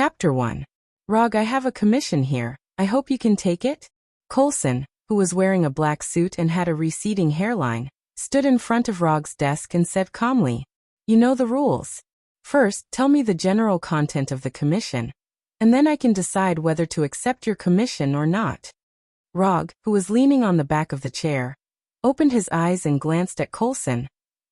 Chapter 1. Rog, I have a commission here. I hope you can take it? Coulson, who was wearing a black suit and had a receding hairline, stood in front of Rog's desk and said calmly, "You know the rules. First, tell me the general content of the commission, and then I can decide whether to accept your commission or not." Rog, who was leaning on the back of the chair, opened his eyes and glanced at Coulson,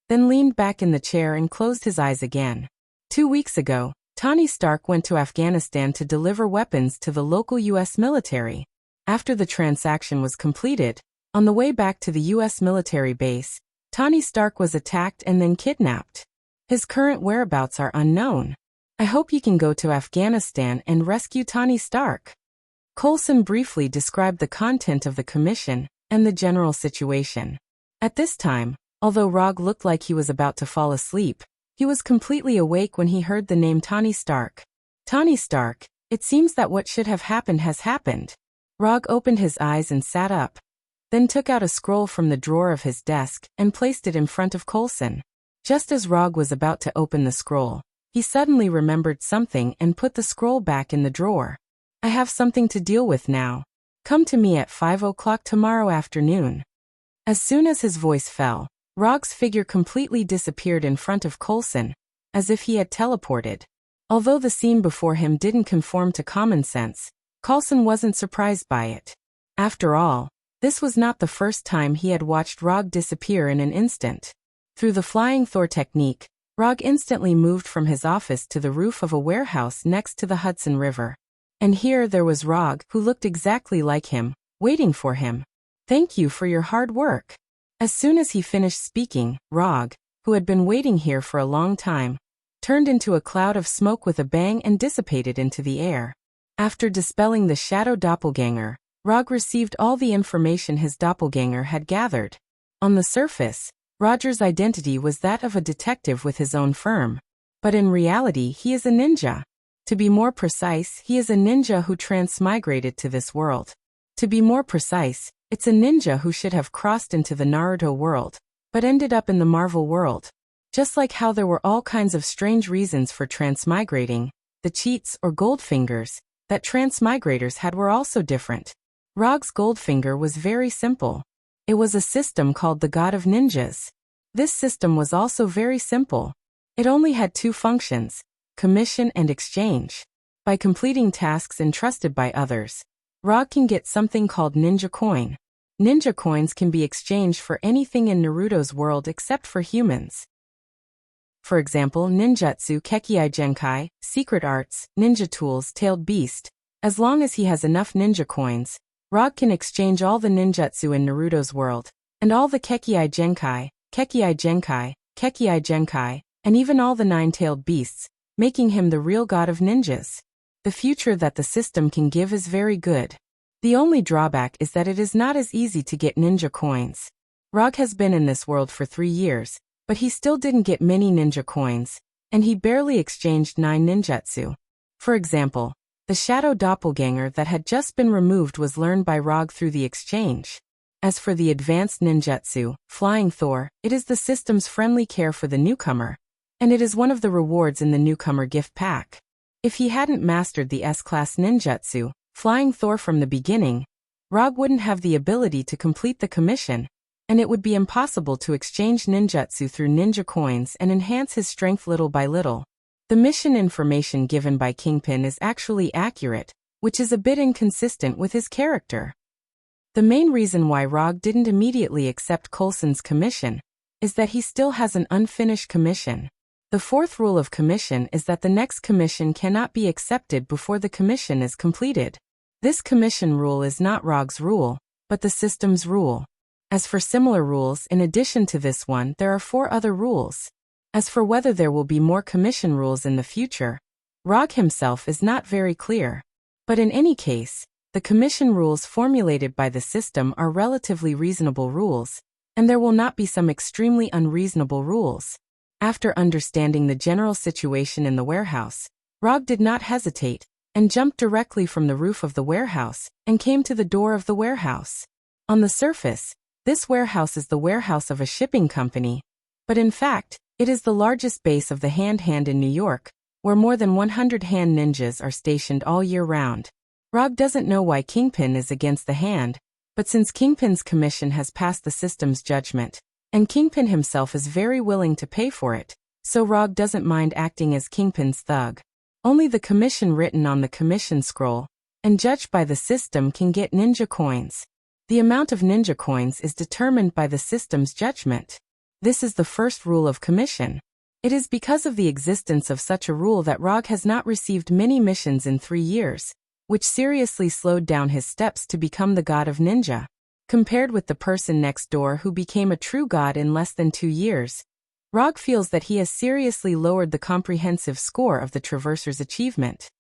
then leaned back in the chair and closed his eyes again. 2 weeks ago, Tony Stark went to Afghanistan to deliver weapons to the local U.S. military. After the transaction was completed, on the way back to the U.S. military base, Tony Stark was attacked and then kidnapped. His current whereabouts are unknown. I hope you can go to Afghanistan and rescue Tony Stark. Coulson briefly described the content of the commission and the general situation. At this time, although Rog looked like he was about to fall asleep, he was completely awake when he heard the name Tony Stark. Tony Stark, it seems that what should have happened has happened. Rog opened his eyes and sat up, then took out a scroll from the drawer of his desk and placed it in front of Coulson. Just as Rog was about to open the scroll, he suddenly remembered something and put the scroll back in the drawer. "I have something to deal with now. Come to me at 5 o'clock tomorrow afternoon." As soon as his voice fell, Rog's figure completely disappeared in front of Coulson, as if he had teleported. Although the scene before him didn't conform to common sense, Coulson wasn't surprised by it. After all, this was not the first time he had watched Rog disappear in an instant. Through the flying Thor technique, Rog instantly moved from his office to the roof of a warehouse next to the Hudson River. And here there was Rog, who looked exactly like him, waiting for him. "Thank you for your hard work." As soon as he finished speaking, Rog, who had been waiting here for a long time, turned into a cloud of smoke with a bang and dissipated into the air. After dispelling the shadow doppelganger, Rog received all the information his doppelganger had gathered. On the surface, Roger's identity was that of a detective with his own firm. But in reality, he is a ninja. To be more precise, he is a ninja who transmigrated to this world. To be more precise, it's a ninja who should have crossed into the Naruto world, but ended up in the Marvel world. Just like how there were all kinds of strange reasons for transmigrating, the cheats or goldfingers that transmigrators had were also different. Rog's goldfinger was very simple. It was a system called the God of Ninjas. This system was also very simple. It only had 2 functions: commission and exchange. By completing tasks entrusted by others, Rog can get something called Ninja Coin. Ninja Coins can be exchanged for anything in Naruto's world except for humans. For example, Ninjutsu, Kekkai Genkai, Secret Arts, Ninja Tools, Tailed Beast. As long as he has enough Ninja Coins, Rog can exchange all the ninjutsu in Naruto's world, and all the Kekkai Genkai, Kekkai Genkai, Kekkai Genkai, and even all the 9-tailed beasts, making him the real god of ninjas. The future that the system can give is very good. The only drawback is that it is not as easy to get ninja coins. Rog has been in this world for 3 years, but he still didn't get many ninja coins, and he barely exchanged 9 ninjutsu. For example, the shadow doppelganger that had just been removed was learned by Rog through the exchange. As for the advanced ninjutsu, Flying Thor, it is the system's friendly care for the newcomer, and it is one of the rewards in the newcomer gift pack. If he hadn't mastered the S-class ninjutsu, Flying Thor from the beginning, Rog wouldn't have the ability to complete the commission, and it would be impossible to exchange ninjutsu through ninja coins and enhance his strength little by little. The mission information given by Kingpin is actually accurate, which is a bit inconsistent with his character. The main reason why Rog didn't immediately accept Coulson's commission is that he still has an unfinished commission. The 4th rule of commission is that the next commission cannot be accepted before the commission is completed. This commission rule is not Rog's rule, but the system's rule. As for similar rules in addition to this one, there are 4 other rules. As for whether there will be more commission rules in the future, Rog himself is not very clear. But in any case, the commission rules formulated by the system are relatively reasonable rules, and there will not be some extremely unreasonable rules. After understanding the general situation in the warehouse, Rog did not hesitate, and jumped directly from the roof of the warehouse, and came to the door of the warehouse. On the surface, this warehouse is the warehouse of a shipping company, but in fact, it is the largest base of the Hand in New York, where more than 100 hand ninjas are stationed all year round. Rog doesn't know why Kingpin is against the hand, but since Kingpin's commission has passed the system's judgment, and Kingpin himself is very willing to pay for it, so Rog doesn't mind acting as Kingpin's thug. Only the commission written on the commission scroll, and judged by the system, can get ninja coins. The amount of ninja coins is determined by the system's judgment. This is the first rule of commission. It is because of the existence of such a rule that Rog has not received many missions in 3 years, which seriously slowed down his steps to become the god of ninja. Compared with the person next door who became a true god in less than 2 years, Rog feels that he has seriously lowered the comprehensive score of the Traverser's achievement.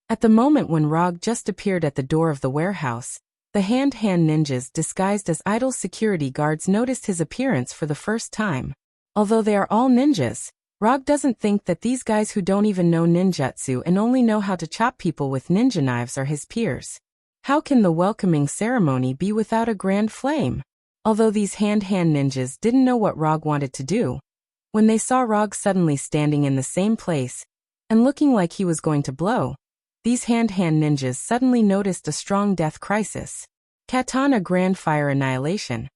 At the moment when Rog just appeared at the door of the warehouse, the hand ninjas disguised as idle security guards noticed his appearance for the first time. Although they are all ninjas, Rog doesn't think that these guys who don't even know ninjutsu and only know how to chop people with ninja knives are his peers. How can the welcoming ceremony be without a grand flame? Although these hand ninjas didn't know what Rog wanted to do, when they saw Rog suddenly standing in the same place and looking like he was going to blow, these hand ninjas suddenly noticed a strong death crisis. Katana Grand Fire Annihilation.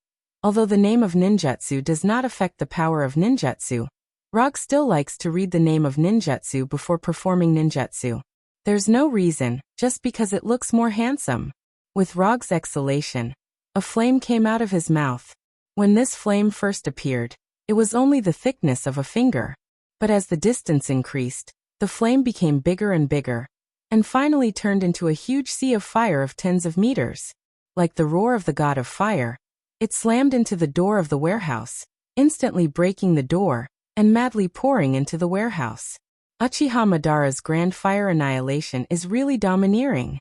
Although the name of ninjutsu does not affect the power of ninjutsu, Rog still likes to read the name of ninjutsu before performing ninjutsu. There's no reason, just because it looks more handsome. With Rog's exhalation, a flame came out of his mouth. When this flame first appeared, it was only the thickness of a finger. But as the distance increased, the flame became bigger and bigger, and finally turned into a huge sea of fire of tens of meters. Like the roar of the god of fire, it slammed into the door of the warehouse, instantly breaking the door, and madly pouring into the warehouse. Uchiha Madara's Grand Fire Annihilation is really domineering.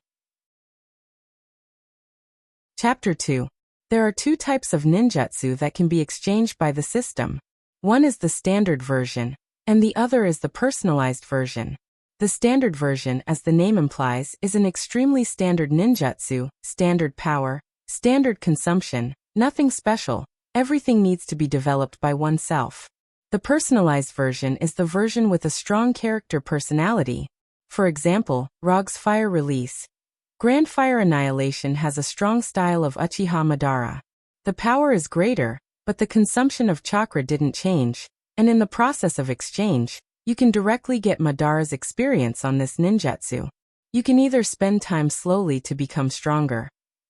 Chapter 2. There are 2 types of ninjutsu that can be exchanged by the system. One is the standard version, and the other is the personalized version. The standard version, as the name implies, is an extremely standard ninjutsu, standard power, standard consumption, nothing special, everything needs to be developed by oneself. The personalized version is the version with a strong character personality. For example, Rog's Fire Release. Grand Fire Annihilation has a strong style of Uchiha Madara. The power is greater, but the consumption of chakra didn't change, and in the process of exchange, you can directly get Madara's experience on this ninjutsu. You can either spend time slowly to become stronger,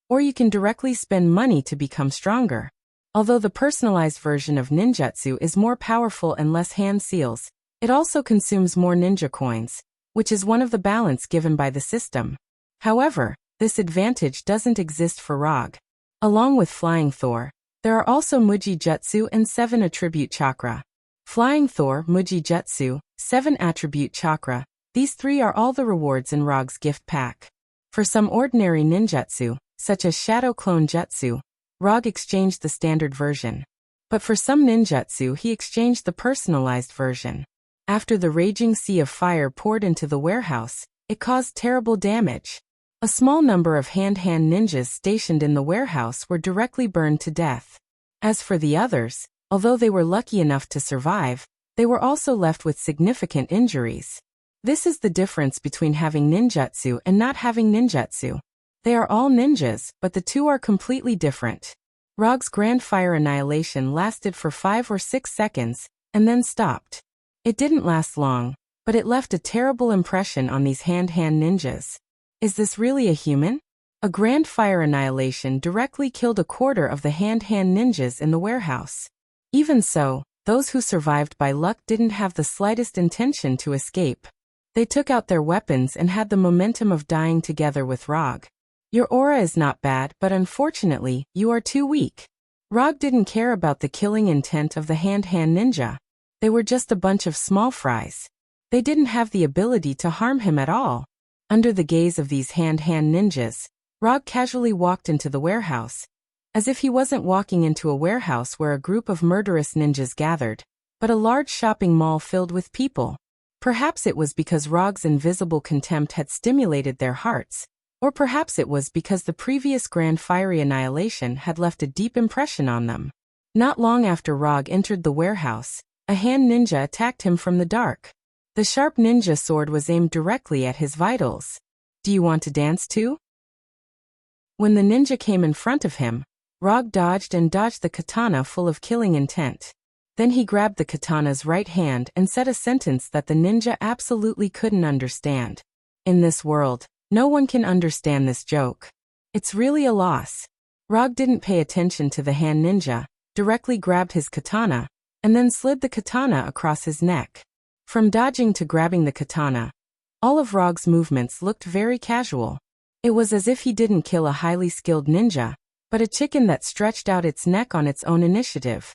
or you can directly spend money to become stronger. Although the personalized version of ninjutsu is more powerful and less hand seals, it also consumes more ninja coins, which is one of the balance given by the system. However, this advantage doesn't exist for Rog. Along with Flying Thor, there are also Muji Jutsu and 7 Attribute Chakra. Flying Thor, Muji Jutsu, 7 Attribute Chakra, these 3 are all the rewards in Rog's gift pack. For some ordinary ninjutsu, such as Shadow Clone Jutsu, Rog exchanged the standard version. But for some ninjutsu he exchanged the personalized version. After the raging sea of fire poured into the warehouse, it caused terrible damage. A small number of hand ninjas stationed in the warehouse were directly burned to death. As for the others, although they were lucky enough to survive, they were also left with significant injuries. This is the difference between having ninjutsu and not having ninjutsu. They are all ninjas, but the 2 are completely different. Rog's Grand Fire Annihilation lasted for 5 or 6 seconds, and then stopped. It didn't last long, but it left a terrible impression on these hand ninjas. Is this really a human? A Grand Fire Annihilation directly killed a quarter of the hand ninjas in the warehouse. Even so, those who survived by luck didn't have the slightest intention to escape. They took out their weapons and had the momentum of dying together with Rog. Your aura is not bad, but unfortunately, you are too weak. Rog didn't care about the killing intent of the hand ninja. They were just a bunch of small fries. They didn't have the ability to harm him at all. Under the gaze of these hand ninjas, Rog casually walked into the warehouse, as if he wasn't walking into a warehouse where a group of murderous ninjas gathered, but a large shopping mall filled with people. Perhaps it was because Rog's invisible contempt had stimulated their hearts, or perhaps it was because the previous Grand Fiery Annihilation had left a deep impression on them. Not long after Rog entered the warehouse, a hand ninja attacked him from the dark. The sharp ninja sword was aimed directly at his vitals. Do you want to dance too? When the ninja came in front of him, Rog dodged and dodged the katana full of killing intent. Then he grabbed the katana's right hand and said a sentence that the ninja absolutely couldn't understand. In this world, no one can understand this joke. It's really a loss. Rog didn't pay attention to the hand ninja, directly grabbed his katana, and then slid the katana across his neck. From dodging to grabbing the katana, all of Rog's movements looked very casual. It was as if he didn't kill a highly skilled ninja, but a chicken that stretched out its neck on its own initiative.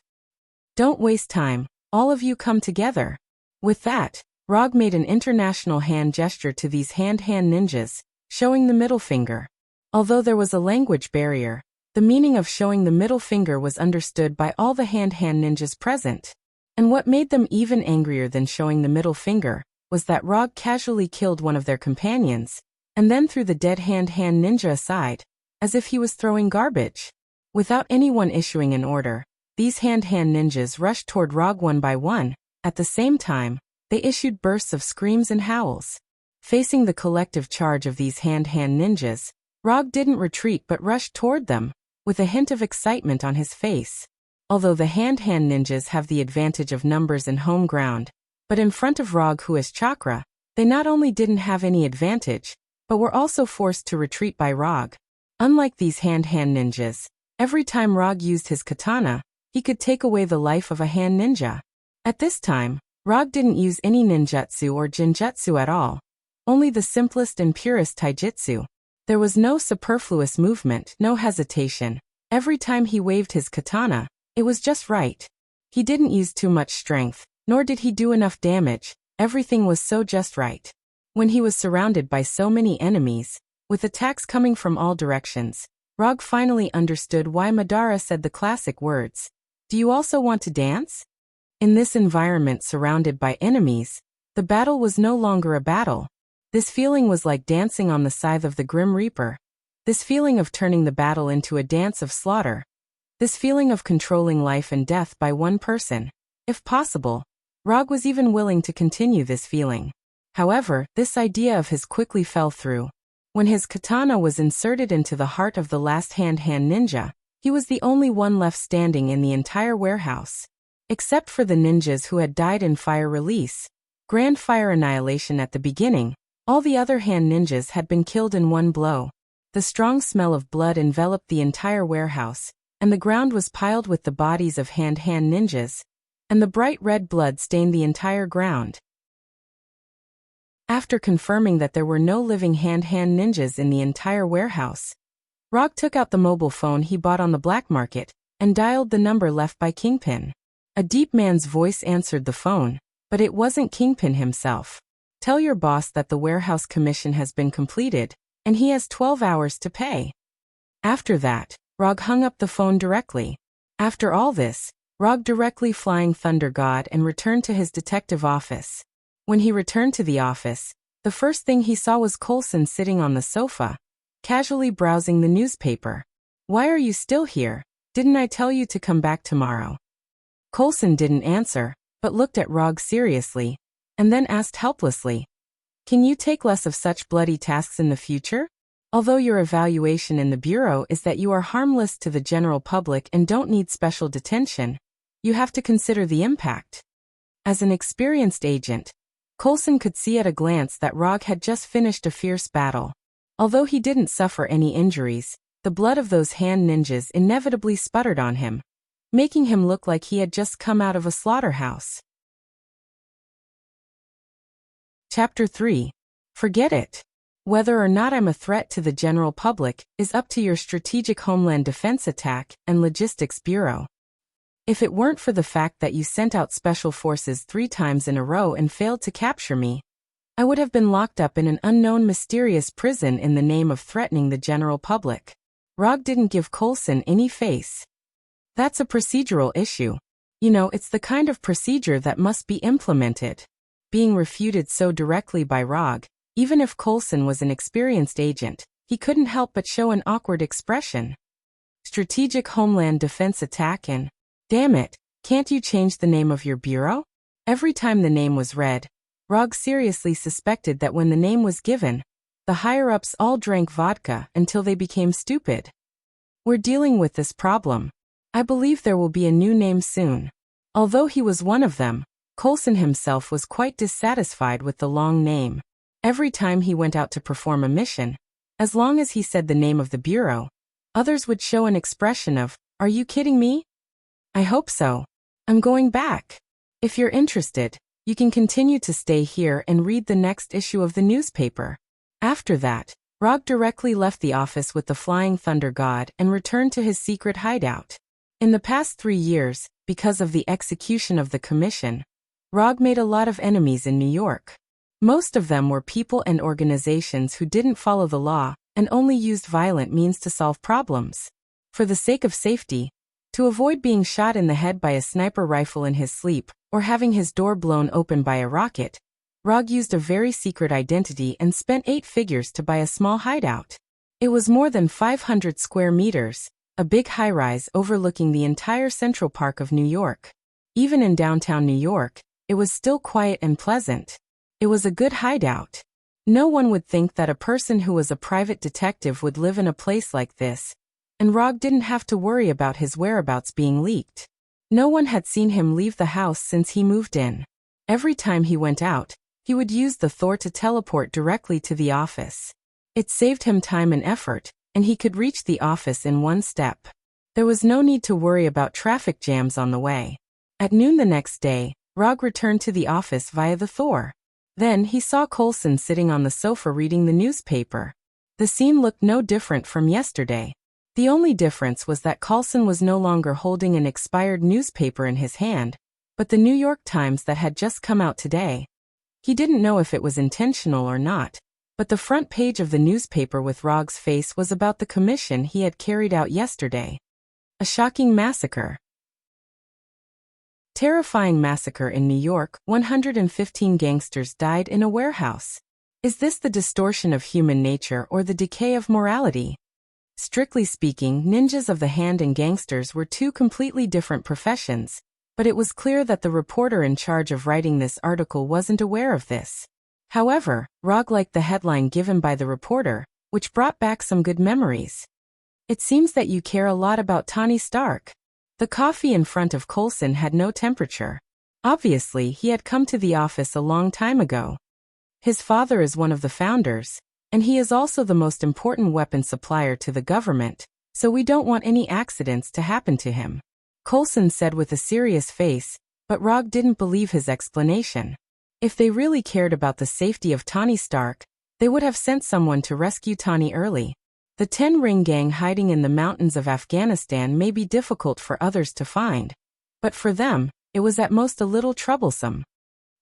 Don't waste time, all of you come together. With that, Rog made an international hand gesture to these hand ninjas, showing the middle finger. Although there was a language barrier, the meaning of showing the middle finger was understood by all the hand ninjas present. And what made them even angrier than showing the middle finger was that Rog casually killed one of their companions, and then threw the dead hand ninja aside, as if he was throwing garbage. Without anyone issuing an order, these hand ninjas rushed toward Rog one by one. At the same time, they issued bursts of screams and howls. Facing the collective charge of these hand ninjas, Rog didn't retreat but rushed toward them, with a hint of excitement on his face. Although the hand ninjas have the advantage of numbers and home ground, but in front of Rog who has chakra, they not only didn't have any advantage, but were also forced to retreat by Rog. Unlike these hand ninjas, every time Rog used his katana, he could take away the life of a hand ninja. At this time, Rog didn't use any ninjutsu or jinjutsu at all, only the simplest and purest taijutsu. There was no superfluous movement, no hesitation. Every time he waved his katana, it was just right. He didn't use too much strength, nor did he do enough damage. Everything was so just right. When he was surrounded by so many enemies, with attacks coming from all directions, Rog finally understood why Madara said the classic words, "Do you also want to dance?" In this environment surrounded by enemies, the battle was no longer a battle. This feeling was like dancing on the scythe of the Grim Reaper. This feeling of turning the battle into a dance of slaughter. This feeling of controlling life and death by one person. If possible, Rog was even willing to continue this feeling. However, this idea of his quickly fell through. When his katana was inserted into the heart of the last hand ninja, he was the only one left standing in the entire warehouse. Except for the ninjas who had died in fire release, Grand Fire Annihilation at the beginning, all the other hand ninjas had been killed in one blow. The strong smell of blood enveloped the entire warehouse, and the ground was piled with the bodies of hand ninjas, and the bright red blood stained the entire ground. After confirming that there were no living hand ninjas in the entire warehouse, Rog took out the mobile phone he bought on the black market, and dialed the number left by Kingpin. A deep man's voice answered the phone, but it wasn't Kingpin himself. "Tell your boss that the warehouse commission has been completed, and he has 12 hours to pay." After that, Rog hung up the phone directly. After all this, Rog directly flying Thunder God and returned to his detective office. When he returned to the office, the first thing he saw was Coulson sitting on the sofa, casually browsing the newspaper. "Why are you still here? Didn't I tell you to come back tomorrow?" Coulson didn't answer, but looked at Rog seriously, and then asked helplessly, "Can you take less of such bloody tasks in the future? Although your evaluation in the Bureau is that you are harmless to the general public and don't need special detention, you have to consider the impact." As an experienced agent, Coulson could see at a glance that Rog had just finished a fierce battle. Although he didn't suffer any injuries, the blood of those hand ninjas inevitably sputtered on him, making him look like he had just come out of a slaughterhouse. Chapter 3. Forget it. Whether or not I'm a threat to the general public is up to your Strategic Homeland Defense Attack and Logistics Bureau. If it weren't for the fact that you sent out special forces 3 times in a row and failed to capture me, I would have been locked up in an unknown mysterious prison in the name of threatening the general public. Rog didn't give Coulson any face. That's a procedural issue. You know, it's the kind of procedure that must be implemented. Being refuted so directly by Rog, even if Coulson was an experienced agent, he couldn't help but show an awkward expression. Strategic Homeland Defense Attack and, damn it, can't you change the name of your bureau? Every time the name was read, Rog seriously suspected that when the name was given, the higher-ups all drank vodka until they became stupid. We're dealing with this problem. I believe there will be a new name soon. Although he was one of them, Coulson himself was quite dissatisfied with the long name. Every time he went out to perform a mission, as long as he said the name of the bureau, others would show an expression of, "Are you kidding me? I hope so. I'm going back." If you're interested, you can continue to stay here and read the next issue of the newspaper. After that, Rog directly left the office with the Flying Thunder God and returned to his secret hideout. In the past 3 years, because of the execution of the commission, Rog made a lot of enemies in New York. Most of them were people and organizations who didn't follow the law and only used violent means to solve problems. For the sake of safety, to avoid being shot in the head by a sniper rifle in his sleep or having his door blown open by a rocket, Rog used a very secret identity and spent 8 figures to buy a small hideout. It was more than 500 square meters, a big high-rise overlooking the entire Central Park of New York. Even in downtown New York, it was still quiet and pleasant. It was a good hideout. No one would think that a person who was a private detective would live in a place like this, and Rog didn't have to worry about his whereabouts being leaked. No one had seen him leave the house since he moved in. Every time he went out, he would use the Thor to teleport directly to the office. It saved him time and effort, and he could reach the office in 1 step. There was no need to worry about traffic jams on the way. At noon the next day, Rog returned to the office via the Thor. Then he saw Coulson sitting on the sofa reading the newspaper. The scene looked no different from yesterday. The only difference was that Coulson was no longer holding an expired newspaper in his hand, but the New York Times that had just come out today. He didn't know if it was intentional or not, but the front page of the newspaper with Rog's face was about the commission he had carried out yesterday. A shocking massacre. Terrifying massacre in New York, 115 gangsters died in a warehouse. Is this the distortion of human nature or the decay of morality? Strictly speaking, ninjas of the hand and gangsters were 2 completely different professions, but it was clear that the reporter in charge of writing this article wasn't aware of this. However, Rog liked the headline given by the reporter, which brought back some good memories. "It seems that you care a lot about Tony Stark." The coffee in front of Coulson had no temperature. Obviously, he had come to the office a long time ago. His father is one of the founders, and he is also the most important weapon supplier to the government, so we don't want any accidents to happen to him, Coulson said with a serious face, but Rog didn't believe his explanation. If they really cared about the safety of Tony Stark, they would have sent someone to rescue Tony early. The 10-ring gang hiding in the mountains of Afghanistan may be difficult for others to find, but for them, it was at most a little troublesome.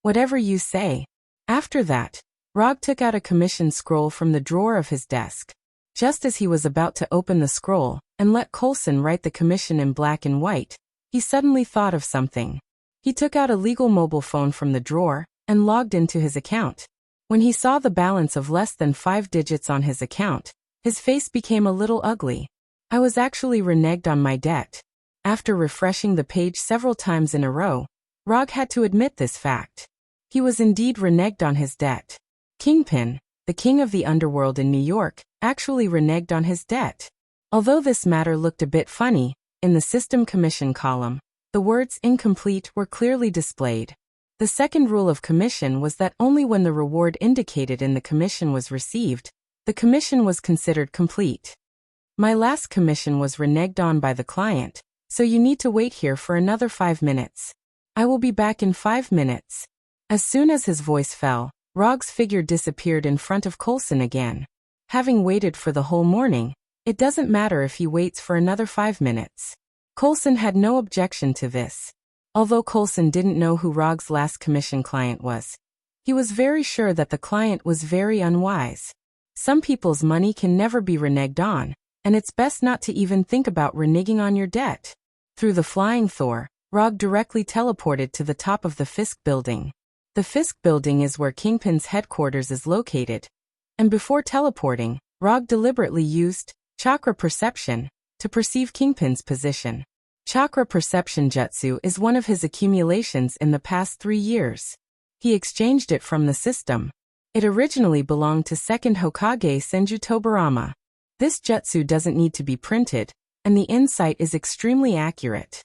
Whatever you say. After that, Rog took out a commission scroll from the drawer of his desk. Just as he was about to open the scroll and let Coulson write the commission in black and white, he suddenly thought of something. He took out a legal mobile phone from the drawer and logged into his account. When he saw the balance of less than 5 digits on his account, his face became a little ugly. I was actually reneged on my debt. After refreshing the page several times in a row, Rog had to admit this fact. He was indeed reneged on his debt. Kingpin, the king of the underworld in New York, actually reneged on his debt. Although this matter looked a bit funny, in the System Commission column, the words incomplete were clearly displayed. The second rule of commission was that only when the reward indicated in the commission was received, the commission was considered complete. My last commission was reneged on by the client, so you need to wait here for another 5 minutes. I will be back in 5 minutes. As soon as his voice fell, Rog's figure disappeared in front of Coulson again. Having waited for the whole morning, it doesn't matter if he waits for another 5 minutes. Coulson had no objection to this. Although Coulson didn't know who Rog's last commission client was, he was very sure that the client was very unwise. Some people's money can never be reneged on, and it's best not to even think about reneging on your debt. Through the flying Thor, Rog directly teleported to the top of the Fisk building. The Fisk building is where Kingpin's headquarters is located, and before teleporting, Rog deliberately used chakra perception to perceive Kingpin's position. Chakra perception jutsu is one of his accumulations in the past 3 years. He exchanged it from the system. It originally belonged to second Hokage Senju Tobarama. This jutsu doesn't need to be printed, and the insight is extremely accurate.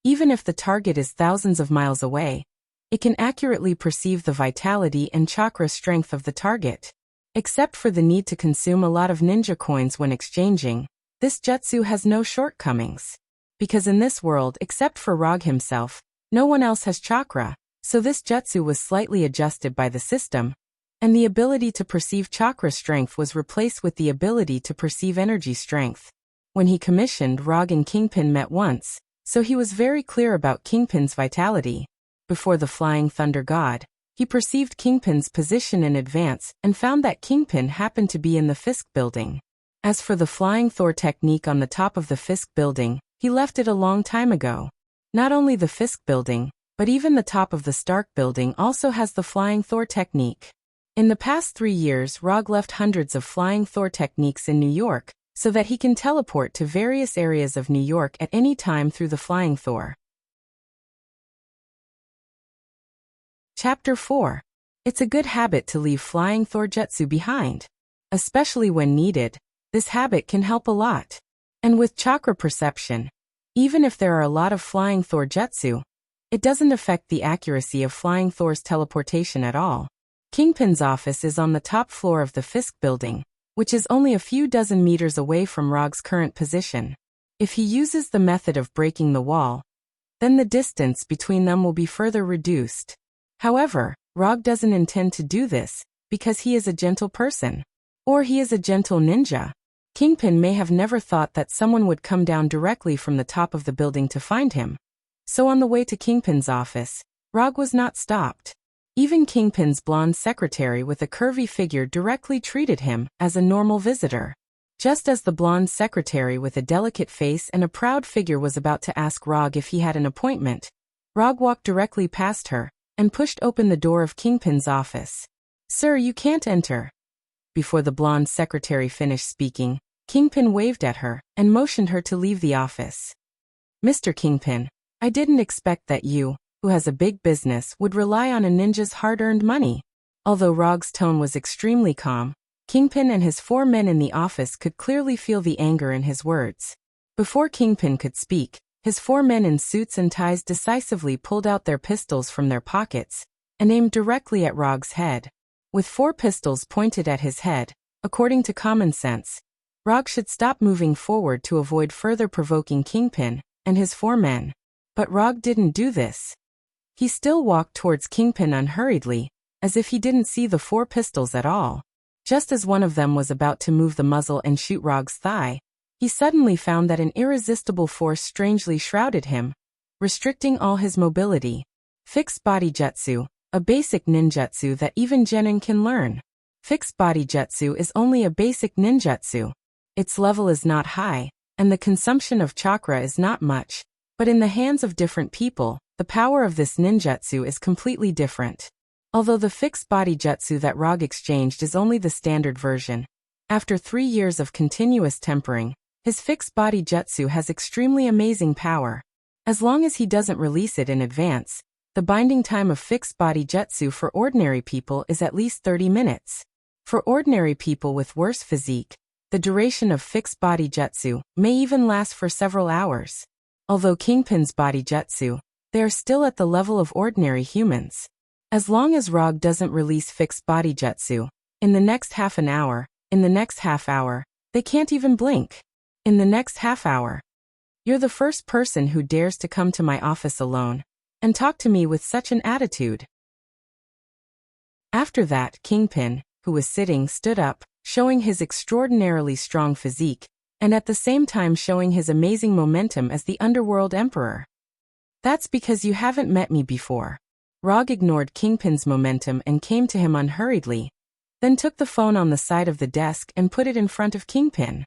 Even if the target is thousands of miles away, it can accurately perceive the vitality and chakra strength of the target. Except for the need to consume a lot of ninja coins when exchanging, this jutsu has no shortcomings. Because in this world, except for Rog himself, no one else has chakra, so this jutsu was slightly adjusted by the system, and the ability to perceive chakra strength was replaced with the ability to perceive energy strength. When he commissioned, Rog and Kingpin met once, so he was very clear about Kingpin's vitality. Before the Flying Thunder God, he perceived Kingpin's position in advance and found that Kingpin happened to be in the Fisk building. As for the Flying Thor technique on the top of the Fisk building, he left it a long time ago. Not only the Fisk building, but even the top of the Stark building also has the Flying Thor technique. In the past 3 years, Rog left hundreds of Flying Thor techniques in New York, so that he can teleport to various areas of New York at any time through the Flying Thor. Chapter 4. It's a good habit to leave Flying Thor jutsu behind. Especially when needed, this habit can help a lot. And with chakra perception, even if there are a lot of Flying Thor jutsu, it doesn't affect the accuracy of Flying Thor's teleportation at all. Kingpin's office is on the top floor of the Fisk building, which is only a few dozen meters away from Rog's current position. If he uses the method of breaking the wall, then the distance between them will be further reduced. However, Rog doesn't intend to do this, because he is a gentle person. Or he is a gentle ninja. Kingpin may have never thought that someone would come down directly from the top of the building to find him. So on the way to Kingpin's office, Rog was not stopped. Even Kingpin's blonde secretary with a curvy figure directly treated him as a normal visitor. Just as the blonde secretary with a delicate face and a proud figure was about to ask Rog if he had an appointment, Rog walked directly past her and pushed open the door of Kingpin's office. "Sir, you can't enter." Before the blonde secretary finished speaking, Kingpin waved at her and motioned her to leave the office. "Mr. Kingpin, I didn't expect that you, who has a big business, would rely on a ninja's hard-earned money." Although Rog's tone was extremely calm, Kingpin and his 4 men in the office could clearly feel the anger in his words. Before Kingpin could speak, his 4 men in suits and ties decisively pulled out their pistols from their pockets and aimed directly at Rog's head. With 4 pistols pointed at his head, according to common sense, Rog should stop moving forward to avoid further provoking Kingpin and his 4 men. But Rog didn't do this. He still walked towards Kingpin unhurriedly, as if he didn't see the 4 pistols at all. Just as one of them was about to move the muzzle and shoot Rog's thigh, he suddenly found that an irresistible force strangely shrouded him, restricting all his mobility. Fixed body jutsu, a basic ninjutsu that even genin can learn. Fixed body jutsu is only a basic ninjutsu. Its level is not high, and the consumption of chakra is not much, but in the hands of different people, the power of this ninjutsu is completely different. Although the fixed body jutsu that Rog exchanged is only the standard version, after 3 years of continuous tempering, his fixed body jutsu has extremely amazing power. As long as he doesn't release it in advance, the binding time of fixed body jutsu for ordinary people is at least 30 minutes. For ordinary people with worse physique, the duration of fixed body jutsu may even last for several hours. Although Kingpin's body jutsu, they are still at the level of ordinary humans. As long as Rog doesn't release fixed body jutsu, in the next half an hour, in the next half hour, they can't even blink. In the next half hour. You're the first person who dares to come to my office alone and talk to me with such an attitude. After that, Kingpin, who was sitting, stood up, showing his extraordinarily strong physique, and at the same time showing his amazing momentum as the Underworld Emperor. "That's because you haven't met me before." Rog ignored Kingpin's momentum and came to him unhurriedly, then took the phone on the side of the desk and put it in front of Kingpin.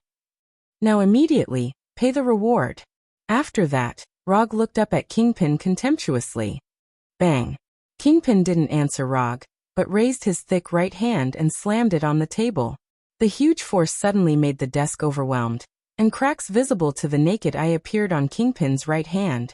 "Now immediately, pay the reward." After that, Rog looked up at Kingpin contemptuously. Bang! Kingpin didn't answer Rog, but raised his thick right hand and slammed it on the table. The huge force suddenly made the desk overwhelmed, and cracks visible to the naked eye appeared on Kingpin's right hand.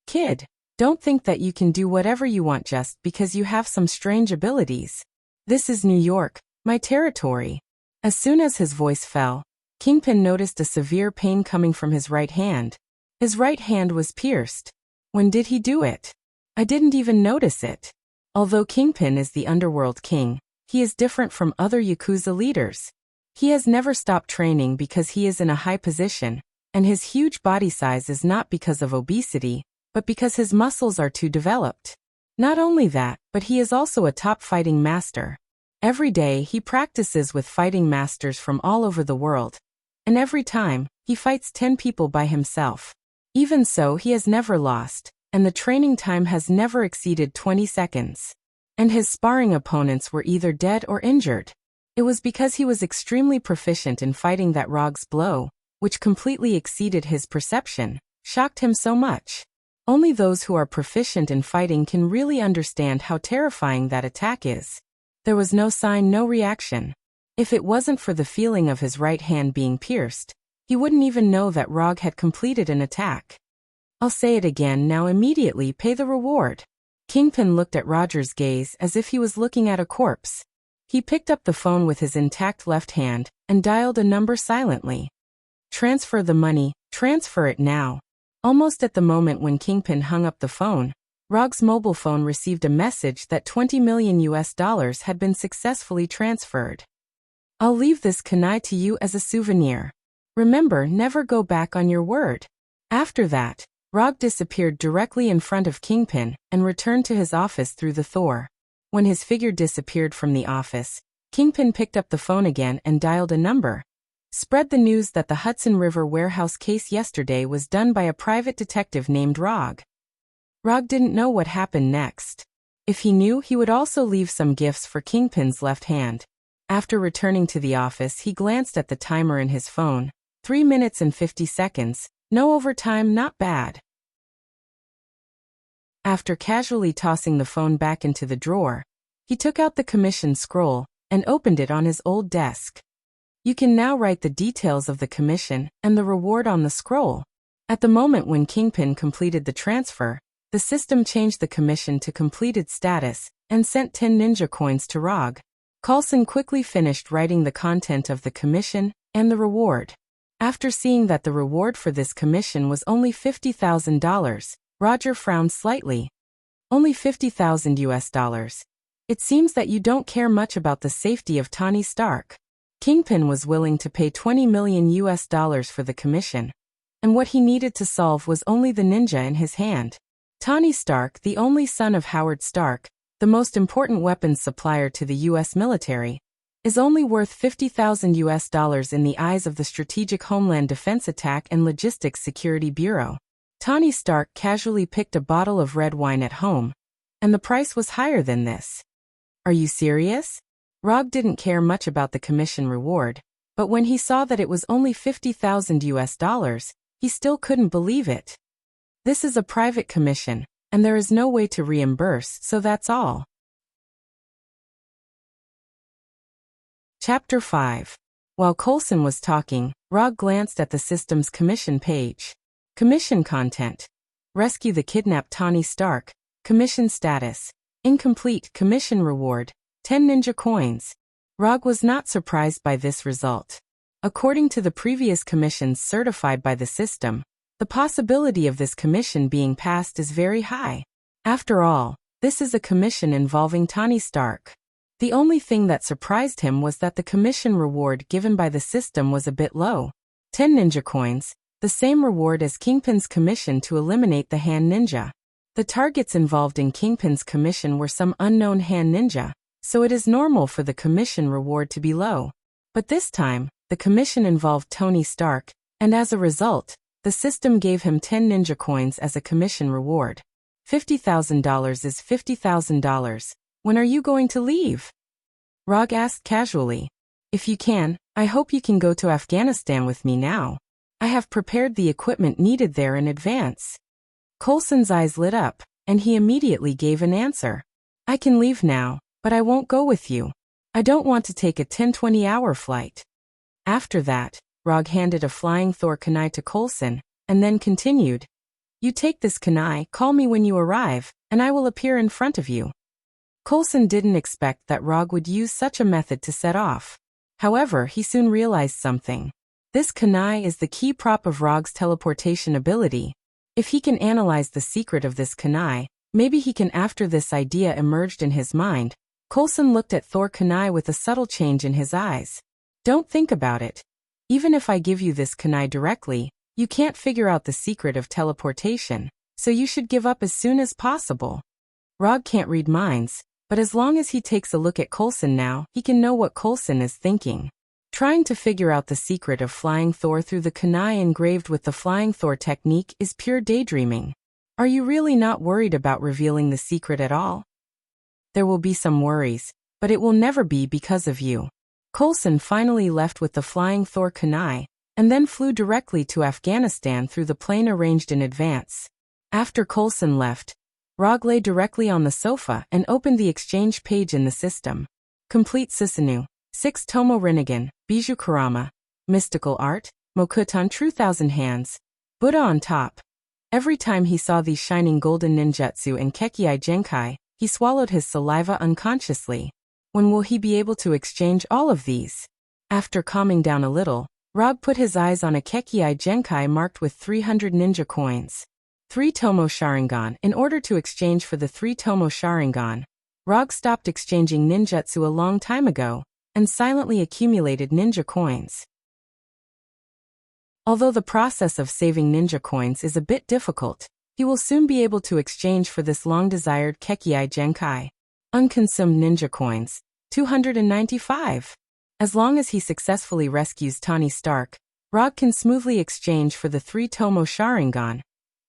"Kid, Don't think that you can do whatever you want just because you have some strange abilities. This is New York, my territory. As soon as his voice fell, Kingpin noticed a severe pain coming from his right hand. His right hand was pierced. When did he do it? I didn't even notice it. Although Kingpin is the underworld king, he is different from other Yakuza leaders. He has never stopped training because he is in a high position, and his huge body size is not because of obesity, but because his muscles are too developed. Not only that, but he is also a top fighting master. Every day he practices with fighting masters from all over the world, and every time, he fights 10 people by himself. Even so, he has never lost, and the training time has never exceeded 20 seconds. And his sparring opponents were either dead or injured. It was because he was extremely proficient in fighting that Rog's blow, which completely exceeded his perception, shocked him so much. Only those who are proficient in fighting can really understand how terrifying that attack is. There was no sign, no reaction. If it wasn't for the feeling of his right hand being pierced, he wouldn't even know that Rog had completed an attack. I'll say it again now, immediately pay the reward. Kingpin looked at Roger's gaze as if he was looking at a corpse. He picked up the phone with his intact left hand and dialed a number silently. Transfer the money, transfer it now. Almost at the moment when Kingpin hung up the phone, Rog's mobile phone received a message that $20 million had been successfully transferred. I'll leave this kunai to you as a souvenir. Remember, never go back on your word. After that, Rog disappeared directly in front of Kingpin and returned to his office through the door. When his figure disappeared from the office, Kingpin picked up the phone again and dialed a number. Spread the news that the Hudson River warehouse case yesterday was done by a private detective named Rog. Rog didn't know what happened next. If he knew, he would also leave some gifts for Kingpin's left hand. After returning to the office, he glanced at the timer in his phone. 3 minutes and 50 seconds. No overtime, not bad. After casually tossing the phone back into the drawer, he took out the commission scroll and opened it on his old desk. You can now write the details of the commission and the reward on the scroll. At the moment when Kingpin completed the transfer, the system changed the commission to completed status and sent 10 ninja coins to Rog. Coulson quickly finished writing the content of the commission and the reward. After seeing that the reward for this commission was only $50,000, Roger frowned slightly. Only $50,000. It seems that you don't care much about the safety of Tony Stark. Kingpin was willing to pay $20 million for the commission, and what he needed to solve was only the ninja in his hand. Tony Stark, the only son of Howard Stark, the most important weapons supplier to the U.S. military, is only worth $50,000 in the eyes of the Strategic Homeland Defense Attack and Logistics Security Bureau. Tony Stark casually picked a bottle of red wine at home, and the price was higher than this. Are you serious? Rog didn't care much about the commission reward, but when he saw that it was only $50,000, he still couldn't believe it. This is a private commission, and there is no way to reimburse, so that's all. Chapter 5. While Coulson was talking, Rog glanced at the system's commission page. Commission content. Rescue the kidnapped Tony Stark. Commission status. Incomplete. Commission reward. 10 ninja coins. Rog was not surprised by this result. According to the previous commissions certified by the system, the possibility of this commission being passed is very high. After all, this is a commission involving Tony Stark. The only thing that surprised him was that the commission reward given by the system was a bit low. 10 ninja coins, the same reward as Kingpin's commission to eliminate the hand ninja. The targets involved in Kingpin's commission were some unknown hand ninja, so it is normal for the commission reward to be low. But this time, the commission involved Tony Stark, and as a result, the system gave him 10 ninja coins as a commission reward. $50,000 is $50,000. When are you going to leave? Rog asked casually. If you can, I hope you can go to Afghanistan with me now. I have prepared the equipment needed there in advance. Coulson's eyes lit up, and he immediately gave an answer. I can leave now, but I won't go with you. I don't want to take a 10-20-hour flight. After that, Rog handed a flying Thor kunai to Coulson, and then continued. You take this kunai, call me when you arrive, and I will appear in front of you. Coulson didn't expect that Rog would use such a method to set off. However, he soon realized something. This kunai is the key prop of Rog's teleportation ability. If he can analyze the secret of this kunai, maybe he can. After this idea emerged in his mind, Coulson looked at Thor kunai with a subtle change in his eyes. Don't think about it. Even if I give you this kunai directly, you can't figure out the secret of teleportation, so you should give up as soon as possible. Rog can't read minds, but as long as he takes a look at Coulson now, he can know what Coulson is thinking. Trying to figure out the secret of flying Thor through the kunai engraved with the flying Thor technique is pure daydreaming. Are you really not worried about revealing the secret at all? There will be some worries, but it will never be because of you. Coulson finally left with the flying Thor kunai, and then flew directly to Afghanistan through the plane arranged in advance. After Coulson left, Rog lay directly on the sofa and opened the exchange page in the system. Complete Susanoo, 6 Tomo Rinnegan, Bijou Karama, Mystical Art, Mokuton True Thousand Hands, Buddha on top. Every time he saw these shining golden ninjutsu and Kekkei Genkai, he swallowed his saliva unconsciously. When will he be able to exchange all of these? After calming down a little, Rog put his eyes on a Kekkei Genkai marked with 300 ninja coins. 3 Tomo Sharingan. In order to exchange for the 3 Tomo Sharingan, Rog stopped exchanging ninjutsu a long time ago, and silently accumulated ninja coins. Although the process of saving ninja coins is a bit difficult, he will soon be able to exchange for this long-desired Kekkei Genkai. Unconsumed ninja coins, 295. As long as he successfully rescues Tony Stark, Rog can smoothly exchange for the 3 Tomo Sharingan,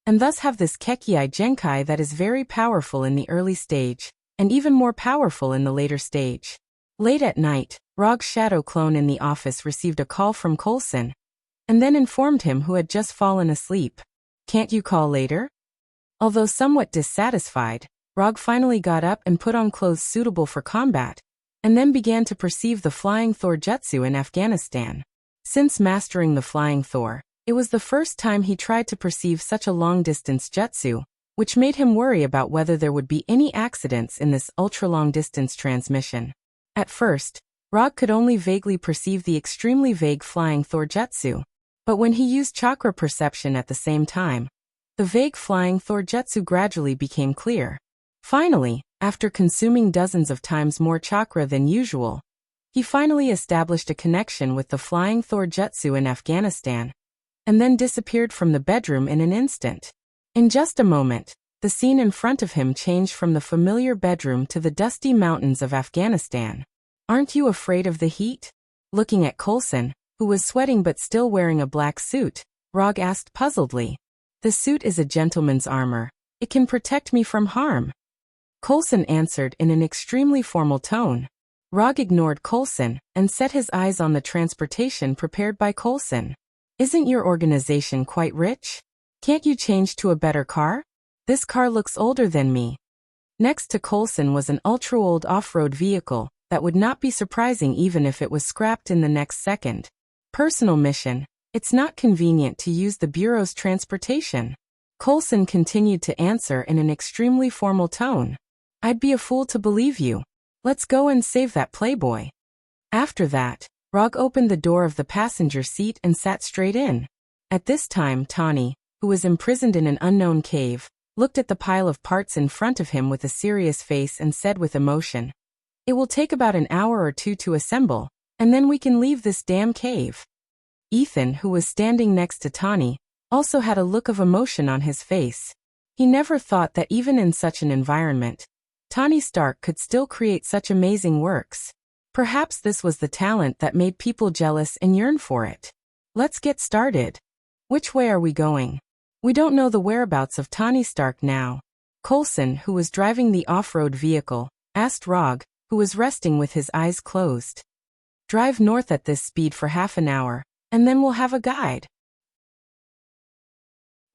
and thus have this Kekkei Genkai that is very powerful in the early stage, and even more powerful in the later stage. Late at night, Rog's shadow clone in the office received a call from Coulson, and then informed him who had just fallen asleep. Can't you call later? Although somewhat dissatisfied, Rog finally got up and put on clothes suitable for combat, and then began to perceive the flying Thor jutsu in Afghanistan. Since mastering the flying Thor, it was the first time he tried to perceive such a long-distance jutsu, which made him worry about whether there would be any accidents in this ultra-long-distance transmission. At first, Rog could only vaguely perceive the extremely vague flying Thor jutsu, but when he used chakra perception at the same time, the vague flying Thor jutsu gradually became clear. Finally, after consuming dozens of times more chakra than usual, he finally established a connection with the flying Thor jutsu in Afghanistan, and then disappeared from the bedroom in an instant. In just a moment, the scene in front of him changed from the familiar bedroom to the dusty mountains of Afghanistan. Aren't you afraid of the heat? Looking at Coulson, who was sweating but still wearing a black suit, Rog asked puzzledly. The suit is a gentleman's armor. It can protect me from harm. Coulson answered in an extremely formal tone. Rog ignored Coulson and set his eyes on the transportation prepared by Coulson. Isn't your organization quite rich? Can't you change to a better car? This car looks older than me. Next to Coulson was an ultra-old off-road vehicle that would not be surprising even if it was scrapped in the next second. Personal mission. It's not convenient to use the Bureau's transportation. Coulson continued to answer in an extremely formal tone. I'd be a fool to believe you. Let's go and save that playboy. After that, Rog opened the door of the passenger seat and sat straight in. At this time, Tawny, who was imprisoned in an unknown cave, looked at the pile of parts in front of him with a serious face and said with emotion, "It will take about an hour or two to assemble, and then we can leave this damn cave." Ethan, who was standing next to Tawny, also had a look of emotion on his face. He never thought that even in such an environment, Tony Stark could still create such amazing works. Perhaps this was the talent that made people jealous and yearn for it. Let's get started. Which way are we going? We don't know the whereabouts of Tony Stark now. Coulson, who was driving the off-road vehicle, asked Rog, who was resting with his eyes closed. Drive north at this speed for half an hour, and then we'll have a guide.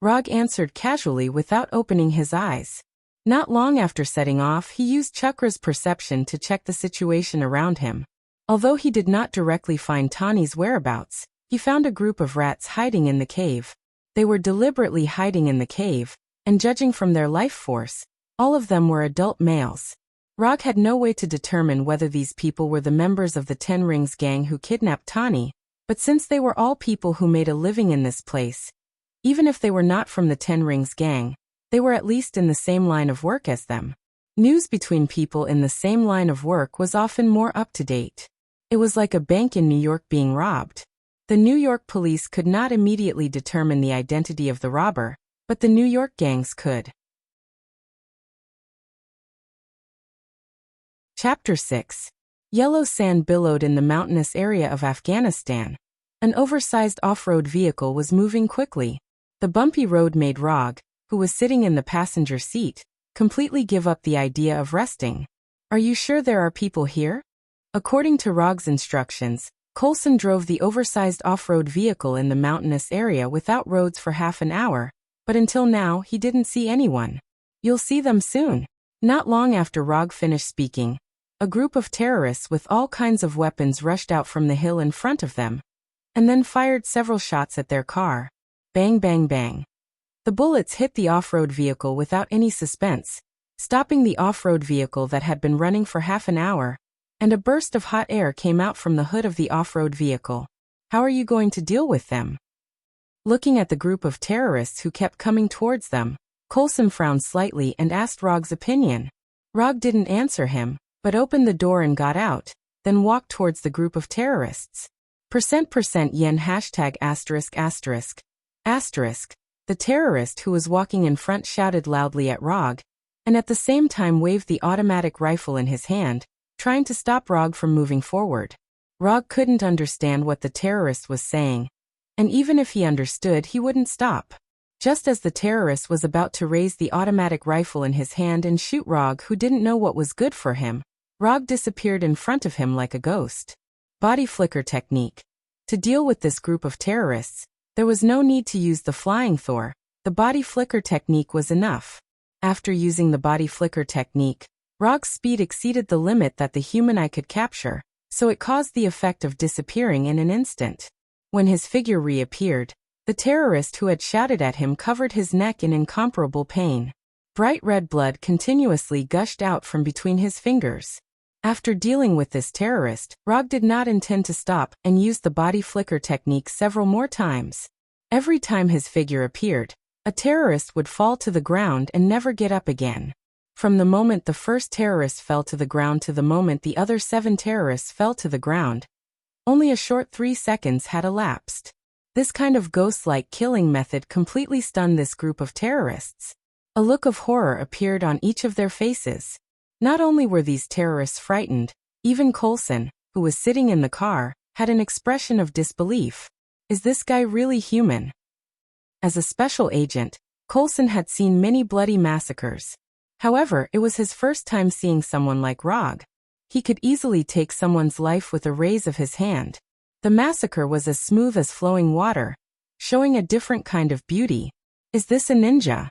Rog answered casually without opening his eyes. Not long after setting off, he used Chakra's perception to check the situation around him. Although he did not directly find Tawny's whereabouts, he found a group of rats hiding in the cave. They were deliberately hiding in the cave, and judging from their life force, all of them were adult males. Rog had no way to determine whether these people were the members of the Ten Rings gang who kidnapped Tani, but since they were all people who made a living in this place, even if they were not from the Ten Rings gang, they were at least in the same line of work as them. News between people in the same line of work was often more up-to-date. It was like a bank in New York being robbed. The New York police could not immediately determine the identity of the robber, but the New York gangs could. Chapter 6. Yellow sand billowed in the mountainous area of Afghanistan. An oversized off-road vehicle was moving quickly. The bumpy road made Rog, who was sitting in the passenger seat, completely give up the idea of resting. Are you sure there are people here? According to Rog's instructions, Coulson drove the oversized off-road vehicle in the mountainous area without roads for half an hour, but until now he didn't see anyone. You'll see them soon. Not long after Rog finished speaking, a group of terrorists with all kinds of weapons rushed out from the hill in front of them, and then fired several shots at their car. Bang, bang, bang. The bullets hit the off-road vehicle without any suspense, stopping the off-road vehicle that had been running for half an hour, and a burst of hot air came out from the hood of the off-road vehicle. How are you going to deal with them? Looking at the group of terrorists who kept coming towards them, Coulson frowned slightly and asked Rog's opinion. Rog didn't answer him, but opened the door and got out, then walked towards the group of terrorists. %yen ******. The terrorist who was walking in front shouted loudly at Rog, and at the same time waved the automatic rifle in his hand, trying to stop Rog from moving forward. Rog couldn't understand what the terrorist was saying, and even if he understood, he wouldn't stop. Just as the terrorist was about to raise the automatic rifle in his hand and shoot Rog, who didn't know what was good for him, Rog disappeared in front of him like a ghost. Body flicker technique. To deal with this group of terrorists, there was no need to use the flying Thor. The body flicker technique was enough. After using the body flicker technique, Rog's speed exceeded the limit that the human eye could capture, so it caused the effect of disappearing in an instant. When his figure reappeared, the terrorist who had shouted at him covered his neck in incomparable pain. Bright red blood continuously gushed out from between his fingers. After dealing with this terrorist, Rog did not intend to stop and used the body flicker technique several more times. Every time his figure appeared, a terrorist would fall to the ground and never get up again. From the moment the first terrorist fell to the ground to the moment the other 7 terrorists fell to the ground, only a short 3 seconds had elapsed. This kind of ghost-like killing method completely stunned this group of terrorists. A look of horror appeared on each of their faces. Not only were these terrorists frightened, even Coulson, who was sitting in the car, had an expression of disbelief. Is this guy really human? As a special agent, Coulson had seen many bloody massacres. However, it was his first time seeing someone like Rog. He could easily take someone's life with a raise of his hand. The massacre was as smooth as flowing water, showing a different kind of beauty. Is this a ninja?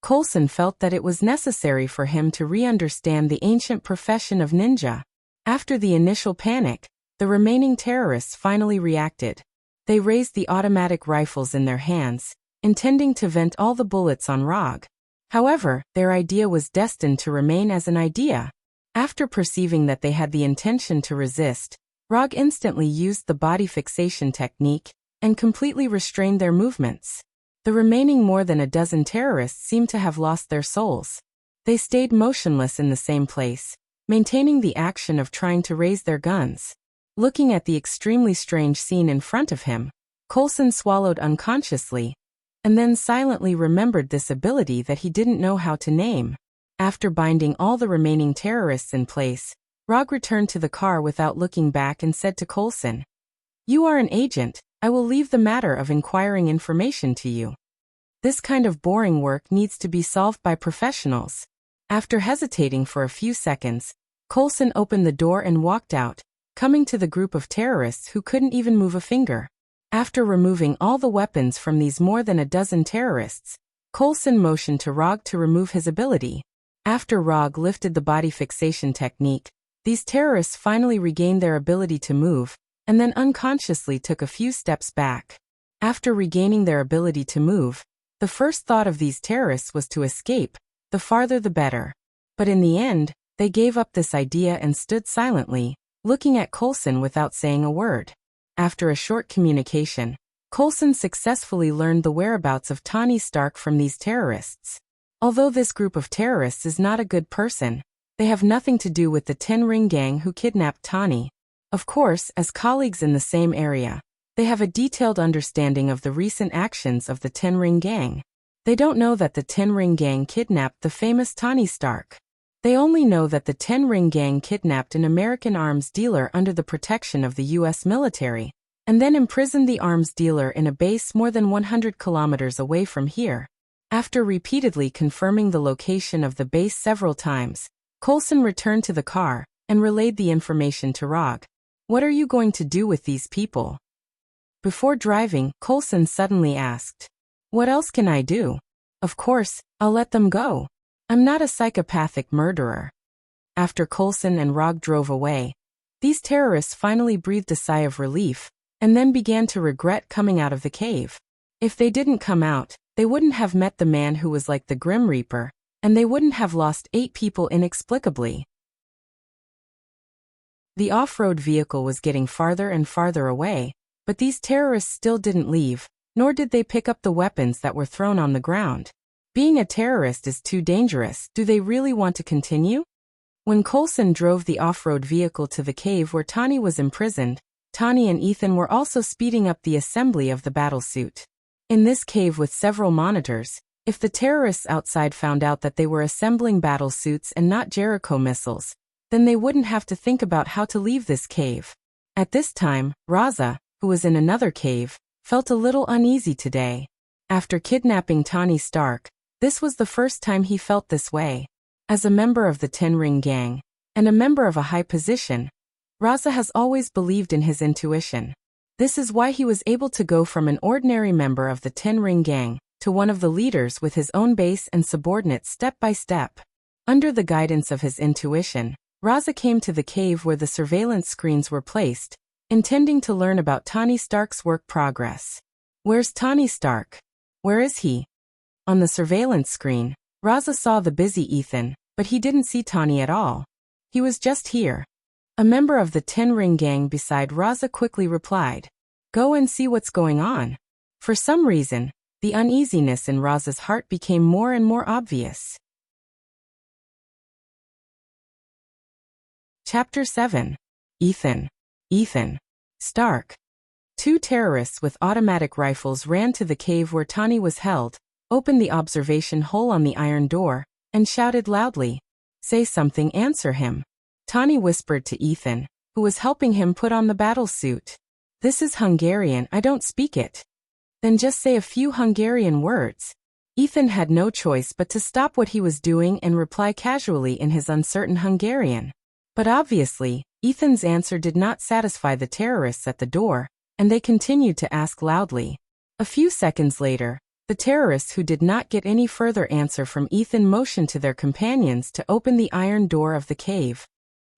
Coulson felt that it was necessary for him to re-understand the ancient profession of ninja. After the initial panic, the remaining terrorists finally reacted. They raised the automatic rifles in their hands, intending to vent all the bullets on Rog. However, their idea was destined to remain as an idea. After perceiving that they had the intention to resist, Rog instantly used the body fixation technique and completely restrained their movements. The remaining more than a dozen terrorists seemed to have lost their souls. They stayed motionless in the same place, maintaining the action of trying to raise their guns. Looking at the extremely strange scene in front of him, Coulson swallowed unconsciously, and then silently remembered this ability that he didn't know how to name. After binding all the remaining terrorists in place, Rog returned to the car without looking back and said to Coulson, "You are an agent, I will leave the matter of inquiring information to you. This kind of boring work needs to be solved by professionals." After hesitating for a few seconds, Coulson opened the door and walked out, coming to the group of terrorists who couldn't even move a finger. After removing all the weapons from these more than a dozen terrorists, Coulson motioned to Rog to remove his ability. After Rog lifted the body fixation technique, these terrorists finally regained their ability to move, and then unconsciously took a few steps back. After regaining their ability to move, the first thought of these terrorists was to escape, the farther the better. But in the end, they gave up this idea and stood silently, looking at Coulson without saying a word. After a short communication, Coulson successfully learned the whereabouts of Tony Stark from these terrorists. Although this group of terrorists is not a good person, they have nothing to do with the Ten Ring Gang who kidnapped Tony. Of course, as colleagues in the same area, they have a detailed understanding of the recent actions of the Ten Ring Gang. They don't know that the Ten Ring Gang kidnapped the famous Tony Stark. They only know that the Ten Ring Gang kidnapped an American arms dealer under the protection of the U.S. military, and then imprisoned the arms dealer in a base more than 100 kilometers away from here. After repeatedly confirming the location of the base several times, Coulson returned to the car and relayed the information to Rog. "What are you going to do with these people?" Before driving, Coulson suddenly asked, "What else can I do? Of course, I'll let them go. I'm not a psychopathic murderer." After Coulson and Rog drove away, these terrorists finally breathed a sigh of relief, and then began to regret coming out of the cave. If they didn't come out, they wouldn't have met the man who was like the Grim Reaper, and they wouldn't have lost 8 people inexplicably. The off-road vehicle was getting farther and farther away, but these terrorists still didn't leave, nor did they pick up the weapons that were thrown on the ground. Being a terrorist is too dangerous. Do they really want to continue? When Coulson drove the off-road vehicle to the cave where Tony was imprisoned, Tony and Ethan were also speeding up the assembly of the battlesuit. In this cave with several monitors, if the terrorists outside found out that they were assembling battlesuits and not Jericho missiles, then they wouldn't have to think about how to leave this cave. At this time, Raza, who was in another cave, felt a little uneasy today. After kidnapping Tony Stark, this was the first time he felt this way. As a member of the Ten Ring Gang, and a member of a high position, Raza has always believed in his intuition. This is why he was able to go from an ordinary member of the Ten Ring Gang to one of the leaders with his own base and subordinates step by step. Under the guidance of his intuition, Raza came to the cave where the surveillance screens were placed, intending to learn about Tony Stark's work progress. Where's Tony Stark? Where is he? On the surveillance screen, Raza saw the busy Ethan, but he didn't see Tony at all. He was just here. A member of the Ten Ring Gang beside Raza quickly replied, "Go and see what's going on." For some reason, the uneasiness in Raza's heart became more and more obvious. Chapter 7. Ethan Stark. 2 terrorists with automatic rifles ran to the cave where Tony was held, opened the observation hole on the iron door, and shouted loudly, "Say something, answer him." Tony whispered to Ethan, who was helping him put on the battle suit. "This is Hungarian, I don't speak it." "Then just say a few Hungarian words." Ethan had no choice but to stop what he was doing and reply casually in his uncertain Hungarian. But obviously, Ethan's answer did not satisfy the terrorists at the door, and they continued to ask loudly. A few seconds later, the terrorists who did not get any further answer from Ethan motioned to their companions to open the iron door of the cave.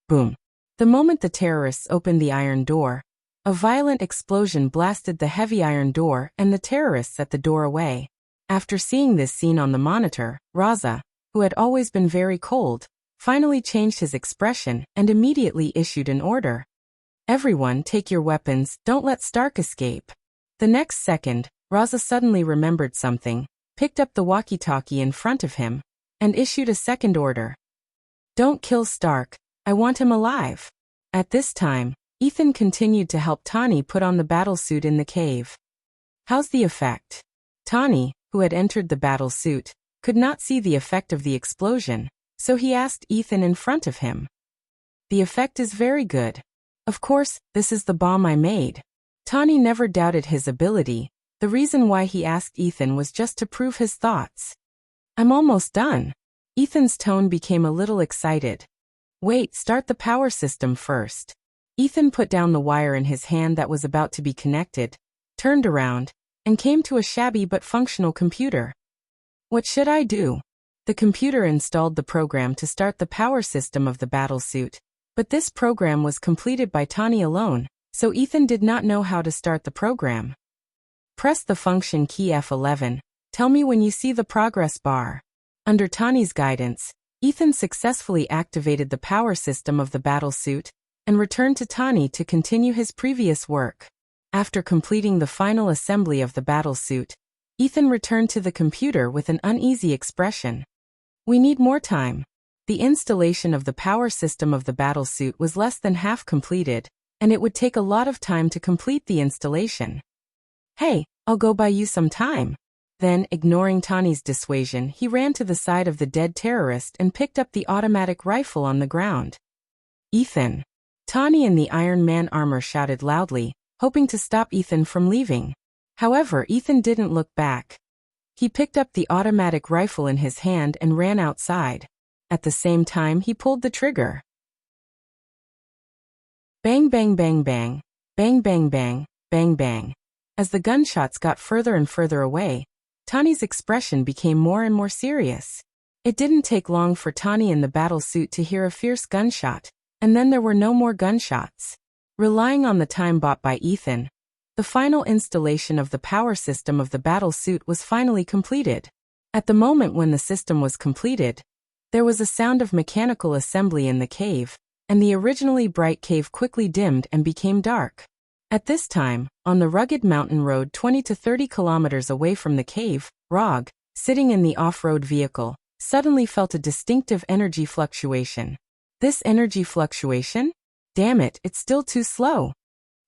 Boom. The moment the terrorists opened the iron door, a violent explosion blasted the heavy iron door and the terrorists at the door away. After seeing this scene on the monitor, Raza, who had always been very cold, finally changed his expression and immediately issued an order. "Everyone take your weapons, don't let Stark escape." The next second, Raza suddenly remembered something, picked up the walkie-talkie in front of him, and issued a second order. "Don't kill Stark, I want him alive." At this time, Ethan continued to help Tony put on the battlesuit in the cave. "How's the effect?" Tony, who had entered the battlesuit, could not see the effect of the explosion, so he asked Ethan in front of him. "The effect is very good. Of course, this is the bomb I made." Tony never doubted his ability. The reason why he asked Ethan was just to prove his thoughts. "I'm almost done." Ethan's tone became a little excited. "Wait, start the power system first." Ethan put down the wire in his hand that was about to be connected, turned around, and came to a shabby but functional computer. "What should I do?" The computer installed the program to start the power system of the battlesuit, but this program was completed by Tony alone, so Ethan did not know how to start the program. Press the function key F11. Tell me when you see the progress bar. Under Tani's guidance, Ethan successfully activated the power system of the battlesuit and returned to Tani to continue his previous work. After completing the final assembly of the battlesuit, Ethan returned to the computer with an uneasy expression. We need more time. The installation of the power system of the battlesuit was less than half completed, and it would take a lot of time to complete the installation. Hey, I'll go buy you some time. Then, ignoring Tani's dissuasion, he ran to the side of the dead terrorist and picked up the automatic rifle on the ground. Ethan! Tani in the Iron Man armor shouted loudly, hoping to stop Ethan from leaving. However, Ethan didn't look back. He picked up the automatic rifle in his hand and ran outside. At the same time, he pulled the trigger. Bang bang bang bang, bang bang bang, bang bang. As the gunshots got further and further away, Tani's expression became more and more serious. It didn't take long for Tani in the battlesuit to hear a fierce gunshot, and then there were no more gunshots. Relying on the time bought by Ethan, the final installation of the power system of the battlesuit was finally completed. At the moment when the system was completed, there was a sound of mechanical assembly in the cave, and the originally bright cave quickly dimmed and became dark. At this time, on the rugged mountain road 20 to 30 kilometers away from the cave, Rog, sitting in the off-road vehicle, suddenly felt a distinctive energy fluctuation. This energy fluctuation? Damn it, it's still too slow.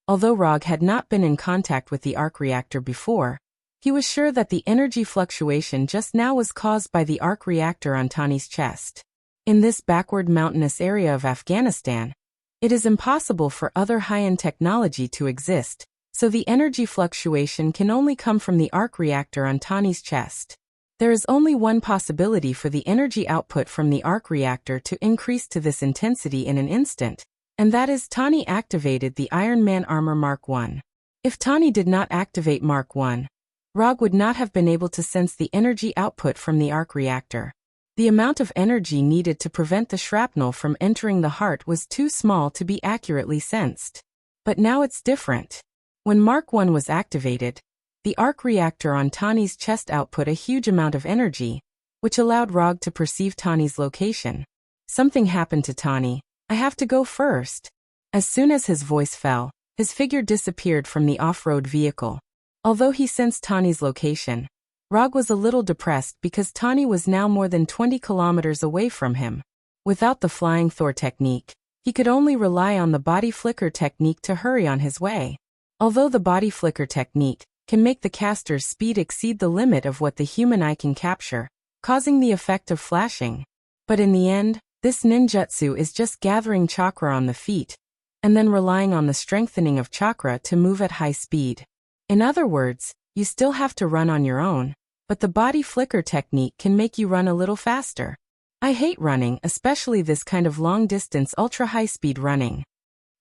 Although Rog had not been in contact with the arc reactor before, he was sure that the energy fluctuation just now was caused by the arc reactor on Tani's chest. In this backward mountainous area of Afghanistan, it is impossible for other high-end technology to exist, so the energy fluctuation can only come from the arc reactor on Tani's chest. There is only one possibility for the energy output from the arc reactor to increase to this intensity in an instant, and that is Tani activated the Iron Man armor Mark 1. If Tani did not activate Mark 1, Rog would not have been able to sense the energy output from the arc reactor. The amount of energy needed to prevent the shrapnel from entering the heart was too small to be accurately sensed. But now it's different. When Mark 1 was activated, the arc reactor on Tani's chest output a huge amount of energy, which allowed Rog to perceive Tani's location. Something happened to Tani. I have to go first. As soon as his voice fell, his figure disappeared from the off-road vehicle. Although he sensed Tani's location, Rog was a little depressed because Tani was now more than 20 kilometers away from him. Without the flying Thor technique, he could only rely on the body flicker technique to hurry on his way. Although the body flicker technique can make the caster's speed exceed the limit of what the human eye can capture, causing the effect of flashing. But in the end, this ninjutsu is just gathering chakra on the feet, and then relying on the strengthening of chakra to move at high speed. In other words, you still have to run on your own, but the body flicker technique can make you run a little faster. I hate running, especially this kind of long-distance ultra-high-speed running.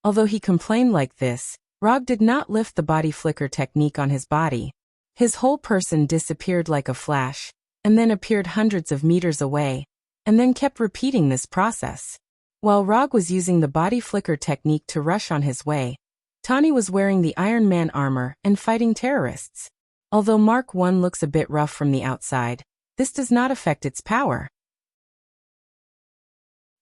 Although he complained like this, Rog did not lift the body flicker technique on his body. His whole person disappeared like a flash, and then appeared hundreds of meters away, and then kept repeating this process. While Rog was using the body flicker technique to rush on his way, Tani was wearing the Iron Man armor and fighting terrorists. Although Mark 1 looks a bit rough from the outside, this does not affect its power.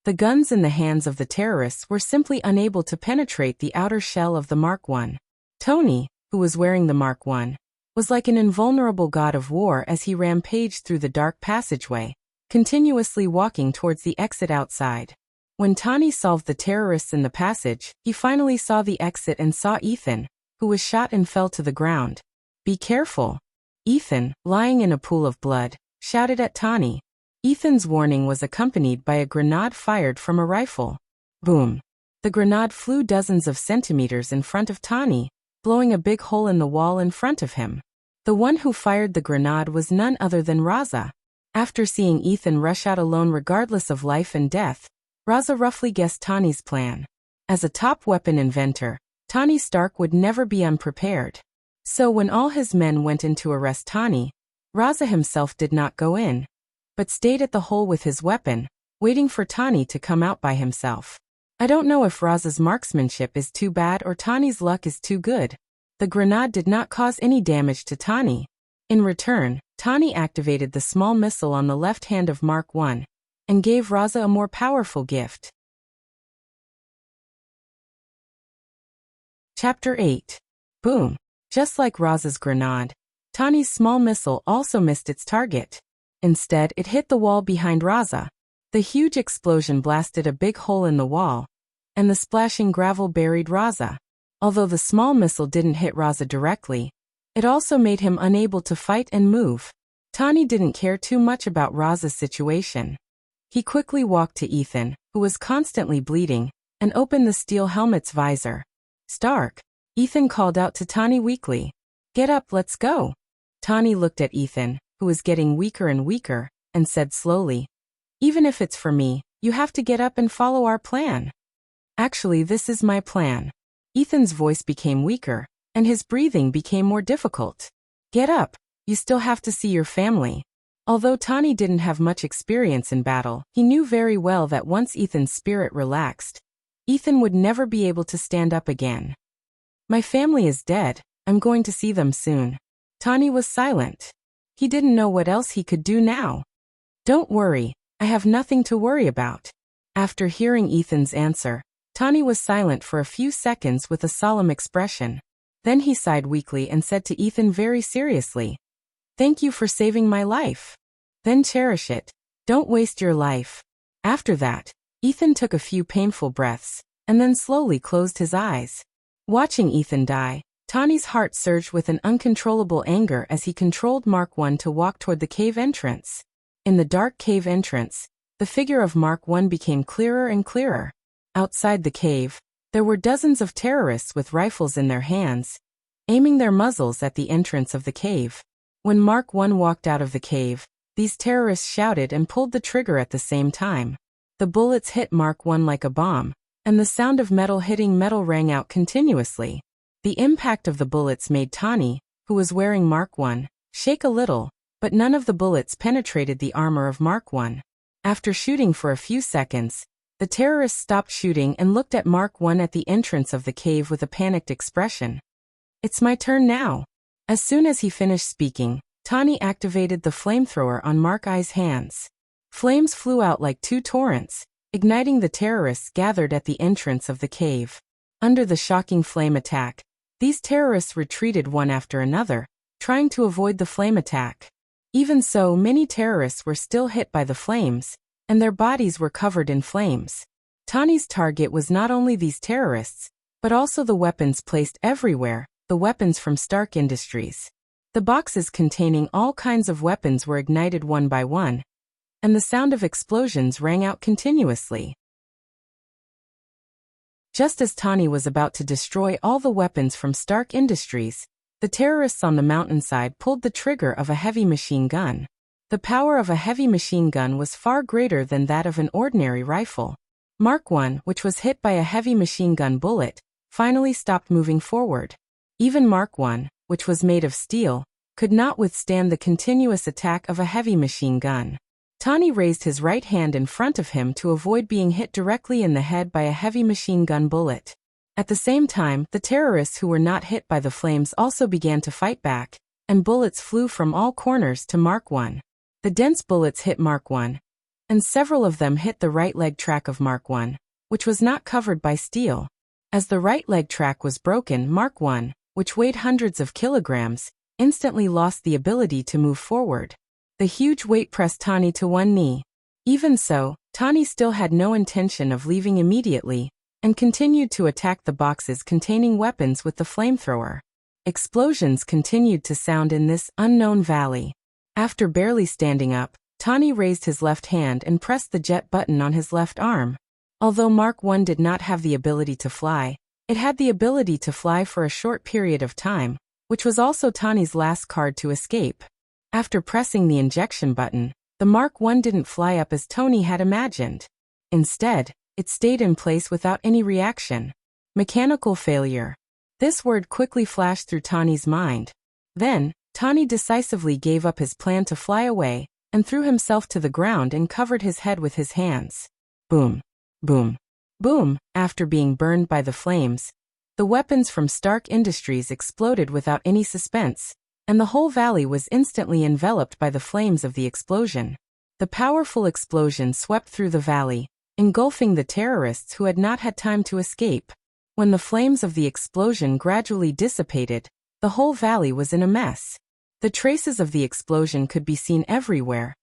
The guns in the hands of the terrorists were simply unable to penetrate the outer shell of the Mark 1. Tony, who was wearing the Mark 1, was like an invulnerable god of war as he rampaged through the dark passageway, continuously walking towards the exit outside. When Tani solved the terrorists in the passage, he finally saw the exit and saw Ethan, who was shot and fell to the ground. Be careful! Ethan, lying in a pool of blood, shouted at Tani. Ethan's warning was accompanied by a grenade fired from a rifle. Boom! The grenade flew dozens of centimeters in front of Tani, blowing a big hole in the wall in front of him. The one who fired the grenade was none other than Raza. After seeing Ethan rush out alone regardless of life and death, Raza roughly guessed Tani's plan. As a top weapon inventor, Tani Stark would never be unprepared. So when all his men went in to arrest Tani, Raza himself did not go in, but stayed at the hole with his weapon, waiting for Tani to come out by himself. I don't know if Raza's marksmanship is too bad or Tani's luck is too good. The grenade did not cause any damage to Tani. In return, Tani activated the small missile on the left hand of Mark 1 and gave Raza a more powerful gift. Chapter 8. Boom. Just like Raza's grenade, Tani's small missile also missed its target. Instead, it hit the wall behind Raza. The huge explosion blasted a big hole in the wall, and the splashing gravel buried Raza. Although the small missile didn't hit Raza directly, it also made him unable to fight and move. Tani didn't care too much about Raza's situation. He quickly walked to Ethan, who was constantly bleeding, and opened the steel helmet's visor. "Stark," Ethan called out to Tani weakly. "Get up, let's go." Tani looked at Ethan, who was getting weaker and weaker, and said slowly, "Even if it's for me, you have to get up and follow our plan." "Actually, this is my plan." Ethan's voice became weaker, and his breathing became more difficult. "Get up, you still have to see your family." Although Tani didn't have much experience in battle, he knew very well that once Ethan's spirit relaxed, Ethan would never be able to stand up again. "My family is dead, I'm going to see them soon." Tani was silent. He didn't know what else he could do now. "Don't worry, I have nothing to worry about." After hearing Ethan's answer, Tani was silent for a few seconds with a solemn expression. Then he sighed weakly and said to Ethan very seriously, "Thank you for saving my life. Then cherish it. Don't waste your life." After that, Ethan took a few painful breaths, and then slowly closed his eyes. Watching Ethan die, Tani's heart surged with an uncontrollable anger as he controlled Mark 1 to walk toward the cave entrance. In the dark cave entrance, the figure of Mark 1 became clearer and clearer. Outside the cave, there were dozens of terrorists with rifles in their hands, aiming their muzzles at the entrance of the cave. When Mark 1 walked out of the cave, these terrorists shouted and pulled the trigger at the same time. The bullets hit Mark 1 like a bomb, and the sound of metal hitting metal rang out continuously. The impact of the bullets made Tani, who was wearing Mark 1, shake a little, but none of the bullets penetrated the armor of Mark 1. After shooting for a few seconds, the terrorists stopped shooting and looked at Mark 1 at the entrance of the cave with a panicked expression. "It's my turn now." As soon as he finished speaking, Tani activated the flamethrower on Mark I's hands. Flames flew out like two torrents, igniting the terrorists gathered at the entrance of the cave. Under the shocking flame attack, these terrorists retreated one after another, trying to avoid the flame attack. Even so, many terrorists were still hit by the flames, and their bodies were covered in flames. Tani's target was not only these terrorists, but also the weapons placed everywhere, the weapons from Stark Industries. The boxes containing all kinds of weapons were ignited one by one, and the sound of explosions rang out continuously. Just as Tani was about to destroy all the weapons from Stark Industries, the terrorists on the mountainside pulled the trigger of a heavy machine gun. The power of a heavy machine gun was far greater than that of an ordinary rifle. Mark 1, which was hit by a heavy machine gun bullet, finally stopped moving forward. Even Mark 1, which was made of steel, could not withstand the continuous attack of a heavy machine gun. Tani raised his right hand in front of him to avoid being hit directly in the head by a heavy machine gun bullet. At the same time, the terrorists who were not hit by the flames also began to fight back, and bullets flew from all corners to Mark 1. The dense bullets hit Mark 1, and several of them hit the right leg track of Mark 1, which was not covered by steel. As the right leg track was broken, Mark 1, which weighed hundreds of kilograms, instantly lost the ability to move forward. The huge weight pressed Tani to one knee. Even so, Tani still had no intention of leaving immediately, and continued to attack the boxes containing weapons with the flamethrower. Explosions continued to sound in this unknown valley. After barely standing up, Tani raised his left hand and pressed the jet button on his left arm. Although Mark 1 did not have the ability to fly, it had the ability to fly for a short period of time, which was also Tani's last card to escape. After pressing the injection button, the Mark 1 didn't fly up as Tony had imagined. Instead, it stayed in place without any reaction. Mechanical failure. This word quickly flashed through Tani's mind. Then, Tani decisively gave up his plan to fly away, and threw himself to the ground and covered his head with his hands. Boom. Boom. Boom. After being burned by the flames, The weapons from Stark Industries exploded without any suspense, and the whole valley was instantly enveloped by the flames of the explosion. The powerful explosion swept through the valley, engulfing the terrorists who had not had time to escape. When the flames of the explosion gradually dissipated, the whole valley was in a mess. The traces of the explosion could be seen everywhere,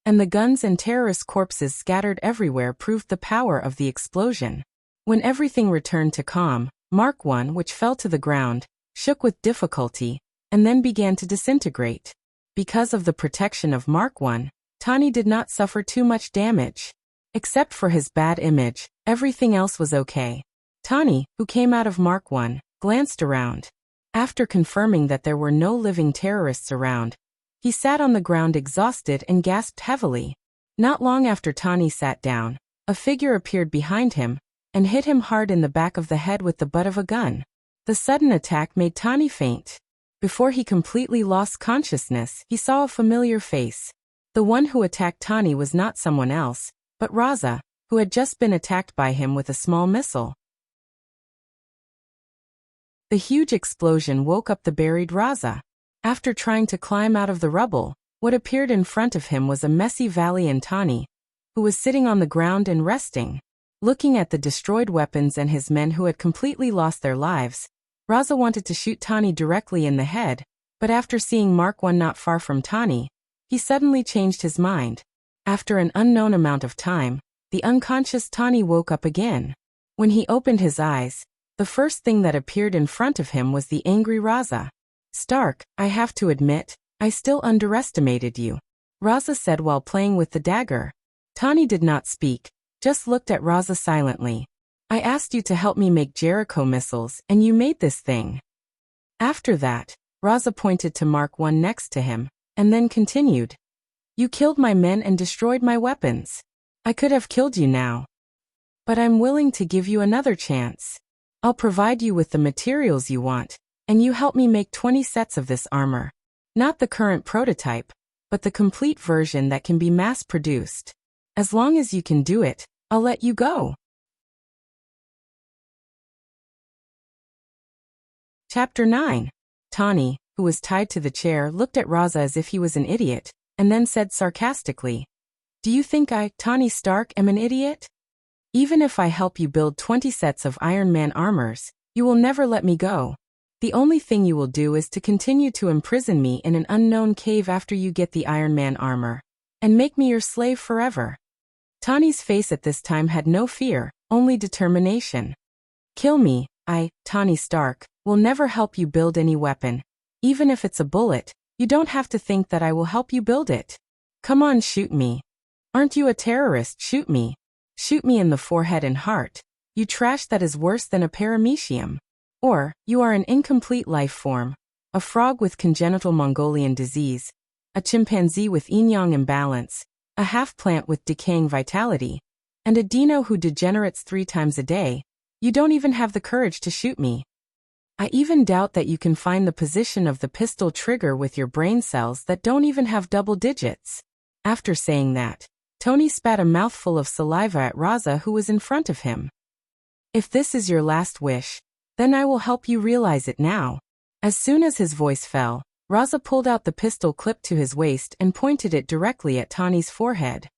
and the guns and terrorist corpses scattered everywhere proved the power of the explosion. When everything returned to calm, Mark I, which fell to the ground, shook with difficulty, and then began to disintegrate. Because of the protection of Mark I, Tani did not suffer too much damage. Except for his bad image, everything else was okay. Tani, who came out of Mark I, glanced around. After confirming that there were no living terrorists around, he sat on the ground exhausted and gasped heavily. Not long after Tani sat down, a figure appeared behind him and hit him hard in the back of the head with the butt of a gun. The sudden attack made Tani faint. Before he completely lost consciousness, he saw a familiar face. The one who attacked Tani was not someone else, but Raza, who had just been attacked by him with a small missile. The huge explosion woke up the buried Raza. After trying to climb out of the rubble, what appeared in front of him was a messy valley and Tani, who was sitting on the ground and resting. Looking at the destroyed weapons and his men who had completely lost their lives, Raza wanted to shoot Tani directly in the head, but after seeing Mark I not far from Tani, he suddenly changed his mind. After an unknown amount of time, the unconscious Tani woke up again. When he opened his eyes, the first thing that appeared in front of him was the angry Raza. "Stark, I have to admit, I still underestimated you," Raza said while playing with the dagger. Tani did not speak, just looked at Raza silently. "I asked you to help me make Jericho missiles, and you made this thing." After that, Raza pointed to Mark I next to him, and then continued. "You killed my men and destroyed my weapons. I could have killed you now. But I'm willing to give you another chance. I'll provide you with the materials you want, and you help me make 20 sets of this armor. Not the current prototype, but the complete version that can be mass-produced. As long as you can do it, I'll let you go." Chapter 9. Tani, who was tied to the chair, looked at Raza as if he was an idiot, and then said sarcastically, "Do you think I, Tani Stark, am an idiot? Even if I help you build 20 sets of Iron Man armors, you will never let me go. The only thing you will do is to continue to imprison me in an unknown cave after you get the Iron Man armor, and make me your slave forever." Tani's face at this time had no fear, only determination. "Kill me, I, Tani Stark, will never help you build any weapon. Even if it's a bullet, you don't have to think that I will help you build it. Come on, shoot me. Aren't you a terrorist? Shoot me. Shoot me in the forehead and heart. You trash that is worse than a paramecium. Or, you are an incomplete life form, a frog with congenital Mongolian disease, a chimpanzee with yin-yang imbalance, a half-plant with decaying vitality, and a dino who degenerates 3 times a day. You don't even have the courage to shoot me. I even doubt that you can find the position of the pistol trigger with your brain cells that don't even have double digits." After saying that, Tony spat a mouthful of saliva at Raza, who was in front of him. "If this is your last wish, then I will help you realize it now." As soon as his voice fell, Raza pulled out the pistol clipped to his waist and pointed it directly at Tani's forehead.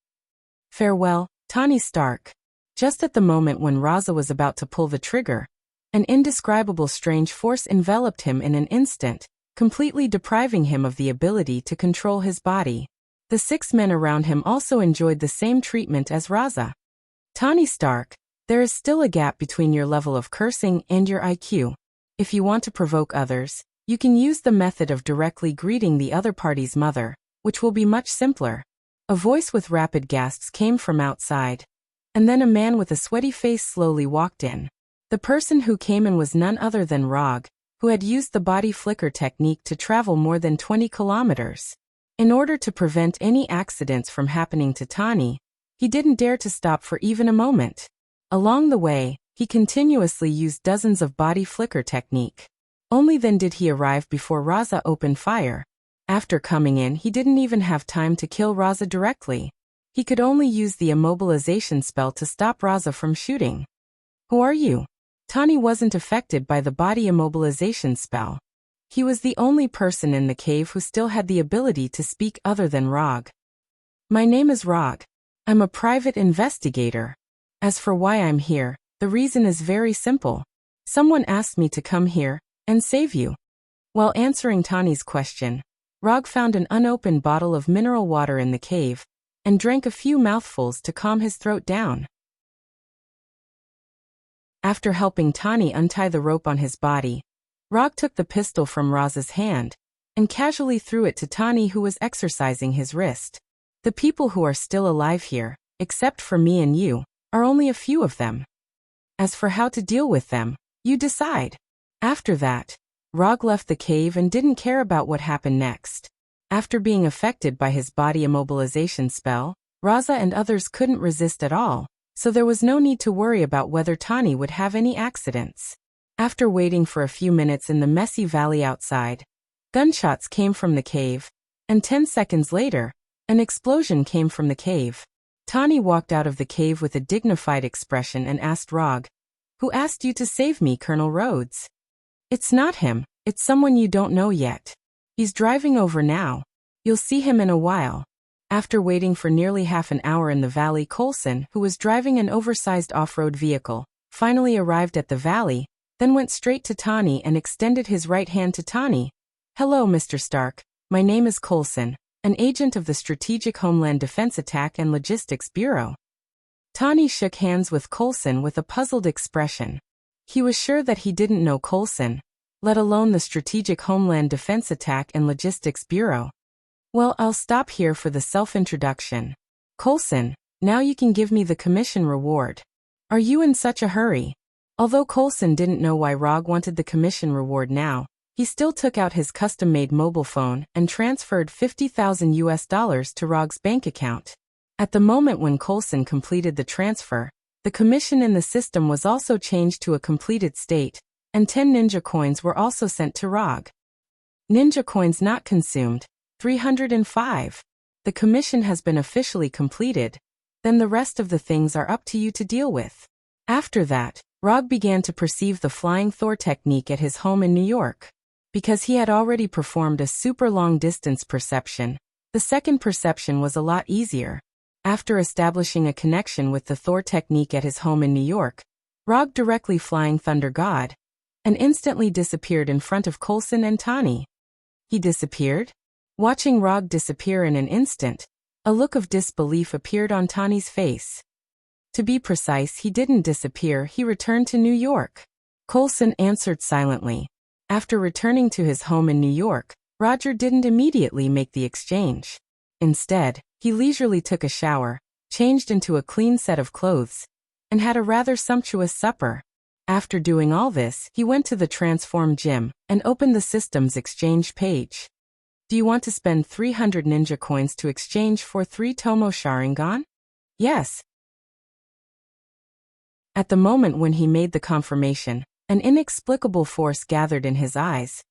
"Farewell, Tani Stark." Just at the moment when Raza was about to pull the trigger, an indescribable strange force enveloped him in an instant, completely depriving him of the ability to control his body. The 6 men around him also enjoyed the same treatment as Raza. "Tani Stark, there is still a gap between your level of cursing and your IQ. If you want to provoke others, you can use the method of directly greeting the other party's mother, which will be much simpler." A voice with rapid gasps came from outside, and then a man with a sweaty face slowly walked in. The person who came in was none other than Rog, who had used the body flicker technique to travel more than 20 kilometers. In order to prevent any accidents from happening to Tani, he didn't dare to stop for even a moment. Along the way, he continuously used dozens of body flicker technique. Only then did he arrive before Raza opened fire. After coming in, he didn't even have time to kill Raza directly. He could only use the immobilization spell to stop Raza from shooting. "Who are you?" Tani wasn't affected by the body immobilization spell. He was the only person in the cave who still had the ability to speak other than Rog. My name is Rog. I'm a private investigator. As for why I'm here, the reason is very simple. Someone asked me to come here and save you. While answering Tani's question, Rog found an unopened bottle of mineral water in the cave and drank a few mouthfuls to calm his throat down. After helping Tani untie the rope on his body, Rog took the pistol from Roz's hand and casually threw it to Tani, who was exercising his wrist. The people who are still alive here, except for me and you, are only a few of them. As for how to deal with them, you decide. After that, Rog left the cave and didn't care about what happened next. After being affected by his body immobilization spell, Raza and others couldn't resist at all, so there was no need to worry about whether Tani would have any accidents. After waiting for a few minutes in the messy valley outside, gunshots came from the cave, and 10 seconds later, an explosion came from the cave. Tani walked out of the cave with a dignified expression and asked Rog, "Who asked you to save me, Colonel Rhodes?" "It's not him, it's someone you don't know yet. He's driving over now. You'll see him in a while." After waiting for nearly half an hour in the valley, Coulson, who was driving an oversized off-road vehicle, finally arrived at the valley, then went straight to Tani and extended his right hand to Tani. "Hello, Mr. Stark. My name is Coulson, an agent of the Strategic Homeland Defense Attack and Logistics Bureau." Tani shook hands with Coulson with a puzzled expression. He was sure that he didn't know Coulson, let alone the Strategic Homeland Defense Attack and Logistics Bureau. "Well, I'll stop here for the self-introduction. Coulson, now you can give me the commission reward. Are you in such a hurry?" Although Coulson didn't know why Rog wanted the commission reward now, he still took out his custom-made mobile phone and transferred $50,000 to Rog's bank account. At the moment when Coulson completed the transfer, the commission in the system was also changed to a completed state, and 10 ninja coins were also sent to Rog. Ninja coins not consumed, 305. The commission has been officially completed, then the rest of the things are up to you to deal with. After that, Rog began to perceive the flying Thor technique at his home in New York. Because he had already performed a super long distance perception, the second perception was a lot easier. After establishing a connection with the Thor technique at his home in New York, Rog directly flying Thunder God, and instantly disappeared in front of Coulson and Tani. He disappeared? Watching Rog disappear in an instant, a look of disbelief appeared on Tani's face. To be precise, he didn't disappear, he returned to New York. Coulson answered silently. After returning to his home in New York, Roger didn't immediately make the exchange. Instead, he leisurely took a shower, changed into a clean set of clothes, and had a rather sumptuous supper. After doing all this, he went to the Transform Gym and opened the system's exchange page. "Do you want to spend 300 ninja coins to exchange for 3 Tomo Sharingan?" "Yes." At the moment when he made the confirmation, an inexplicable force gathered in his eyes,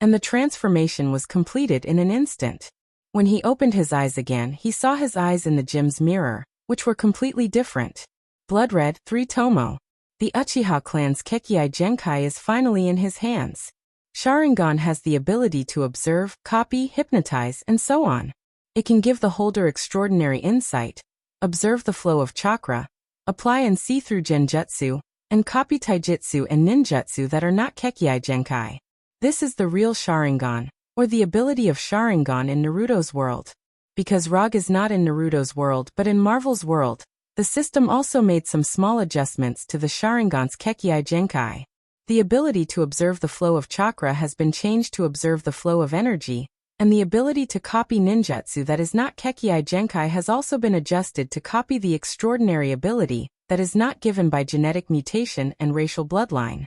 and the transformation was completed in an instant. When he opened his eyes again, he saw his eyes in the gym's mirror, which were completely different. Blood red, 3 Tomo. The Uchiha clan's Kekkei Genkai is finally in his hands. Sharingan has the ability to observe, copy, hypnotize, and so on. It can give the holder extraordinary insight, observe the flow of chakra, apply and see through genjutsu, and copy taijutsu and ninjutsu that are not Kekkei Genkai. This is the real Sharingan, or the ability of Sharingan in Naruto's world. Because Rog is not in Naruto's world but in Marvel's world, the system also made some small adjustments to the Sharingan's Kekkei Genkai. The ability to observe the flow of chakra has been changed to observe the flow of energy, and the ability to copy ninjutsu that is not Kekkei Genkai has also been adjusted to copy the extraordinary ability that is not given by genetic mutation and racial bloodline.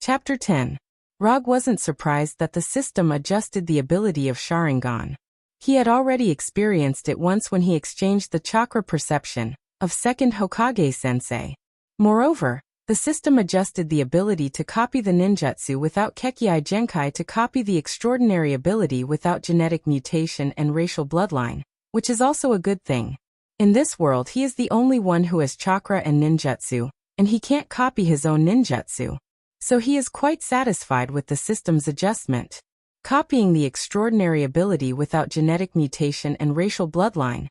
Chapter 10. Rog wasn't surprised that the system adjusted the ability of Sharingan. He had already experienced it once when he exchanged the chakra perception of second Hokage-sensei. Moreover, the system adjusted the ability to copy the ninjutsu without Kekkei Genkai to copy the extraordinary ability without genetic mutation and racial bloodline, which is also a good thing. In this world he is the only one who has chakra and ninjutsu, and he can't copy his own ninjutsu. So he is quite satisfied with the system's adjustment. Copying the extraordinary ability without genetic mutation and racial bloodline.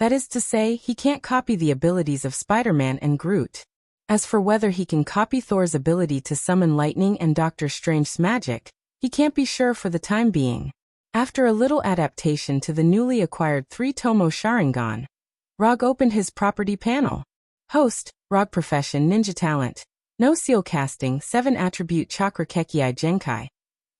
That is to say, he can't copy the abilities of Spider-Man and Groot. As for whether he can copy Thor's ability to summon lightning and Doctor Strange's magic, he can't be sure for the time being. After a little adaptation to the newly acquired 3-Tomo Sharingan, Rog opened his property panel. Host, Rog Profession Ninja Talent. No Seal Casting 7 Attribute Chakra Kekkei Genkai.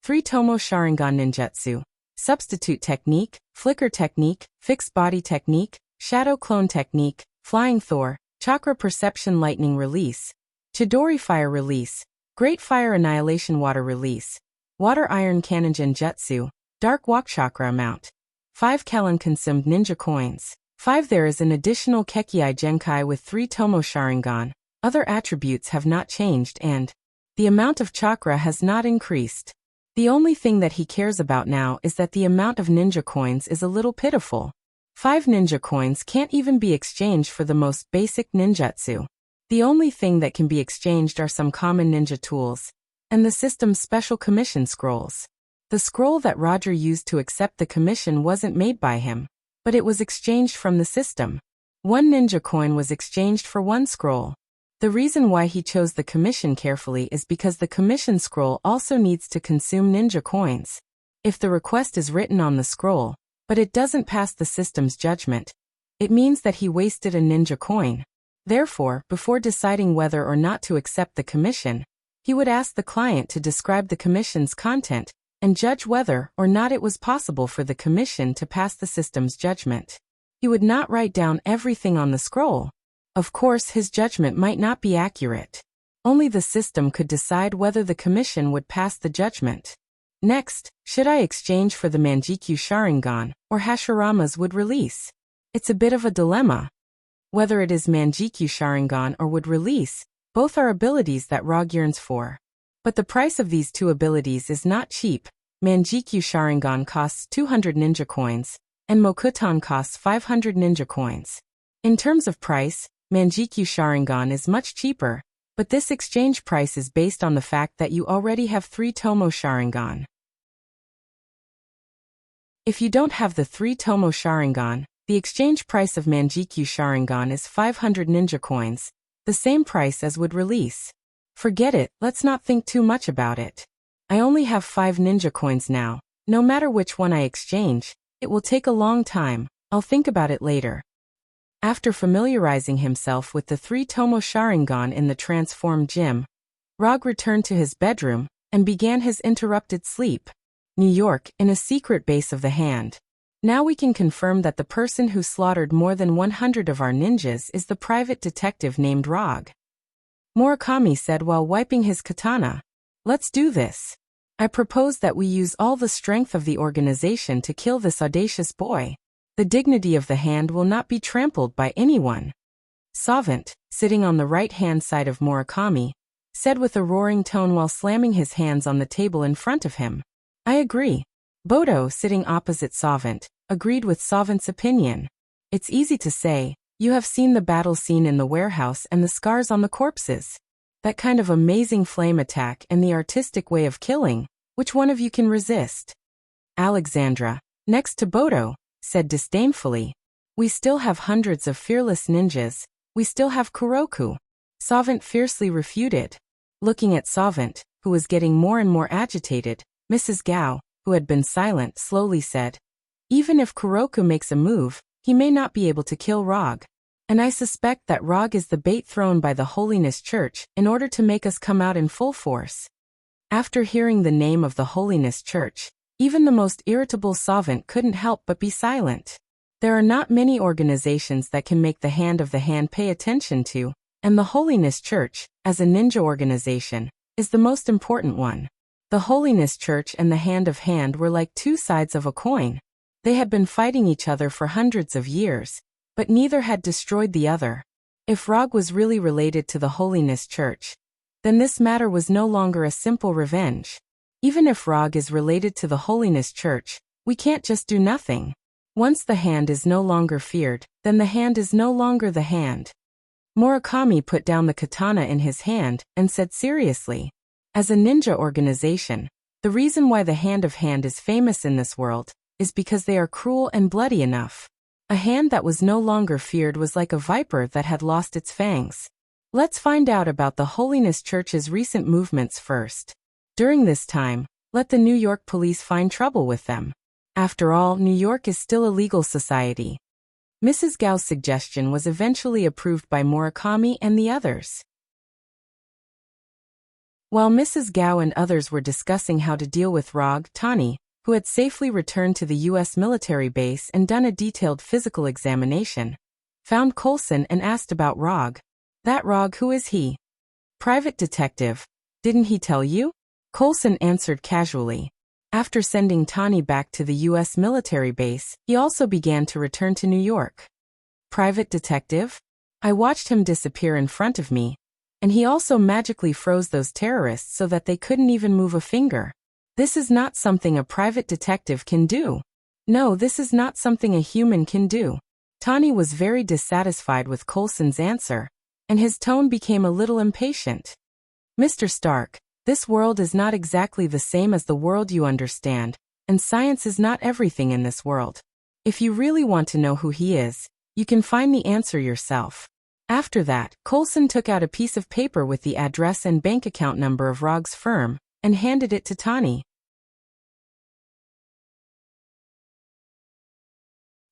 3-Tomo Sharingan Ninjutsu. Substitute Technique, Flicker Technique, Fixed Body Technique, Shadow Clone Technique, Flying Thor, Chakra Perception Lightning Release. Chidori Fire Release. Great Fire Annihilation Water Release. Water Iron Cannon Genjutsu. Dark Walk Chakra Amount. 5 Kellen Consumed Ninja Coins. 5 There is an additional Kekkei Genkai with 3-Tomo Sharingan. Other attributes have not changed and the amount of chakra has not increased. The only thing that he cares about now is that the amount of ninja coins is a little pitiful. 5 ninja coins can't even be exchanged for the most basic ninjutsu. The only thing that can be exchanged are some common ninja tools and the system's special commission scrolls. The scroll that Roger used to accept the commission wasn't made by him, but it was exchanged from the system. 1 ninja coin was exchanged for 1 scroll. The reason why he chose the commission carefully is because the commission scroll also needs to consume ninja coins. If the request is written on the scroll, but it doesn't pass the system's judgment, it means that he wasted a ninja coin. Therefore, before deciding whether or not to accept the commission, he would ask the client to describe the commission's content and judge whether or not it was possible for the commission to pass the system's judgment. He would not write down everything on the scroll. Of course, his judgment might not be accurate. Only the system could decide whether the commission would pass the judgment. Next, should I exchange for the Manjikyu Sharingan or Hashirama's Wood Release? It's a bit of a dilemma. Whether it is Manjikyu Sharingan or Wood Release, both are abilities that Rog yearns for. But the price of these 2 abilities is not cheap. Manjikyu Sharingan costs 200 ninja coins, and Mokuton costs 500 ninja coins. In terms of price, Manjikyu Sharingan is much cheaper, but this exchange price is based on the fact that you already have 3-Tomo Sharingan. If you don't have the 3-Tomo Sharingan, the exchange price of Manjikyu Sharingan is 500 ninja coins, the same price as Would Release. Forget it, let's not think too much about it. I only have 5 ninja coins now. No matter which one I exchange, it will take a long time. I'll think about it later. After familiarizing himself with the 3-Tomo Sharingan in the transformed gym, Rog returned to his bedroom and began his interrupted sleep. New York, in a secret base of the hand. Now we can confirm that the person who slaughtered more than 100 of our ninjas is the private detective named Rog. Murakami said while wiping his katana. Let's do this. I propose that we use all the strength of the organization to kill this audacious boy. The dignity of the hand will not be trampled by anyone. Savant, sitting on the right-hand side of Murakami, said with a roaring tone while slamming his hands on the table in front of him. I agree. Bodo, sitting opposite Savant, agreed with Savant's opinion. It's easy to say, you have seen the battle scene in the warehouse and the scars on the corpses. That kind of amazing flame attack and the artistic way of killing, which one of you can resist? Alexandra, next to Bodo, said disdainfully. We still have hundreds of fearless ninjas. We still have Kuroku. Savant fiercely refuted. Looking at Savant, who was getting more and more agitated, Mrs. Gao, who had been silent, slowly said, even if Kuroku makes a move, he may not be able to kill Rog. And I suspect that Rog is the bait thrown by the Holiness Church in order to make us come out in full force. After hearing the name of the Holiness Church, even the most irritable Savant couldn't help but be silent. There are not many organizations that can make the Hand of the Hand pay attention to, and the Holiness Church, as a ninja organization, is the most important one. The Holiness Church and the Hand of Hand were like 2 sides of a coin. They had been fighting each other for hundreds of years, but neither had destroyed the other. If Rog was really related to the Holiness Church, then this matter was no longer a simple revenge. Even if Rog is related to the Holiness Church, we can't just do nothing. Once the hand is no longer feared, then the hand is no longer the hand. Murakami put down the katana in his hand and said seriously, as a ninja organization, the reason why the hand of hand is famous in this world is because they are cruel and bloody enough. A hand that was no longer feared was like a viper that had lost its fangs. Let's find out about the Holiness Church's recent movements first. During this time, let the New York police find trouble with them. After all, New York is still a legal society. Mrs. Gao's suggestion was eventually approved by Murakami and the others. While Mrs. Gao and others were discussing how to deal with Rog, Tani, who had safely returned to the U.S. military base and done a detailed physical examination, found Coulson and asked about Rog. That Rog, who is he? Private detective. Didn't he tell you? Coulson answered casually. After sending Tani back to the U.S. military base, he also began to return to New York. Private detective? I watched him disappear in front of me, and he also magically froze those terrorists so that they couldn't even move a finger. This is not something a private detective can do. No, this is not something a human can do. Tani was very dissatisfied with Coulson's answer, and his tone became a little impatient. Mr. Stark, this world is not exactly the same as the world you understand, and science is not everything in this world. If you really want to know who he is, you can find the answer yourself. After that, Coulson took out a piece of paper with the address and bank account number of Rog's firm, and handed it to Tani.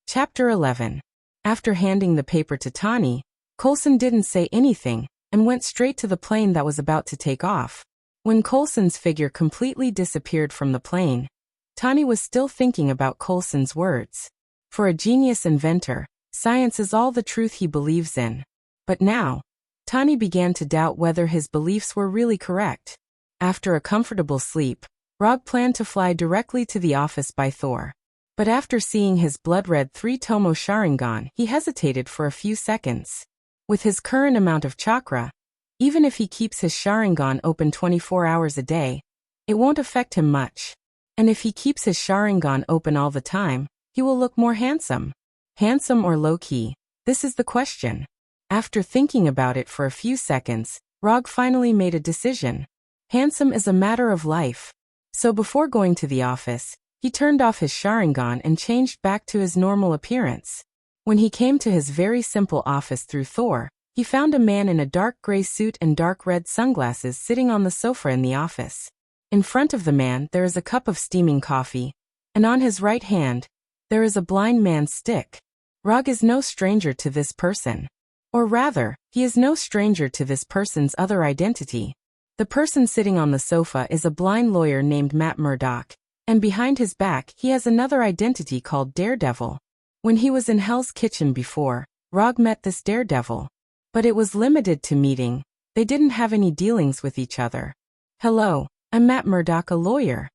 Chapter 11. After handing the paper to Tani, Coulson didn't say anything, and went straight to the plane that was about to take off. When Coulson's figure completely disappeared from the plane, Tani was still thinking about Coulson's words. For a genius inventor, science is all the truth he believes in. But now, Tani began to doubt whether his beliefs were really correct. After a comfortable sleep, Rog planned to fly directly to the office by Thor. But after seeing his blood-red 3-tomo Sharingan, he hesitated for a few seconds. With his current amount of chakra, even if he keeps his Sharingan open 24 hours a day, it won't affect him much. And if he keeps his Sharingan open all the time, he will look more handsome. Handsome or low-key? This is the question. After thinking about it for a few seconds, Rog finally made a decision. Handsome is a matter of life. So before going to the office, he turned off his Sharingan and changed back to his normal appearance. When he came to his very simple office through Thor, he found a man in a dark gray suit and dark red sunglasses sitting on the sofa in the office. In front of the man there is a cup of steaming coffee, and on his right hand, there is a blind man's stick. Rog is no stranger to this person. Or rather, he is no stranger to this person's other identity. The person sitting on the sofa is a blind lawyer named Matt Murdock, and behind his back he has another identity called Daredevil. When he was in Hell's Kitchen before, Rog met this Daredevil. But it was limited to meeting. They didn't have any dealings with each other. Hello, I'm Matt Murdock, a lawyer.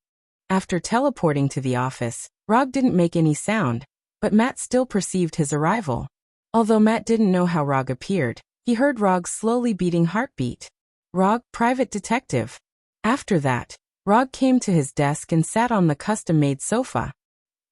After teleporting to the office, Rog didn't make any sound, but Matt still perceived his arrival. Although Matt didn't know how Rog appeared, he heard Rog's slowly beating heartbeat. Rog, private detective. After that, Rog came to his desk and sat on the custom-made sofa.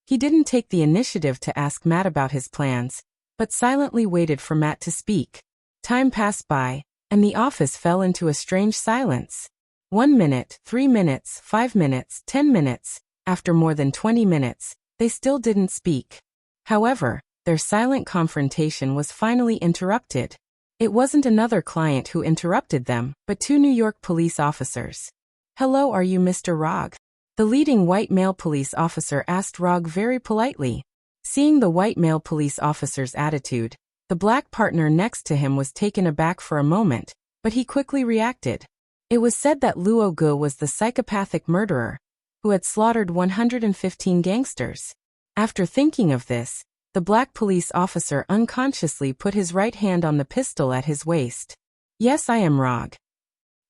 He didn't take the initiative to ask Matt about his plans, but silently waited for Matt to speak. Time passed by, and the office fell into a strange silence. 1 minute, 3 minutes, 5 minutes, 10 minutes. After more than 20 minutes, they still didn't speak. However, their silent confrontation was finally interrupted. It wasn't another client who interrupted them, but 2 New York police officers. Hello, are you Mr. Rog? The leading white male police officer asked Rog very politely. Seeing the white male police officer's attitude, the black partner next to him was taken aback for a moment, but he quickly reacted. It was said that Luo Gu was the psychopathic murderer who had slaughtered 115 gangsters. After thinking of this, the black police officer unconsciously put his right hand on the pistol at his waist. Yes, I am Rog.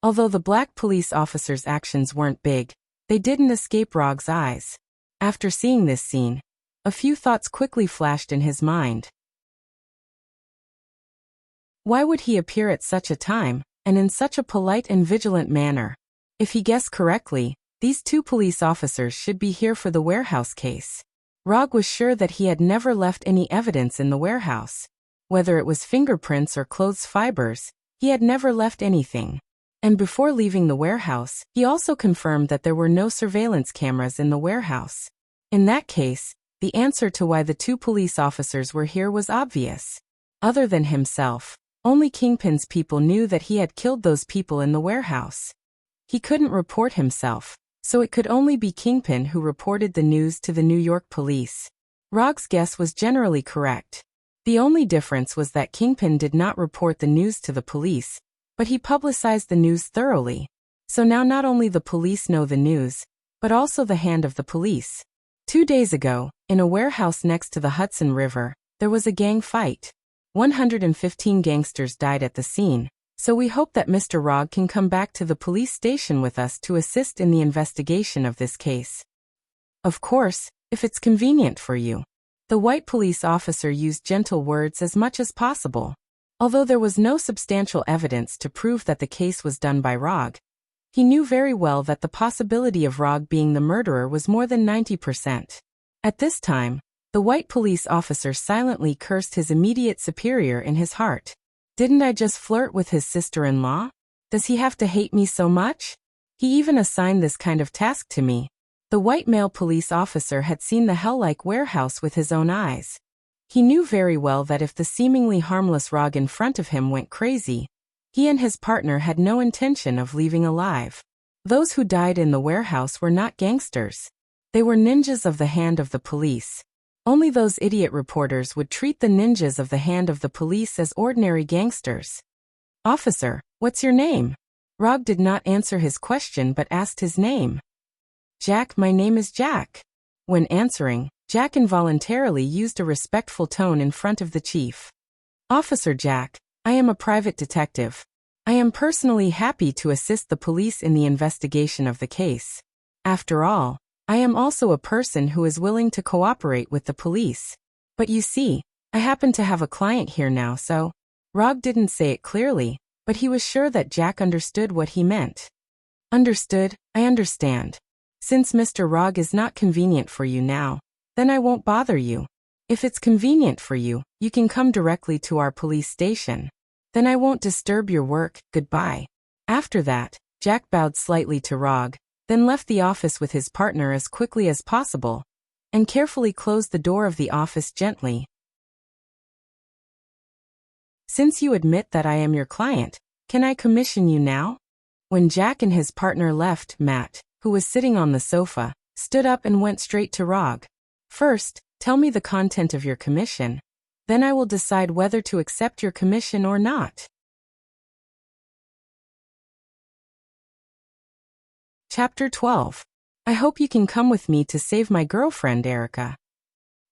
Although the black police officer's actions weren't big, they didn't escape Rog's eyes. After seeing this scene, a few thoughts quickly flashed in his mind. Why would he appear at such a time, and in such a polite and vigilant manner? If he guessed correctly, these 2 police officers should be here for the warehouse case. Rog was sure that he had never left any evidence in the warehouse. Whether it was fingerprints or clothes fibers, he had never left anything. And before leaving the warehouse, he also confirmed that there were no surveillance cameras in the warehouse. In that case, the answer to why the two police officers were here was obvious. Other than himself, only Kingpin's people knew that he had killed those people in the warehouse. He couldn't report himself, so it could only be Kingpin who reported the news to the New York police. Rog's guess was generally correct. The only difference was that Kingpin did not report the news to the police, but he publicized the news thoroughly. So now not only the police know the news, but also the hand of the police. 2 days ago, in a warehouse next to the Hudson River, there was a gang fight. 115 gangsters died at the scene, so we hope that Mr. Rog can come back to the police station with us to assist in the investigation of this case. Of course, if it's convenient for you. The white police officer used gentle words as much as possible. Although there was no substantial evidence to prove that the case was done by Rog, he knew very well that the possibility of Rog being the murderer was more than 90%. At this time, the white police officer silently cursed his immediate superior in his heart. Didn't I just flirt with his sister-in-law? Does he have to hate me so much? He even assigned this kind of task to me. The white male police officer had seen the hell-like warehouse with his own eyes. He knew very well that if the seemingly harmless Rog in front of him went crazy, he and his partner had no intention of leaving alive. Those who died in the warehouse were not gangsters. They were ninjas of the hand of the police. Only those idiot reporters would treat the ninjas of the hand of the police as ordinary gangsters. "Officer, what's your name?" Rog did not answer his question but asked his name. "Jack, my name is Jack." When answering, Jack involuntarily used a respectful tone in front of the chief. "Officer Jack, I am a private detective. I am personally happy to assist the police in the investigation of the case. After all, I am also a person who is willing to cooperate with the police. But you see, I happen to have a client here now, so..." Rog didn't say it clearly, but he was sure that Jack understood what he meant. "Understood, I understand. Since Mr. Rog is not convenient for you now, then I won't bother you. If it's convenient for you, you can come directly to our police station. Then I won't disturb your work, goodbye." After that, Jack bowed slightly to Rog, then left the office with his partner as quickly as possible, and carefully closed the door of the office gently. "Since you admit that I am your client, can I commission you now?" When Jack and his partner left, Matt, who was sitting on the sofa, stood up and went straight to Rog. "First, tell me the content of your commission. Then I will decide whether to accept your commission or not." Chapter 12. I hope you can come with me to save my girlfriend, Erica.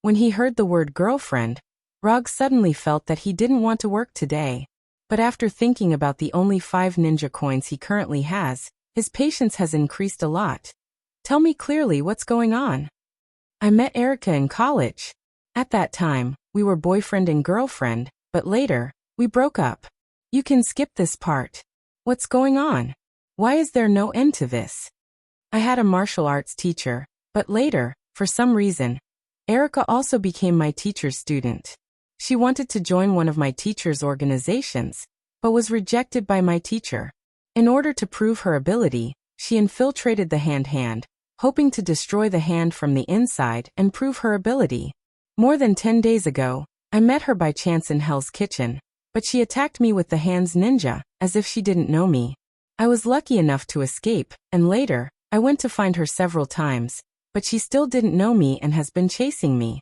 When he heard the word girlfriend, Rog suddenly felt that he didn't want to work today. But after thinking about the only 5 ninja coins he currently has, his patience has increased a lot. "Tell me clearly what's going on." "I met Erica in college. At that time, we were boyfriend and girlfriend, but later, we broke up. You can skip this part. What's going on? Why is there no end to this? I had a martial arts teacher, but later, for some reason, Erica also became my teacher's student. She wanted to join one of my teacher's organizations, but was rejected by my teacher. In order to prove her ability, she infiltrated the hand, hoping to destroy the hand from the inside and prove her ability. More than 10 days ago, I met her by chance in Hell's Kitchen, but she attacked me with the hand's ninja, as if she didn't know me. I was lucky enough to escape, and later, I went to find her several times, but she still didn't know me and has been chasing me.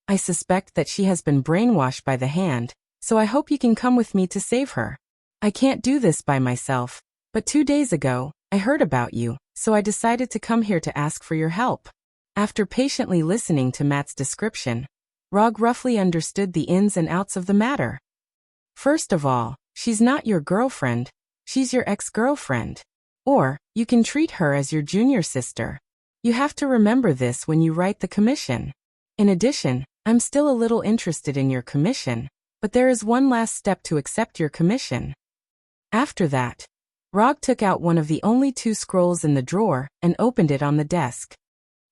I suspect that she has been brainwashed by the hand, so I hope you can come with me to save her. I can't do this by myself, but 2 days ago, I heard about you, so I decided to come here to ask for your help." After patiently listening to Matt's description, Rog roughly understood the ins and outs of the matter. "First of all, she's not your girlfriend, she's your ex-girlfriend. Or, you can treat her as your junior sister. You have to remember this when you write the commission. In addition, I'm still a little interested in your commission, but there is one last step to accept your commission." After that, Rog took out one of the only 2 scrolls in the drawer and opened it on the desk.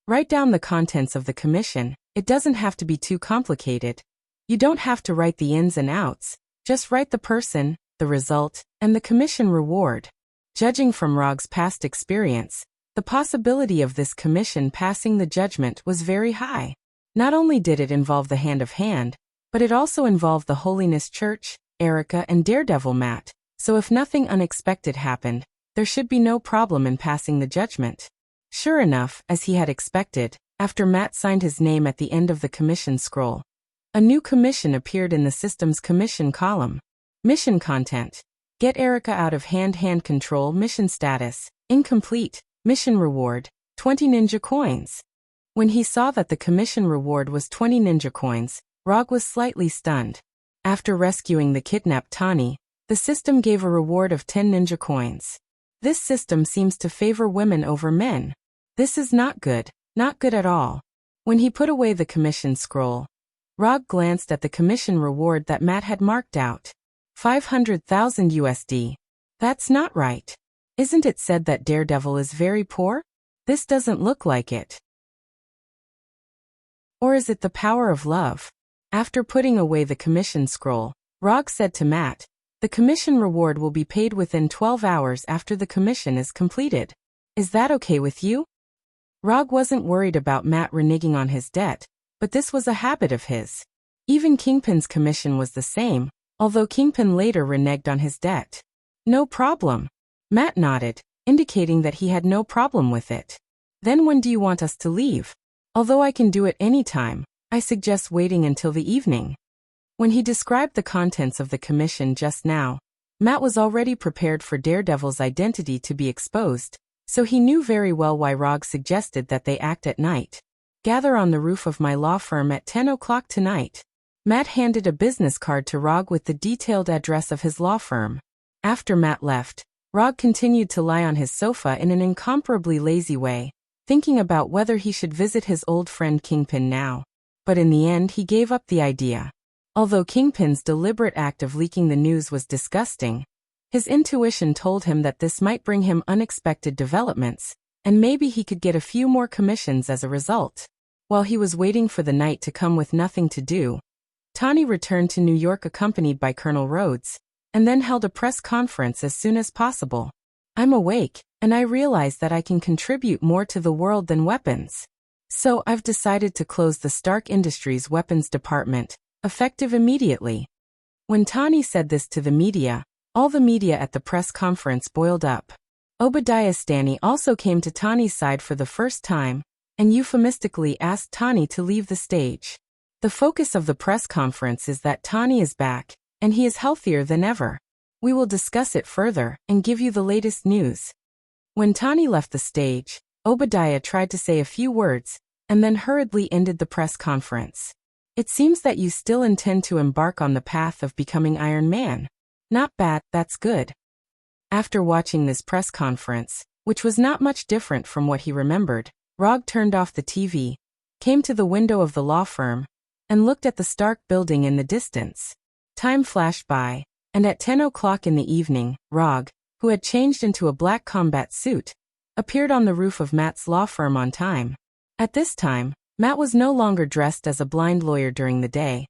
Write down the contents of the commission. It doesn't have to be too complicated. You don't have to write the ins and outs. Just write the person, the result, and the commission reward. Judging from Rog's past experience, the possibility of this commission passing the judgment was very high. Not only did it involve the hand of hand, but it also involved the Holiness Church, Erica, and Daredevil Matt, so if nothing unexpected happened, there should be no problem in passing the judgment. Sure enough, as he had expected, after Matt signed his name at the end of the commission scroll, a new commission appeared in the system's commission column. Mission content. Get Erica out of hand control. Mission status. Incomplete. Mission reward. 20 ninja coins. When he saw that the commission reward was 20 ninja coins, Rog was slightly stunned. After rescuing the kidnapped Tani, the system gave a reward of 10 ninja coins. This system seems to favor women over men. This is not good at all. When he put away the commission scroll, Rog glanced at the commission reward that Matt had marked out. 500,000 USD. That's not right. Isn't it said that Daredevil is very poor? This doesn't look like it. Or is it the power of love? After putting away the commission scroll, Rog said to Matt, the commission reward will be paid within 12 hours after the commission is completed. Is that okay with you? Rog wasn't worried about Matt reneging on his debt, but this was a habit of his. Even Kingpin's commission was the same, although Kingpin later reneged on his debt. No problem. Matt nodded, indicating that he had no problem with it. Then when do you want us to leave? Although I can do it anytime, I suggest waiting until the evening. When he described the contents of the commission just now, Matt was already prepared for Daredevil's identity to be exposed, so he knew very well why Rog suggested that they act at night. Gather on the roof of my law firm at 10 o'clock tonight. Matt handed a business card to Rog with the detailed address of his law firm. After Matt left, Rog continued to lie on his sofa in an incomparably lazy way, thinking about whether he should visit his old friend Kingpin now. But in the end he gave up the idea. Although Kingpin's deliberate act of leaking the news was disgusting, his intuition told him that this might bring him unexpected developments, and maybe he could get a few more commissions as a result. While he was waiting for the night to come with nothing to do, Tani returned to New York accompanied by Colonel Rhodes, and then held a press conference as soon as possible. I'm awake, and I realize that I can contribute more to the world than weapons. So I've decided to close the Stark Industries weapons department, effective immediately. When Tani said this to the media, all the media at the press conference boiled up. Obadiah Stani also came to Tani's side for the first time, and euphemistically asked Tani to leave the stage. The focus of the press conference is that Tani is back, and he is healthier than ever. We will discuss it further, and give you the latest news. When Tani left the stage, Obadiah tried to say a few words, and then hurriedly ended the press conference. It seems that you still intend to embark on the path of becoming Iron Man. Not bad, that's good. After watching this press conference, which was not much different from what he remembered, Rog turned off the TV, came to the window of the law firm, and looked at the Stark building in the distance. Time flashed by, and at 10 o'clock in the evening, Rog, who had changed into a black combat suit, appeared on the roof of Matt's law firm on time. At this time, Matt was no longer dressed as a blind lawyer during the day,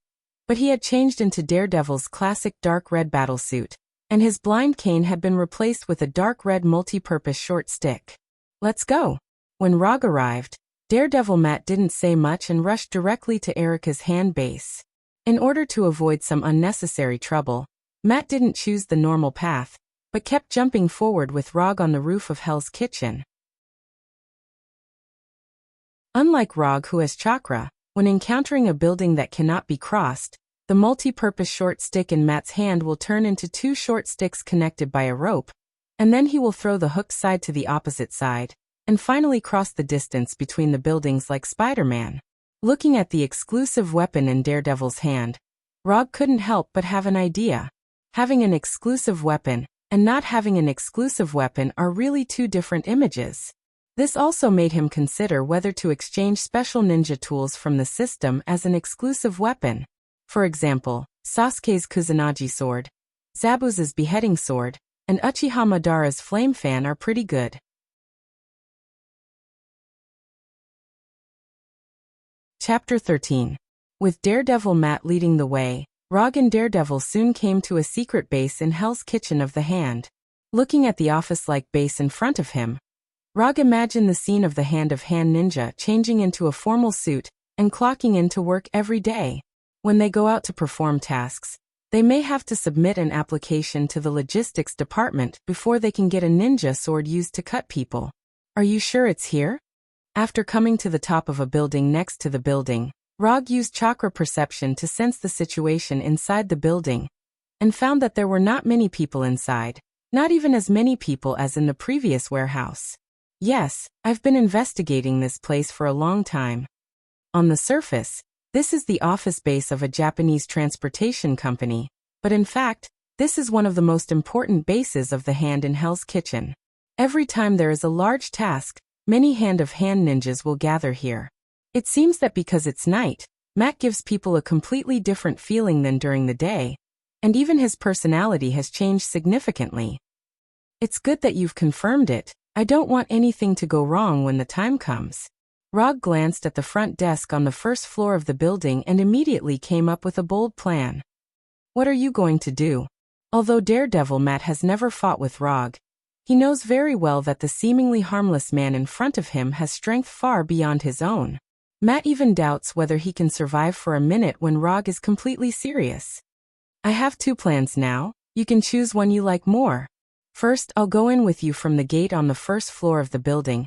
but he had changed into Daredevil's classic dark red battle suit, and his blind cane had been replaced with a dark red multi-purpose short stick. Let's go. When Rog arrived, Daredevil Matt didn't say much and rushed directly to Erica's hand base. In order to avoid some unnecessary trouble, Matt didn't choose the normal path, but kept jumping forward with Rog on the roof of Hell's Kitchen. Unlike Rog, who has chakra, when encountering a building that cannot be crossed, the multi-purpose short stick in Matt's hand will turn into two short sticks connected by a rope, and then he will throw the hooked side to the opposite side, and finally cross the distance between the buildings like Spider-Man. Looking at the exclusive weapon in Daredevil's hand, Rog couldn't help but have an idea. Having an exclusive weapon and not having an exclusive weapon are really two different images. This also made him consider whether to exchange special ninja tools from the system as an exclusive weapon. For example, Sasuke's Kusanagi sword, Zabuza's beheading sword, and Uchiha Madara's flame fan are pretty good. Chapter 13. With Daredevil Matt leading the way, Rog and Daredevil soon came to a secret base in Hell's Kitchen of the Hand. Looking at the office-like base in front of him, Rog imagined the scene of the Hand Ninja changing into a formal suit and clocking in to work every day. When they go out to perform tasks, they may have to submit an application to the logistics department before they can get a ninja sword used to cut people. Are you sure it's here? After coming to the top of a building next to the building, Rog used chakra perception to sense the situation inside the building and found that there were not many people inside, not even as many people as in the previous warehouse. Yes, I've been investigating this place for a long time. On the surface, this is the office base of a Japanese transportation company, but in fact, this is one of the most important bases of the Hand in Hell's Kitchen. Every time there is a large task, many Hand ninjas will gather here. It seems that because it's night, Matt gives people a completely different feeling than during the day, and even his personality has changed significantly. It's good that you've confirmed it. I don't want anything to go wrong when the time comes. Rog glanced at the front desk on the first floor of the building and immediately came up with a bold plan. What are you going to do? Although Daredevil Matt has never fought with Rog, he knows very well that the seemingly harmless man in front of him has strength far beyond his own. Matt even doubts whether he can survive for a minute when Rog is completely serious. I have 2 plans now. You can choose one you like more. First, I'll go in with you from the gate on the first floor of the building,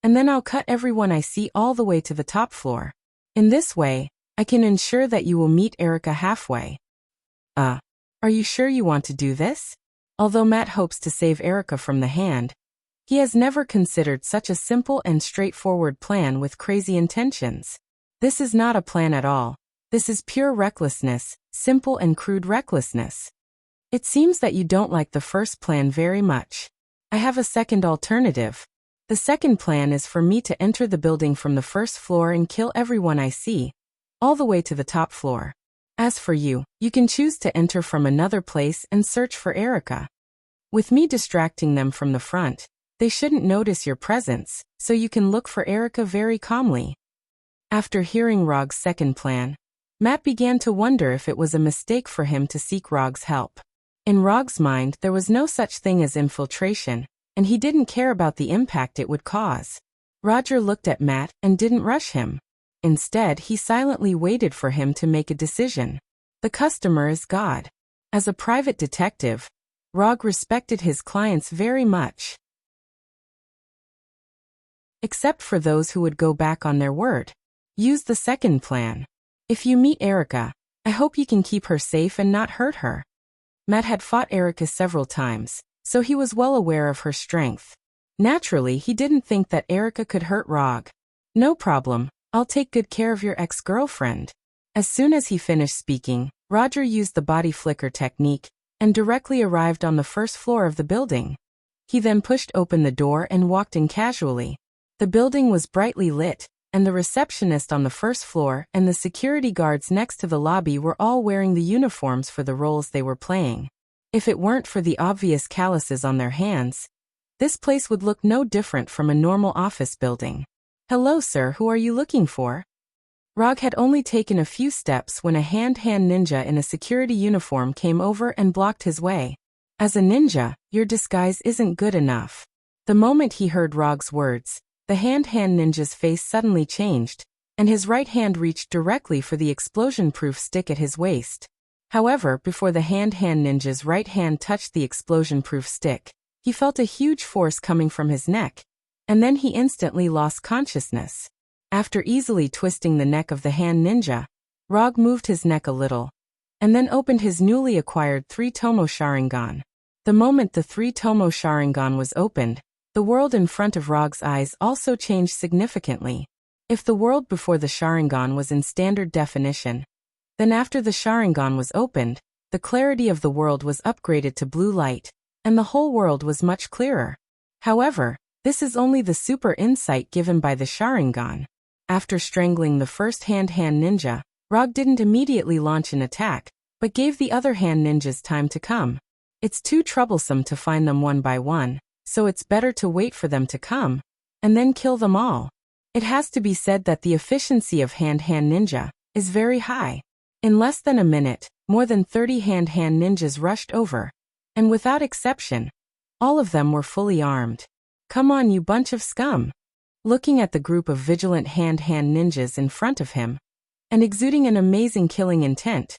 and then I'll cut everyone I see all the way to the top floor. In this way, I can ensure that you will meet Erica halfway. Are you sure you want to do this? Although Matt hopes to save Erica from the Hand, he has never considered such a simple and straightforward plan with crazy intentions. This is not a plan at all. This is pure recklessness, simple and crude recklessness. It seems that you don't like the first plan very much. I have a second alternative. The second plan is for me to enter the building from the first floor and kill everyone I see, all the way to the top floor. As for you, you can choose to enter from another place and search for Erica. With me distracting them from the front, they shouldn't notice your presence, so you can look for Erica very calmly. After hearing Rog's second plan, Matt began to wonder if it was a mistake for him to seek Rog's help. In Rog's mind, there was no such thing as infiltration, and he didn't care about the impact it would cause. Roger looked at Matt and didn't rush him. Instead, he silently waited for him to make a decision. The customer is God. As a private detective, Rog respected his clients very much, except for those who would go back on their word. Use the second plan. If you meet Erica, I hope you can keep her safe and not hurt her. Matt had fought Erica several times, so he was well aware of her strength. Naturally, he didn't think that Erica could hurt Rog. No problem, I'll take good care of your ex-girlfriend. As soon as he finished speaking, Roger used the body flicker technique and directly arrived on the first floor of the building. He then pushed open the door and walked in casually. The building was brightly lit, and the receptionist on the first floor and the security guards next to the lobby were all wearing the uniforms for the roles they were playing. If it weren't for the obvious calluses on their hands, this place would look no different from a normal office building. Hello sir, who are you looking for? Rog had only taken a few steps when a hand ninja in a security uniform came over and blocked his way. As a ninja, your disguise isn't good enough. The moment he heard Rog's words, the hand ninja's face suddenly changed, and his right hand reached directly for the explosion-proof stick at his waist. However, before the hand ninja's right hand touched the explosion-proof stick, he felt a huge force coming from his neck, and then he instantly lost consciousness. After easily twisting the neck of the hand ninja, Rog moved his neck a little, and then opened his newly acquired 3-tomo Sharingan. The moment the 3-tomo Sharingan was opened, the world in front of Rog's eyes also changed significantly. If the world before the Sharingan was in standard definition, then after the Sharingan was opened, the clarity of the world was upgraded to blue light, and the whole world was much clearer. However, this is only the super insight given by the Sharingan. After strangling the first hand ninja, Rog didn't immediately launch an attack, but gave the other hand ninjas time to come. It's too troublesome to find them one by one, so it's better to wait for them to come, and then kill them all. It has to be said that the efficiency of hand-hand ninja is very high. In less than a minute, more than 30 hand-hand ninjas rushed over, and without exception, all of them were fully armed. Come on, you bunch of scum! Looking at the group of vigilant hand-hand ninjas in front of him, and exuding an amazing killing intent,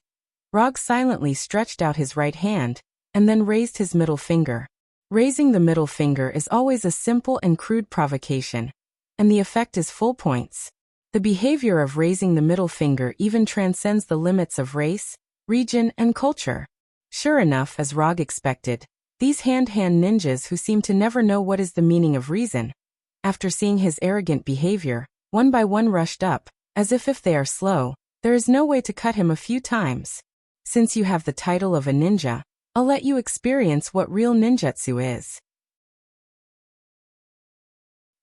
Rog silently stretched out his right hand, and then raised his middle finger. Raising the middle finger is always a simple and crude provocation, and the effect is full points. The behavior of raising the middle finger even transcends the limits of race, region, and culture. Sure enough, as Rog expected, these hand-hand ninjas who seem to never know what is the meaning of reason, after seeing his arrogant behavior, one by one rushed up, as if they are slow, there is no way to cut him a few times. Since you have the title of a ninja, I'll let you experience what real ninjutsu is.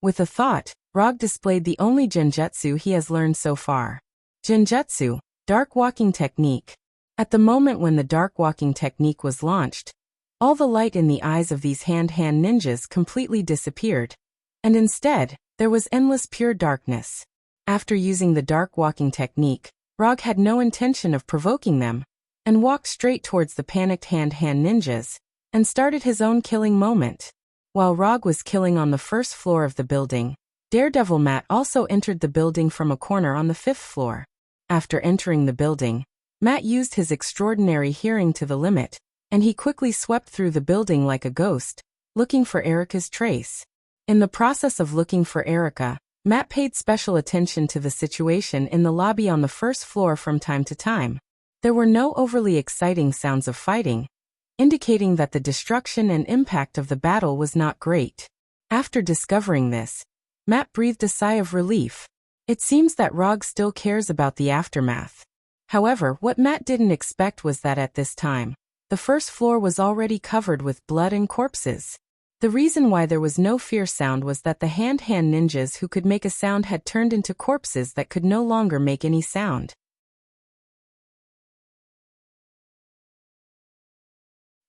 With a thought, Rog displayed the only genjutsu he has learned so far. Genjutsu, dark walking technique. At the moment when the dark walking technique was launched, all the light in the eyes of these hand-hand ninjas completely disappeared, and instead, there was endless pure darkness. After using the dark walking technique, Rog had no intention of provoking them, and walked straight towards the panicked hand-hand ninjas, and started his own killing moment. While Rog was killing on the first floor of the building, Daredevil Matt also entered the building from a corner on the 5th floor. After entering the building, Matt used his extraordinary hearing to the limit, and he quickly swept through the building like a ghost, looking for Erica's trace. In the process of looking for Erica, Matt paid special attention to the situation in the lobby on the 1st floor from time to time. There were no overly exciting sounds of fighting, indicating that the destruction and impact of the battle was not great. After discovering this, Matt breathed a sigh of relief. It seems that Rog still cares about the aftermath. However, what Matt didn't expect was that at this time, the 1st floor was already covered with blood and corpses. The reason why there was no fear sound was that the hand-hand ninjas who could make a sound had turned into corpses that could no longer make any sound.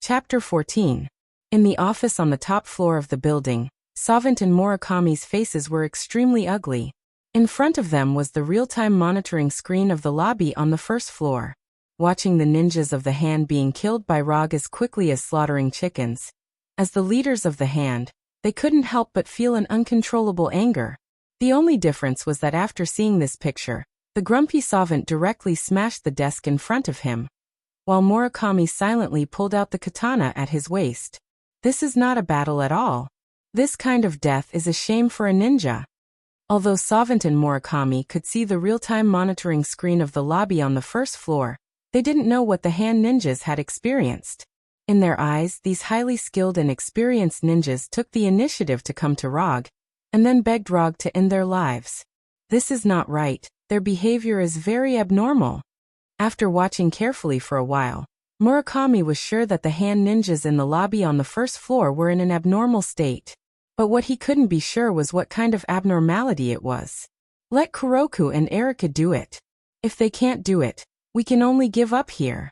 Chapter 14. In the office on the top floor of the building, Savant and Murakami's faces were extremely ugly. In front of them was the real-time monitoring screen of the lobby on the 1st floor. Watching the ninjas of the hand being killed by Rog as quickly as slaughtering chickens. As the leaders of the hand, they couldn't help but feel an uncontrollable anger. The only difference was that after seeing this picture, the grumpy Savant directly smashed the desk in front of him, while Murakami silently pulled out the katana at his waist. This is not a battle at all. This kind of death is a shame for a ninja. Although Savant and Murakami could see the real-time monitoring screen of the lobby on the 1st floor, they didn't know what the hand ninjas had experienced. In their eyes, these highly skilled and experienced ninjas took the initiative to come to Rog, and then begged Rog to end their lives. This is not right. Their behavior is very abnormal. After watching carefully for a while, Murakami was sure that the hand ninjas in the lobby on the 1st floor were in an abnormal state. But what he couldn't be sure was what kind of abnormality it was. Let Kuroku and Erika do it. If they can't do it, we can only give up here.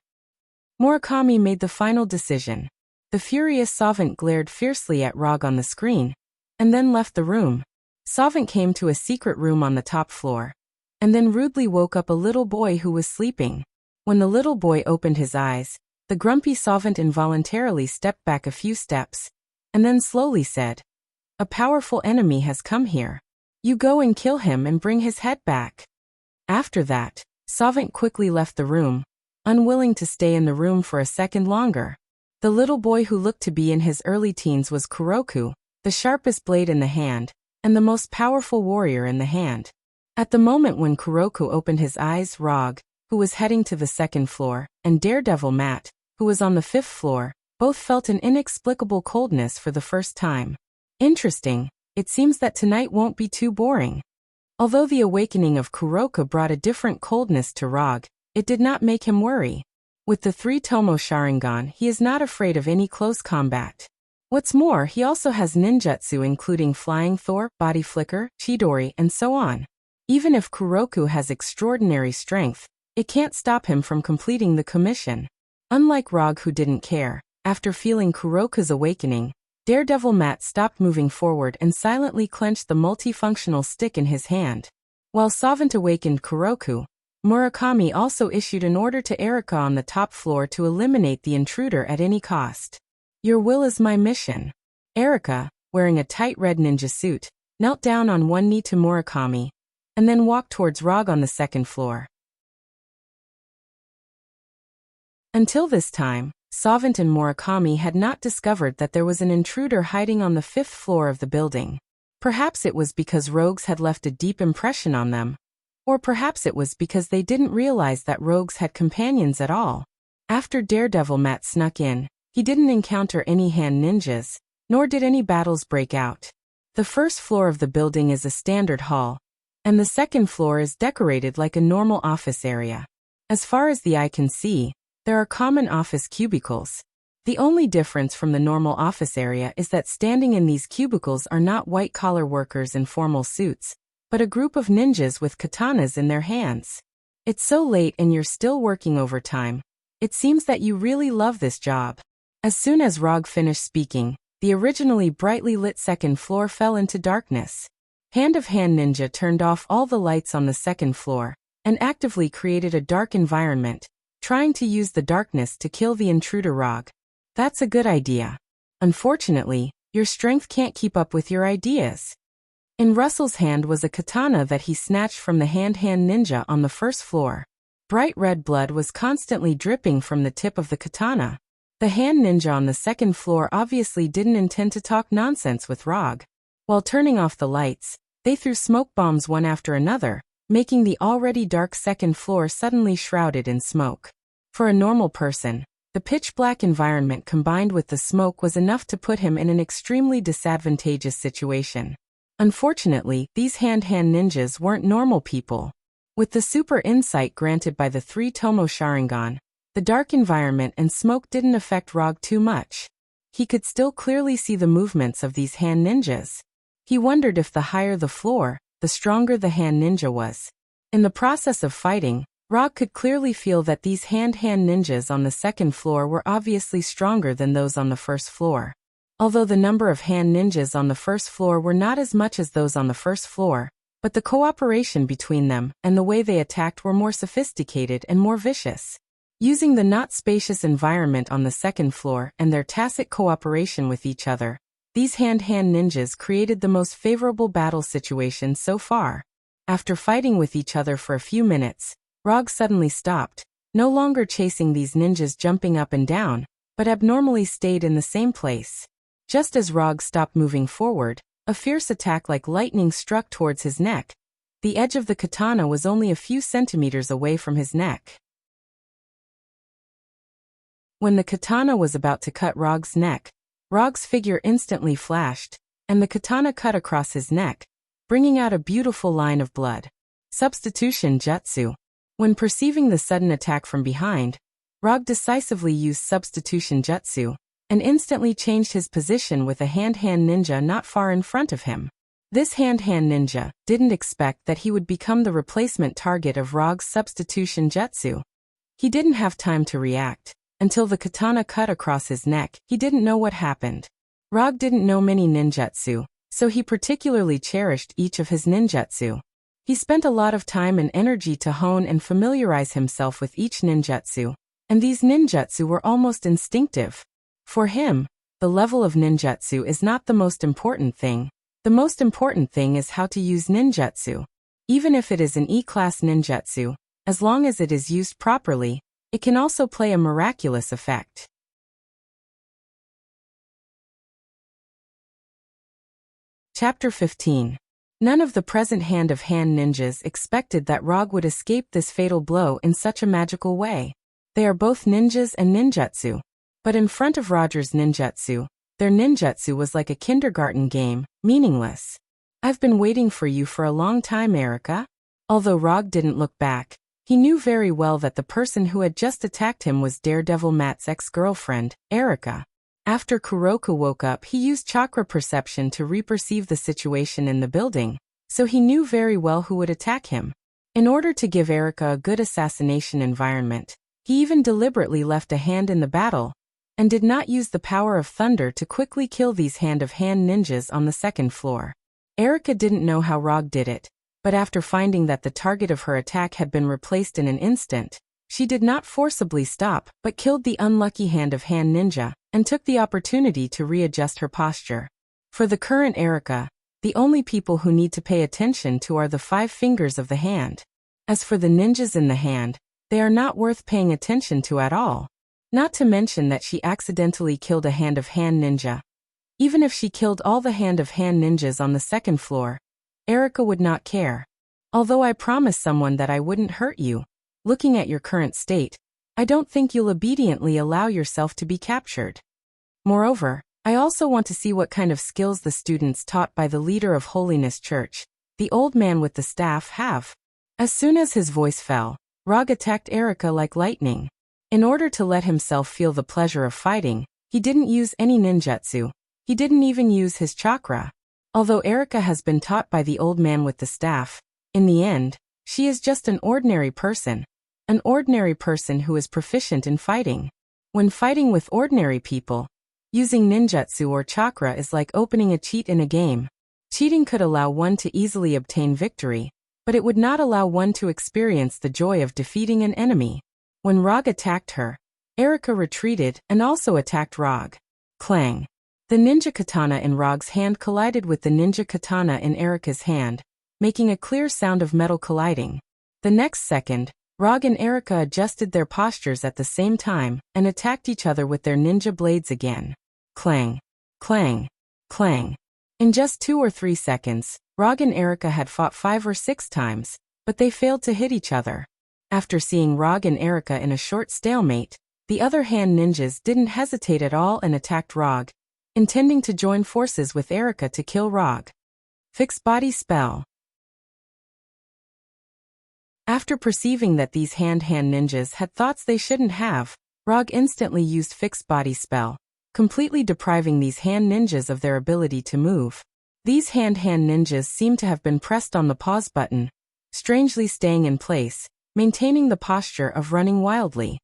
Murakami made the final decision. The furious Savant glared fiercely at Rog on the screen, and then left the room. Savant came to a secret room on the top floor, and then rudely woke up a little boy who was sleeping. When the little boy opened his eyes, the grumpy Savant involuntarily stepped back a few steps, and then slowly said, "A powerful enemy has come here. You go and kill him and bring his head back." After that, Savant quickly left the room, unwilling to stay in the room for a second longer. The little boy who looked to be in his early teens was Kuroku, the sharpest blade in the hand, and the most powerful warrior in the hand. At the moment when Kuroku opened his eyes, Rog, who was heading to the 2nd floor, and Daredevil Matt, who was on the 5th floor, both felt an inexplicable coldness for the first time. Interesting, it seems that tonight won't be too boring. Although the awakening of Kuroku brought a different coldness to Rog, it did not make him worry. With the 3 Tomo Sharingan, he is not afraid of any close combat. What's more, he also has ninjutsu including Flying Thor, Body Flicker, Chidori, and so on. Even if Kuroku has extraordinary strength, it can't stop him from completing the commission. Unlike Rog, who didn't care, after feeling Kuroku's awakening, Daredevil Matt stopped moving forward and silently clenched the multifunctional stick in his hand. While Savant awakened Kuroku, Murakami also issued an order to Erika on the top floor to eliminate the intruder at any cost. Your will is my mission. Erika, wearing a tight red ninja suit, knelt down on one knee to Murakami, and then walked towards Rog on the second floor. Until this time, Savant and Murakami had not discovered that there was an intruder hiding on the 5th floor of the building. Perhaps it was because rogues had left a deep impression on them, or perhaps it was because they didn't realize that rogues had companions at all. After Daredevil Matt snuck in, he didn't encounter any hand ninjas, nor did any battles break out. The 1st floor of the building is a standard hall, and the 2nd floor is decorated like a normal office area. As far as the eye can see, there are common office cubicles. The only difference from the normal office area is that standing in these cubicles are not white-collar workers in formal suits, but a group of ninjas with katanas in their hands. It's so late and you're still working overtime. It seems that you really love this job. As soon as Rog finished speaking, the originally brightly lit 2nd floor fell into darkness. Hand of Hand Ninja turned off all the lights on the 2nd floor, and actively created a dark environment, trying to use the darkness to kill the intruder Rog. That's a good idea. Unfortunately, your strength can't keep up with your ideas. In Russell's hand was a katana that he snatched from the Hand Ninja on the 1st floor. Bright red blood was constantly dripping from the tip of the katana. The Hand Ninja on the 2nd floor obviously didn't intend to talk nonsense with Rog. While turning off the lights, they threw smoke bombs one after another, making the already dark 2nd floor suddenly shrouded in smoke. For a normal person, the pitch-black environment combined with the smoke was enough to put him in an extremely disadvantageous situation. Unfortunately, these Hand Ninjas weren't normal people. With the super insight granted by the 3 Tomo Sharingan, the dark environment and smoke didn't affect Rog too much. He could still clearly see the movements of these Hand Ninjas. He wondered if the higher the floor, the stronger the Hand Ninja was. In the process of fighting, Rog could clearly feel that these Hand Ninjas on the 2nd floor were obviously stronger than those on the 1st floor. Although the number of Hand Ninjas on the 1st floor were not as much as those on the 1st floor, but the cooperation between them and the way they attacked were more sophisticated and more vicious. Using the not spacious environment on the 2nd floor and their tacit cooperation with each other, these Hand Ninjas created the most favorable battle situation so far. After fighting with each other for a few minutes, Rog suddenly stopped, no longer chasing these ninjas jumping up and down, but abnormally stayed in the same place. Just as Rog stopped moving forward, a fierce attack like lightning struck towards his neck. The edge of the katana was only a few centimeters away from his neck. When the katana was about to cut Rog's neck, Rog's figure instantly flashed, and the katana cut across his neck, bringing out a beautiful line of blood. Substitution Jutsu. When perceiving the sudden attack from behind, Rog decisively used Substitution Jutsu, and instantly changed his position with a Hand Ninja not far in front of him. This Hand Ninja didn't expect that he would become the replacement target of Rog's Substitution Jutsu. He didn't have time to react. Until the katana cut across his neck, he didn't know what happened. Rog didn't know many ninjutsu, so he particularly cherished each of his ninjutsu. He spent a lot of time and energy to hone and familiarize himself with each ninjutsu, and these ninjutsu were almost instinctive. For him, the level of ninjutsu is not the most important thing. The most important thing is how to use ninjutsu. Even if it is an E-class ninjutsu, as long as it is used properly, it can also play a miraculous effect. Chapter 15. None of the present Hand ninjas expected that Rog would escape this fatal blow in such a magical way. They are both ninjas and ninjutsu. But in front of Roger's ninjutsu, their ninjutsu was like a kindergarten game, meaningless. I've been waiting for you for a long time, Erika. Although Rog didn't look back, he knew very well that the person who had just attacked him was Daredevil Matt's ex-girlfriend, Erika. After Kuroku woke up, he used chakra perception to reperceive the situation in the building, so he knew very well who would attack him. In order to give Erika a good assassination environment, he even deliberately left a hand in the battle, and did not use the power of thunder to quickly kill these hand-of-hand ninjas on the second floor. Erika didn't know how Rog did it, but after finding that the target of her attack had been replaced in an instant, she did not forcibly stop but killed the unlucky hand-of-hand ninja and took the opportunity to readjust her posture. For the current Erika, the only people who need to pay attention to are the 5 fingers of the hand. As for the ninjas in the hand, they are not worth paying attention to at all. Not to mention that she accidentally killed a hand-of-hand ninja. Even if she killed all the hand-of-hand ninjas on the second floor, Erika would not care. Although I promised someone that I wouldn't hurt you, looking at your current state, I don't think you'll obediently allow yourself to be captured. Moreover, I also want to see what kind of skills the students taught by the leader of Holiness Church, the old man with the staff, have. As soon as his voice fell, Rog attacked Erika like lightning. In order to let himself feel the pleasure of fighting, he didn't use any ninjutsu. He didn't even use his chakra. Although Erika has been taught by the old man with the staff, in the end, she is just an ordinary person who is proficient in fighting. When fighting with ordinary people, using ninjutsu or chakra is like opening a cheat in a game. Cheating could allow one to easily obtain victory, but it would not allow one to experience the joy of defeating an enemy. When Rog attacked her, Erika retreated and also attacked Rog. Clang! The ninja katana in Rog's hand collided with the ninja katana in Erika's hand, making a clear sound of metal colliding. The next second, Rog and Erika adjusted their postures at the same time and attacked each other with their ninja blades again. Clang! Clang! Clang! In just 2 or 3 seconds, Rog and Erika had fought 5 or 6 times, but they failed to hit each other. After seeing Rog and Erika in a short stalemate, the other hand ninjas didn't hesitate at all and attacked Rog, intending to join forces with Erika to kill Rog. Fixed body spell. After perceiving that these hand ninjas had thoughts they shouldn't have, Rog instantly used fixed body spell, completely depriving these hand ninjas of their ability to move. These hand ninjas seem to have been pressed on the pause button, strangely staying in place, maintaining the posture of running wildly.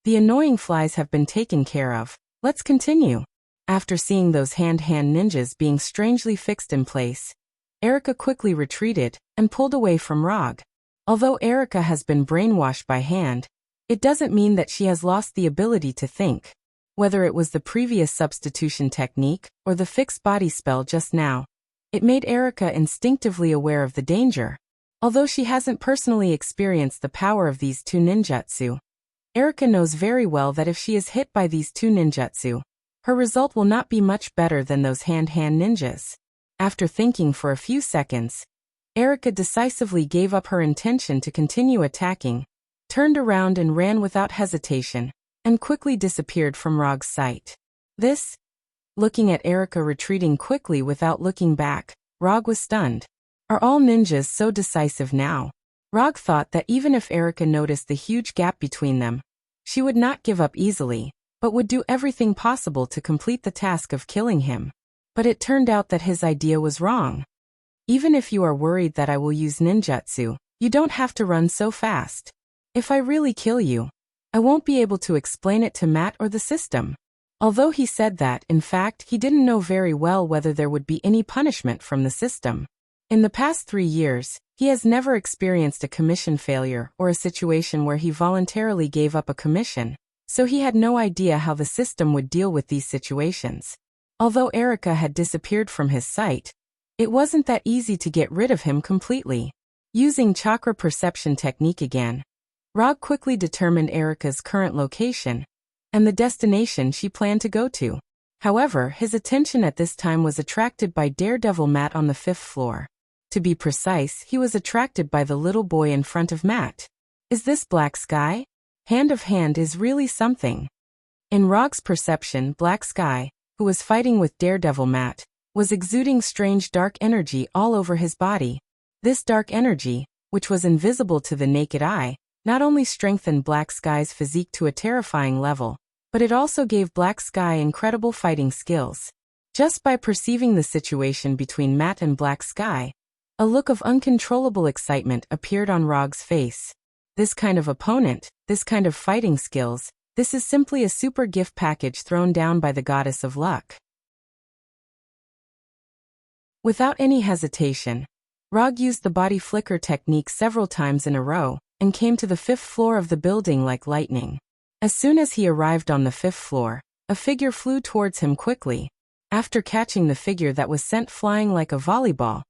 The annoying flies have been taken care of. Let's continue. After seeing those hand ninjas being strangely fixed in place, Erika quickly retreated and pulled away from Rog. Although Erika has been brainwashed by hand, it doesn't mean that she has lost the ability to think. Whether it was the previous substitution technique or the fixed body spell just now, it made Erika instinctively aware of the danger. Although she hasn't personally experienced the power of these 2 ninjutsu, Erika knows very well that if she is hit by these 2 ninjutsu, her result will not be much better than those hand ninjas. After thinking for a few seconds, Erika decisively gave up her intention to continue attacking, turned around and ran without hesitation, and quickly disappeared from Rog's sight. Looking at Erika retreating quickly without looking back, Rog was stunned. Are all ninjas so decisive now? Rog thought that even if Erika noticed the huge gap between them, she would not give up easily, but would do everything possible to complete the task of killing him. But it turned out that his idea was wrong. Even if you are worried that I will use ninjutsu, you don't have to run so fast. If I really kill you, I won't be able to explain it to Matt or the system. Although he said that, in fact, he didn't know very well whether there would be any punishment from the system. In the past 3 years, he has never experienced a commission failure or a situation where he voluntarily gave up a commission, so he had no idea how the system would deal with these situations. Although Erika had disappeared from his sight, it wasn't that easy to get rid of him completely. Using chakra perception technique again, Rog quickly determined Erika's current location and the destination she planned to go to. However, his attention at this time was attracted by Daredevil Matt on the 5th floor. To be precise, he was attracted by the little boy in front of Matt. Is this Black Sky? Hand of hand is really something. In Rog's perception, Black Sky, who was fighting with Daredevil Matt, was exuding strange dark energy all over his body. This dark energy, which was invisible to the naked eye, not only strengthened Black Sky's physique to a terrifying level, but it also gave Black Sky incredible fighting skills. Just by perceiving the situation between Matt and Black Sky, a look of uncontrollable excitement appeared on Rog's face. This kind of opponent, this kind of fighting skills, This is simply a super gift package thrown down by the goddess of luck. Without any hesitation, Rog used the body flicker technique several times in a row, and came to the 5th floor of the building like lightning. As soon as he arrived on the 5th floor, a figure flew towards him quickly. After catching the figure that was sent flying like a volleyball,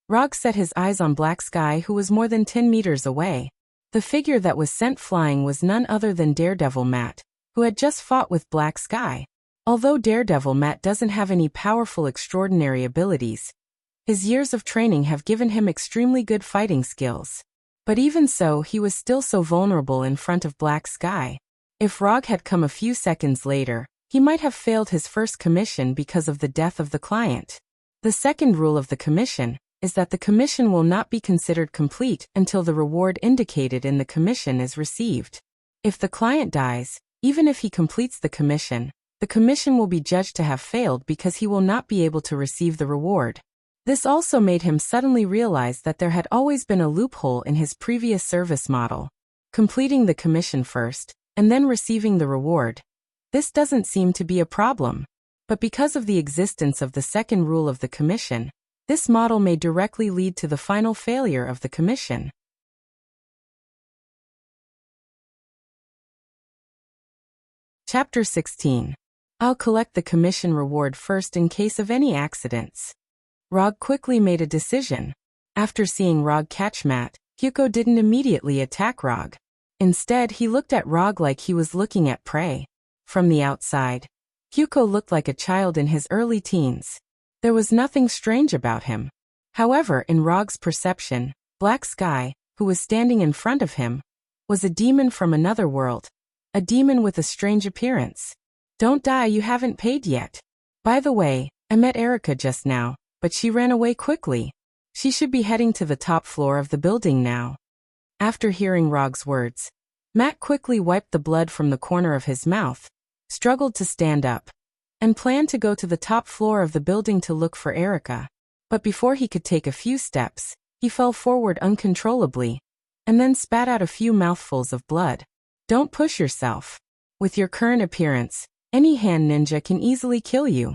Rog set his eyes on Black Sky, who was more than 10 meters away. The figure that was sent flying was none other than Daredevil Matt, who had just fought with Black Sky. Although Daredevil Matt doesn't have any powerful extraordinary abilities, his years of training have given him extremely good fighting skills. But even so, he was still so vulnerable in front of Black Sky. If Rog had come a few seconds later, he might have failed his first commission because of the death of the client. The second rule of the commission is that the commission will not be considered complete until the reward indicated in the commission is received. If the client dies, even if he completes the commission will be judged to have failed because he will not be able to receive the reward. This also made him suddenly realize that there had always been a loophole in his previous service model. Completing the commission first, and then receiving the reward. This doesn't seem to be a problem. But because of the existence of the second rule of the commission, this model may directly lead to the final failure of the commission. Chapter 16. I'll collect the commission reward first in case of any accidents. Rog quickly made a decision. After seeing Rog catch Matt, Hyuko didn't immediately attack Rog. Instead, he looked at Rog like he was looking at prey. From the outside, Hyuko looked like a child in his early teens. There was nothing strange about him. However, in Rog's perception, Black Sky, who was standing in front of him, was a demon from another world. A demon with a strange appearance. Don't die, you haven't paid yet. By the way, I met Erica just now, but she ran away quickly. She should be heading to the top floor of the building now. After hearing Rog's words, Matt quickly wiped the blood from the corner of his mouth, struggled to stand up, and planned to go to the top floor of the building to look for Erica. But before he could take a few steps, he fell forward uncontrollably, and then spat out a few mouthfuls of blood. Don't push yourself. With your current appearance, any hand ninja can easily kill you.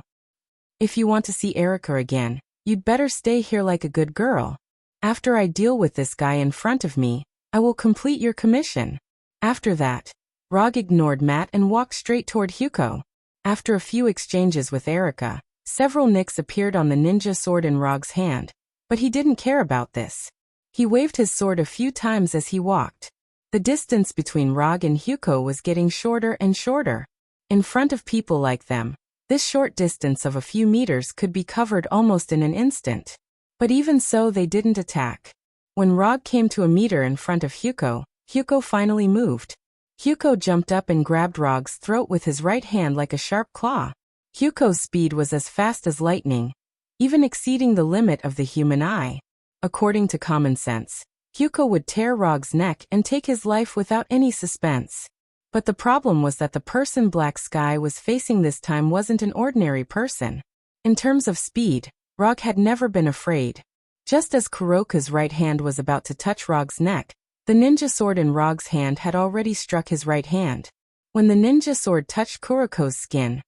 If you want to see Erica again, you'd better stay here like a good girl. After I deal with this guy in front of me, I will complete your commission. After that, Rog ignored Matt and walked straight toward Hyuko. After a few exchanges with Erica, several nicks appeared on the ninja sword in Rog's hand, but he didn't care about this. He waved his sword a few times as he walked. The distance between Rog and Hyuko was getting shorter and shorter. In front of people like them, this short distance of a few meters could be covered almost in an instant. But even so, they didn't attack. When Rog came to a meter in front of Hyuko, Hyuko finally moved. Hyuko jumped up and grabbed Rog's throat with his right hand like a sharp claw. Hyuko's speed was as fast as lightning, even exceeding the limit of the human eye. According to common sense, Hyuko would tear Rog's neck and take his life without any suspense. But the problem was that the person Black Sky was facing this time wasn't an ordinary person. In terms of speed, Rog had never been afraid. Just as Kuroka's right hand was about to touch Rog's neck, the ninja sword in Rog's hand had already struck his right hand. When the ninja sword touched Kuroko's skin,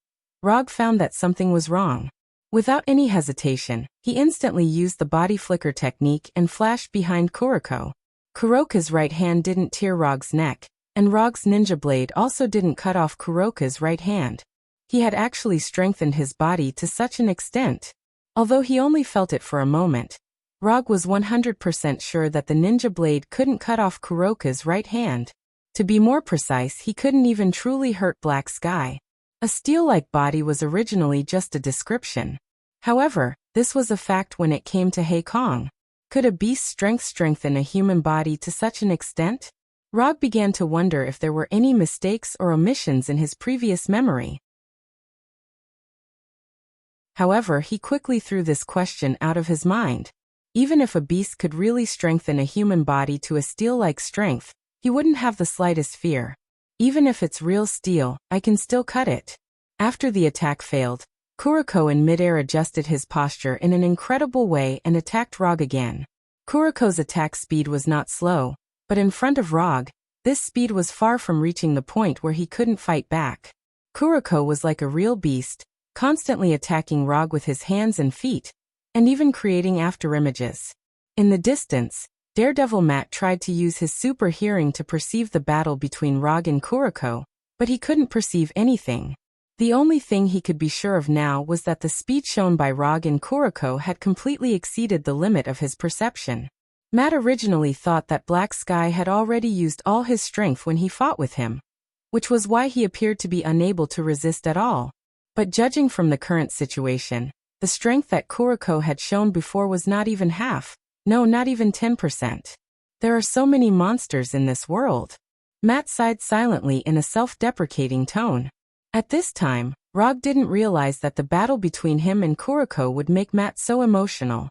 Rog found that something was wrong. Without any hesitation, he instantly used the body flicker technique and flashed behind Kuroko. Kuroka's right hand didn't tear Rog's neck, and Rog's ninja blade also didn't cut off Kuroka's right hand. He had actually strengthened his body to such an extent. Although he only felt it for a moment, Rog was 100% sure that the ninja blade couldn't cut off Kuroka's right hand. To be more precise, he couldn't even truly hurt Black Sky. A steel-like body was originally just a description. However, this was a fact when it came to Hei Kong. Could a beast's strength strengthen a human body to such an extent? Rog began to wonder if there were any mistakes or omissions in his previous memory. However, he quickly threw this question out of his mind. Even if a beast could really strengthen a human body to a steel-like strength, he wouldn't have the slightest fear. Even if it's real steel, I can still cut it. After the attack failed, Kuroko in midair adjusted his posture in an incredible way and attacked Rog again. Kuroko's attack speed was not slow, but in front of Rog, This speed was far from reaching the point where he couldn't fight back. Kuroko was like a real beast, constantly attacking Rog with his hands and feet, and even creating afterimages. In the distance, Daredevil Matt tried to use his super hearing to perceive the battle between Rog and Kuroko, but he couldn't perceive anything. The only thing he could be sure of now was that the speed shown by Rog and Kuroko had completely exceeded the limit of his perception. Matt originally thought that Black Sky had already used all his strength when he fought with him, which was why he appeared to be unable to resist at all. But judging from the current situation, the strength that Kuroko had shown before was not even half, no, not even 10%. There are so many monsters in this world. Matt sighed silently in a self-deprecating tone. At this time, Rog didn't realize that the battle between him and Kuroko would make Matt so emotional.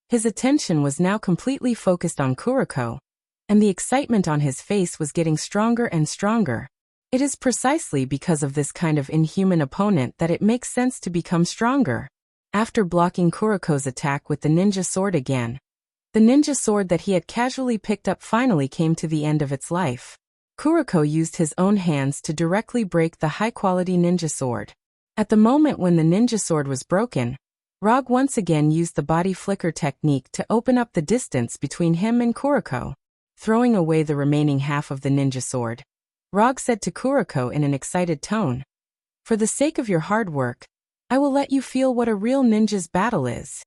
His attention was now completely focused on Kuroko, and the excitement on his face was getting stronger and stronger. It is precisely because of this kind of inhuman opponent that it makes sense to become stronger. After blocking Kuroko's attack with the ninja sword again, the ninja sword that he had casually picked up finally came to the end of its life. Kuroko used his own hands to directly break the high-quality ninja sword. At the moment when the ninja sword was broken, Rog once again used the body flicker technique to open up the distance between him and Kuroko. Throwing away the remaining half of the ninja sword, Rog said to Kuroko in an excited tone, "For the sake of your hard work, I will let you feel what a real ninja's battle is."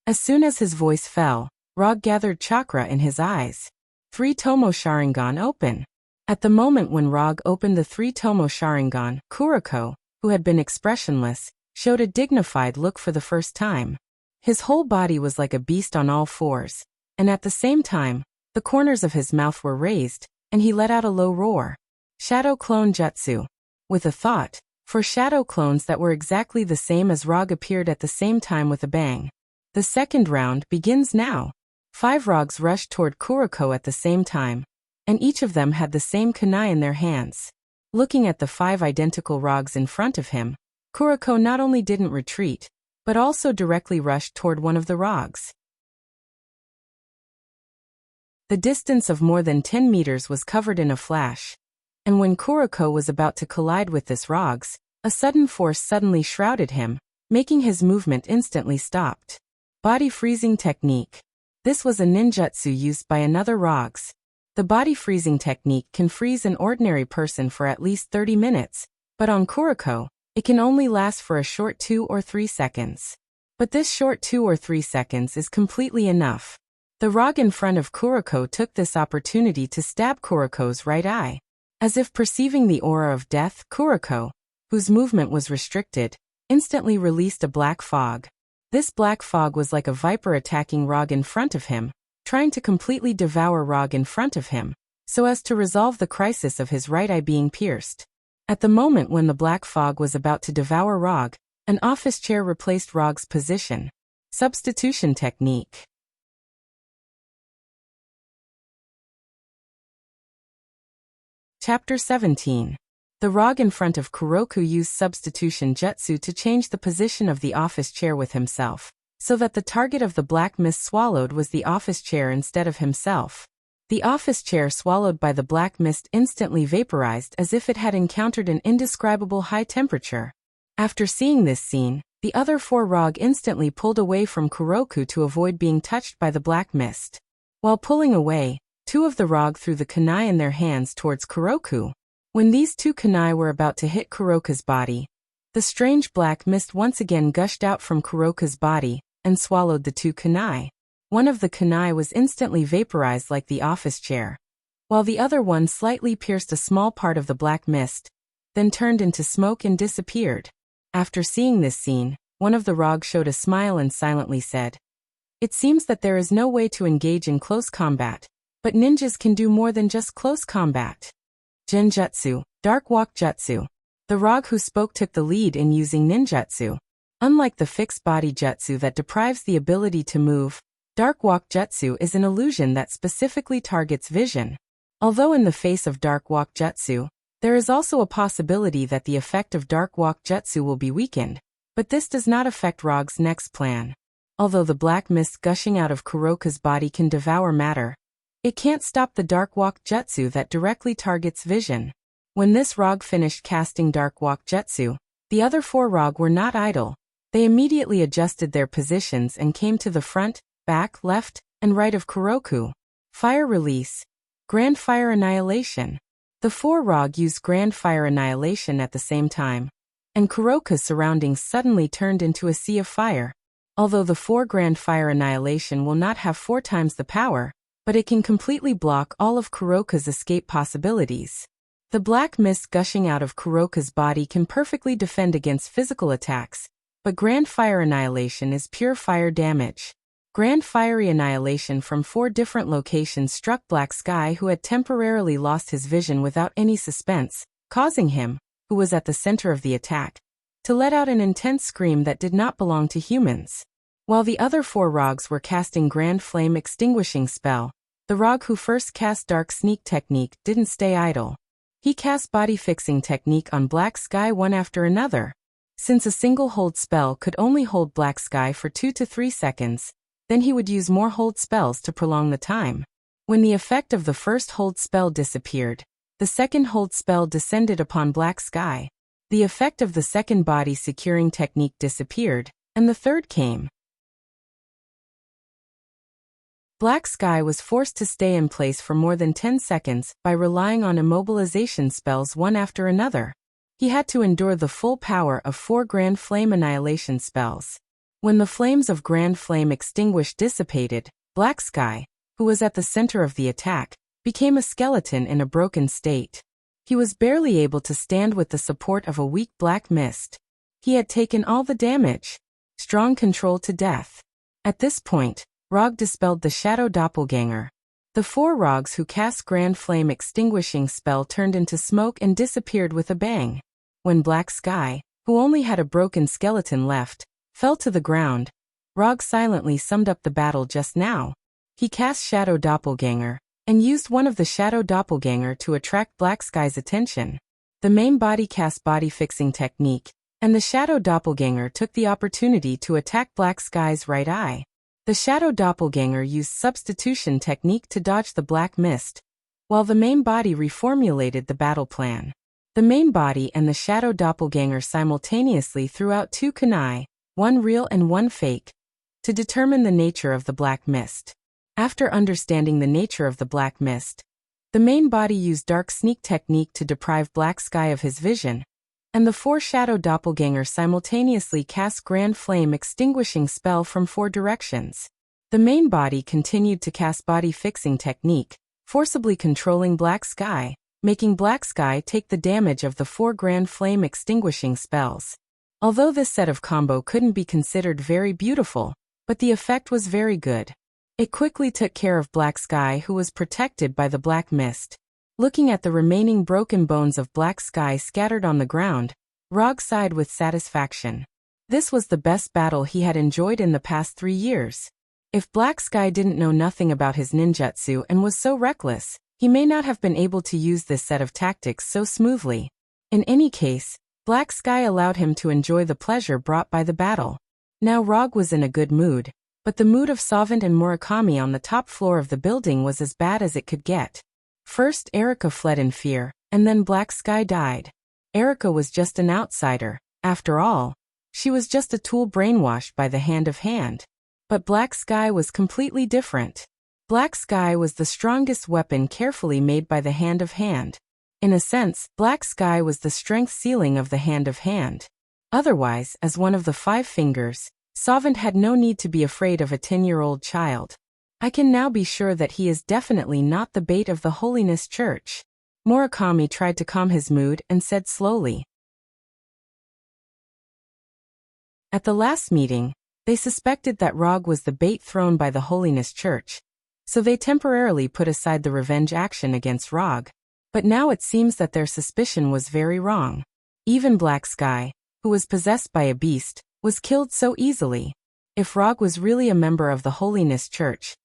As soon as his voice fell, Rog gathered chakra in his eyes. 3 Tomo Sharingan open. At the moment when Rog opened the 3 Tomo Sharingan, Kuroko, who had been expressionless, showed a dignified look for the first time. His whole body was like a beast on all fours, and at the same time, the corners of his mouth were raised, and he let out a low roar. Shadow Clone Jutsu. With a thought, for shadow clones that were exactly the same as Rog appeared at the same time with a bang. The second round begins now. 5 Rogs rushed toward Kuroko at the same time, and each of them had the same kunai in their hands. Looking at the 5 identical Rogs in front of him, Kuroko not only didn't retreat, but also directly rushed toward one of the Rogs. The distance of more than 10 meters was covered in a flash, and when Kuroko was about to collide with this Rogs, a sudden force suddenly shrouded him, making his movement instantly stopped. Body freezing technique. This was a ninjutsu used by another Rogs. The body freezing technique can freeze an ordinary person for at least 30 minutes, but on Kuroko, it can only last for a short 2 or 3 seconds. But this short 2 or 3 seconds is completely enough. The Rog in front of Kuroko took this opportunity to stab Kuroko's right eye. As if perceiving the aura of death, Kuroko, whose movement was restricted, instantly released a black fog. This black fog was like a viper attacking Rog in front of him, trying to completely devour Rog in front of him, so as to resolve the crisis of his right eye being pierced. At the moment when the black fog was about to devour Rog, an office chair replaced Rog's position. Substitution technique. Chapter 17. The Rog in front of Kuroko used substitution jutsu to change the position of the office chair with himself, so that the target of the black mist swallowed was the office chair instead of himself. The office chair swallowed by the black mist instantly vaporized as if it had encountered an indescribable high temperature. After seeing this scene, the other 4 Rog instantly pulled away from Kuroko to avoid being touched by the black mist. While pulling away, 2 of the Rog threw the kunai in their hands towards Kuroko. When these 2 kunai were about to hit Kuroko's body, the strange black mist once again gushed out from Kuroko's body and swallowed the 2 kunai. One of the kunai was instantly vaporized like the office chair, while the other one slightly pierced a small part of the black mist, then turned into smoke and disappeared. After seeing this scene, one of the Rog showed a smile and silently said, "It seems that there is no way to engage in close combat, but ninjas can do more than just close combat." Genjutsu, Dark Walk Jutsu. The Rog who spoke took the lead in using ninjutsu. Unlike the fixed body jutsu that deprives the ability to move, Dark Walk Jutsu is an illusion that specifically targets vision. Although in the face of Dark Walk Jutsu, there is also a possibility that the effect of Dark Walk Jutsu will be weakened, but this does not affect Rog's next plan. Although the black mist gushing out of Kuroko's body can devour matter, It can't stop the Dark Walk Jutsu that directly targets vision. When this Rog finished casting Dark Walk Jutsu, the other 4 Rog were not idle. They immediately adjusted their positions and came to the front, back, left, and right of Kuroku. Fire Release. Grand Fire Annihilation. The 4 Rog used Grand Fire Annihilation at the same time, and Kuroka's surroundings suddenly turned into a sea of fire. Although the 4 Grand Fire Annihilation will not have 4 times the power, but it can completely block all of Kuroka's escape possibilities. The black mist gushing out of Kuroka's body can perfectly defend against physical attacks, but Grand Fire Annihilation is pure fire damage. Grand Fiery Annihilation from 4 different locations struck Black Sky, who had temporarily lost his vision without any suspense, causing him, who was at the center of the attack, to let out an intense scream that did not belong to humans. While the other 4 Rogs were casting Grand Flame Extinguishing spell, the Rog who first cast Dark Sneak Technique didn't stay idle. He cast Body Fixing Technique on Black Sky one after another. Since a single hold spell could only hold Black Sky for 2 to 3 seconds, then he would use more hold spells to prolong the time. When the effect of the first hold spell disappeared, the second hold spell descended upon Black Sky. The effect of the second body securing technique disappeared, and the third came. Black Sky was forced to stay in place for more than 10 seconds by relying on immobilization spells one after another. He had to endure the full power of 4 Grand Flame Annihilation spells. When the flames of Grand Flame Extinguish dissipated, Black Sky, who was at the center of the attack, became a skeleton in a broken state. He was barely able to stand with the support of a weak black mist. He had taken all the damage. Strong control to death. At this point, Rog dispelled the Shadow Doppelganger. The 4 Rogs who cast Grand Flame Extinguishing spell turned into smoke and disappeared with a bang. When Black Sky, who only had a broken skeleton left, fell to the ground, Rog silently summed up the battle just now. He cast Shadow Doppelganger, and used one of the Shadow Doppelganger to attract Black Sky's attention. The main body cast Body Fixing Technique, and the Shadow Doppelganger took the opportunity to attack Black Sky's right eye. The Shadow Doppelganger used Substitution Technique to dodge the black mist, while the main body reformulated the battle plan. The main body and the Shadow Doppelganger simultaneously threw out 2 kunai, one real and one fake, to determine the nature of the black mist. After understanding the nature of the black mist, the main body used Dark Sneak Technique to deprive Black Sky of his vision, and the 4 Shadow Doppelganger simultaneously cast Grand Flame Extinguishing spell from 4 directions. The main body continued to cast Body Fixing Technique, forcibly controlling Black Sky, making Black Sky take the damage of the 4 Grand Flame Extinguishing spells. Although this set of combo couldn't be considered very beautiful, but the effect was very good. It quickly took care of Black Sky, who was protected by the black mist. Looking at the remaining broken bones of Black Sky scattered on the ground, Rog sighed with satisfaction. This was the best battle he had enjoyed in the past 3 years. If Black Sky didn't know nothing about his ninjutsu and was so reckless, he may not have been able to use this set of tactics so smoothly. In any case, Black Sky allowed him to enjoy the pleasure brought by the battle. Now Rog was in a good mood, but the mood of Savant and Murakami on the top floor of the building was as bad as it could get. First Erika fled in fear, and then Black Sky died. Erika was just an outsider, after all. She was just a tool brainwashed by the hand of hand. But Black Sky was completely different. Black Sky was the strongest weapon carefully made by the hand of hand. In a sense, Black Sky was the strength ceiling of the hand of hand. Otherwise, as one of the 5 fingers, Savant had no need to be afraid of a 10-year-old child. I can now be sure that he is definitely not the bait of the Holiness Church. Murakami tried to calm his mood and said slowly. At the last meeting, they suspected that Rog was the bait thrown by the Holiness Church, so they temporarily put aside the revenge action against Rog. But now it seems that their suspicion was very wrong. Even Black Sky, who was possessed by a beast, was killed so easily. If Rog was really a member of the Holiness Church,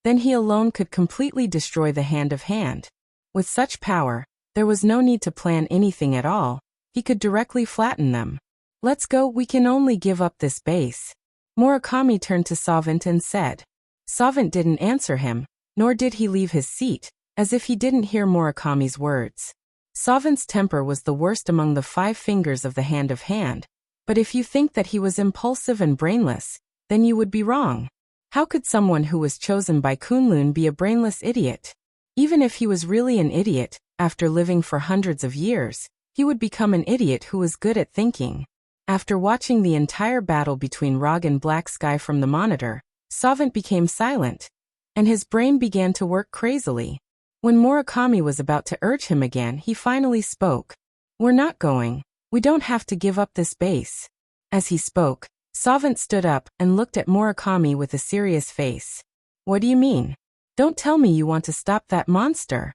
then he alone could completely destroy the hand of hand. With such power, there was no need to plan anything at all. He could directly flatten them. Let's go, we can only give up this base. Murakami turned to Savant and said. Savant didn't answer him, Nor did he leave his seat, as if he didn't hear Murakami's words. Savant's temper was the worst among the 5 fingers of the hand of hand, but if you think that he was impulsive and brainless, then you would be wrong. How could someone who was chosen by Kunlun be a brainless idiot? Even if he was really an idiot, after living for hundreds of years, he would become an idiot who was good at thinking. After watching the entire battle between Rog and Black Sky from the monitor, Savant became silent, and his brain began to work crazily. When Murakami was about to urge him again, he finally spoke. "We're not going. We don't have to give up this base." As he spoke, Savant stood up and looked at Murakami with a serious face. "What do you mean? Don't tell me you want to stop that monster."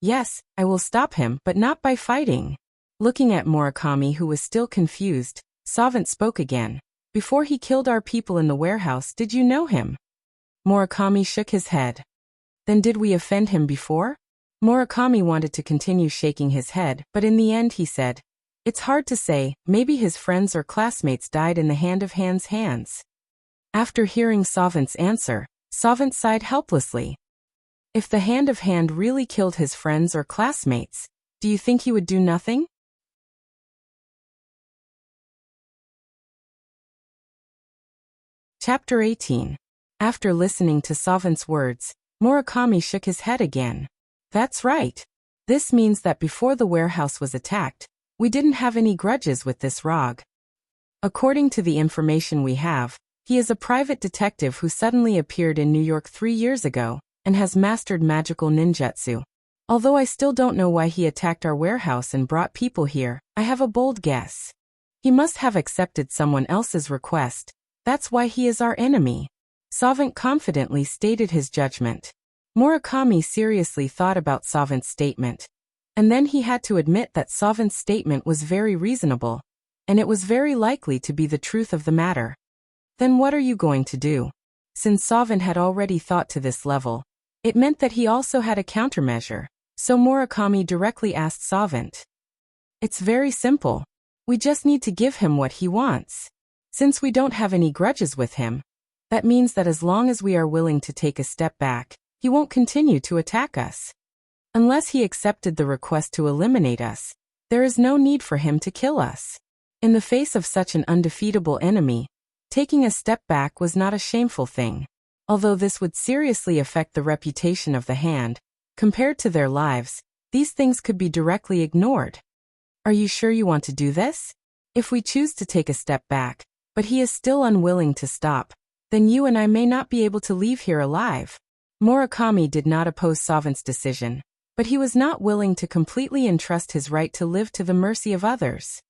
"Yes, I will stop him, but not by fighting." Looking at Murakami, who was still confused, Savant spoke again. "Before he killed our people in the warehouse, did you know him?" Murakami shook his head. "Then did we offend him before?" Murakami wanted to continue shaking his head, but in the end he said, "It's hard to say, maybe his friends or classmates died in the hand of Hand's hands." After hearing Savant's answer, Savant sighed helplessly. If the hand of Hand really killed his friends or classmates, do you think he would do nothing? Chapter 18. After listening to Savant's words, Murakami shook his head again. "That's right. This means that before the warehouse was attacked, we didn't have any grudges with this Rog. According to the information we have, he is a private detective who suddenly appeared in New York 3 years ago, and has mastered magical ninjutsu. Although I still don't know why he attacked our warehouse and brought people here, I have a bold guess. He must have accepted someone else's request. That's why he is our enemy." Savant confidently stated his judgment. Murakami seriously thought about Savant's statement. And then he had to admit that Savant's statement was very reasonable, and it was very likely to be the truth of the matter. Then what are you going to do? Since Savant had already thought to this level, it meant that he also had a countermeasure, so Murakami directly asked Savant. "It's very simple. We just need to give him what he wants. Since we don't have any grudges with him, that means that as long as we are willing to take a step back, he won't continue to attack us. Unless he accepted the request to eliminate us, there is no need for him to kill us." In the face of such an undefeatable enemy, taking a step back was not a shameful thing. Although this would seriously affect the reputation of the Hand, compared to their lives, these things could be directly ignored. "Are you sure you want to do this? If we choose to take a step back, but he is still unwilling to stop, then you and I may not be able to leave here alive." Murakami did not oppose Savant's decision, but he was not willing to completely entrust his right to live to the mercy of others.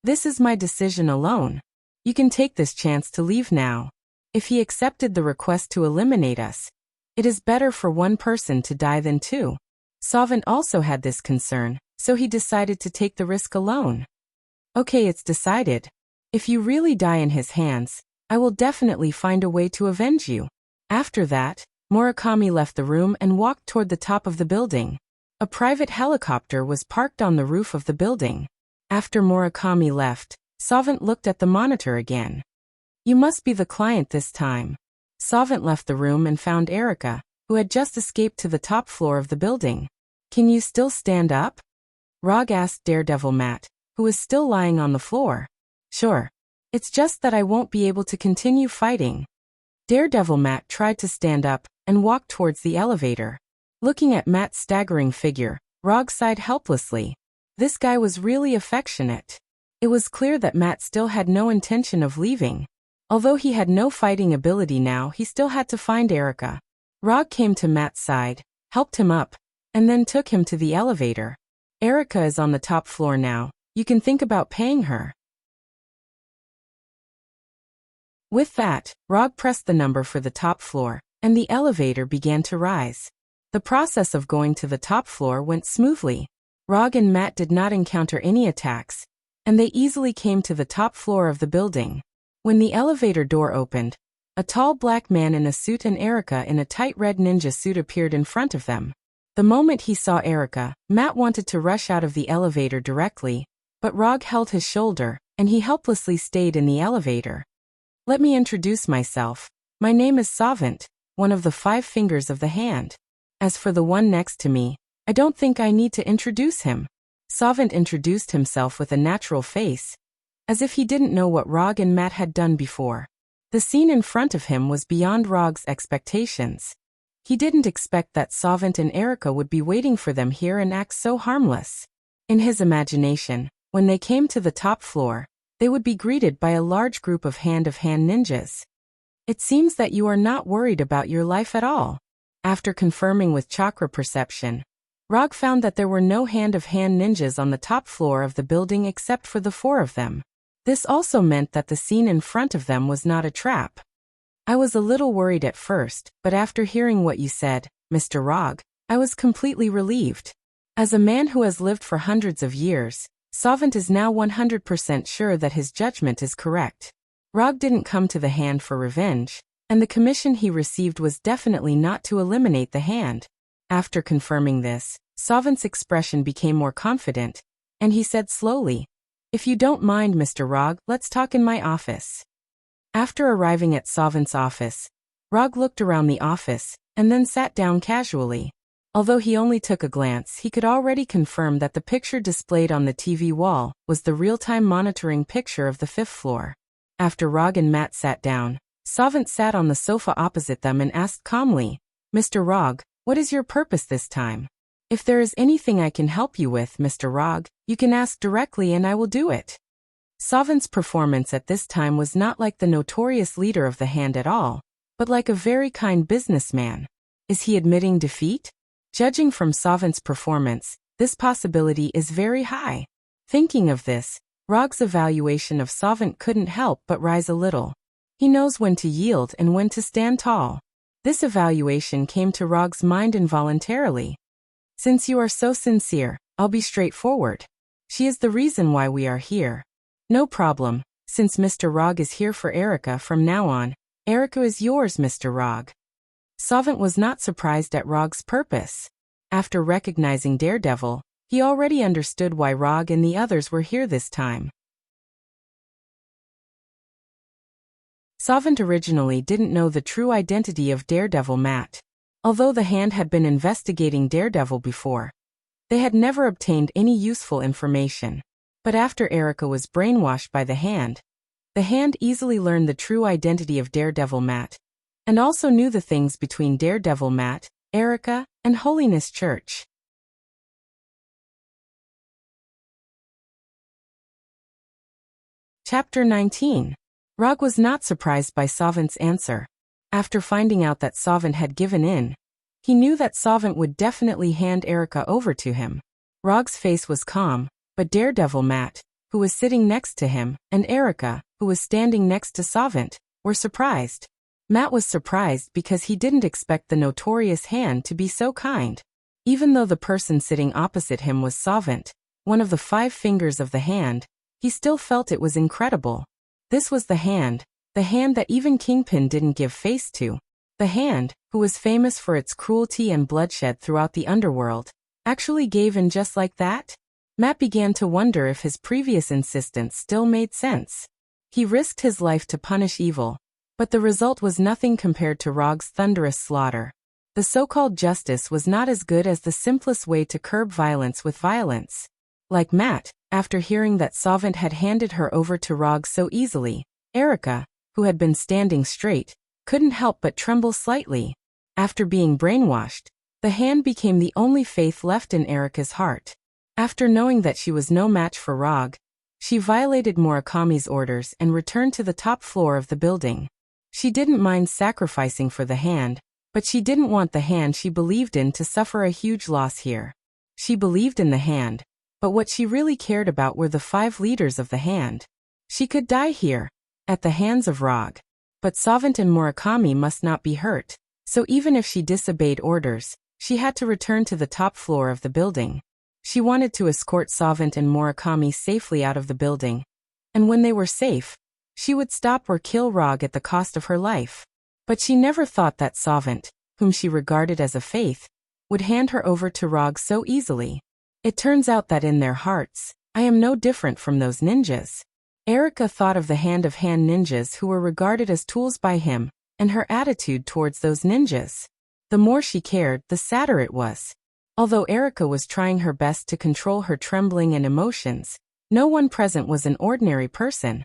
"This is my decision alone. You can take this chance to leave now. If he accepted the request to eliminate us, it is better for one person to die than 2. Savant also had this concern, so he decided to take the risk alone. "Okay, it's decided. If you really die in his hands, I will definitely find a way to avenge you." After that, Murakami left the room and walked toward the top of the building. A private helicopter was parked on the roof of the building. After Murakami left, Savant looked at the monitor again. "You must be the client this time." Savant left the room and found Erica, who had just escaped to the top floor of the building. "Can you still stand up?" Rog asked Daredevil Matt, who was still lying on the floor. "Sure. It's just that I won't be able to continue fighting." Daredevil Matt tried to stand up and walked towards the elevator. Looking at Matt's staggering figure, Rog sighed helplessly. This guy was really affectionate. It was clear that Matt still had no intention of leaving. Although he had no fighting ability now, he still had to find Erica. Rog came to Matt's side, helped him up, and then took him to the elevator. "Erica is on the top floor now. You can think about paying her." With that, Rog pressed the number for the top floor, and the elevator began to rise. The process of going to the top floor went smoothly. Rog and Matt did not encounter any attacks, and they easily came to the top floor of the building. When the elevator door opened, a tall black man in a suit and Erica in a tight red ninja suit appeared in front of them. The moment he saw Erica, Matt wanted to rush out of the elevator directly, but Rog held his shoulder, and he helplessly stayed in the elevator. "Let me introduce myself. My name is Savant. one of the 5 fingers of the hand. As for the one next to me, I don't think I need to introduce him. Savant introduced himself with a natural face, as if he didn't know what Rog and Matt had done before. The scene in front of him was beyond Rog's expectations. He didn't expect that Savant and Erica would be waiting for them here and act so harmless. In his imagination, when they came to the top floor, they would be greeted by a large group of hand-of-hand ninjas. It seems that you are not worried about your life at all. After confirming with chakra perception, Rog found that there were no hand-of-hand ninjas on the top floor of the building except for the 4 of them. This also meant that the scene in front of them was not a trap. I was a little worried at first, but after hearing what you said, Mr. Rog, I was completely relieved. As a man who has lived for hundreds of years, Savant is now 100% sure that his judgment is correct. Rog didn't come to the hand for revenge, and the commission he received was definitely not to eliminate the hand. After confirming this, Savant's expression became more confident, and he said slowly, "If you don't mind, Mr. Rog, let's talk in my office." After arriving at Savant's office, Rog looked around the office, and then sat down casually. Although he only took a glance, he could already confirm that the picture displayed on the TV wall was the real-time monitoring picture of the 5th floor. After Rog and Matt sat down, Savant sat on the sofa opposite them and asked calmly, "Mr. Rog, what is your purpose this time? If there is anything I can help you with, Mr. Rog, you can ask directly and I will do it." Savant's performance at this time was not like the notorious leader of the hand at all, but like a very kind businessman. Is he admitting defeat? Judging from Savant's performance, this possibility is very high. Thinking of this, Rog's evaluation of Savant couldn't help but rise a little. He knows when to yield and when to stand tall. This evaluation came to Rog's mind involuntarily. "Since you are so sincere, I'll be straightforward. She is the reason why we are here." "No problem. Since Mr. Rog is here for Erica from now on, Erica is yours, Mr. Rog." Savant was not surprised at Rog's purpose. After recognizing Daredevil, he already understood why Rog and the others were here this time. Savant originally didn't know the true identity of Daredevil Matt. Although the hand had been investigating Daredevil before, they had never obtained any useful information. But after Erica was brainwashed by the hand easily learned the true identity of Daredevil Matt, and also knew the things between Daredevil Matt, Erica, and Holiness Church. Chapter 19. Rog was not surprised by Savant's answer. After finding out that Savant had given in, he knew that Savant would definitely hand Erica over to him. Rog's face was calm, but Daredevil Matt, who was sitting next to him, and Erica, who was standing next to Savant, were surprised. Matt was surprised because he didn't expect the notorious hand to be so kind. Even though the person sitting opposite him was Savant, one of the 5 fingers of the hand, he still felt it was incredible. This was the hand that even Kingpin didn't give face to. The hand, who was famous for its cruelty and bloodshed throughout the underworld, actually gave in just like that? Matt began to wonder if his previous insistence still made sense. He risked his life to punish evil, but the result was nothing compared to Rog's thunderous slaughter. The so-called justice was not as good as the simplest way to curb violence with violence. Like Matt, after hearing that Savant had handed her over to Rog so easily, Erica, who had been standing straight, couldn't help but tremble slightly. After being brainwashed, the hand became the only faith left in Erica's heart. After knowing that she was no match for Rog, she violated Murakami's orders and returned to the top floor of the building. She didn't mind sacrificing for the hand, but she didn't want the hand she believed in to suffer a huge loss here. She believed in the hand, but what she really cared about were the 5 leaders of the hand. She could die here, at the hands of Rog. But Savant and Murakami must not be hurt, so even if she disobeyed orders, she had to return to the top floor of the building. She wanted to escort Savant and Murakami safely out of the building, and when they were safe, she would stop or kill Rog at the cost of her life. But she never thought that Savant, whom she regarded as a faith, would hand her over to Rog so easily. It turns out that in their hearts, I am no different from those ninjas. Erica thought of the hand-of-hand ninjas who were regarded as tools by him, and her attitude towards those ninjas. The more she cared, the sadder it was. Although Erica was trying her best to control her trembling and emotions, no one present was an ordinary person.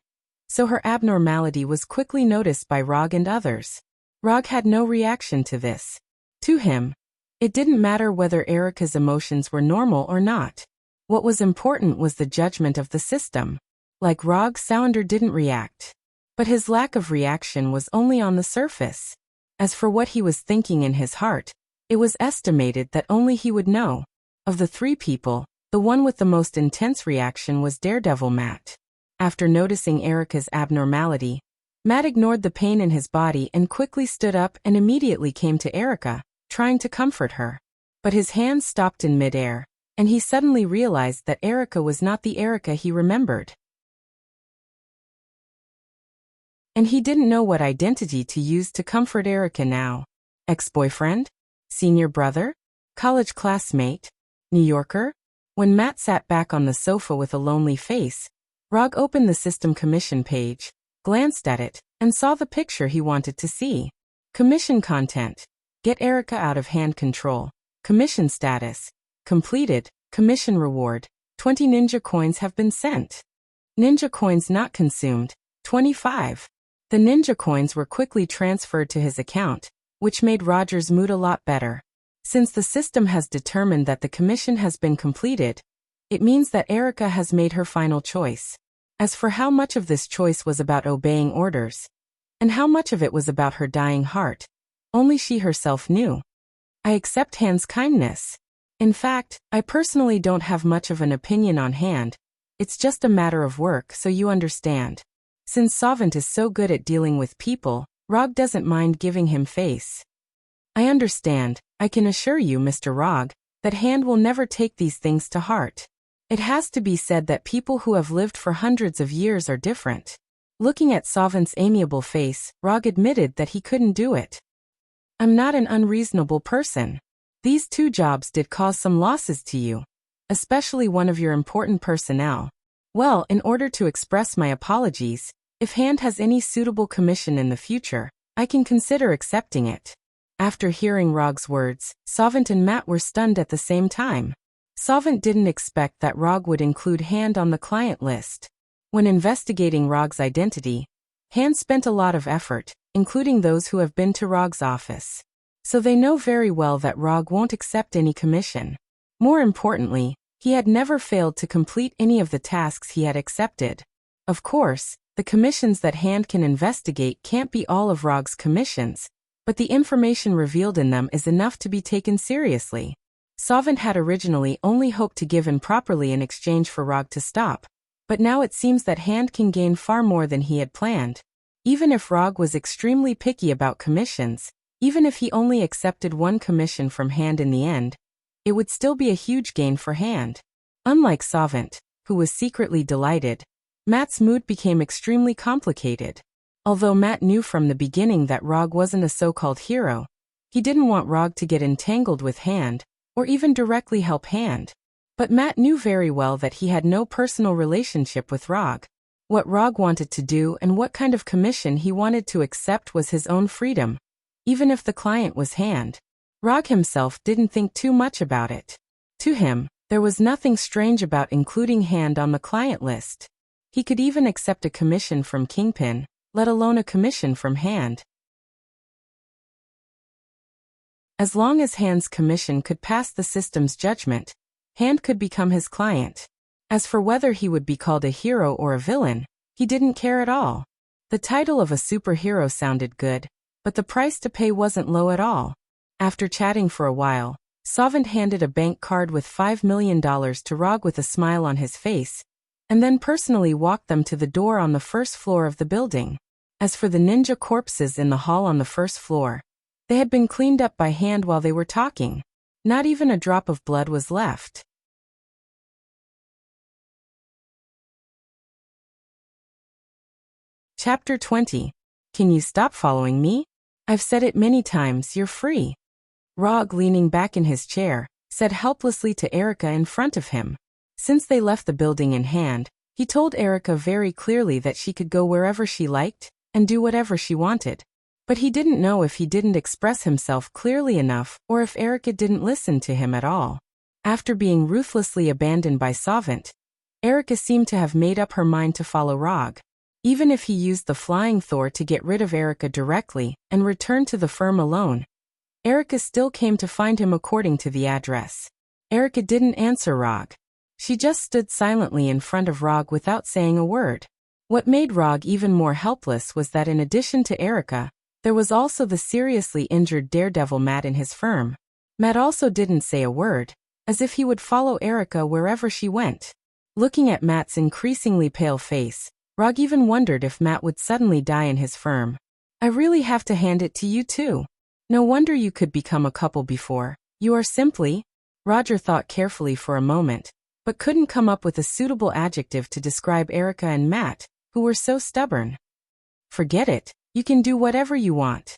So her abnormality was quickly noticed by Rog and others. Rog had no reaction to this. To him, it didn't matter whether Erica's emotions were normal or not. What was important was the judgment of the system. Like Rog, Sounder didn't react. But his lack of reaction was only on the surface. As for what he was thinking in his heart, it was estimated that only he would know. Of the three people, the one with the most intense reaction was Daredevil Matt. After noticing Erica's abnormality, Matt ignored the pain in his body and quickly stood up and immediately came to Erica, trying to comfort her. But his hands stopped in midair, and he suddenly realized that Erica was not the Erica he remembered. And he didn't know what identity to use to comfort Erica now. Ex-boyfriend? Senior brother? College classmate? New Yorker? When Matt sat back on the sofa with a lonely face, Rog opened the system commission page, glanced at it, and saw the picture he wanted to see. Commission content. Get Erica out of hand control. Commission status. Completed. Commission reward. 20 ninja coins have been sent. Ninja coins not consumed. 25. The ninja coins were quickly transferred to his account, which made Roger's mood a lot better. Since the system has determined that the commission has been completed, it means that Erica has made her final choice. As for how much of this choice was about obeying orders, and how much of it was about her dying heart, only she herself knew. I accept Hand's kindness. In fact, I personally don't have much of an opinion on Hand. It's just a matter of work, so you understand. Since Savant is so good at dealing with people, Rog doesn't mind giving him face. I understand. I can assure you, Mr. Rog, that Hand will never take these things to heart. It has to be said that people who have lived for hundreds of years are different. Looking at Savant's amiable face, Rog admitted that he couldn't do it. I'm not an unreasonable person. These 2 jobs did cause some losses to you, especially one of your important personnel. Well, in order to express my apologies, if Hand has any suitable commission in the future, I can consider accepting it. After hearing Rog's words, Savant and Matt were stunned at the same time. Savant didn't expect that Rog would include Hand on the client list. When investigating Rog's identity, Hand spent a lot of effort, including those who have been to Rog's office. So they know very well that Rog won't accept any commission. More importantly, he had never failed to complete any of the tasks he had accepted. Of course, the commissions that Hand can investigate can't be all of Rog's commissions, but the information revealed in them is enough to be taken seriously. Savant had originally only hoped to give in properly in exchange for Rog to stop, but now it seems that Hand can gain far more than he had planned. Even if Rog was extremely picky about commissions, even if he only accepted 1 commission from Hand in the end, it would still be a huge gain for Hand. Unlike Savant, who was secretly delighted, Matt's mood became extremely complicated. Although Matt knew from the beginning that Rog wasn't a so-called hero, he didn't want Rog to get entangled with Hand, or even directly help Hand. But Matt knew very well that he had no personal relationship with Rog. What Rog wanted to do and what kind of commission he wanted to accept was his own freedom, even if the client was Hand. Rog himself didn't think too much about it. To him, there was nothing strange about including Hand on the client list. He could even accept a commission from Kingpin, let alone a commission from Hand. As long as Hand's commission could pass the system's judgment, Hand could become his client. As for whether he would be called a hero or a villain, he didn't care at all. The title of a superhero sounded good, but the price to pay wasn't low at all. After chatting for a while, Savant handed a bank card with $5 million to Rog with a smile on his face, and then personally walked them to the door on the first floor of the building. As for the ninja corpses in the hall on the first floor, they had been cleaned up by Hand while they were talking. Not even a drop of blood was left. Chapter 20. Can you stop following me? I've said it many times, you're free. Rog, leaning back in his chair, said helplessly to Erica in front of him. Since they left the building in Hand, he told Erica very clearly that she could go wherever she liked and do whatever she wanted. But he didn't know if he didn't express himself clearly enough or if Erica didn't listen to him at all. After being ruthlessly abandoned by Savant, Erica seemed to have made up her mind to follow Rog. Even if he used the flying Thor to get rid of Erica directly and return to the firm alone, Erica still came to find him according to the address. Erica didn't answer Rog. She just stood silently in front of Rog without saying a word. What made Rog even more helpless was that in addition to Erica, there was also the seriously injured daredevil Matt in his firm. Matt also didn't say a word, as if he would follow Erica wherever she went. Looking at Matt's increasingly pale face, Rog even wondered if Matt would suddenly die in his firm. I really have to hand it to you too. No wonder you could become a couple before. You are simply... Roger thought carefully for a moment, but couldn't come up with a suitable adjective to describe Erica and Matt, who were so stubborn. Forget it, you can do whatever you want.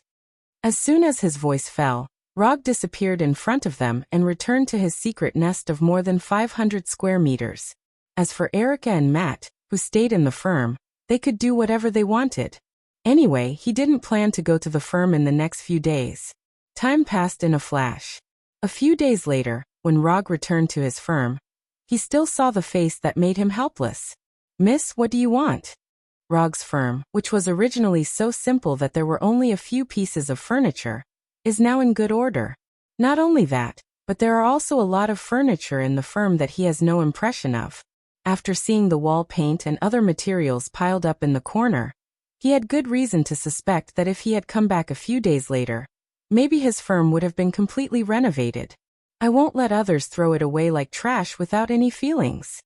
As soon as his voice fell, Rog disappeared in front of them and returned to his secret nest of more than 500 square meters. As for Erica and Matt, who stayed in the firm, they could do whatever they wanted. Anyway, he didn't plan to go to the firm in the next few days. Time passed in a flash. A few days later, when Rog returned to his firm, he still saw the face that made him helpless. Miss, what do you want? Rog's firm, which was originally so simple that there were only a few pieces of furniture, is now in good order. Not only that, but there are also a lot of furniture in the firm that he has no impression of. After seeing the wall paint and other materials piled up in the corner, he had good reason to suspect that if he had come back a few days later, maybe his firm would have been completely renovated. I won't let others throw it away like trash without any feelings.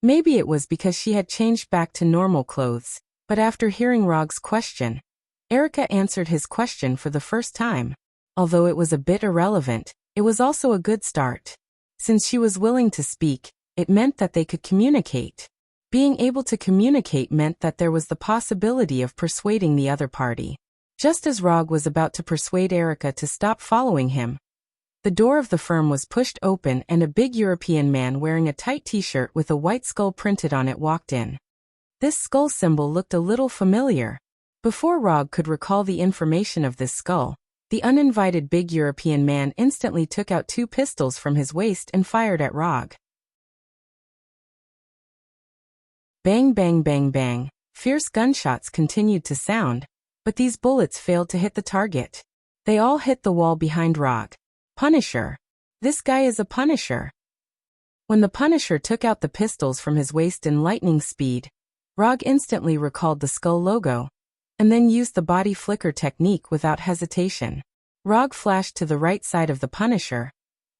Maybe it was because she had changed back to normal clothes, but after hearing Rog's question, Erica answered his question for the first time. Although it was a bit irrelevant, it was also a good start. Since she was willing to speak, it meant that they could communicate. Being able to communicate meant that there was the possibility of persuading the other party. Just as Rog was about to persuade Erica to stop following him, the door of the firm was pushed open and a big European man wearing a tight t-shirt with a white skull printed on it walked in. This skull symbol looked a little familiar. Before Rog could recall the information of this skull, the uninvited big European man instantly took out 2 pistols from his waist and fired at Rog. Bang bang bang bang, fierce gunshots continued to sound, but these bullets failed to hit the target. They all hit the wall behind Rog. Punisher. This guy is a Punisher. When the Punisher took out the pistols from his waist in lightning speed, Rog instantly recalled the skull logo, and then used the body flicker technique without hesitation. Rog flashed to the right side of the Punisher,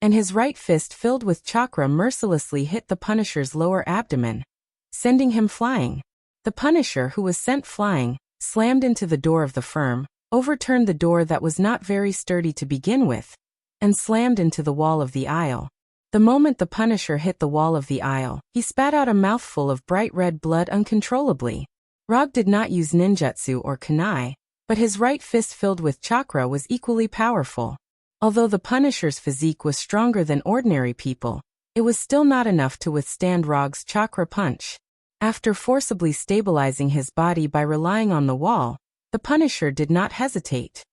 and his right fist filled with chakra mercilessly hit the Punisher's lower abdomen, sending him flying. The Punisher, who was sent flying, slammed into the door of the firm, overturned the door that was not very sturdy to begin with, and slammed into the wall of the aisle. The moment the Punisher hit the wall of the aisle, he spat out a mouthful of bright red blood uncontrollably. Rog did not use ninjutsu or kunai, but his right fist filled with chakra was equally powerful. Although the Punisher's physique was stronger than ordinary people, it was still not enough to withstand Rog's chakra punch. After forcibly stabilizing his body by relying on the wall, the Punisher did not hesitate.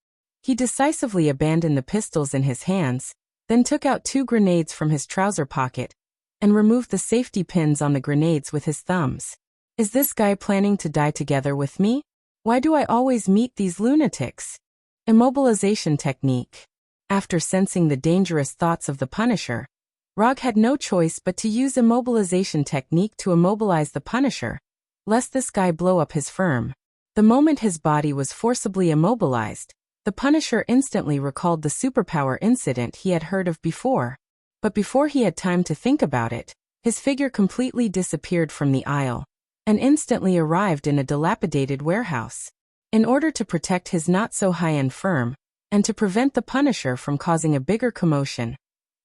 He decisively abandoned the pistols in his hands, then took out 2 grenades from his trouser pocket, and removed the safety pins on the grenades with his thumbs. Is this guy planning to die together with me? Why do I always meet these lunatics? Immobilization technique. After sensing the dangerous thoughts of the Punisher, Rog had no choice but to use immobilization technique to immobilize the Punisher, lest this guy blow up his firm. The moment his body was forcibly immobilized, the Punisher instantly recalled the superpower incident he had heard of before. But before he had time to think about it, his figure completely disappeared from the aisle, and instantly arrived in a dilapidated warehouse. In order to protect his not-so-high-end firm, and to prevent the Punisher from causing a bigger commotion,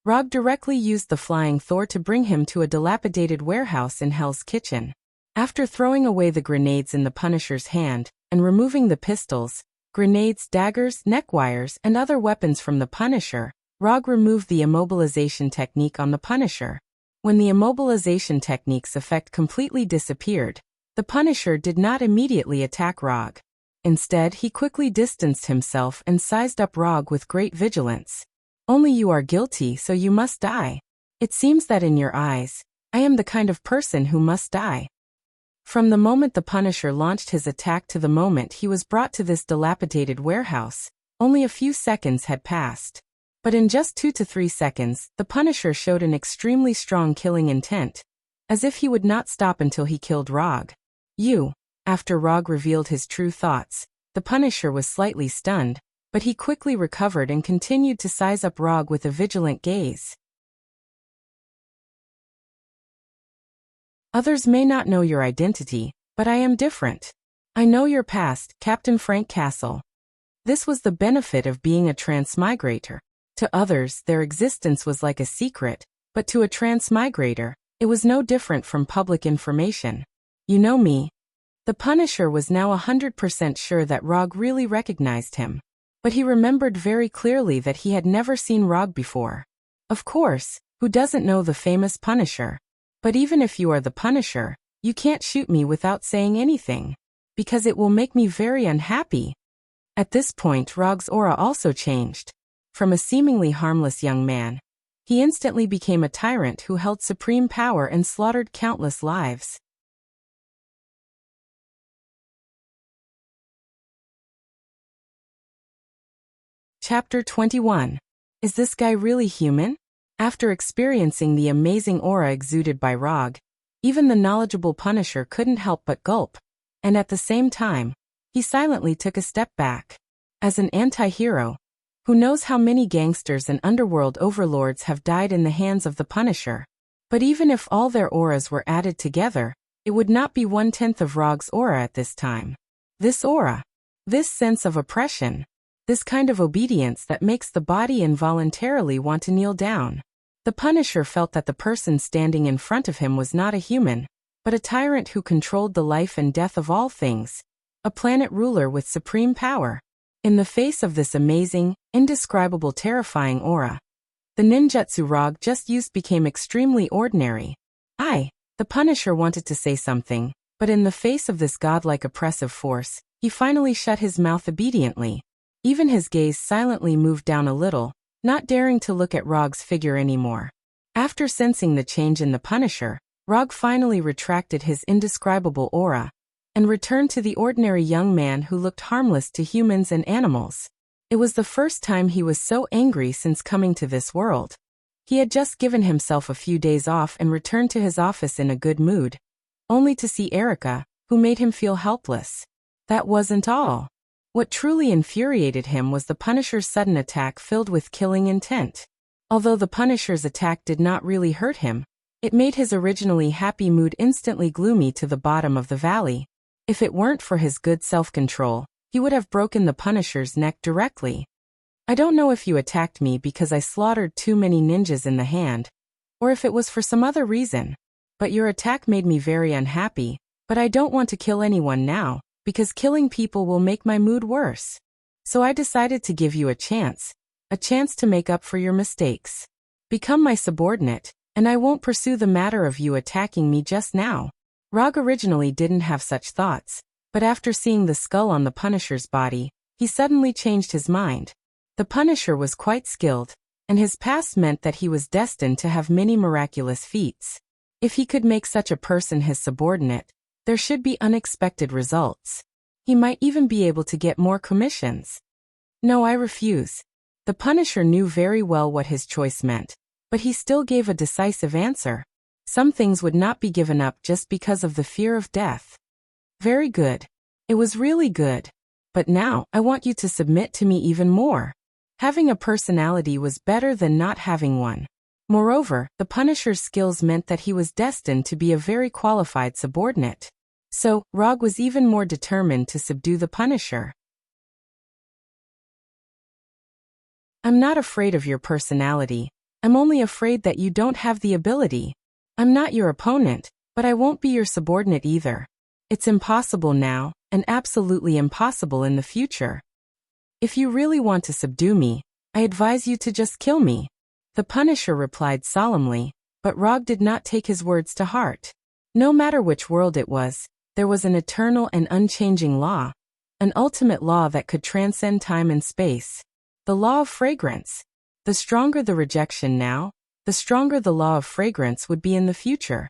Rog directly used the Flying Thor to bring him to a dilapidated warehouse in Hell's Kitchen. After throwing away the grenades in the Punisher's hand, and removing the pistols, grenades, daggers, neck wires, and other weapons from the Punisher, Rog removed the immobilization technique on the Punisher. When the immobilization technique's effect completely disappeared, the Punisher did not immediately attack Rog. Instead, he quickly distanced himself and sized up Rog with great vigilance. Only you are guilty, so you must die. It seems that in your eyes, I am the kind of person who must die. From the moment the Punisher launched his attack to the moment he was brought to this dilapidated warehouse, only a few seconds had passed. But in just 2 to 3 seconds, the Punisher showed an extremely strong killing intent, as if he would not stop until he killed Rog. After Rog revealed his true thoughts, the Punisher was slightly stunned, but he quickly recovered and continued to size up Rog with a vigilant gaze. Others may not know your identity, but I am different. I know your past, Captain Frank Castle. This was the benefit of being a transmigrator. To others, their existence was like a secret, but to a transmigrator, it was no different from public information. You know me. The Punisher was now 100% sure that Rog really recognized him. But he remembered very clearly that he had never seen Rog before. Of course, who doesn't know the famous Punisher? But even if you are the Punisher, you can't shoot me without saying anything, because it will make me very unhappy. At this point, Rog's aura also changed. From a seemingly harmless young man, he instantly became a tyrant who held supreme power and slaughtered countless lives. Chapter 21. Is this guy really human? After experiencing the amazing aura exuded by Rog, even the knowledgeable Punisher couldn't help but gulp, and at the same time, he silently took a step back. As an anti-hero, who knows how many gangsters and underworld overlords have died in the hands of the Punisher? But even if all their auras were added together, it would not be 1/10 of Rog's aura at this time. This aura, this sense of oppression, this kind of obedience that makes the body involuntarily want to kneel down. The Punisher felt that the person standing in front of him was not a human, but a tyrant who controlled the life and death of all things, a planet ruler with supreme power. In the face of this amazing, indescribable, terrifying aura, the ninjutsu Rog just used became extremely ordinary. The Punisher wanted to say something, but in the face of this godlike oppressive force, he finally shut his mouth obediently. Even his gaze silently moved down a little, not daring to look at Rog's figure anymore. After sensing the change in the Punisher, Rog finally retracted his indescribable aura and returned to the ordinary young man who looked harmless to humans and animals. It was the first time he was so angry since coming to this world. He had just given himself a few days off and returned to his office in a good mood, only to see Erica, who made him feel helpless. That wasn't all. What truly infuriated him was the Punisher's sudden attack filled with killing intent. Although the Punisher's attack did not really hurt him, it made his originally happy mood instantly gloomy to the bottom of the valley. If it weren't for his good self-control, he would have broken the Punisher's neck directly. I don't know if you attacked me because I slaughtered too many ninjas in the hand, or if it was for some other reason, but your attack made me very unhappy, but I don't want to kill anyone now, because killing people will make my mood worse. So I decided to give you a chance to make up for your mistakes. Become my subordinate, and I won't pursue the matter of you attacking me just now. Rog originally didn't have such thoughts, but after seeing the skull on the Punisher's body, he suddenly changed his mind. The Punisher was quite skilled, and his past meant that he was destined to have many miraculous feats. If he could make such a person his subordinate, there should be unexpected results. He might even be able to get more commissions. No, I refuse. The Punisher knew very well what his choice meant, but he still gave a decisive answer. Some things would not be given up just because of the fear of death. Very good. It was really good. But now, I want you to submit to me even more. Having a personality was better than not having one. Moreover, the Punisher's skills meant that he was destined to be a very qualified subordinate. So, Rog was even more determined to subdue the Punisher. I'm not afraid of your personality. I'm only afraid that you don't have the ability. I'm not your opponent, but I won't be your subordinate either. It's impossible now, and absolutely impossible in the future. If you really want to subdue me, I advise you to just kill me. The Punisher replied solemnly, but Rog did not take his words to heart. No matter which world it was, there was an eternal and unchanging law. an ultimate law that could transcend time and space. The law of fragrance. The stronger the rejection now, the stronger the law of fragrance would be in the future.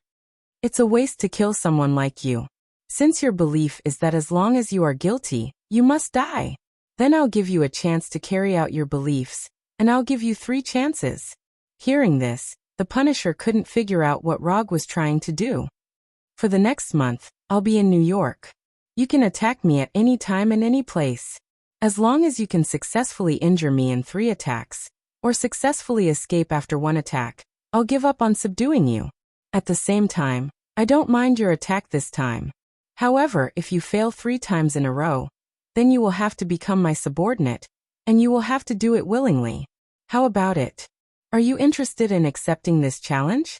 It's a waste to kill someone like you. Since your belief is that as long as you are guilty, you must die. Then I'll give you a chance to carry out your beliefs, and I'll give you 3 chances. Hearing this, the Punisher couldn't figure out what Rog was trying to do. For the next month, I'll be in New York. You can attack me at any time and any place. As long as you can successfully injure me in 3 attacks, or successfully escape after 1 attack, I'll give up on subduing you. At the same time, I don't mind your attack this time. However, if you fail 3 times in a row, then you will have to become my subordinate, and you will have to do it willingly. How about it? Are you interested in accepting this challenge?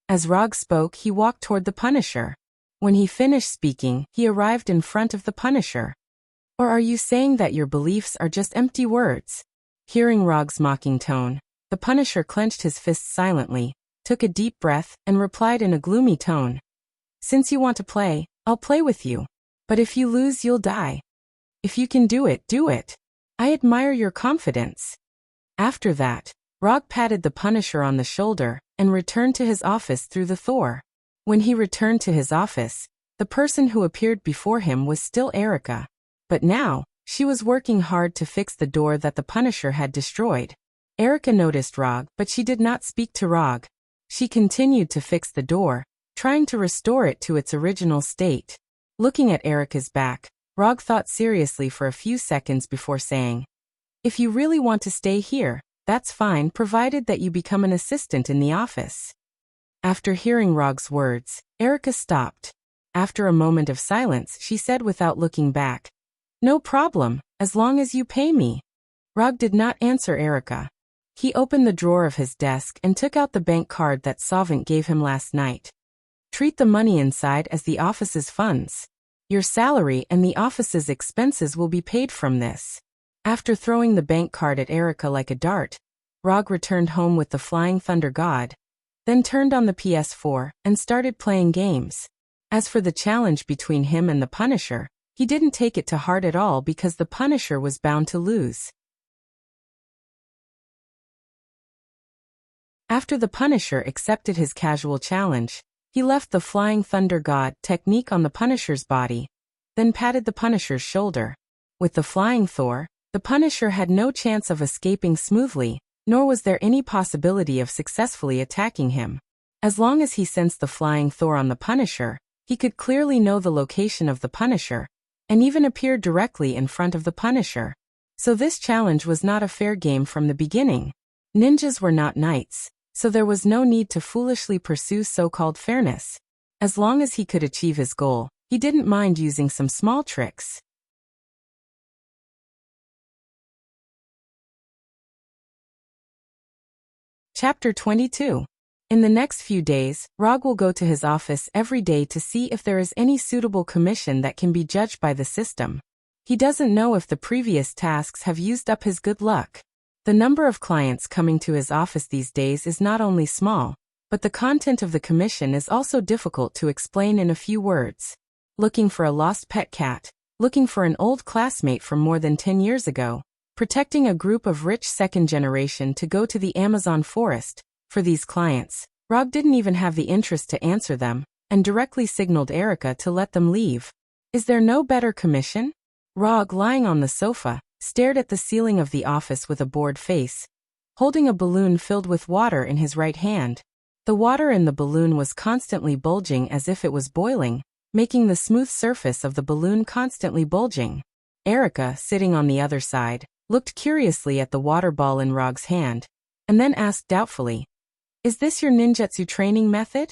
As Rog spoke, he walked toward the Punisher. When he finished speaking, he arrived in front of the Punisher. Or are you saying that your beliefs are just empty words? Hearing Rog's mocking tone, the Punisher clenched his fists silently, took a deep breath, and replied in a gloomy tone. Since you want to play, I'll play with you. But if you lose, you'll die. If you can do it, do it. I admire your confidence. After that, Rog patted the Punisher on the shoulder and returned to his office through the Thor. When he returned to his office, the person who appeared before him was still Erica. But now, she was working hard to fix the door that the Punisher had destroyed. Erica noticed Rog, but she did not speak to Rog. She continued to fix the door, trying to restore it to its original state. Looking at Erica's back, Rog thought seriously for a few seconds before saying, "If you really want to stay here, that's fine, provided that you become an assistant in the office." After hearing Rog's words, Erica stopped. After a moment of silence, she said without looking back, "No problem, as long as you pay me." Rog did not answer Erica. He opened the drawer of his desk and took out the bank card that Solvent gave him last night. Treat the money inside as the office's funds. Your salary and the office's expenses will be paid from this. After throwing the bank card at Erica like a dart, Rog returned home with the Flying Thunder God, then turned on the PS4 and started playing games. As for the challenge between him and the Punisher, he didn't take it to heart at all because the Punisher was bound to lose. After the Punisher accepted his casual challenge, he left the Flying Thunder God technique on the Punisher's body, then patted the Punisher's shoulder. With the Flying Thor, the Punisher had no chance of escaping smoothly, nor was there any possibility of successfully attacking him. As long as he sensed the Flying Thor on the Punisher, he could clearly know the location of the Punisher, and even appear directly in front of the Punisher. So this challenge was not a fair game from the beginning. Ninjas were not knights, so there was no need to foolishly pursue so-called fairness. As long as he could achieve his goal, he didn't mind using some small tricks. Chapter 22. In the next few days, Rog will go to his office every day to see if there is any suitable commission that can be judged by the system. He doesn't know if the previous tasks have used up his good luck. The number of clients coming to his office these days is not only small, but the content of the commission is also difficult to explain in a few words. Looking for a lost pet cat, looking for an old classmate from more than 10 years ago, protecting a group of rich second generation to go to the Amazon forest. For these clients, Rog didn't even have the interest to answer them, and directly signaled Erica to let them leave. Is there no better commission? Rog, lying on the sofa, stared at the ceiling of the office with a bored face, holding a balloon filled with water in his right hand. The water in the balloon was constantly bulging as if it was boiling, making the smooth surface of the balloon constantly bulging. Erica, sitting on the other side, looked curiously at the water ball in Rog's hand, and then asked doubtfully, "Is this your ninjutsu training method?"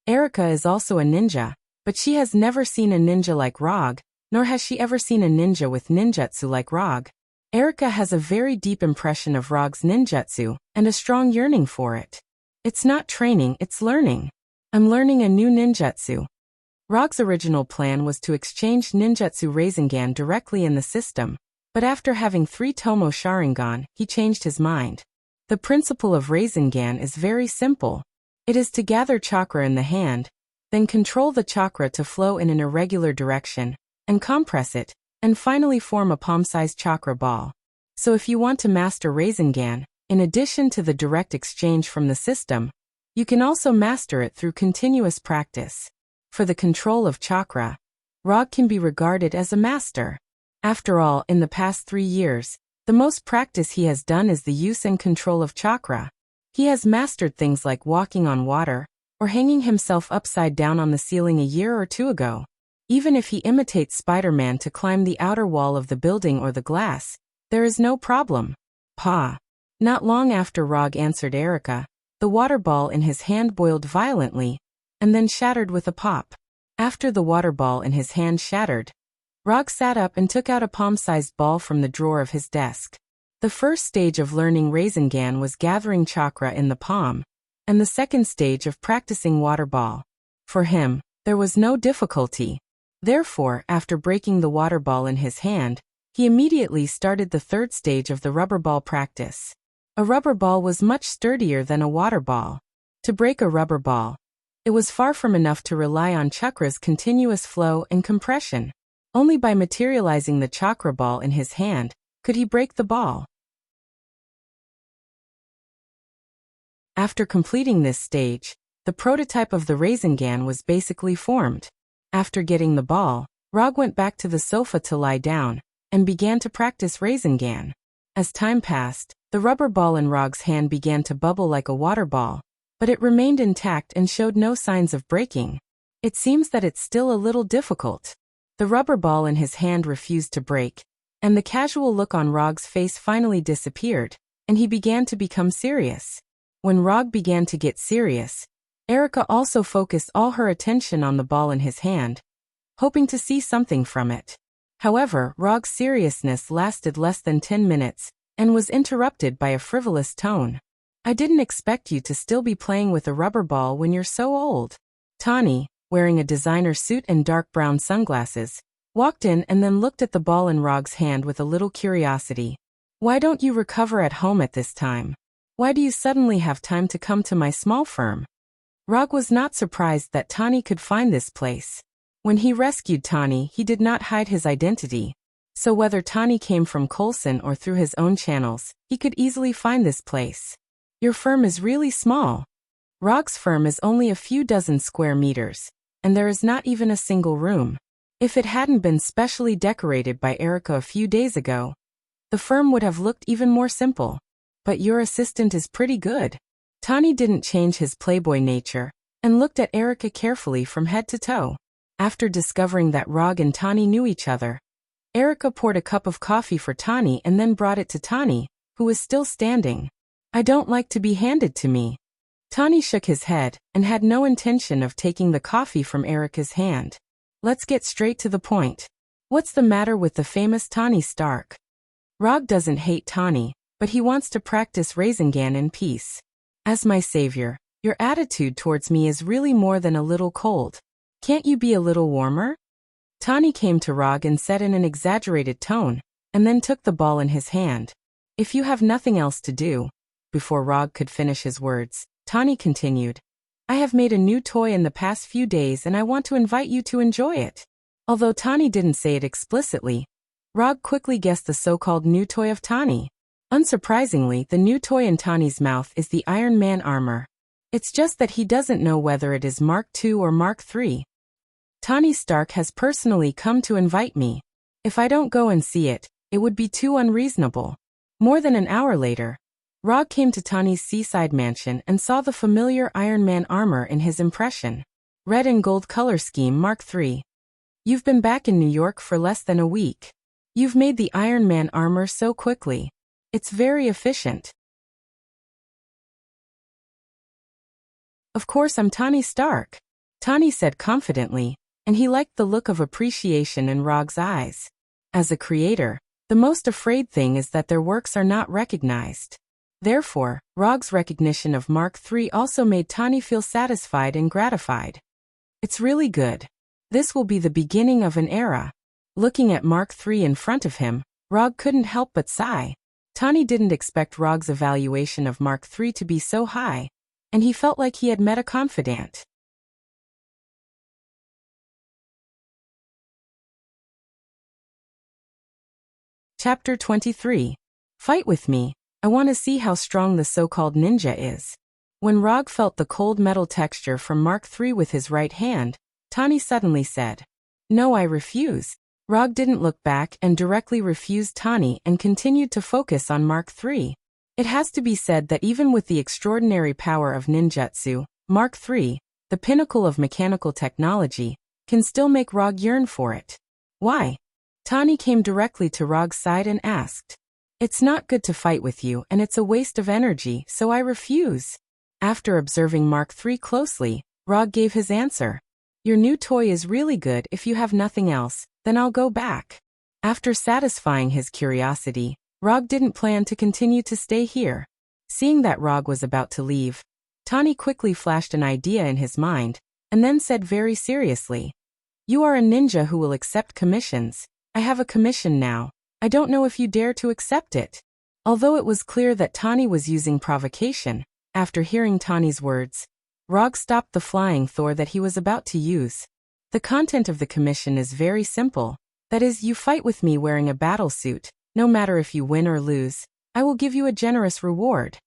Erica is also a ninja, but she has never seen a ninja like Rog, nor has she ever seen a ninja with ninjutsu like Rog. Erica has a very deep impression of Rog's ninjutsu, and a strong yearning for it. It's not training, it's learning. I'm learning a new ninjutsu. Rog's original plan was to exchange ninjutsu Rasengan directly in the system, but after having 3 Tomo Sharingan, he changed his mind. The principle of Rasengan is very simple. It is to gather chakra in the hand, then control the chakra to flow in an irregular direction, and compress it, and finally form a palm-sized chakra ball. So if you want to master Rasengan, in addition to the direct exchange from the system, you can also master it through continuous practice. For the control of chakra, Rog can be regarded as a master. After all, in the past 3 years, the most practice he has done is the use and control of chakra. He has mastered things like walking on water, or hanging himself upside down on the ceiling a year or 2 ago. Even if he imitates Spider-Man to climb the outer wall of the building or the glass, there is no problem. Pa. Not long after Rog answered Erica, the water ball in his hand boiled violently, and then shattered with a pop. After the water ball in his hand shattered, Rog sat up and took out a palm-sized ball from the drawer of his desk. The first stage of learning Rasengan was gathering chakra in the palm, and the second stage of practicing water ball. For him, there was no difficulty. Therefore, after breaking the water ball in his hand, he immediately started the third stage of the rubber ball practice. A rubber ball was much sturdier than a water ball. To break a rubber ball, it was far from enough to rely on chakra's continuous flow and compression. Only by materializing the chakra ball in his hand could he break the ball. After completing this stage, the prototype of the Rasengan was basically formed. After getting the ball, Rog went back to the sofa to lie down, and began to practice Rasengan. As time passed, the rubber ball in Rog's hand began to bubble like a water ball, but it remained intact and showed no signs of breaking. It seems that it's still a little difficult. The rubber ball in his hand refused to break, and the casual look on Rog's face finally disappeared, and he began to become serious. When Rog began to get serious, Erica also focused all her attention on the ball in his hand, hoping to see something from it. However, Rog's seriousness lasted less than 10 minutes, and was interrupted by a frivolous tone. "I didn't expect you to still be playing with a rubber ball when you're so old." Tani, wearing a designer suit and dark brown sunglasses, walked in and then looked at the ball in Rog's hand with a little curiosity. "Why don't you recover at home at this time? Why do you suddenly have time to come to my small firm?" Rog was not surprised that Tani could find this place. When he rescued Tani, he did not hide his identity. So whether Tani came from Coulson or through his own channels, he could easily find this place. "Your firm is really small." Rog's firm is only a few dozen square meters, and there is not even a single room. If it hadn't been specially decorated by Erica a few days ago, the firm would have looked even more simple. "But your assistant is pretty good." Tani didn't change his playboy nature, and looked at Erica carefully from head to toe. After discovering that Rog and Tani knew each other, Erica poured a cup of coffee for Tani and then brought it to Tani, who was still standing. "I don't like to be handed to me." Tani shook his head, and had no intention of taking the coffee from Erica's hand. "Let's get straight to the point. What's the matter with the famous Tani Stark?" Rog doesn't hate Tani, but he wants to practice Rasengan in peace. "As my savior, your attitude towards me is really more than a little cold. Can't you be a little warmer?" Tani came to Rog and said in an exaggerated tone, and then took the ball in his hand. "If you have nothing else to do." Before Rog could finish his words, Tani continued, "I have made a new toy in the past few days and I want to invite you to enjoy it." Although Tani didn't say it explicitly, Rog quickly guessed the so-called new toy of Tani. Unsurprisingly, the new toy in Tani's mouth is the Iron Man armor. It's just that he doesn't know whether it is Mark II or Mark III. "Tani Stark has personally come to invite me. If I don't go and see it, it would be too unreasonable." More than an hour later, Rog came to Tani's seaside mansion and saw the familiar Iron Man armor in his impression. Red and gold color scheme Mark III. "You've been back in New York for less than a week. You've made the Iron Man armor so quickly. It's very efficient." "Of course I'm Tani Stark," Tani said confidently, and he liked the look of appreciation in Rog's eyes. As a creator, the most afraid thing is that their works are not recognized. Therefore, Rog's recognition of Mark III also made Tani feel satisfied and gratified. "It's really good. This will be the beginning of an era." Looking at Mark III in front of him, Rog couldn't help but sigh. Tani didn't expect Rog's evaluation of Mark III to be so high, and he felt like he had met a confidant. Chapter 23. Fight with me. I want to see how strong the so-called ninja is. When Rog felt the cold metal texture from Mark III with his right hand, Tani suddenly said, "No, I refuse." Rog didn't look back and directly refused Tani and continued to focus on Mark III. It has to be said that even with the extraordinary power of ninjutsu, Mark III, the pinnacle of mechanical technology, can still make Rog yearn for it. Why? Tani came directly to Rog's side and asked, "It's not good to fight with you and it's a waste of energy, so I refuse." After observing Mark III closely, Rog gave his answer. "Your new toy is really good. If you have nothing else, then I'll go back." After satisfying his curiosity, Rog didn't plan to continue to stay here. Seeing that Rog was about to leave, Tani quickly flashed an idea in his mind, and then said very seriously, "You are a ninja who will accept commissions. I have a commission now. I don't know if you dare to accept it." Although it was clear that Tani was using provocation, after hearing Tani's words, Rog stopped the flying Thor that he was about to use. The content of the commission is very simple. That is, you fight with me wearing a battle suit. No matter if you win or lose, I will give you a generous reward.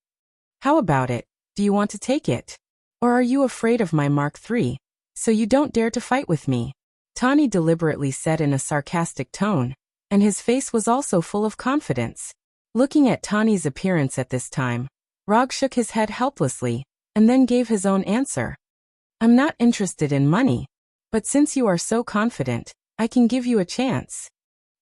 How about it? Do you want to take it? Or are you afraid of my Mark III, so you don't dare to fight with me? Tani deliberately said in a sarcastic tone, and his face was also full of confidence. Looking at Tani's appearance at this time, Rog shook his head helplessly, and then gave his own answer. "I'm not interested in money, but since you are so confident, I can give you a chance."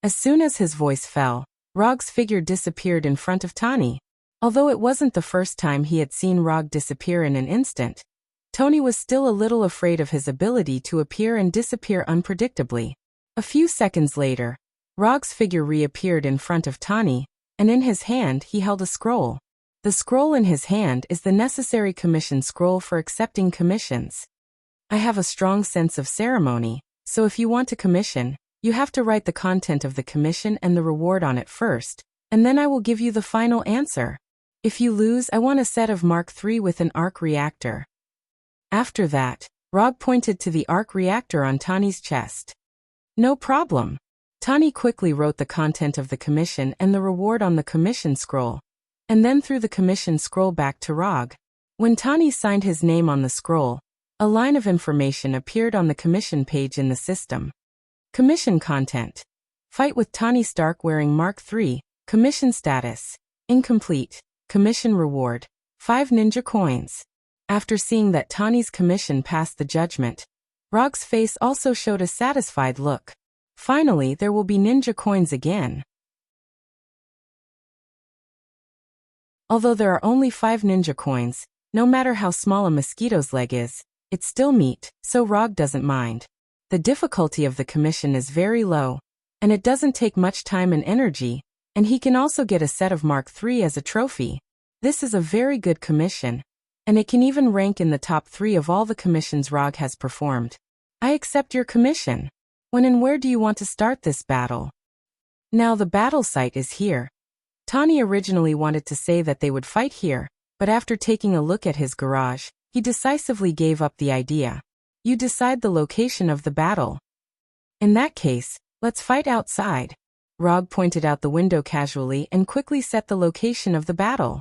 As soon as his voice fell, Rog's figure disappeared in front of Tani. Although it wasn't the first time he had seen Rog disappear in an instant, Tony was still a little afraid of his ability to appear and disappear unpredictably. A few seconds later, Rog's figure reappeared in front of Tani, and in his hand he held a scroll. The scroll in his hand is the necessary commission scroll for accepting commissions. "I have a strong sense of ceremony, so if you want a commission, you have to write the content of the commission and the reward on it first, and then I will give you the final answer. If you lose, I want a set of Mark III with an arc reactor." After that, Rog pointed to the arc reactor on Tani's chest. "No problem." Tani quickly wrote the content of the commission and the reward on the commission scroll, and then threw the commission scroll back to Rog. When Tani signed his name on the scroll, a line of information appeared on the commission page in the system. Commission content. Fight with Tani Stark wearing Mark III. Commission status. Incomplete. Commission reward. 5 ninja coins. After seeing that Tani's commission passed the judgment, Rog's face also showed a satisfied look. Finally, there will be ninja coins again. Although there are only 5 ninja coins, no matter how small a mosquito's leg is, it's still meat, so Rog doesn't mind. The difficulty of the commission is very low, and it doesn't take much time and energy, and he can also get a set of Mark III as a trophy. This is a very good commission, and it can even rank in the top 3 of all the commissions Rog has performed. I accept your commission. When and where do you want to start this battle? Now the battle site is here. Tani originally wanted to say that they would fight here, but after taking a look at his garage, he decisively gave up the idea. You decide the location of the battle. In that case, let's fight outside. Rog pointed out the window casually and quickly set the location of the battle.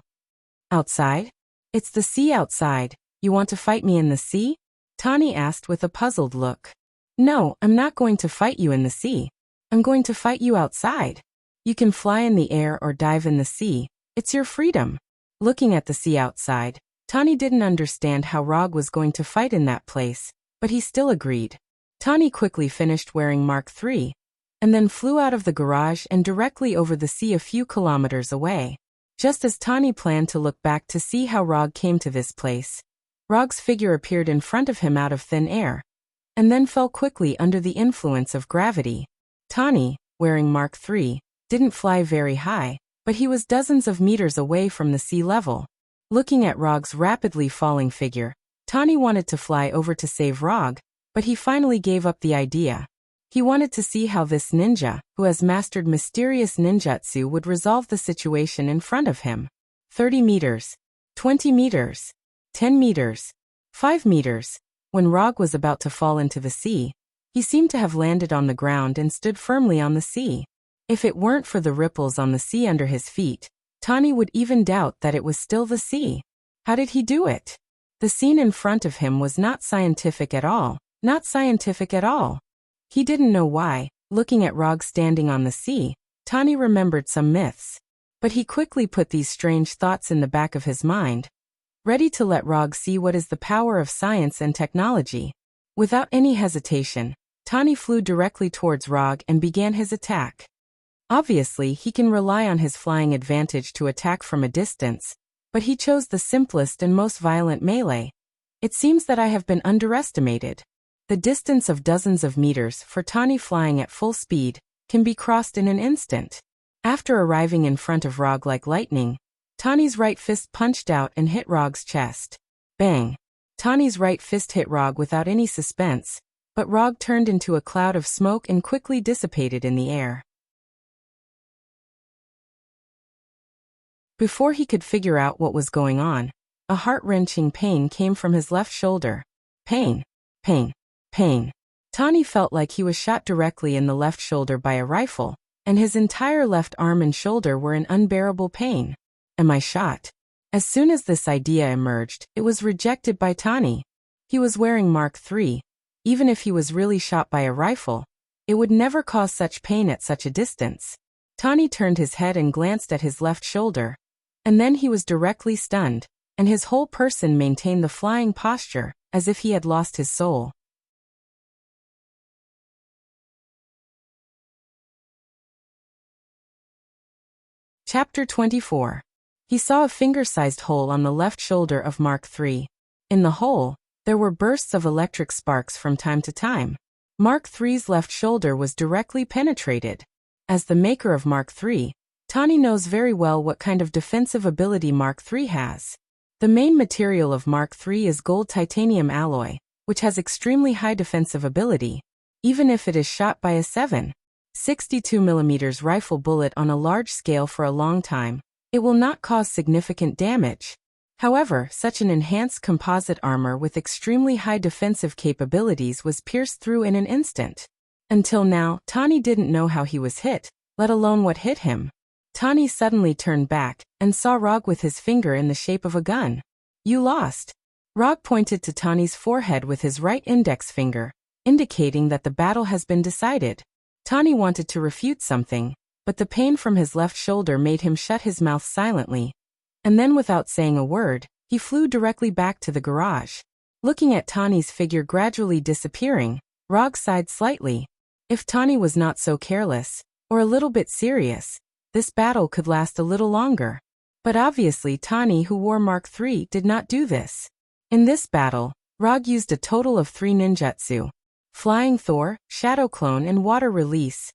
Outside? It's the sea outside. You want to fight me in the sea? Tani asked with a puzzled look. No, I'm not going to fight you in the sea. I'm going to fight you outside. You can fly in the air or dive in the sea. It's your freedom. Looking at the sea outside, Tani didn't understand how Rog was going to fight in that place, but he still agreed. Tani quickly finished wearing Mark III, and then flew out of the garage and directly over the sea a few kilometers away. Just as Tani planned to look back to see how Rog came to this place, Rog's figure appeared in front of him out of thin air, and then fell quickly under the influence of gravity. Tani, wearing Mark III, didn't fly very high, but he was dozens of meters away from the sea level. Looking at Rog's rapidly falling figure, Tani wanted to fly over to save Rog, but he finally gave up the idea. He wanted to see how this ninja, who has mastered mysterious ninjutsu, would resolve the situation in front of him. 30 meters, 20 meters, 10 meters, 5 meters. When Rog was about to fall into the sea, he seemed to have landed on the ground and stood firmly on the sea. If it weren't for the ripples on the sea under his feet, Tani would even doubt that it was still the sea. How did he do it? The scene in front of him was not scientific at all, not scientific at all. He didn't know why. Looking at Rog standing on the sea, Tani remembered some myths. But he quickly put these strange thoughts in the back of his mind, ready to let Rog see what is the power of science and technology. Without any hesitation, Tani flew directly towards Rog and began his attack. Obviously, he can rely on his flying advantage to attack from a distance, but he chose the simplest and most violent melee. It seems that I have been underestimated. The distance of dozens of meters for Tani flying at full speed can be crossed in an instant. After arriving in front of Rog like lightning, Tani's right fist punched out and hit Rog's chest. Bang! Tani's right fist hit Rog without any suspense, but Rog turned into a cloud of smoke and quickly dissipated in the air. Before he could figure out what was going on, a heart-wrenching pain came from his left shoulder. Pain, pain, pain. Tani felt like he was shot directly in the left shoulder by a rifle, and his entire left arm and shoulder were in unbearable pain. Am I shot? As soon as this idea emerged, it was rejected by Tani. He was wearing Mark III. Even if he was really shot by a rifle, it would never cause such pain at such a distance. Tani turned his head and glanced at his left shoulder, and then he was directly stunned, and his whole person maintained the flying posture, as if he had lost his soul. Chapter 24. He saw a finger-sized hole on the left shoulder of Mark III. In the hole, there were bursts of electric sparks from time to time. Mark III's left shoulder was directly penetrated. As the maker of Mark III, Tani knows very well what kind of defensive ability Mark III has. The main material of Mark III is gold titanium alloy, which has extremely high defensive ability. Even if it is shot by a 7.62mm rifle bullet on a large scale for a long time, it will not cause significant damage. However, such an enhanced composite armor with extremely high defensive capabilities was pierced through in an instant. Until now, Tani didn't know how he was hit, let alone what hit him. Tani suddenly turned back and saw Rog with his finger in the shape of a gun. You lost. Rog pointed to Tani's forehead with his right index finger, indicating that the battle has been decided. Tani wanted to refute something, but the pain from his left shoulder made him shut his mouth silently. And then without saying a word, he flew directly back to the garage. Looking at Tani's figure gradually disappearing, Rog sighed slightly. If Tani was not so careless, or a little bit serious, this battle could last a little longer. But obviously Tani, who wore Mark III, did not do this. In this battle, Rog used a total of 3 ninjutsu: Flying Thor, Shadow Clone and Water Release.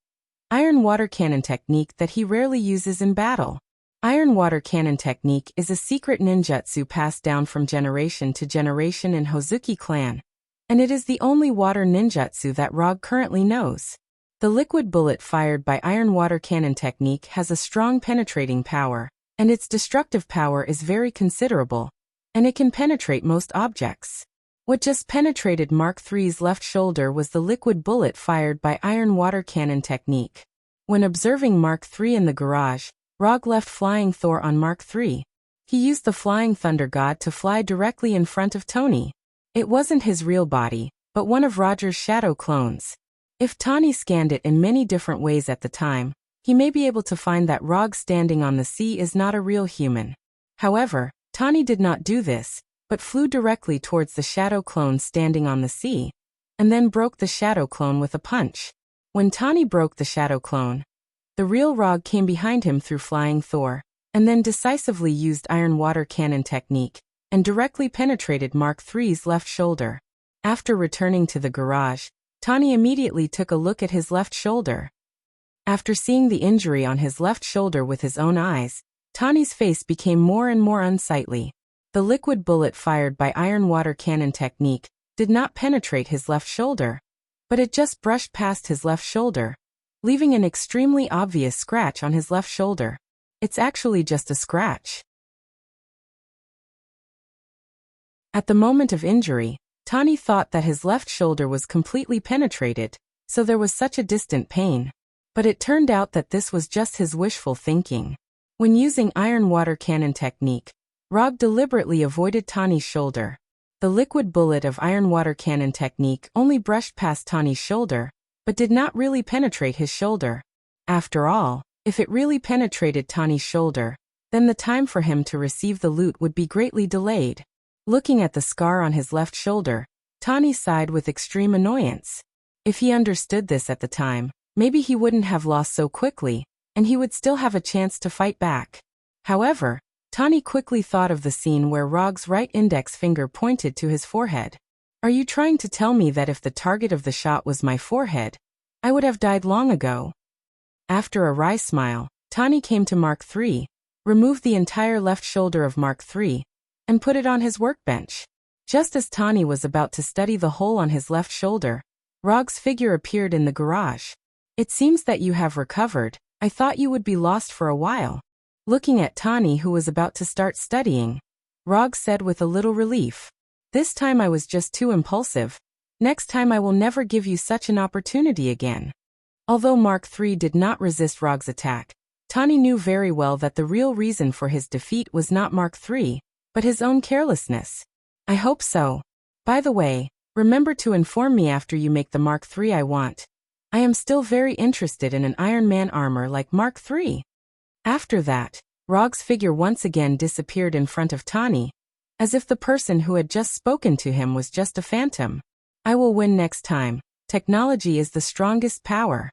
Iron Water Cannon technique that he rarely uses in battle. Iron Water Cannon technique is a secret ninjutsu passed down from generation to generation in Hozuki clan, and it is the only water ninjutsu that Rog currently knows. The liquid bullet fired by Iron Water Cannon technique has a strong penetrating power, and its destructive power is very considerable, and it can penetrate most objects. What just penetrated Mark III's left shoulder was the liquid bullet fired by Iron Water Cannon technique. When observing Mark III in the garage, Rog left Flying Thor on Mark III. He used the Flying Thunder God to fly directly in front of Tony. It wasn't his real body, but one of Roger's shadow clones. If Tani scanned it in many different ways at the time, he may be able to find that Rog standing on the sea is not a real human. However, Tani did not do this, but flew directly towards the shadow clone standing on the sea, and then broke the shadow clone with a punch. When Tani broke the shadow clone, the real Rog came behind him through Flying Thor, and then decisively used Iron Water Cannon technique, and directly penetrated Mark III's left shoulder. After returning to the garage, Tani immediately took a look at his left shoulder. After seeing the injury on his left shoulder with his own eyes, Tani's face became more and more unsightly. The liquid bullet fired by Iron Water Cannon technique did not penetrate his left shoulder, but it just brushed past his left shoulder, leaving an extremely obvious scratch on his left shoulder. It's actually just a scratch. At the moment of injury, Tani thought that his left shoulder was completely penetrated, so there was such a distant pain. But it turned out that this was just his wishful thinking. When using iron water cannon technique, Rog deliberately avoided Tani's shoulder. The liquid bullet of iron water cannon technique only brushed past Tani's shoulder, but did not really penetrate his shoulder. After all, if it really penetrated Tani's shoulder, then the time for him to receive the loot would be greatly delayed. Looking at the scar on his left shoulder, Tani sighed with extreme annoyance. If he understood this at the time, maybe he wouldn't have lost so quickly, and he would still have a chance to fight back. However, Tani quickly thought of the scene where Rog's right index finger pointed to his forehead. Are you trying to tell me that if the target of the shot was my forehead, I would have died long ago? After a wry smile, Tani came to Mark III, removed the entire left shoulder of Mark III, and put it on his workbench. Just as Tani was about to study the hole on his left shoulder, Rog's figure appeared in the garage. It seems that you have recovered. I thought you would be lost for a while. Looking at Tani, who was about to start studying, Rog said with a little relief. This time I was just too impulsive. Next time I will never give you such an opportunity again. Although Mark III did not resist Rog's attack, Tani knew very well that the real reason for his defeat was not Mark III, but his own carelessness. I hope so. By the way, remember to inform me after you make the Mark III I want. I am still very interested in an Iron Man armor like Mark III. After that, Rog's figure once again disappeared in front of Tani, as if the person who had just spoken to him was just a phantom. I will win next time. Technology is the strongest power.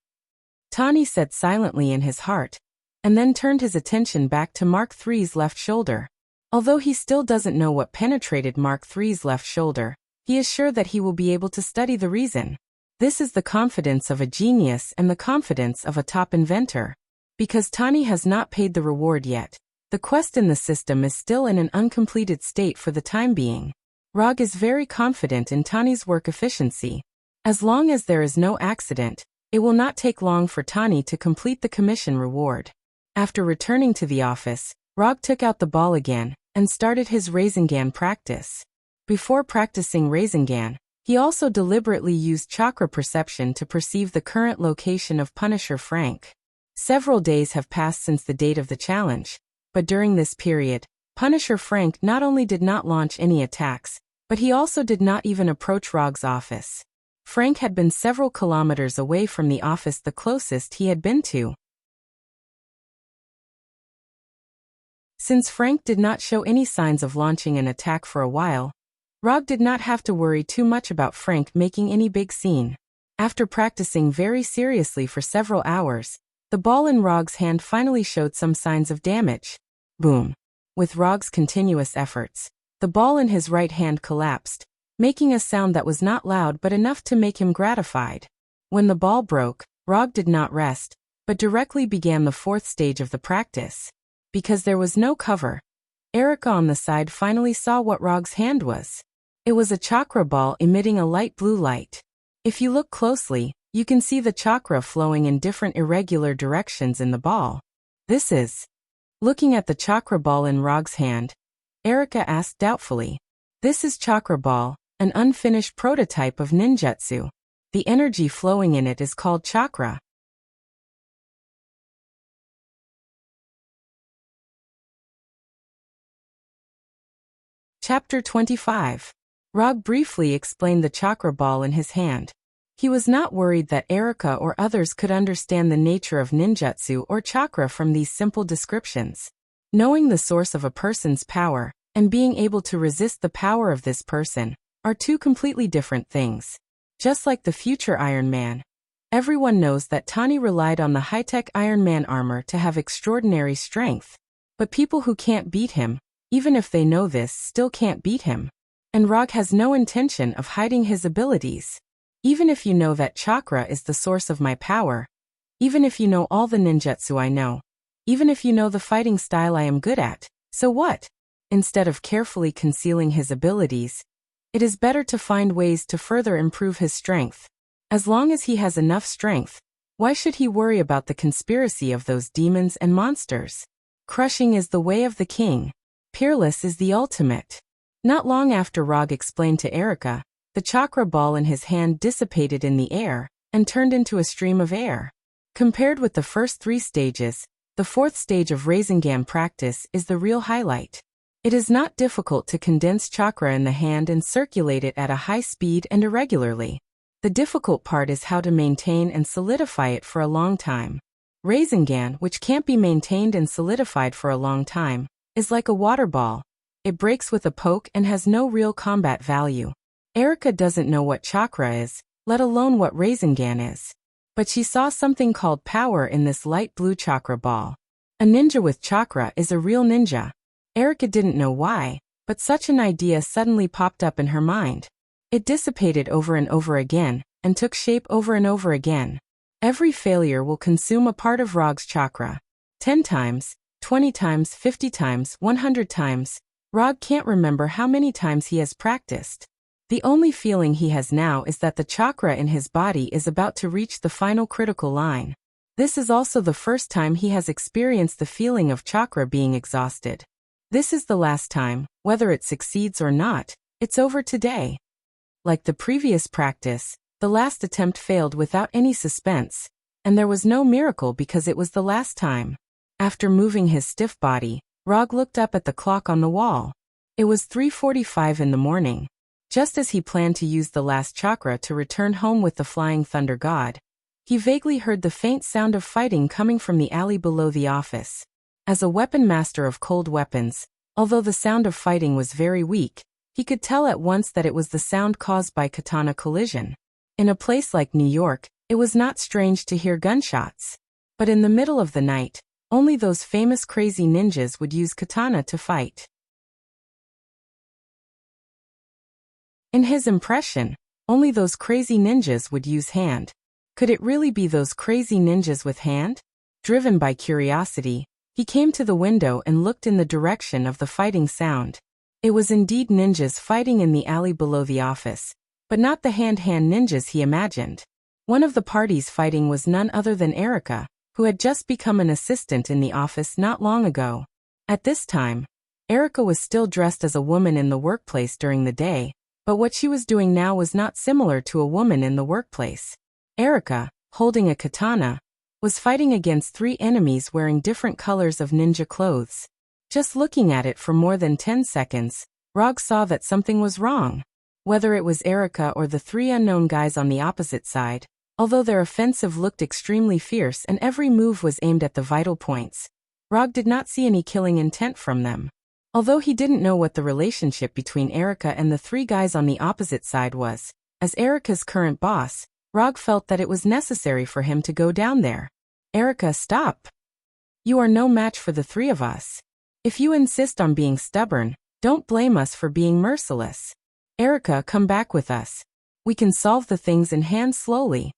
Tani said silently in his heart, and then turned his attention back to Mark III's left shoulder. Although he still doesn't know what penetrated Mark III's left shoulder, he is sure that he will be able to study the reason. This is the confidence of a genius and the confidence of a top inventor. Because Tani has not paid the reward yet, the quest in the system is still in an uncompleted state for the time being. Rog is very confident in Tani's work efficiency. As long as there is no accident, it will not take long for Tani to complete the commission reward. After returning to the office, Rog took out the ball again and started his Rasengan practice. Before practicing Rasengan, he also deliberately used chakra perception to perceive the current location of Punisher Frank. Several days have passed since the date of the challenge, but during this period, Punisher Frank not only did not launch any attacks, but he also did not even approach Rog's office. Frank had been several kilometers away from the office, the closest he had been to. Since Frank did not show any signs of launching an attack for a while, Rog did not have to worry too much about Frank making any big scene. After practicing very seriously for several hours, the ball in Rog's hand finally showed some signs of damage. Boom! With Rog's continuous efforts, the ball in his right hand collapsed, making a sound that was not loud but enough to make him gratified. When the ball broke, Rog did not rest, but directly began the fourth stage of the practice. Because there was no cover, Erica on the side finally saw what Rog's hand was. It was a chakra ball emitting a light blue light. If you look closely, you can see the chakra flowing in different irregular directions in the ball. This is... Looking at the chakra ball in Rog's hand, Erica asked doubtfully. This is chakra ball, an unfinished prototype of ninjutsu. The energy flowing in it is called chakra. Chapter 25. Rog briefly explained the chakra ball in his hand. He was not worried that Erica or others could understand the nature of ninjutsu or chakra from these simple descriptions. Knowing the source of a person's power and being able to resist the power of this person are two completely different things. Just like the future Iron Man, everyone knows that Tani relied on the high-tech Iron Man armor to have extraordinary strength. But people who can't beat him, even if they know this, still can't beat him. And Rog has no intention of hiding his abilities. Even if you know that chakra is the source of my power, even if you know all the ninjutsu I know, even if you know the fighting style I am good at, so what? Instead of carefully concealing his abilities, it is better to find ways to further improve his strength. As long as he has enough strength, why should he worry about the conspiracy of those demons and monsters? Crushing is the way of the king. Peerless is the ultimate. Not long after Rog explained to Erica, the chakra ball in his hand dissipated in the air and turned into a stream of air. Compared with the first 3 stages, the 4th stage of Rasengan practice is the real highlight. It is not difficult to condense chakra in the hand and circulate it at a high speed and irregularly. The difficult part is how to maintain and solidify it for a long time. Rasengan, which can't be maintained and solidified for a long time, is like a water ball. It breaks with a poke and has no real combat value. Erica doesn't know what chakra is, let alone what Rasengan is. But she saw something called power in this light blue chakra ball. A ninja with chakra is a real ninja. Erica didn't know why, but such an idea suddenly popped up in her mind. It dissipated over and over again, and took shape over and over again. Every failure will consume a part of Rog's chakra. 10 times, 20 times, 50 times, 100 times. Rog can't remember how many times he has practiced. The only feeling he has now is that the chakra in his body is about to reach the final critical line. This is also the first time he has experienced the feeling of chakra being exhausted. This is the last time, whether it succeeds or not, it's over today. Like the previous practice, the last attempt failed without any suspense, and there was no miracle because it was the last time. After moving his stiff body, Rog looked up at the clock on the wall. It was 3:45 in the morning. Just as he planned to use the last chakra to return home with the flying thunder god, he vaguely heard the faint sound of fighting coming from the alley below the office. As a weapon master of cold weapons, although the sound of fighting was very weak, he could tell at once that it was the sound caused by katana collision. In a place like New York, it was not strange to hear gunshots. But in the middle of the night, only those famous crazy ninjas would use katana to fight. In his impression, only those crazy ninjas would use hand. Could it really be those crazy ninjas with hand? Driven by curiosity, he came to the window and looked in the direction of the fighting sound. It was indeed ninjas fighting in the alley below the office, but not the hand-hand ninjas he imagined. One of the parties fighting was none other than Erica, who had just become an assistant in the office not long ago. At this time, Erica was still dressed as a woman in the workplace during the day, but what she was doing now was not similar to a woman in the workplace. Erica, holding a katana, was fighting against 3 enemies wearing different colors of ninja clothes. Just looking at it for more than 10 seconds, Rog saw that something was wrong. Whether it was Erica or the 3 unknown guys on the opposite side, although their offensive looked extremely fierce and every move was aimed at the vital points, Rog did not see any killing intent from them. Although he didn't know what the relationship between Erica and the 3 guys on the opposite side was, as Erica's current boss, Rog felt that it was necessary for him to go down there. Erica, stop! You are no match for the 3 of us. If you insist on being stubborn, don't blame us for being merciless. Erica, come back with us. We can solve the things in hand slowly.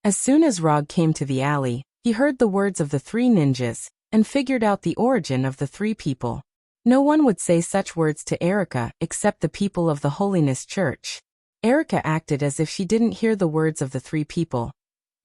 As soon as Rog came to the alley, he heard the words of the 3 ninjas, and figured out the origin of the 3 people. No one would say such words to Erica except the people of the Holiness Church. Erica acted as if she didn't hear the words of the 3 people,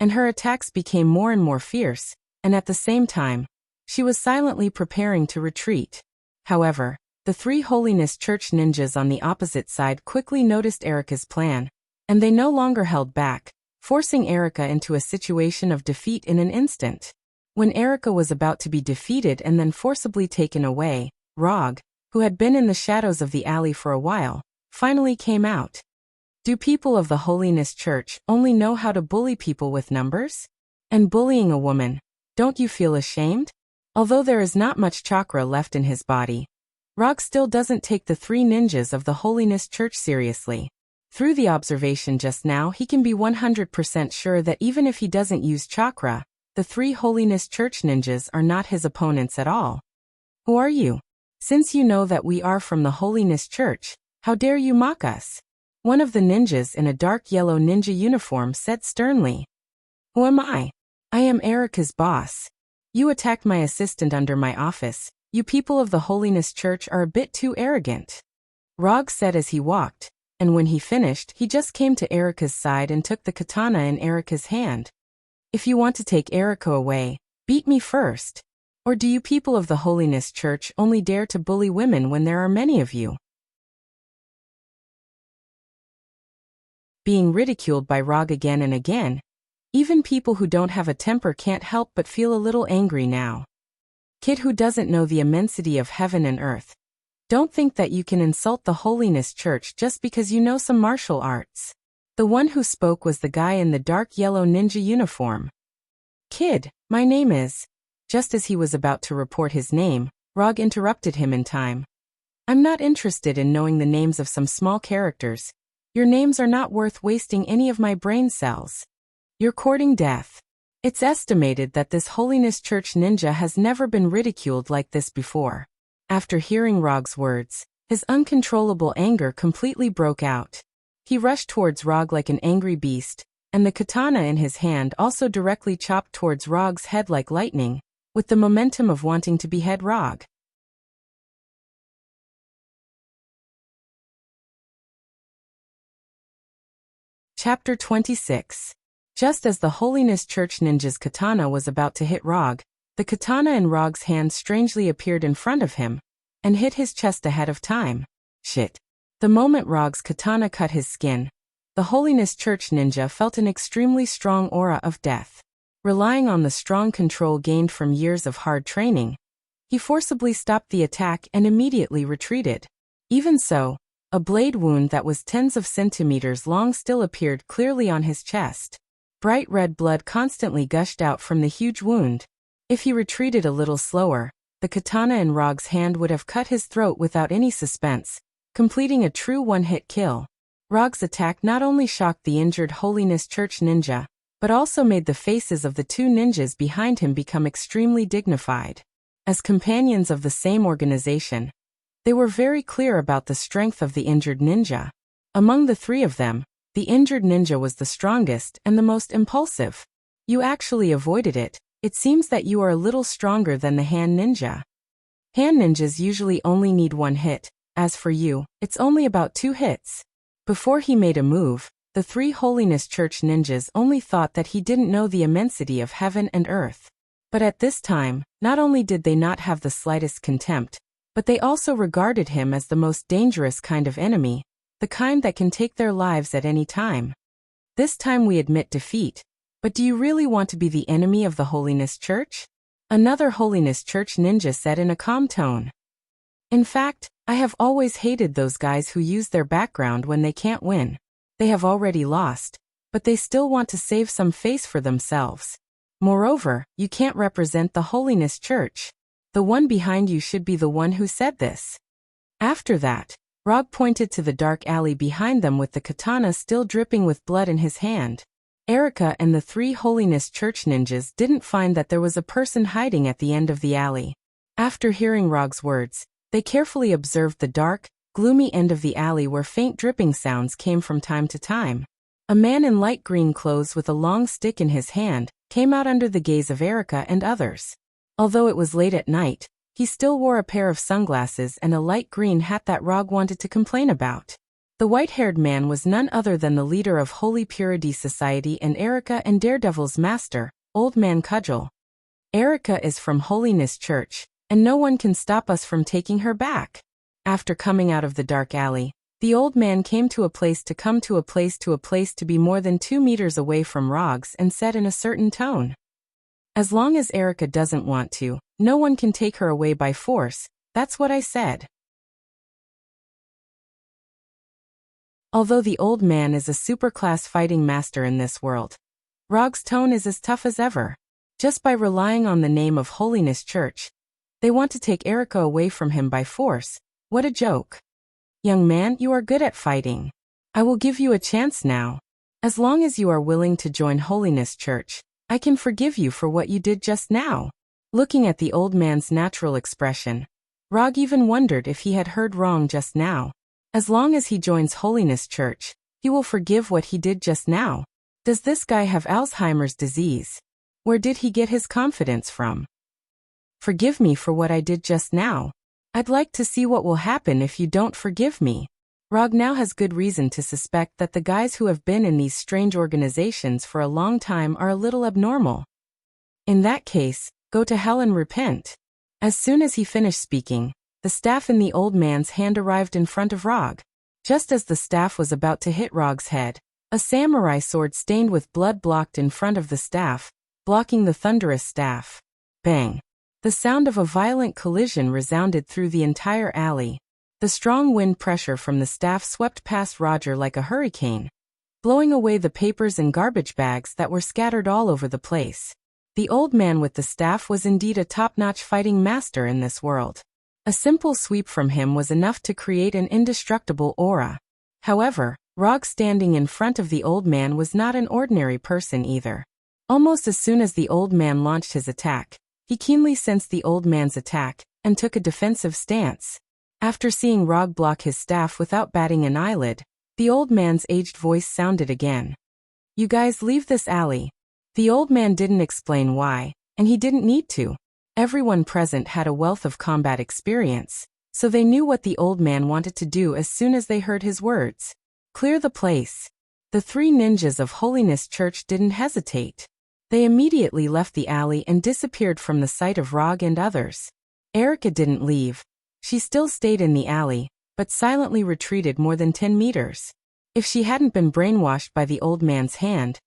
and her attacks became more and more fierce, and at the same time, she was silently preparing to retreat. However, the 3 Holiness Church ninjas on the opposite side quickly noticed Erica's plan, and they no longer held back, forcing Erica into a situation of defeat in an instant. When Erica was about to be defeated and then forcibly taken away, Rog, who had been in the shadows of the alley for a while, finally came out. Do people of the Holiness Church only know how to bully people with numbers? And bullying a woman, don't you feel ashamed? Although there is not much chakra left in his body, Rog still doesn't take the 3 ninjas of the Holiness Church seriously. Through the observation just now, he can be 100% sure that even if he doesn't use chakra, the 3 Holiness Church ninjas are not his opponents at all. Who are you? Since you know that we are from the Holiness Church, how dare you mock us? One of the ninjas in a dark yellow ninja uniform said sternly. Who am I? I am Erica's boss. You attacked my assistant under my office. You people of the Holiness Church are a bit too arrogant. Rog said as he walked, and when he finished, he just came to Erica's side and took the katana in Erica's hand. If you want to take Erica away, beat me first. Or do you people of the Holiness Church only dare to bully women when there are many of you? Being ridiculed by Rog again and again, Even people who don't have a temper can't help but feel a little angry now. Kid who doesn't know the immensity of heaven and earth. Don't think that you can insult the Holiness Church just because you know some martial arts. The one who spoke was the guy in the dark yellow ninja uniform. Kid, my name is... Just as he was about to report his name, Rog interrupted him in time. I'm not interested in knowing the names of some small characters. Your names are not worth wasting any of my brain cells. You're courting death. It's estimated that this Holiness Church ninja has never been ridiculed like this before. After hearing Rog's words, his uncontrollable anger completely broke out. He rushed towards Rog like an angry beast, and the katana in his hand also directly chopped towards Rog's head like lightning, with the momentum of wanting to behead Rog. Chapter 26. Just as the Holiness Church ninja's katana was about to hit Rog, the katana in Rog's hand strangely appeared in front of him, and hit his chest ahead of time. Shit. The moment Rog's katana cut his skin, the Holiness Church ninja felt an extremely strong aura of death. Relying on the strong control gained from years of hard training, he forcibly stopped the attack and immediately retreated. Even so, a blade wound that was tens of centimeters long still appeared clearly on his chest. Bright red blood constantly gushed out from the huge wound. If he retreated a little slower, the katana in Rog's hand would have cut his throat without any suspense, completing a true one-hit kill. Rog's attack not only shocked the injured Holiness Church ninja, but also made the faces of the two ninjas behind him become extremely dignified. As companions of the same organization, they were very clear about the strength of the injured ninja. Among the three of them, the injured ninja was the strongest and the most impulsive. You actually avoided it. It seems that you are a little stronger than the hand ninja. Hand ninjas usually only need one hit. As for you, it's only about 2 hits. Before he made a move, the 3 Holiness Church ninjas only thought that he didn't know the immensity of heaven and earth. But at this time, not only did they not have the slightest contempt, but they also regarded him as the most dangerous kind of enemy, the kind that can take their lives at any time. This time we admit defeat, but do you really want to be the enemy of the Holiness Church? Another Holiness Church ninja said in a calm tone. In fact, I have always hated those guys who use their background when they can't win. They have already lost, but they still want to save some face for themselves. Moreover, you can't represent the Holiness Church. The one behind you should be the one who said this. After that, Rog pointed to the dark alley behind them with the katana still dripping with blood in his hand. Erica and the 3 Holiness Church ninjas didn't find that there was a person hiding at the end of the alley. After hearing Rog's words, they carefully observed the dark, gloomy end of the alley where faint dripping sounds came from time to time. A man in light green clothes with a long stick in his hand came out under the gaze of Erica and others. Although it was late at night, he still wore a pair of sunglasses and a light green hat that Rog wanted to complain about. The white-haired man was none other than the leader of Holy Purity Society and Erica and Daredevil's master, Old Man Cudgel. Erica is from Holiness Church, and no one can stop us from taking her back. After coming out of the dark alley, the old man came to a place to be more than 2 meters away from Rog's and said in a certain tone. As long as Erica doesn't want to, no one can take her away by force, that's what I said. Although the old man is a superclass fighting master in this world, Rog's tone is as tough as ever. Just by relying on the name of Holiness Church, they want to take Erica away from him by force. What a joke. Young man, you are good at fighting. I will give you a chance now. As long as you are willing to join Holiness Church, I can forgive you for what you did just now. Looking at the old man's natural expression, Rog even wondered if he had heard wrong just now. As long as he joins Holiness Church, he will forgive what he did just now. Does this guy have Alzheimer's disease? Where did he get his confidence from? Forgive me for what I did just now. I'd like to see what will happen if you don't forgive me. Rog now has good reason to suspect that the guys who have been in these strange organizations for a long time are a little abnormal. In that case, go to hell and repent. As soon as he finished speaking, the staff in the old man's hand arrived in front of Rog. Just as the staff was about to hit Rog's head, A samurai sword stained with blood blocked in front of the staff, blocking the thunderous staff. Bang! The sound of a violent collision resounded through the entire alley. The strong wind pressure from the staff swept past Roger like a hurricane, blowing away the papers and garbage bags that were scattered all over the place. The old man with the staff was indeed a top-notch fighting master in this world. A simple sweep from him was enough to create an indestructible aura. However, Rog standing in front of the old man was not an ordinary person either. Almost as soon as the old man launched his attack, he keenly sensed the old man's attack and took a defensive stance. After seeing Rog block his staff without batting an eyelid, the old man's aged voice sounded again. "You guys leave this alley." The old man didn't explain why, and he didn't need to. Everyone present had a wealth of combat experience, so they knew what the old man wanted to do as soon as they heard his words. Clear the place. The three ninjas of Holiness Church didn't hesitate. They immediately left the alley and disappeared from the sight of Rog and others. Erica didn't leave. She still stayed in the alley, but silently retreated more than 10 meters. If she hadn't been brainwashed by the old man's hand,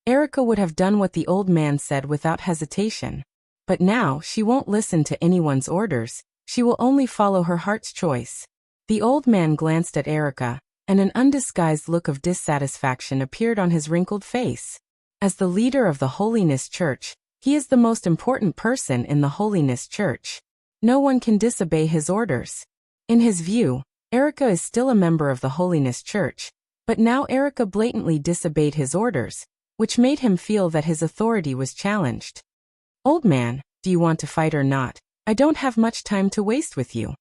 Erica would have done what the old man said without hesitation. But now she won't listen to anyone's orders, she will only follow her heart's choice. The old man glanced at Erica, and an undisguised look of dissatisfaction appeared on his wrinkled face. As the leader of the Holiness Church, he is the most important person in the Holiness Church. No one can disobey his orders. In his view, Erica is still a member of the Holiness Church, but now Erica blatantly disobeyed his orders, which made him feel that his authority was challenged. "Old man, do you want to fight or not? I don't have much time to waste with you."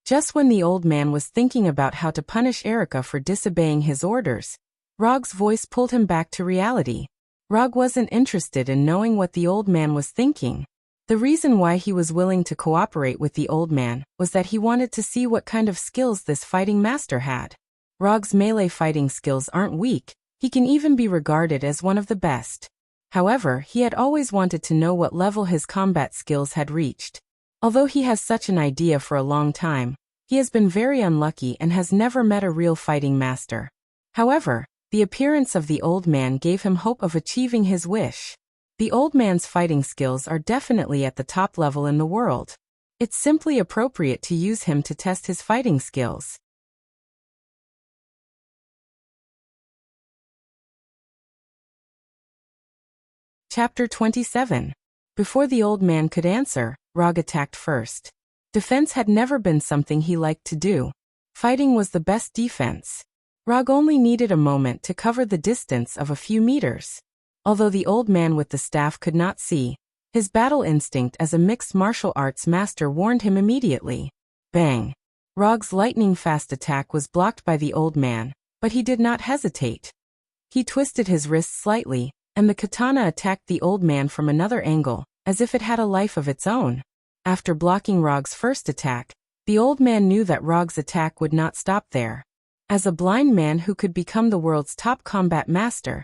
Just when the old man was thinking about how to punish Erica for disobeying his orders, Rog's voice pulled him back to reality. Rog wasn't interested in knowing what the old man was thinking. The reason why he was willing to cooperate with the old man was that he wanted to see what kind of skills this fighting master had. Rog's melee fighting skills aren't weak, he can even be regarded as one of the best. However, he had always wanted to know what level his combat skills had reached. Although he has such an idea for a long time, he has been very unlucky and has never met a real fighting master. However, the appearance of the old man gave him hope of achieving his wish. The old man's fighting skills are definitely at the top level in the world. It's simply appropriate to use him to test his fighting skills. Chapter 27. Before the old man could answer, Rog attacked first. Defense had never been something he liked to do. Fighting was the best defense. Rog only needed a moment to cover the distance of a few meters. Although the old man with the staff could not see, his battle instinct as a mixed martial arts master warned him immediately. Bang! Rog's lightning-fast attack was blocked by the old man, but he did not hesitate. He twisted his wrist slightly, and the katana attacked the old man from another angle, as if it had a life of its own. After blocking Rog's first attack, the old man knew that Rog's attack would not stop there. As a blind man who could become the world's top combat master,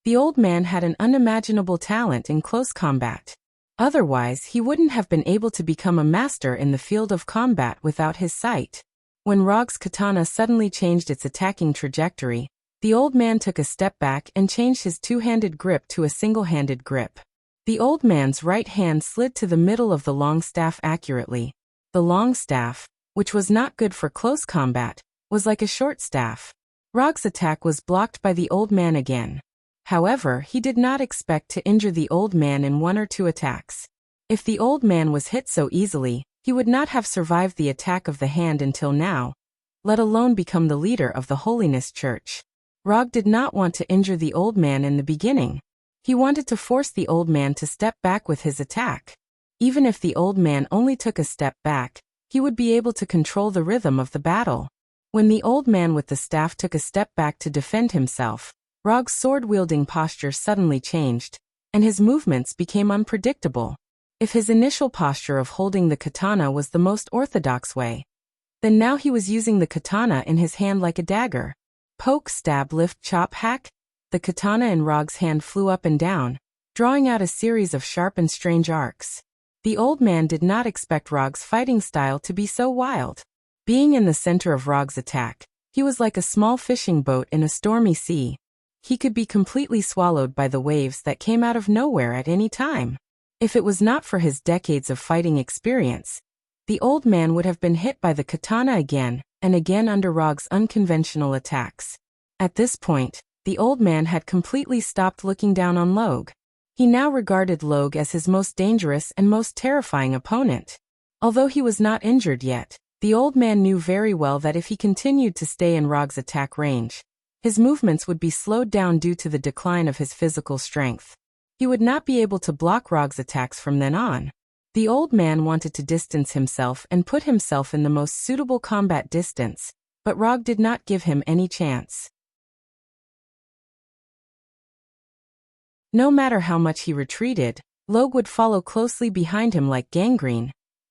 the old man had an unimaginable talent in close combat. Otherwise, he wouldn't have been able to become a master in the field of combat without his sight. When Rog's katana suddenly changed its attacking trajectory, the old man took a step back and changed his two-handed grip to a single-handed grip. The old man's right hand slid to the middle of the long staff accurately. The long staff, which was not good for close combat, was like a short staff. Rog's attack was blocked by the old man again. However, he did not expect to injure the old man in one or two attacks. If the old man was hit so easily, he would not have survived the attack of the hand until now, let alone become the leader of the Holiness Church. Rog did not want to injure the old man in the beginning. He wanted to force the old man to step back with his attack. Even if the old man only took a step back, he would be able to control the rhythm of the battle. When the old man with the staff took a step back to defend himself, Rog's sword-wielding posture suddenly changed, and his movements became unpredictable. If his initial posture of holding the katana was the most orthodox way, then now he was using the katana in his hand like a dagger. Poke, stab, lift, chop, hack. The katana in Rog's hand flew up and down, drawing out a series of sharp and strange arcs. The old man did not expect Rog's fighting style to be so wild. Being in the center of Rog's attack, He was like a small fishing boat in a stormy sea. He could be completely swallowed by the waves that came out of nowhere at any time. If it was not for his decades of fighting experience, the old man would have been hit by the katana again and again under Rog's unconventional attacks. At this point, the old man had completely stopped looking down on Logue. He now regarded Logue as his most dangerous and most terrifying opponent. Although he was not injured yet, the old man knew very well that if he continued to stay in Rog's attack range, his movements would be slowed down due to the decline of his physical strength. He would not be able to block Rog's attacks from then on. The old man wanted to distance himself and put himself in the most suitable combat distance, but Rog did not give him any chance. No matter how much he retreated, Logue would follow closely behind him like gangrene,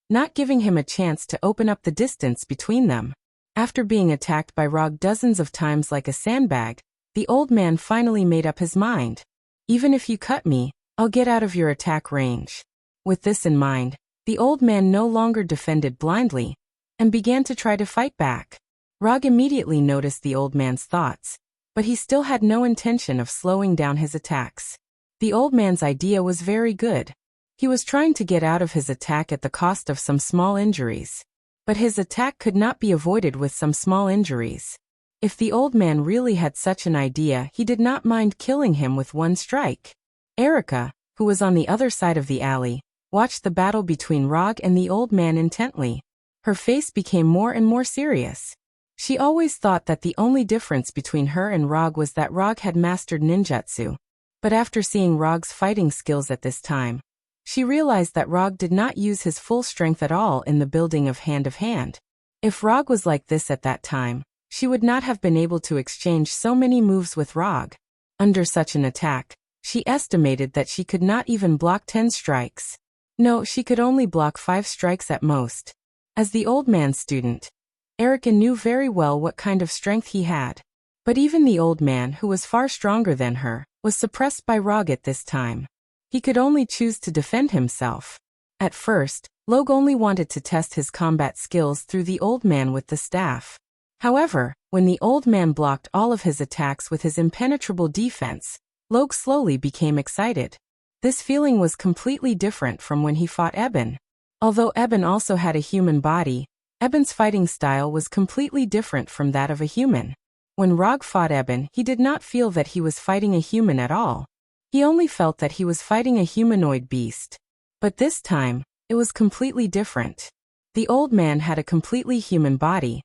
not giving him a chance to open up the distance between them. After being attacked by Rog dozens of times like a sandbag, the old man finally made up his mind. Even if you cut me, I'll get out of your attack range. With this in mind, the old man no longer defended blindly, and began to try to fight back. Rog immediately noticed the old man's thoughts, but he still had no intention of slowing down his attacks. The old man's idea was very good. He was trying to get out of his attack at the cost of some small injuries. But his attack could not be avoided with some small injuries. If the old man really had such an idea, he did not mind killing him with one strike. Erica, who was on the other side of the alley, watched the battle between Rog and the old man intently. Her face became more and more serious. She always thought that the only difference between her and Rog was that Rog had mastered ninjutsu. But after seeing Rog's fighting skills at this time, she realized that Rog did not use his full strength at all in the building of hand. If Rog was like this at that time, she would not have been able to exchange so many moves with Rog. Under such an attack, she estimated that she could not even block 10 strikes. No, she could only block 5 strikes at most. As the old man's student, Erica knew very well what kind of strength he had. But even the old man, who was far stronger than her, was suppressed by Rog at this time. He could only choose to defend himself. At first, Logue only wanted to test his combat skills through the old man with the staff. However, when the old man blocked all of his attacks with his impenetrable defense, Logue slowly became excited. This feeling was completely different from when he fought Eben. Although Eben also had a human body, Eben's fighting style was completely different from that of a human. When Rog fought Eben, he did not feel that he was fighting a human at all. He only felt that he was fighting a humanoid beast. But this time, it was completely different. The old man had a completely human body,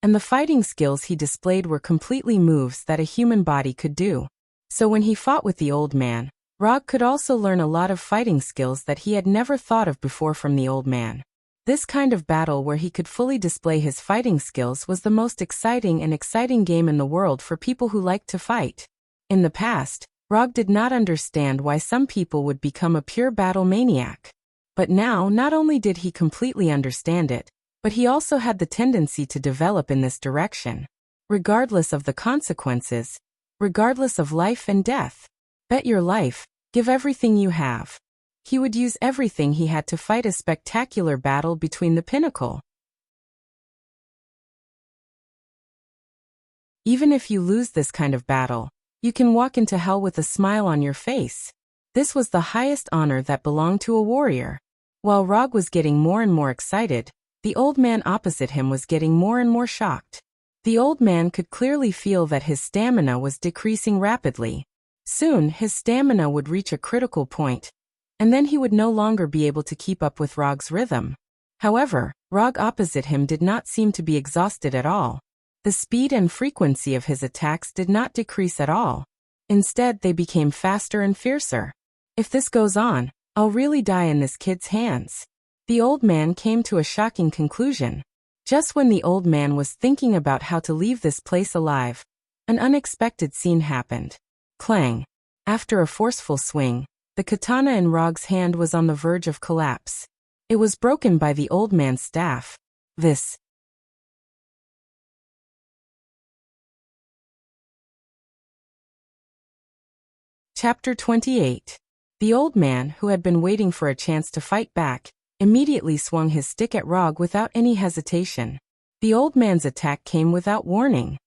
and the fighting skills he displayed were completely moves that a human body could do. So when he fought with the old man, Rog could also learn a lot of fighting skills that he had never thought of before from the old man. This kind of battle where he could fully display his fighting skills was the most exciting game in the world for people who liked to fight. In the past, Rog did not understand why some people would become a pure battle maniac. But now, not only did he completely understand it, but he also had the tendency to develop in this direction. Regardless of the consequences, regardless of life and death. Bet your life, give everything you have. He would use everything he had to fight a spectacular battle between the pinnacle. Even if you lose this kind of battle, you can walk into hell with a smile on your face. This was the highest honor that belonged to a warrior. While Rog was getting more and more excited, the old man opposite him was getting more and more shocked. The old man could clearly feel that his stamina was decreasing rapidly. Soon, his stamina would reach a critical point, and then he would no longer be able to keep up with Rog's rhythm. However, Rog opposite him did not seem to be exhausted at all. The speed and frequency of his attacks did not decrease at all. Instead, they became faster and fiercer. If this goes on, I'll really die in this kid's hands. The old man came to a shocking conclusion. Just when the old man was thinking about how to leave this place alive, an unexpected scene happened. Clang! After a forceful swing, the katana in Rog's hand was on the verge of collapse. It was broken by the old man's staff. This. Chapter 28. The old man, who had been waiting for a chance to fight back, immediately swung his stick at Rog without any hesitation. The old man's attack came without warning.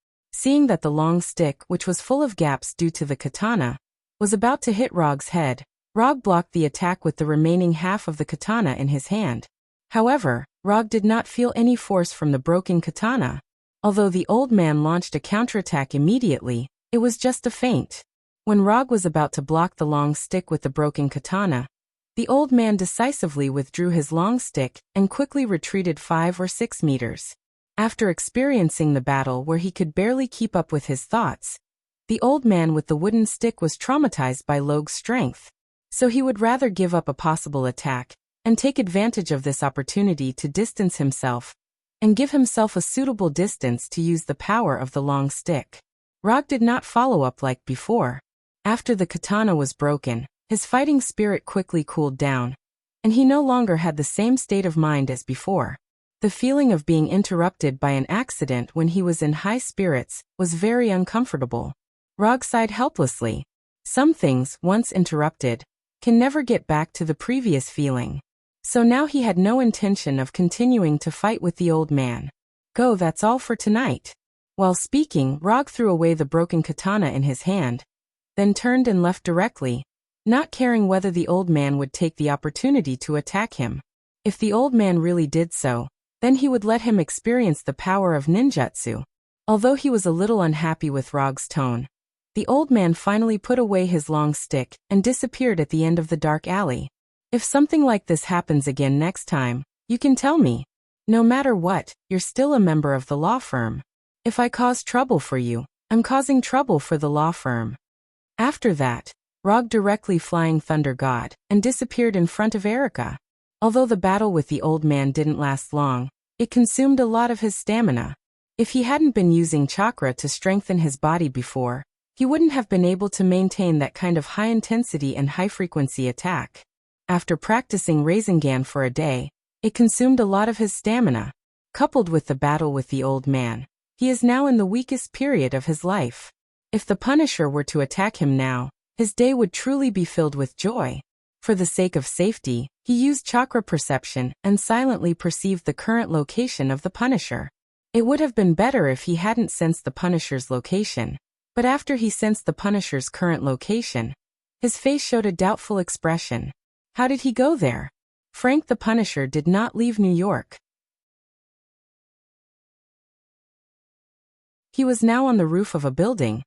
Seeing that the long stick, which was full of gaps due to the katana, was about to hit Rog's head, Rog blocked the attack with the remaining half of the katana in his hand. However, Rog did not feel any force from the broken katana. Although the old man launched a counterattack immediately, it was just a feint. When Rog was about to block the long stick with the broken katana, the old man decisively withdrew his long stick and quickly retreated 5 or 6 meters. After experiencing the battle where he could barely keep up with his thoughts, the old man with the wooden stick was traumatized by Log's strength. So he would rather give up a possible attack and take advantage of this opportunity to distance himself and give himself a suitable distance to use the power of the long stick. Rog did not follow up like before. After the katana was broken, his fighting spirit quickly cooled down, and he no longer had the same state of mind as before. The feeling of being interrupted by an accident when he was in high spirits was very uncomfortable. Rog sighed helplessly. Some things, once interrupted, can never get back to the previous feeling. So now he had no intention of continuing to fight with the old man. Go, that's all for tonight. While speaking, Rog threw away the broken katana in his hand, then turned and left directly, not caring whether the old man would take the opportunity to attack him. If the old man really did so, then he would let him experience the power of ninjutsu. Although he was a little unhappy with Rog's tone, the old man finally put away his long stick and disappeared at the end of the dark alley. If something like this happens again next time, you can tell me. No matter what, you're still a member of the law firm. If I cause trouble for you, I'm causing trouble for the law firm. After that, Rog directly flying Thunder God and disappeared in front of Erica. Although the battle with the old man didn't last long, it consumed a lot of his stamina. If he hadn't been using chakra to strengthen his body before, he wouldn't have been able to maintain that kind of high-intensity and high-frequency attack. After practicing Rasengan for a day, it consumed a lot of his stamina. Coupled with the battle with the old man, he is now in the weakest period of his life. If the Punisher were to attack him now, his day would truly be filled with joy. For the sake of safety, he used chakra perception and silently perceived the current location of the Punisher. It would have been better if he hadn't sensed the Punisher's location, but after he sensed the Punisher's current location, his face showed a doubtful expression. How did he go there? Frank the Punisher did not leave New York. He was now on the roof of a building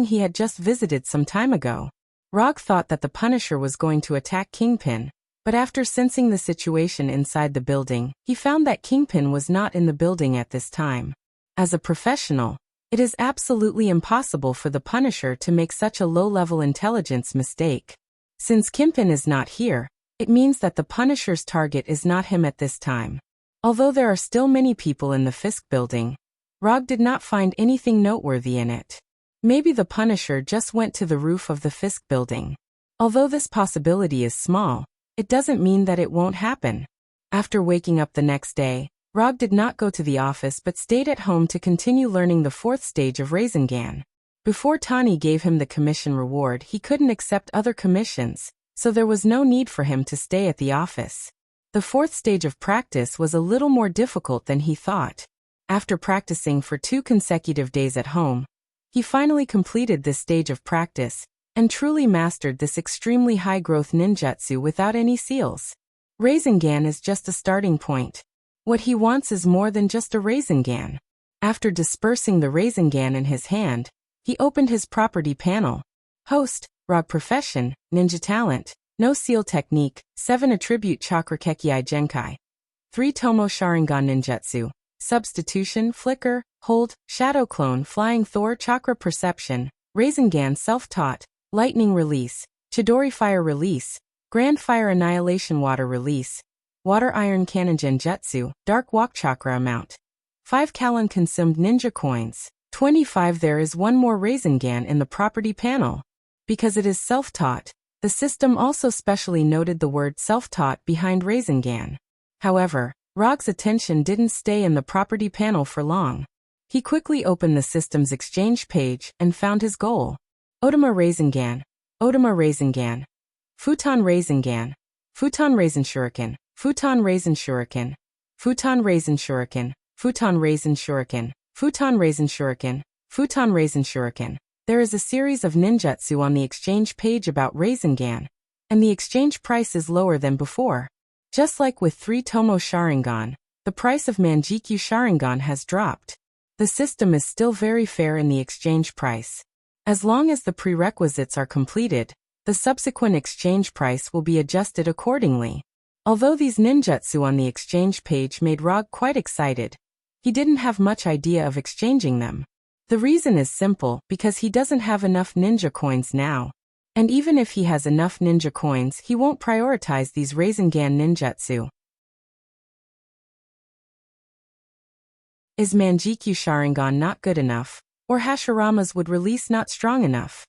he had just visited some time ago. Rog thought that the Punisher was going to attack Kingpin, but after sensing the situation inside the building, he found that Kingpin was not in the building at this time. As a professional, it is absolutely impossible for the Punisher to make such a low-level intelligence mistake. Since Kingpin is not here, it means that the Punisher's target is not him at this time. Although there are still many people in the Fisk building, Rog did not find anything noteworthy in it. Maybe the Punisher just went to the roof of the Fisk building. Although this possibility is small, it doesn't mean that it won't happen. After waking up the next day, Rog did not go to the office but stayed at home to continue learning the 4th stage of Rasengan. Before Tani gave him the commission reward, he couldn't accept other commissions, so there was no need for him to stay at the office. The 4th stage of practice was a little more difficult than he thought. After practicing for 2 consecutive days at home, he finally completed this stage of practice and truly mastered this extremely high-growth ninjutsu without any seals. Rasengan is just a starting point. What he wants is more than just a Rasengan. After dispersing the Rasengan in his hand, he opened his property panel. Host, Rog Profession, Ninja Talent, No Seal Technique, 7 Attribute Chakra Kekkei Genkai. 3 Tomo Sharingan Ninjutsu. Substitution, Flicker, Hold, Shadow Clone, Flying Thor, Chakra Perception, Rasengan Self-Taught, Lightning Release, Chidori Fire Release, Grand Fire Annihilation Water Release, Water Iron Cannon Genjutsu, Dark Walk Chakra Amount. 5 Kalon Consumed Ninja Coins. 25 There is one more Rasengan in the property panel. Because it is self-taught, the system also specially noted the word self-taught behind Rasengan. However, Rog's attention didn't stay in the property panel for long. He quickly opened the system's exchange page and found his goal. Otama Rasengan, Otama Rasengan, Futon Rasengan, Futon Rasen Shuriken, Futon Rasen Shuriken, Futon Rasen Shuriken, Futon Rasen Shuriken, Futon Rasen Shuriken, Futon Raisin Shuriken. There is a series of ninjutsu on the exchange page about Rasengan, and the exchange price is lower than before. Just like with 3 Tomo Sharingan, the price of Manjikyu Sharingan has dropped. The system is still very fair in the exchange price. As long as the prerequisites are completed, the subsequent exchange price will be adjusted accordingly. Although these ninjutsu on the exchange page made Rog quite excited, he didn't have much idea of exchanging them. The reason is simple, because he doesn't have enough ninja coins now. And even if he has enough ninja coins, he won't prioritize these Rasengan ninjutsu. Is Manjikyu Sharingan not good enough? Or Hashirama's would release not strong enough?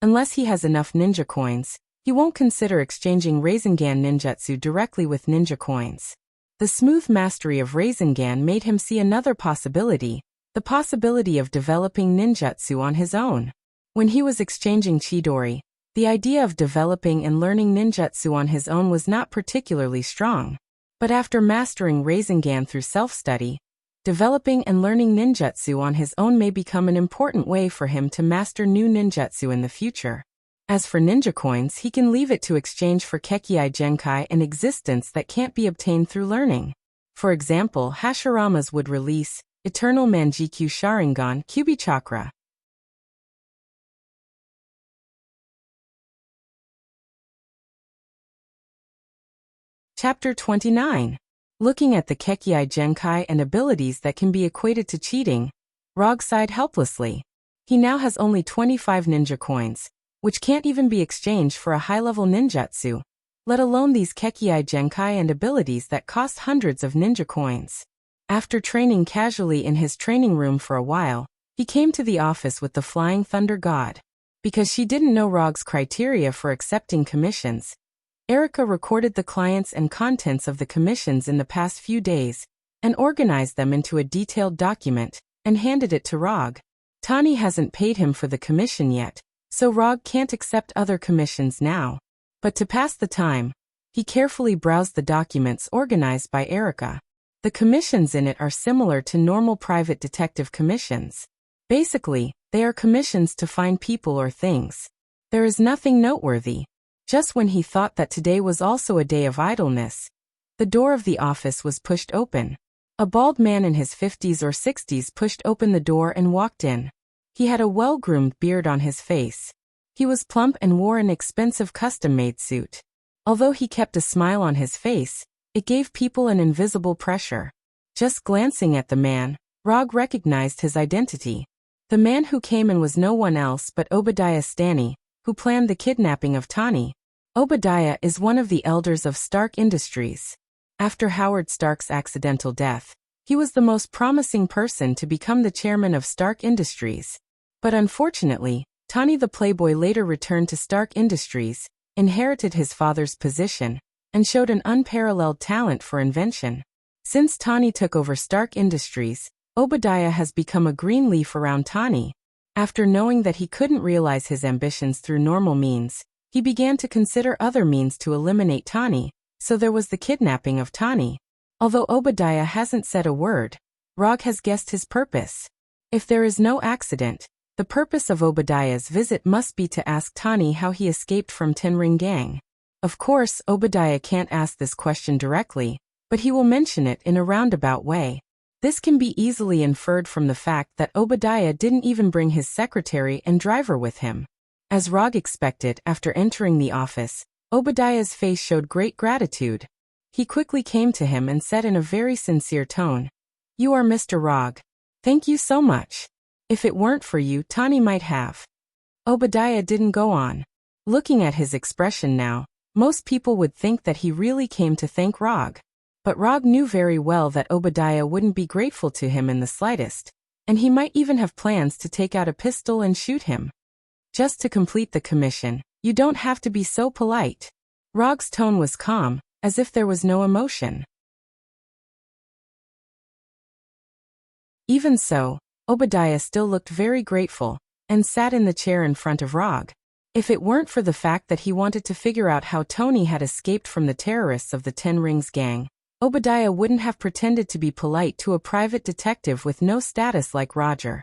Unless he has enough ninja coins, he won't consider exchanging Rasengan ninjutsu directly with ninja coins. The smooth mastery of Rasengan made him see another possibility, the possibility of developing ninjutsu on his own. When he was exchanging Chidori, the idea of developing and learning ninjutsu on his own was not particularly strong. But after mastering Rasengan through self-study, developing and learning ninjutsu on his own may become an important way for him to master new ninjutsu in the future. As for ninja coins, he can leave it to exchange for Kekkei Genkai and existence that can't be obtained through learning. For example, Hashirama's would release Eternal Manjikyu Sharingan Kyubi Chakra. Chapter 29. Looking at the Kekkei Genkai and abilities that can be equated to cheating, Rog sighed helplessly. He now has only 25 ninja coins, which can't even be exchanged for a high-level ninjutsu, let alone these Kekkei Genkai and abilities that cost hundreds of ninja coins. After training casually in his training room for a while, he came to the office with the Flying Thunder God. Because she didn't know Rog's criteria for accepting commissions, Erica recorded the clients and contents of the commissions in the past few days, and organized them into a detailed document, and handed it to Rog. Tani hasn't paid him for the commission yet, so Rog can't accept other commissions now. But to pass the time, he carefully browsed the documents organized by Erica. The commissions in it are similar to normal private detective commissions. Basically, they are commissions to find people or things. There is nothing noteworthy. Just when he thought that today was also a day of idleness, the door of the office was pushed open. A bald man in his 50s or 60s pushed open the door and walked in. He had a well-groomed beard on his face. He was plump and wore an expensive custom-made suit. Although he kept a smile on his face, it gave people an invisible pressure. Just glancing at the man, Rog recognized his identity. The man who came in was no one else but Obadiah Stanny, who planned the kidnapping of Tani. Obadiah is one of the elders of Stark Industries. After Howard Stark's accidental death, he was the most promising person to become the chairman of Stark Industries. But unfortunately, Tani the Playboy later returned to Stark Industries, inherited his father's position, and showed an unparalleled talent for invention. Since Tani took over Stark Industries, Obadiah has become a green leaf around Tani. After knowing that he couldn't realize his ambitions through normal means, he began to consider other means to eliminate Tani, so there was the kidnapping of Tani. Although Obadiah hasn't said a word, Rog has guessed his purpose. If there is no accident, the purpose of Obadiah's visit must be to ask Tani how he escaped from Tenring Gang. Of course, Obadiah can't ask this question directly, but he will mention it in a roundabout way. This can be easily inferred from the fact that Obadiah didn't even bring his secretary and driver with him. As Rog expected, after entering the office, Obadiah's face showed great gratitude. He quickly came to him and said in a very sincere tone, "You are Mr. Rog. Thank you so much. If it weren't for you, Tani might have." Obadiah didn't go on. Looking at his expression now, most people would think that he really came to thank Rog. But Rog knew very well that Obadiah wouldn't be grateful to him in the slightest, and he might even have plans to take out a pistol and shoot him. Just to complete the commission, you don't have to be so polite. Rog's tone was calm, as if there was no emotion. Even so, Obadiah still looked very grateful, and sat in the chair in front of Rog. If it weren't for the fact that he wanted to figure out how Tony had escaped from the terrorists of the Ten Rings gang, Obadiah wouldn't have pretended to be polite to a private detective with no status like Roger.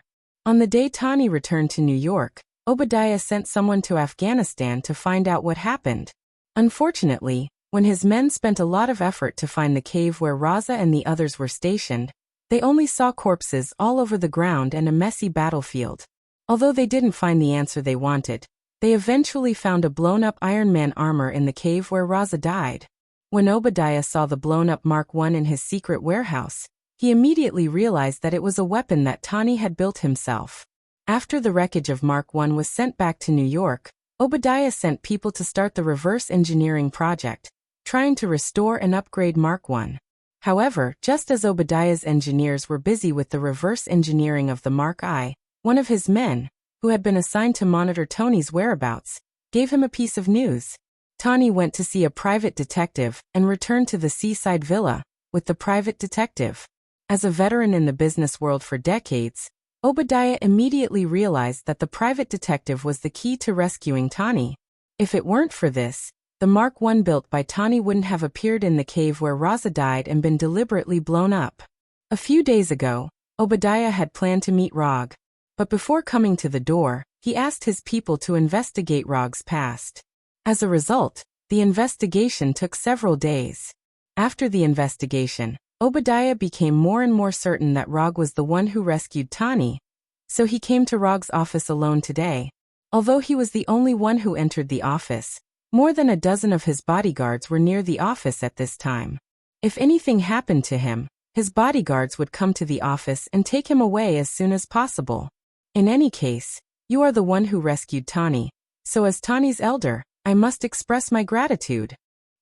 On the day Tani returned to New York, Obadiah sent someone to Afghanistan to find out what happened. Unfortunately, when his men spent a lot of effort to find the cave where Raza and the others were stationed, they only saw corpses all over the ground and a messy battlefield. Although they didn't find the answer they wanted, they eventually found a blown-up Iron Man armor in the cave where Raza died. When Obadiah saw the blown-up Mark I in his secret warehouse, he immediately realized that it was a weapon that Tani had built himself. After the wreckage of Mark I was sent back to New York, Obadiah sent people to start the reverse engineering project, trying to restore and upgrade Mark I. However, just as Obadiah's engineers were busy with the reverse engineering of the Mark I, one of his men, who had been assigned to monitor Tony's whereabouts, gave him a piece of news. Tani went to see a private detective and returned to the seaside villa with the private detective. As a veteran in the business world for decades, Obadiah immediately realized that the private detective was the key to rescuing Tani. If it weren't for this, the Mark I built by Tani wouldn't have appeared in the cave where Raza died and been deliberately blown up. A few days ago, Obadiah had planned to meet Rog, but before coming to the door, he asked his people to investigate Rog's past. As a result, the investigation took several days. After the investigation, Obadiah became more and more certain that Rog was the one who rescued Tani, so he came to Rog's office alone today. Although he was the only one who entered the office, more than a dozen of his bodyguards were near the office at this time. If anything happened to him, his bodyguards would come to the office and take him away as soon as possible. In any case, you are the one who rescued Tani, so as Tani's elder, I must express my gratitude.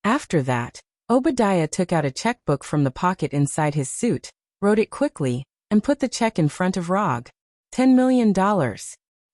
After that, Obadiah took out a checkbook from the pocket inside his suit, wrote it quickly, and put the check in front of Rog. $10 million.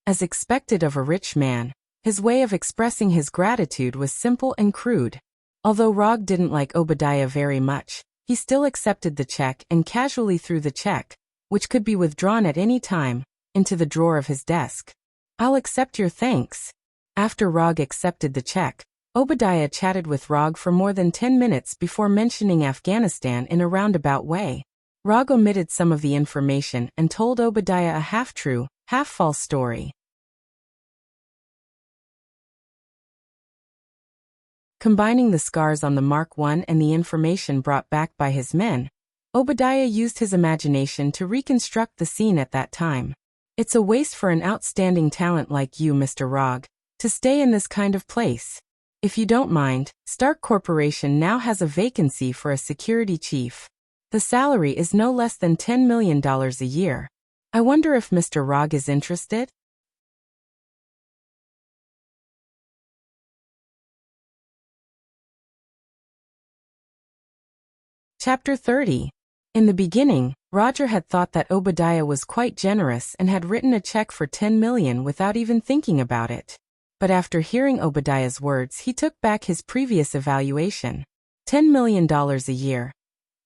As expected of a rich man, his way of expressing his gratitude was simple and crude. Although Rog didn't like Obadiah very much, he still accepted the check and casually threw the check, which could be withdrawn at any time, into the drawer of his desk. I'll accept your thanks. After Rog accepted the check, Obadiah chatted with Rog for more than 10 minutes before mentioning Afghanistan in a roundabout way. Rog omitted some of the information and told Obadiah a half-true, half-false story. Combining the scars on the Mark I and the information brought back by his men, Obadiah used his imagination to reconstruct the scene at that time. It's a waste for an outstanding talent like you, Mr. Rog, to stay in this kind of place. If you don't mind, Stark Corporation now has a vacancy for a security chief. The salary is no less than $10 million a year. I wonder if Mr. Rog is interested? Chapter 30. In the beginning, Roger had thought that Obadiah was quite generous and had written a check for $10 million without even thinking about it. But after hearing Obadiah's words, he took back his previous evaluation. $10 million a year.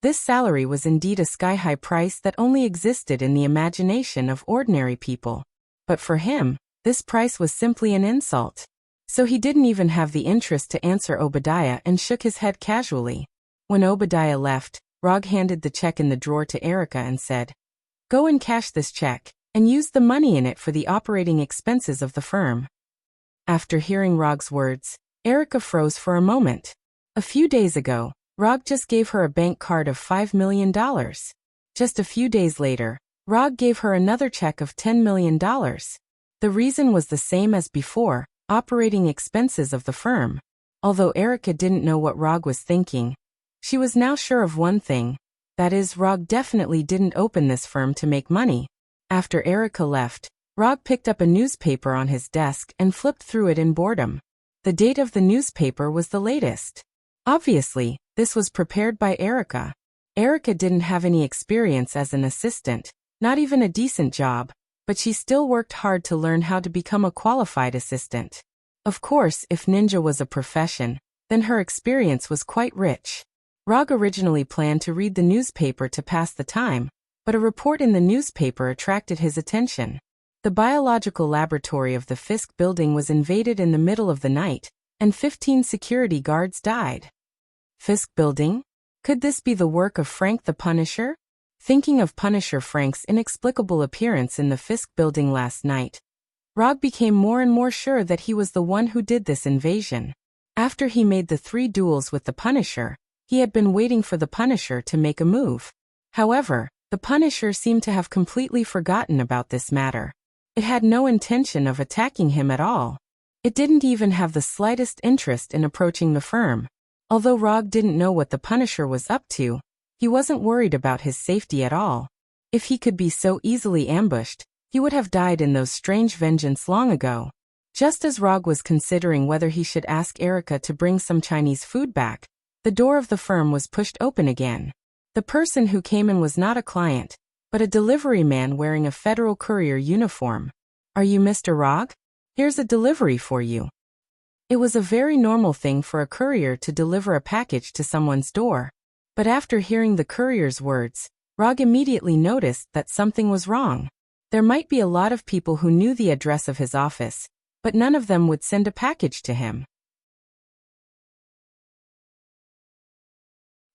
This salary was indeed a sky-high price that only existed in the imagination of ordinary people. But for him, this price was simply an insult. So he didn't even have the interest to answer Obadiah and shook his head casually. When Obadiah left, Rog handed the check in the drawer to Erica and said, "Go and cash this check, and use the money in it for the operating expenses of the firm." After hearing Rog's words, Erica froze for a moment. A few days ago, Rog just gave her a bank card of $5 million. Just a few days later, Rog gave her another check of $10 million. The reason was the same as before, operating expenses of the firm. Although Erica didn't know what Rog was thinking, she was now sure of one thing, that is, Rog definitely didn't open this firm to make money. After Erica left, Rog picked up a newspaper on his desk and flipped through it in boredom. The date of the newspaper was the latest. Obviously, this was prepared by Erica. Erica didn't have any experience as an assistant, not even a decent job, but she still worked hard to learn how to become a qualified assistant. Of course, if ninja was a profession, then her experience was quite rich. Rog originally planned to read the newspaper to pass the time, but a report in the newspaper attracted his attention. The biological laboratory of the Fisk building was invaded in the middle of the night, and 15 security guards died. Fisk building? Could this be the work of Frank the Punisher? Thinking of Punisher Frank's inexplicable appearance in the Fisk building last night, Rog became more and more sure that he was the one who did this invasion. After he made the 3 duels with the Punisher, he had been waiting for the Punisher to make a move. However, the Punisher seemed to have completely forgotten about this matter. It had no intention of attacking him at all. It didn't even have the slightest interest in approaching the firm. Although Rog didn't know what the Punisher was up to, he wasn't worried about his safety at all. If he could be so easily ambushed, he would have died in those strange vengeance long ago. Just as Rog was considering whether he should ask Erica to bring some Chinese food back, the door of the firm was pushed open again. The person who came in was not a client, but a delivery man wearing a Federal Courier uniform. "Are you Mr. Rog? Here's a delivery for you." It was a very normal thing for a courier to deliver a package to someone's door. But after hearing the courier's words, Rog immediately noticed that something was wrong. There might be a lot of people who knew the address of his office, but none of them would send a package to him.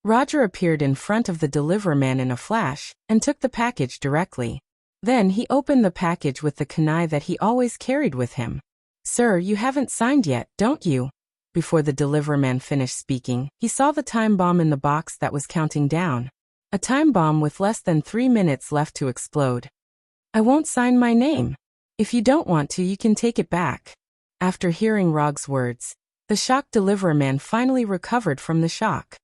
Roger appeared in front of the delivery man in a flash, and took the package directly. Then he opened the package with the kunai that he always carried with him. "Sir, you haven't signed yet, don't you?" Before the delivery man finished speaking, he saw the time bomb in the box that was counting down. A time bomb with less than 3 minutes left to explode. "I won't sign my name. If you don't want to, you can take it back." After hearing Rog's words, the shocked delivery man finally recovered from the shock.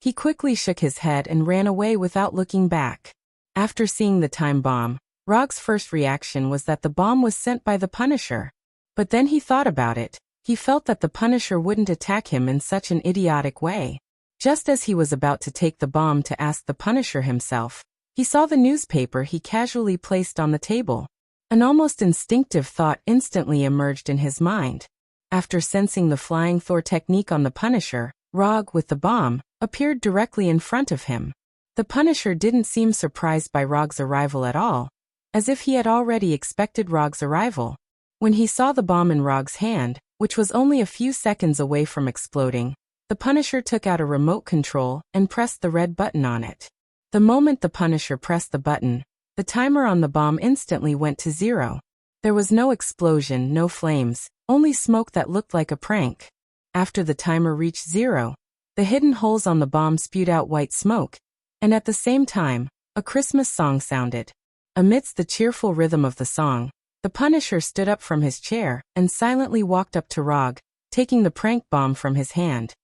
He quickly shook his head and ran away without looking back. After seeing the time bomb, Rog's first reaction was that the bomb was sent by the Punisher. But then he thought about it. He felt that the Punisher wouldn't attack him in such an idiotic way. Just as he was about to take the bomb to ask the Punisher himself, he saw the newspaper he casually placed on the table. An almost instinctive thought instantly emerged in his mind. After sensing the flying Thor technique on the Punisher, Rog, with the bomb, appeared directly in front of him. The Punisher didn't seem surprised by Rog's arrival at all, as if he had already expected Rog's arrival. When he saw the bomb in Rog's hand, which was only a few seconds away from exploding, the Punisher took out a remote control and pressed the red button on it. The moment the Punisher pressed the button, the timer on the bomb instantly went to 0. There was no explosion, no flames, only smoke that looked like a prank. After the timer reached 0, the hidden holes on the bomb spewed out white smoke, and at the same time, a Christmas song sounded. Amidst the cheerful rhythm of the song, the Punisher stood up from his chair and silently walked up to Rog, taking the prank bomb from his hand.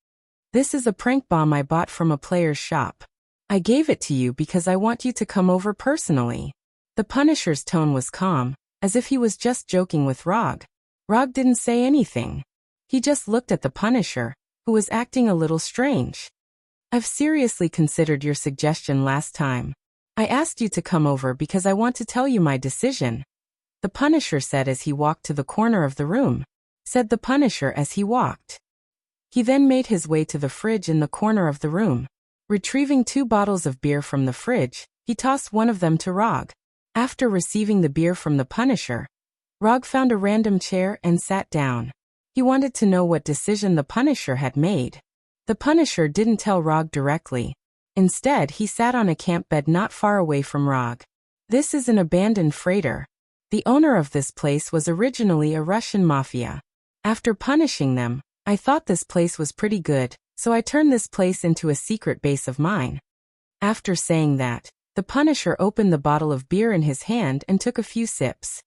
"This is a prank bomb I bought from a player's shop. I gave it to you because I want you to come over personally." The Punisher's tone was calm, as if he was just joking with Rog. Rog didn't say anything. He just looked at the Punisher, who was acting a little strange. "I've seriously considered your suggestion last time. I asked you to come over because I want to tell you my decision," the Punisher said as he walked to the corner of the room. Said the Punisher as he walked. He then made his way to the fridge in the corner of the room. Retrieving 2 bottles of beer from the fridge, he tossed one of them to Rog. After receiving the beer from the Punisher, Rog found a random chair and sat down. He wanted to know what decision the Punisher had made. The Punisher didn't tell Rog directly. Instead, he sat on a camp bed not far away from Rog. "This is an abandoned freighter. The owner of this place was originally a Russian mafia. After punishing them, I thought this place was pretty good, so I turned this place into a secret base of mine." After saying that, the Punisher opened the bottle of beer in his hand and took a few sips.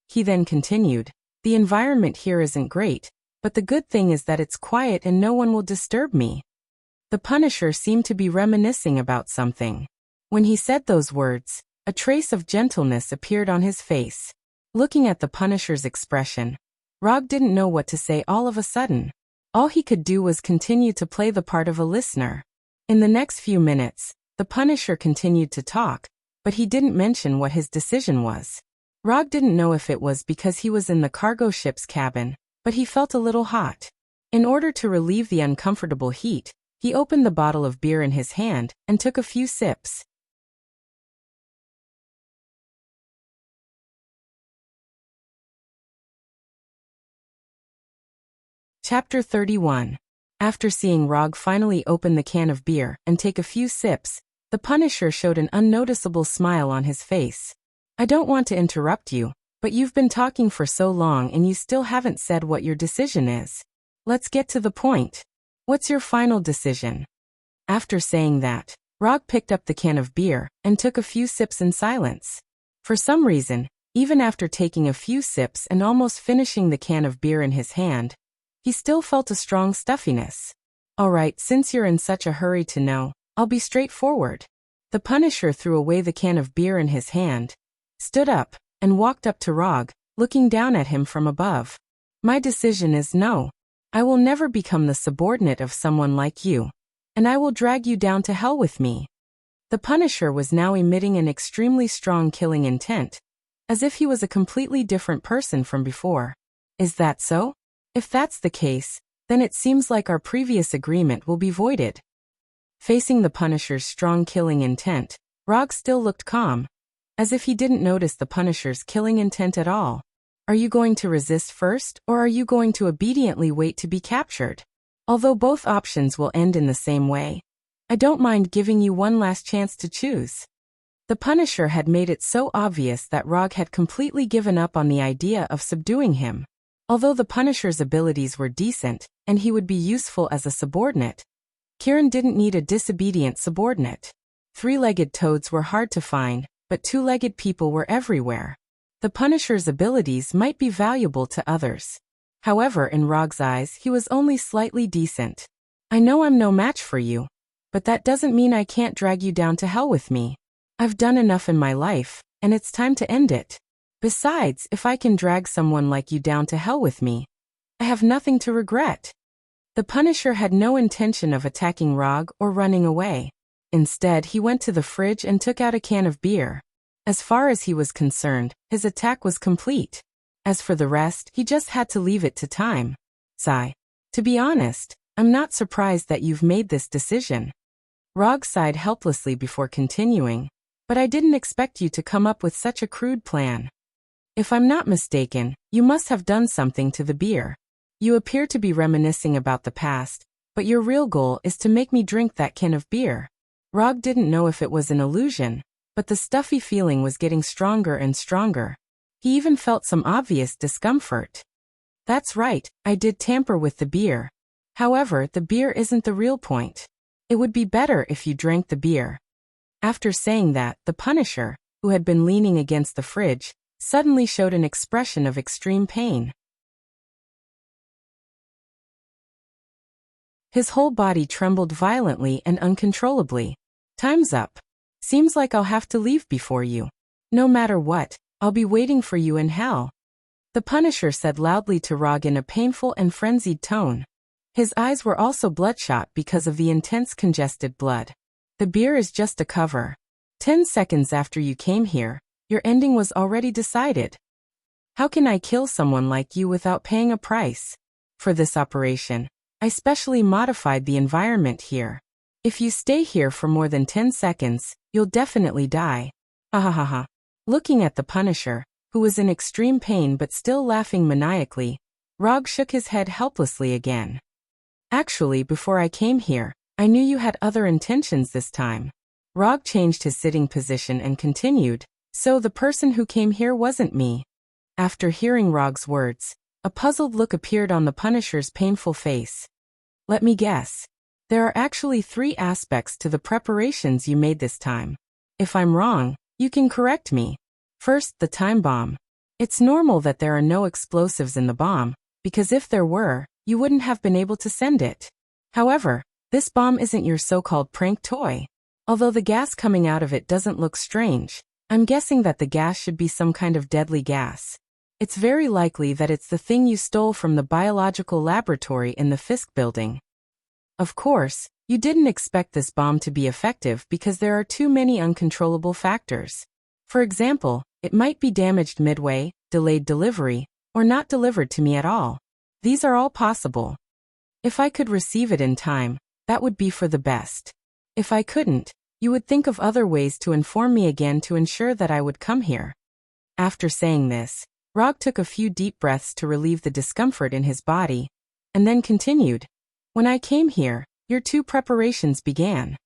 He then continued, "The environment here isn't great, but the good thing is that it's quiet and no one will disturb me." The Punisher seemed to be reminiscing about something. When he said those words, a trace of gentleness appeared on his face. Looking at the Punisher's expression, Rog didn't know what to say all of a sudden. All he could do was continue to play the part of a listener. In the next few minutes, the Punisher continued to talk, but he didn't mention what his decision was. Rog didn't know if it was because he was in the cargo ship's cabin, but he felt a little hot. In order to relieve the uncomfortable heat, he opened the bottle of beer in his hand and took a few sips. Chapter 31. After seeing Rog finally open the can of beer and take a few sips, the Punisher showed an unnoticeable smile on his face. I don't want to interrupt you, but you've been talking for so long and you still haven't said what your decision is. Let's get to the point. What's your final decision? After saying that, Rog picked up the can of beer and took a few sips in silence. For some reason, even after taking a few sips and almost finishing the can of beer in his hand, he still felt a strong stuffiness. Alright, since you're in such a hurry to know, I'll be straightforward. The Punisher threw away the can of beer in his hand, stood up, and walked up to Rog, looking down at him from above. My decision is no. I will never become the subordinate of someone like you, and I will drag you down to hell with me. The Punisher was now emitting an extremely strong killing intent, as if he was a completely different person from before. Is that so? If that's the case, then it seems like our previous agreement will be voided. Facing the Punisher's strong killing intent, Rog still looked calm, as if he didn't notice the Punisher's killing intent at all. Are you going to resist first, or are you going to obediently wait to be captured? Although both options will end in the same way, I don't mind giving you one last chance to choose. The Punisher had made it so obvious that Rog had completely given up on the idea of subduing him. Although the Punisher's abilities were decent, and he would be useful as a subordinate, Kieran didn't need a disobedient subordinate. Three-legged toads were hard to find, but two-legged people were everywhere. The Punisher's abilities might be valuable to others. However, in Rog's eyes, he was only slightly decent. I know I'm no match for you, but that doesn't mean I can't drag you down to hell with me. I've done enough in my life, and it's time to end it. Besides, if I can drag someone like you down to hell with me, I have nothing to regret. The Punisher had no intention of attacking Rog or running away. Instead, he went to the fridge and took out a can of beer. As far as he was concerned, his attack was complete. As for the rest, he just had to leave it to time. Sigh. To be honest, I'm not surprised that you've made this decision. Rog sighed helplessly before continuing, but I didn't expect you to come up with such a crude plan. If I'm not mistaken, you must have done something to the beer. You appear to be reminiscing about the past, but your real goal is to make me drink that can of beer. Rog didn't know if it was an illusion, but the stuffy feeling was getting stronger and stronger. He even felt some obvious discomfort. That's right, I did tamper with the beer. However, the beer isn't the real point. It would be better if you drank the beer. After saying that, the Punisher, who had been leaning against the fridge, suddenly showed an expression of extreme pain. His whole body trembled violently and uncontrollably. Time's up. Seems like I'll have to leave before you. No matter what, I'll be waiting for you in hell. The Punisher said loudly to Rog in a painful and frenzied tone. His eyes were also bloodshot because of the intense congested blood. The beer is just a cover. 10 seconds after you came here, your ending was already decided. How can I kill someone like you without paying a price? For this operation, I specially modified the environment here. If you stay here for more than 10 seconds, you'll definitely die. Ha ha ha ha. Looking at the Punisher, who was in extreme pain but still laughing maniacally, Rog shook his head helplessly again. Actually, before I came here, I knew you had other intentions this time. Rog changed his sitting position and continued, so the person who came here wasn't me. After hearing Rog's words, a puzzled look appeared on the Punisher's painful face. Let me guess. There are actually 3 aspects to the preparations you made this time. If I'm wrong, you can correct me. First, the time bomb. It's normal that there are no explosives in the bomb, because if there were, you wouldn't have been able to send it. However, this bomb isn't your so-called prank toy. Although the gas coming out of it doesn't look strange, I'm guessing that the gas should be some kind of deadly gas. It's very likely that it's the thing you stole from the biological laboratory in the Fisk building. Of course, you didn't expect this bomb to be effective because there are too many uncontrollable factors. For example, it might be damaged midway, delayed delivery, or not delivered to me at all. These are all possible. If I could receive it in time, that would be for the best. If I couldn't, you would think of other ways to inform me again to ensure that I would come here. After saying this, Rog took a few deep breaths to relieve the discomfort in his body, and then continued. When I came here, your 2 preparations began.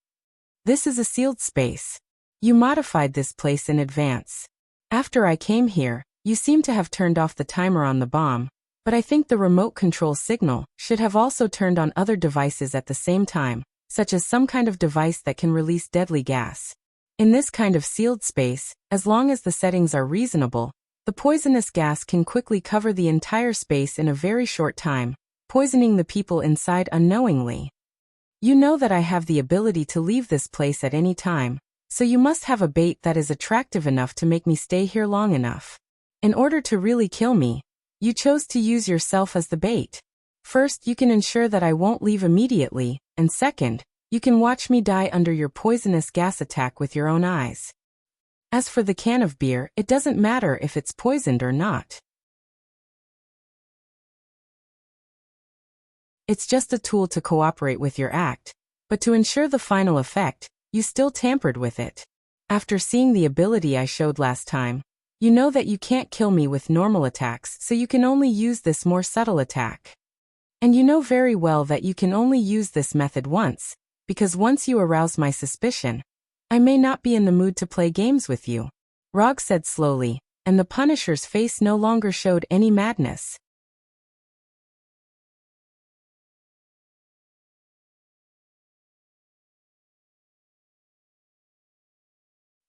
This is a sealed space. You modified this place in advance. After I came here, you seem to have turned off the timer on the bomb, but I think the remote control signal should have also turned on other devices at the same time, such as some kind of device that can release deadly gas. In this kind of sealed space, as long as the settings are reasonable, the poisonous gas can quickly cover the entire space in a very short time, poisoning the people inside unknowingly. You know that I have the ability to leave this place at any time, so you must have a bait that is attractive enough to make me stay here long enough. In order to really kill me, you chose to use yourself as the bait. First, you can ensure that I won't leave immediately, and second, you can watch me die under your poisonous gas attack with your own eyes. As for the can of beer, it doesn't matter if it's poisoned or not. It's just a tool to cooperate with your act, but to ensure the final effect, you still tampered with it. After seeing the ability I showed last time, you know that you can't kill me with normal attacks, so you can only use this more subtle attack. And you know very well that you can only use this method once, because once you arouse my suspicion, I may not be in the mood to play games with you, Rog said slowly, and the Punisher's face no longer showed any madness.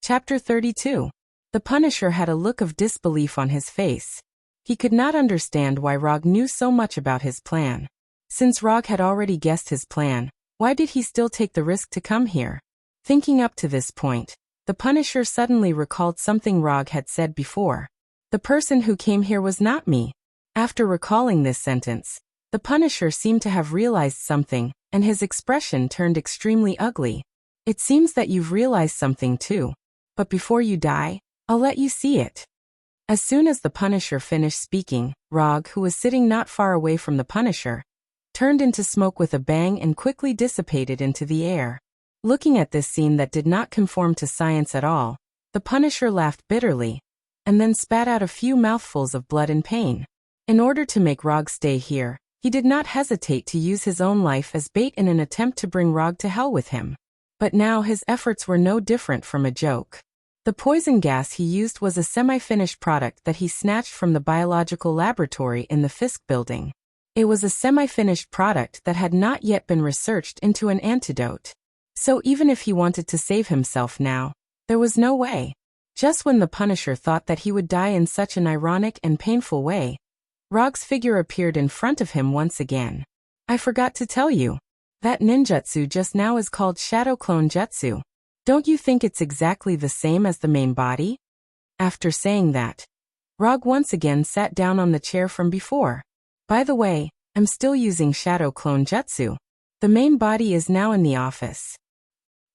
Chapter 32. The Punisher had a look of disbelief on his face. He could not understand why Rog knew so much about his plan. Since Rog had already guessed his plan, why did he still take the risk to come here? Thinking up to this point, the Punisher suddenly recalled something Rog had said before. The person who came here was not me. After recalling this sentence, the Punisher seemed to have realized something, and his expression turned extremely ugly. It seems that you've realized something too. But before you die, I'll let you see it. As soon as the Punisher finished speaking, Rog, who was sitting not far away from the Punisher, turned into smoke with a bang and quickly dissipated into the air. Looking at this scene that did not conform to science at all, the Punisher laughed bitterly, and then spat out a few mouthfuls of blood in pain. In order to make Rog stay here, he did not hesitate to use his own life as bait in an attempt to bring Rog to hell with him. But now his efforts were no different from a joke. The poison gas he used was a semi-finished product that he snatched from the biological laboratory in the Fisk building. It was a semi-finished product that had not yet been researched into an antidote. So even if he wanted to save himself now, there was no way. Just when the Punisher thought that he would die in such an ironic and painful way, Rog's figure appeared in front of him once again. I forgot to tell you. That ninjutsu just now is called Shadow Clone Jutsu. Don't you think it's exactly the same as the main body? After saying that, Rog once again sat down on the chair from before. By the way, I'm still using Shadow Clone Jutsu. The main body is now in the office.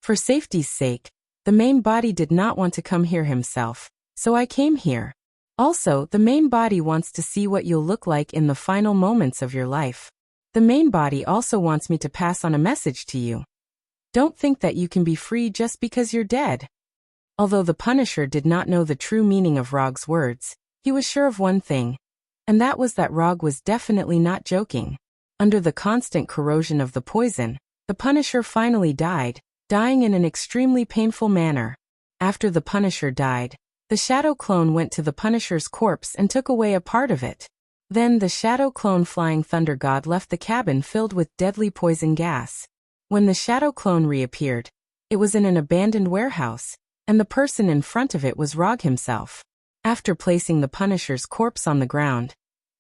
For safety's sake, the main body did not want to come here himself, so I came here. Also, the main body wants to see what you'll look like in the final moments of your life. The main body also wants me to pass on a message to you. Don't think that you can be free just because you're dead. Although the Punisher did not know the true meaning of Rog's words, he was sure of one thing, and that was that Rog was definitely not joking. Under the constant corrosion of the poison, the Punisher finally died, dying in an extremely painful manner. After the Punisher died, the Shadow Clone went to the Punisher's corpse and took away a part of it. Then the Shadow Clone Flying Thunder God left the cabin filled with deadly poison gas. When the Shadow Clone reappeared, it was in an abandoned warehouse, and the person in front of it was Rog himself. After placing the Punisher's corpse on the ground,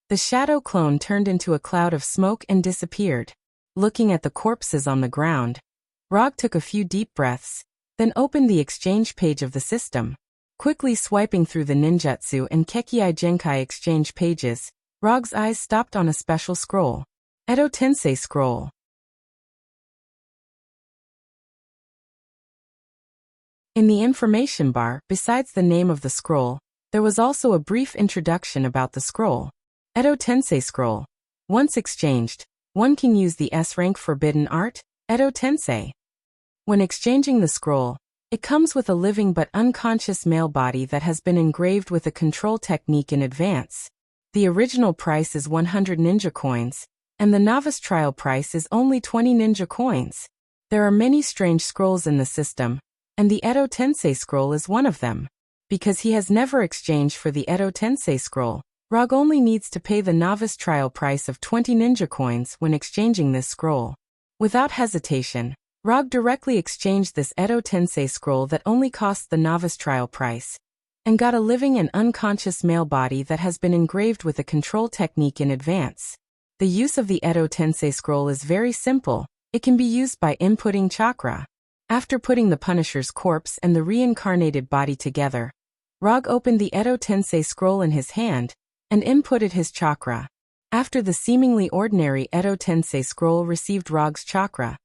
the Shadow Clone turned into a cloud of smoke and disappeared. Looking at the corpses on the ground, Rog took a few deep breaths, then opened the exchange page of the system. Quickly swiping through the Ninjutsu and Kekkai Genkai exchange pages, Rog's eyes stopped on a special scroll. Edo Tensei Scroll. In the information bar, besides the name of the scroll, there was also a brief introduction about the scroll. Edo Tensei Scroll. Once exchanged, one can use the S-rank Forbidden Art, Edo Tensei. When exchanging the scroll, it comes with a living but unconscious male body that has been engraved with a control technique in advance. The original price is 100 ninja coins, and the novice trial price is only 20 ninja coins. There are many strange scrolls in the system, and the Edo Tensei scroll is one of them. Because he has never exchanged for the Edo Tensei scroll, Rog only needs to pay the novice trial price of 20 ninja coins when exchanging this scroll. Without hesitation, Rog directly exchanged this Edo Tensei scroll that only costs the novice trial price, and got a living and unconscious male body that has been engraved with a control technique in advance. The use of the Edo Tensei scroll is very simple. It can be used by inputting chakra. After putting the Punisher's corpse and the reincarnated body together, Rog opened the Edo Tensei scroll in his hand and inputted his chakra. After the seemingly ordinary Edo Tensei scroll received Rog's chakra,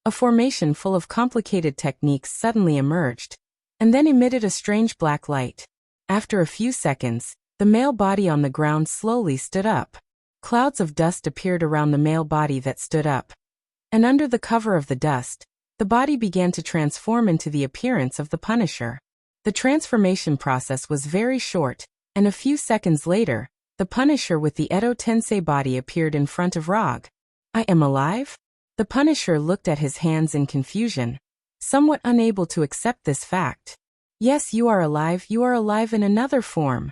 a formation full of complicated techniques suddenly emerged, and then emitted a strange black light. After a few seconds, the male body on the ground slowly stood up. Clouds of dust appeared around the male body that stood up, and under the cover of the dust, the body began to transform into the appearance of the Punisher. The transformation process was very short, and a few seconds later, the Punisher with the Edo Tensei body appeared in front of Rog. "I am alive?" The Punisher looked at his hands in confusion, somewhat unable to accept this fact. "Yes, you are alive in another form."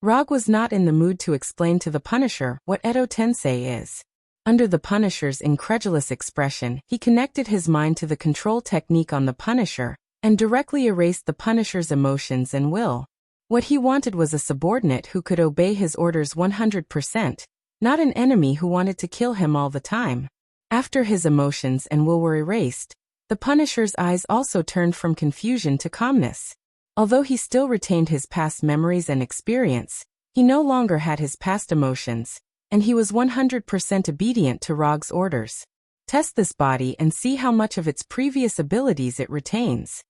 Rog was not in the mood to explain to the Punisher what Edo Tensei is. Under the Punisher's incredulous expression, he connected his mind to the control technique on the Punisher, and directly erased the Punisher's emotions and will. What he wanted was a subordinate who could obey his orders 100%, not an enemy who wanted to kill him all the time. After his emotions and will were erased, the Punisher's eyes also turned from confusion to calmness. Although he still retained his past memories and experience, he no longer had his past emotions, and he was 100% obedient to Rog's orders. Test this body and see how much of its previous abilities it retains.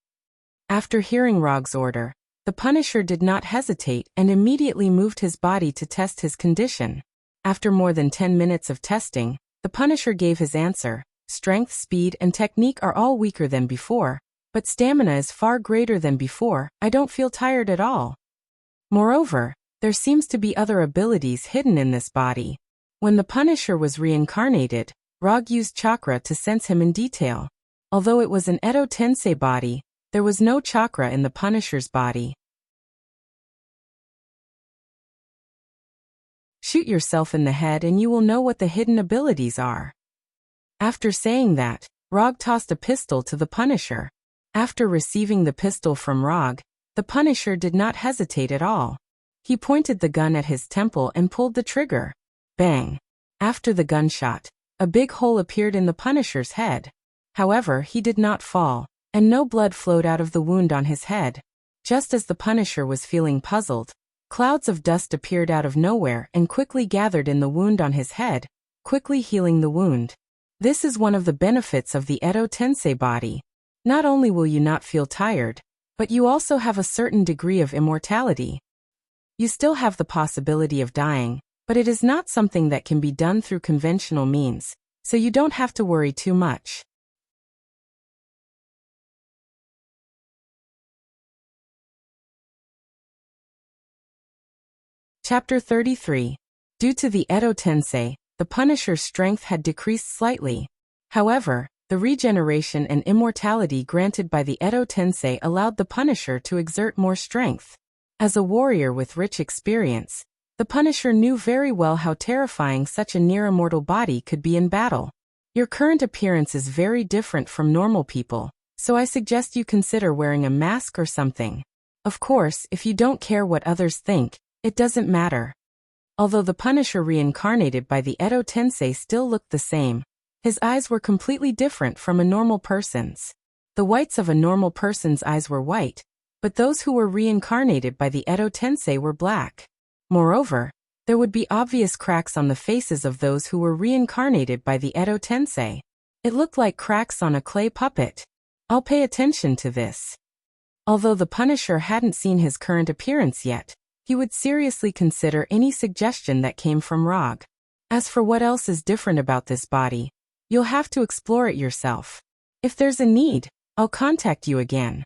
After hearing Rog's order, the Punisher did not hesitate and immediately moved his body to test his condition. After more than 10 minutes of testing, the Punisher gave his answer. "Strength, speed, and technique are all weaker than before, but stamina is far greater than before. I don't feel tired at all. Moreover, there seems to be other abilities hidden in this body." When the Punisher was reincarnated, Rog used chakra to sense him in detail. Although it was an Edo Tensei body, there was no chakra in the Punisher's body. Shoot yourself in the head and you will know what the hidden abilities are. After saying that, Rog tossed a pistol to the Punisher. After receiving the pistol from Rog, the Punisher did not hesitate at all. He pointed the gun at his temple and pulled the trigger. Bang! After the gunshot, a big hole appeared in the Punisher's head. However, he did not fall, and no blood flowed out of the wound on his head. Just as the Punisher was feeling puzzled, clouds of dust appeared out of nowhere and quickly gathered in the wound on his head, quickly healing the wound. This is one of the benefits of the Edo Tensei body. Not only will you not feel tired, but you also have a certain degree of immortality. You still have the possibility of dying, but it is not something that can be done through conventional means, so you don't have to worry too much. Chapter 33. Due to the Edo Tensei, the Punisher's strength had decreased slightly. However, the regeneration and immortality granted by the Edo Tensei allowed the Punisher to exert more strength. As a warrior with rich experience, the Punisher knew very well how terrifying such a near-immortal body could be in battle. Your current appearance is very different from normal people, so I suggest you consider wearing a mask or something. Of course, if you don't care what others think, it doesn't matter. Although the Punisher reincarnated by the Edo Tensei still looked the same, his eyes were completely different from a normal person's. The whites of a normal person's eyes were white, but those who were reincarnated by the Edo Tensei were black. Moreover, there would be obvious cracks on the faces of those who were reincarnated by the Edo Tensei. It looked like cracks on a clay puppet. I'll pay attention to this. Although the Punisher hadn't seen his current appearance yet, he would seriously consider any suggestion that came from Rog. As for what else is different about this body, you'll have to explore it yourself. If there's a need, I'll contact you again.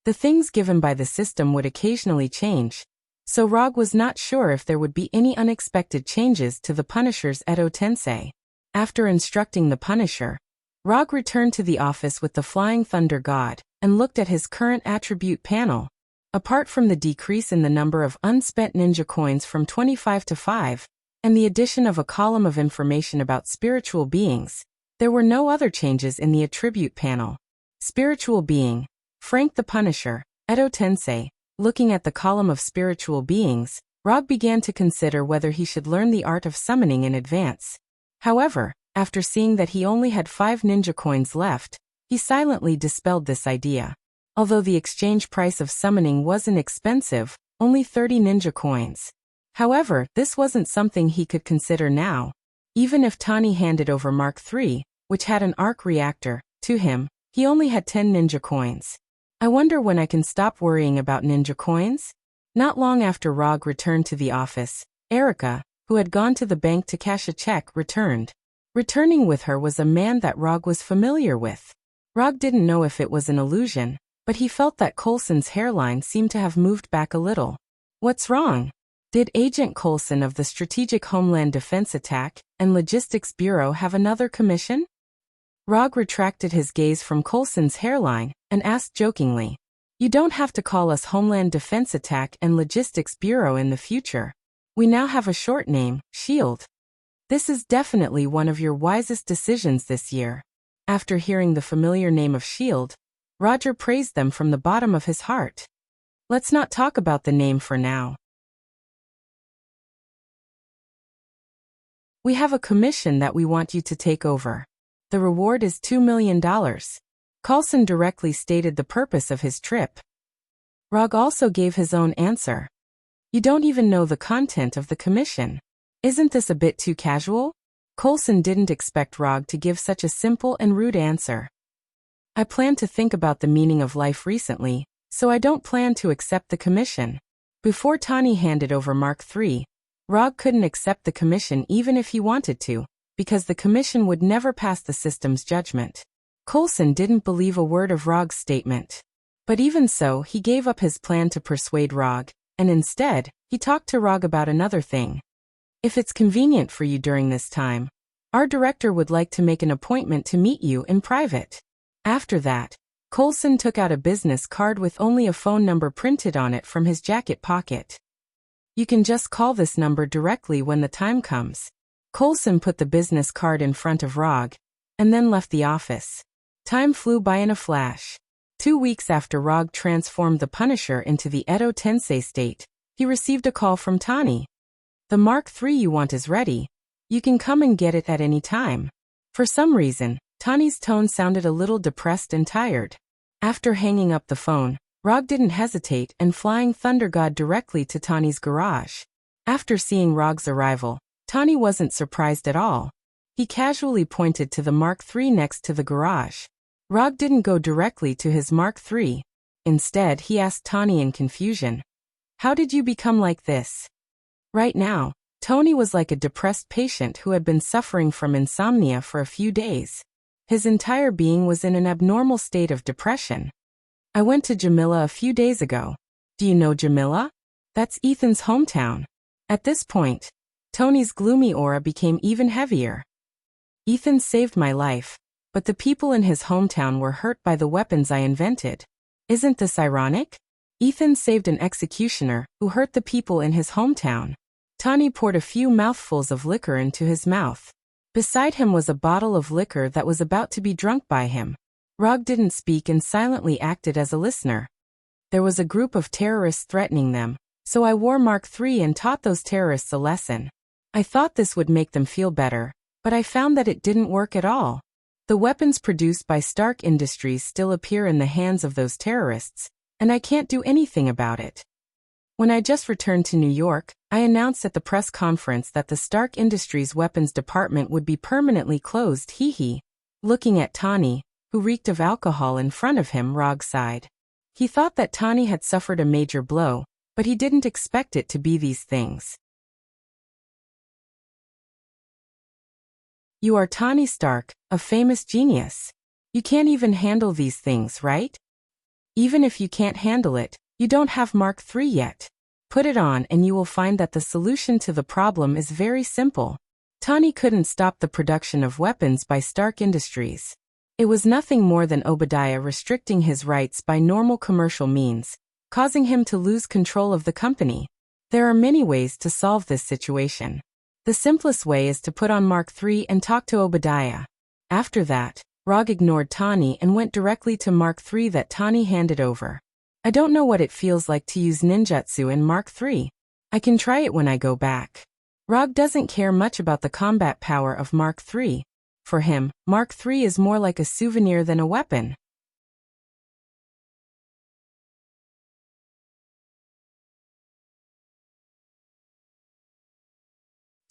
The things given by the system would occasionally change, so Rog was not sure if there would be any unexpected changes to the Punisher's Edo Tensei. After instructing the Punisher, Rog returned to the office with the Flying Thunder God and looked at his current attribute panel. Apart from the decrease in the number of unspent ninja coins from 25 to 5, and the addition of a column of information about spiritual beings, there were no other changes in the attribute panel. Spiritual being, Frank the Punisher, Edo Tensei. Looking at the column of spiritual beings, Rog began to consider whether he should learn the art of summoning in advance. However, after seeing that he only had 5 ninja coins left, he silently dispelled this idea. Although the exchange price of summoning wasn't expensive, only 30 ninja coins. However, this wasn't something he could consider now. Even if Tani handed over Mark III, which had an arc reactor, to him, he only had 10 ninja coins. I wonder when I can stop worrying about ninja coins? Not long after Rog returned to the office, Erica, who had gone to the bank to cash a check, returned. Returning with her was a man that Rog was familiar with. Rog didn't know if it was an illusion, but he felt that Coulson's hairline seemed to have moved back a little. What's wrong? Did Agent Coulson of the Strategic Homeland Defense Attack and Logistics Bureau have another commission? Rog retracted his gaze from Coulson's hairline and asked jokingly, "You don't have to call us Homeland Defense Attack and Logistics Bureau in the future. We now have a short name, SHIELD. This is definitely one of your wisest decisions this year." After hearing the familiar name of SHIELD, Roger praised them from the bottom of his heart. Let's not talk about the name for now. We have a commission that we want you to take over. The reward is $2 million. Coulson directly stated the purpose of his trip. Rog also gave his own answer. You don't even know the content of the commission. Isn't this a bit too casual? Coulson didn't expect Rog to give such a simple and rude answer. I planned to think about the meaning of life recently, so I don't plan to accept the commission. Before Tani handed over Mark III, Rog couldn't accept the commission even if he wanted to, because the commission would never pass the system's judgment. Coulson didn't believe a word of Rog's statement. But even so, he gave up his plan to persuade Rog, and instead, he talked to Rog about another thing. If it's convenient for you during this time, our director would like to make an appointment to meet you in private. After that, Coulson took out a business card with only a phone number printed on it from his jacket pocket. You can just call this number directly when the time comes. Coulson put the business card in front of Rog, and then left the office. Time flew by in a flash. 2 weeks after Rog transformed the Punisher into the Edo Tensei state, he received a call from Tani. The Mark III you want is ready. You can come and get it at any time. For some reason, Tani's tone sounded a little depressed and tired. After hanging up the phone, Rog didn't hesitate and Flying Thunder God directly to Tani's garage. After seeing Rog's arrival, Tani wasn't surprised at all. He casually pointed to the Mark III next to the garage. Rog didn't go directly to his Mark III. Instead, he asked Tani in confusion, "How did you become like this?" Right now, Tony was like a depressed patient who had been suffering from insomnia for a few days. His entire being was in an abnormal state of depression. I went to Jamila a few days ago. Do you know Jamila? That's Ethan's hometown. At this point, Tony's gloomy aura became even heavier. Ethan saved my life, but the people in his hometown were hurt by the weapons I invented. Isn't this ironic? Ethan saved an executioner who hurt the people in his hometown. Tani poured a few mouthfuls of liquor into his mouth. Beside him was a bottle of liquor that was about to be drunk by him. Rog didn't speak and silently acted as a listener. There was a group of terrorists threatening them, so I wore Mark III and taught those terrorists a lesson. I thought this would make them feel better, but I found that it didn't work at all. The weapons produced by Stark Industries still appear in the hands of those terrorists, and I can't do anything about it. When I just returned to New York, I announced at the press conference that the Stark Industries weapons department would be permanently closed. Hee. Looking at Tani, who reeked of alcohol in front of him, Rog sighed. He thought that Tani had suffered a major blow, but he didn't expect it to be these things. You are Tani Stark, a famous genius. You can't even handle these things, right? Even if you can't handle it, you don't have Mark III yet. Put it on and you will find that the solution to the problem is very simple. Tani couldn't stop the production of weapons by Stark Industries. It was nothing more than Obadiah restricting his rights by normal commercial means, causing him to lose control of the company. There are many ways to solve this situation. The simplest way is to put on Mark III and talk to Obadiah. After that, Rog ignored Tani and went directly to Mark III that Tani handed over. I don't know what it feels like to use ninjutsu in Mark III. I can try it when I go back. Rog doesn't care much about the combat power of Mark III. For him, Mark III is more like a souvenir than a weapon.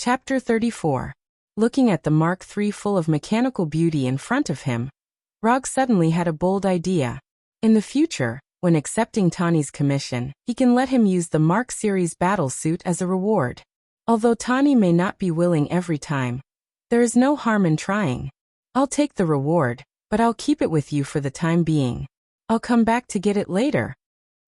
Chapter 34. Looking at the Mark III full of mechanical beauty in front of him, Rog suddenly had a bold idea. In the future, when accepting Tani's commission, he can let him use the Mark series battle suit as a reward. Although Tani may not be willing every time, there is no harm in trying. I'll take the reward, but I'll keep it with you for the time being. I'll come back to get it later.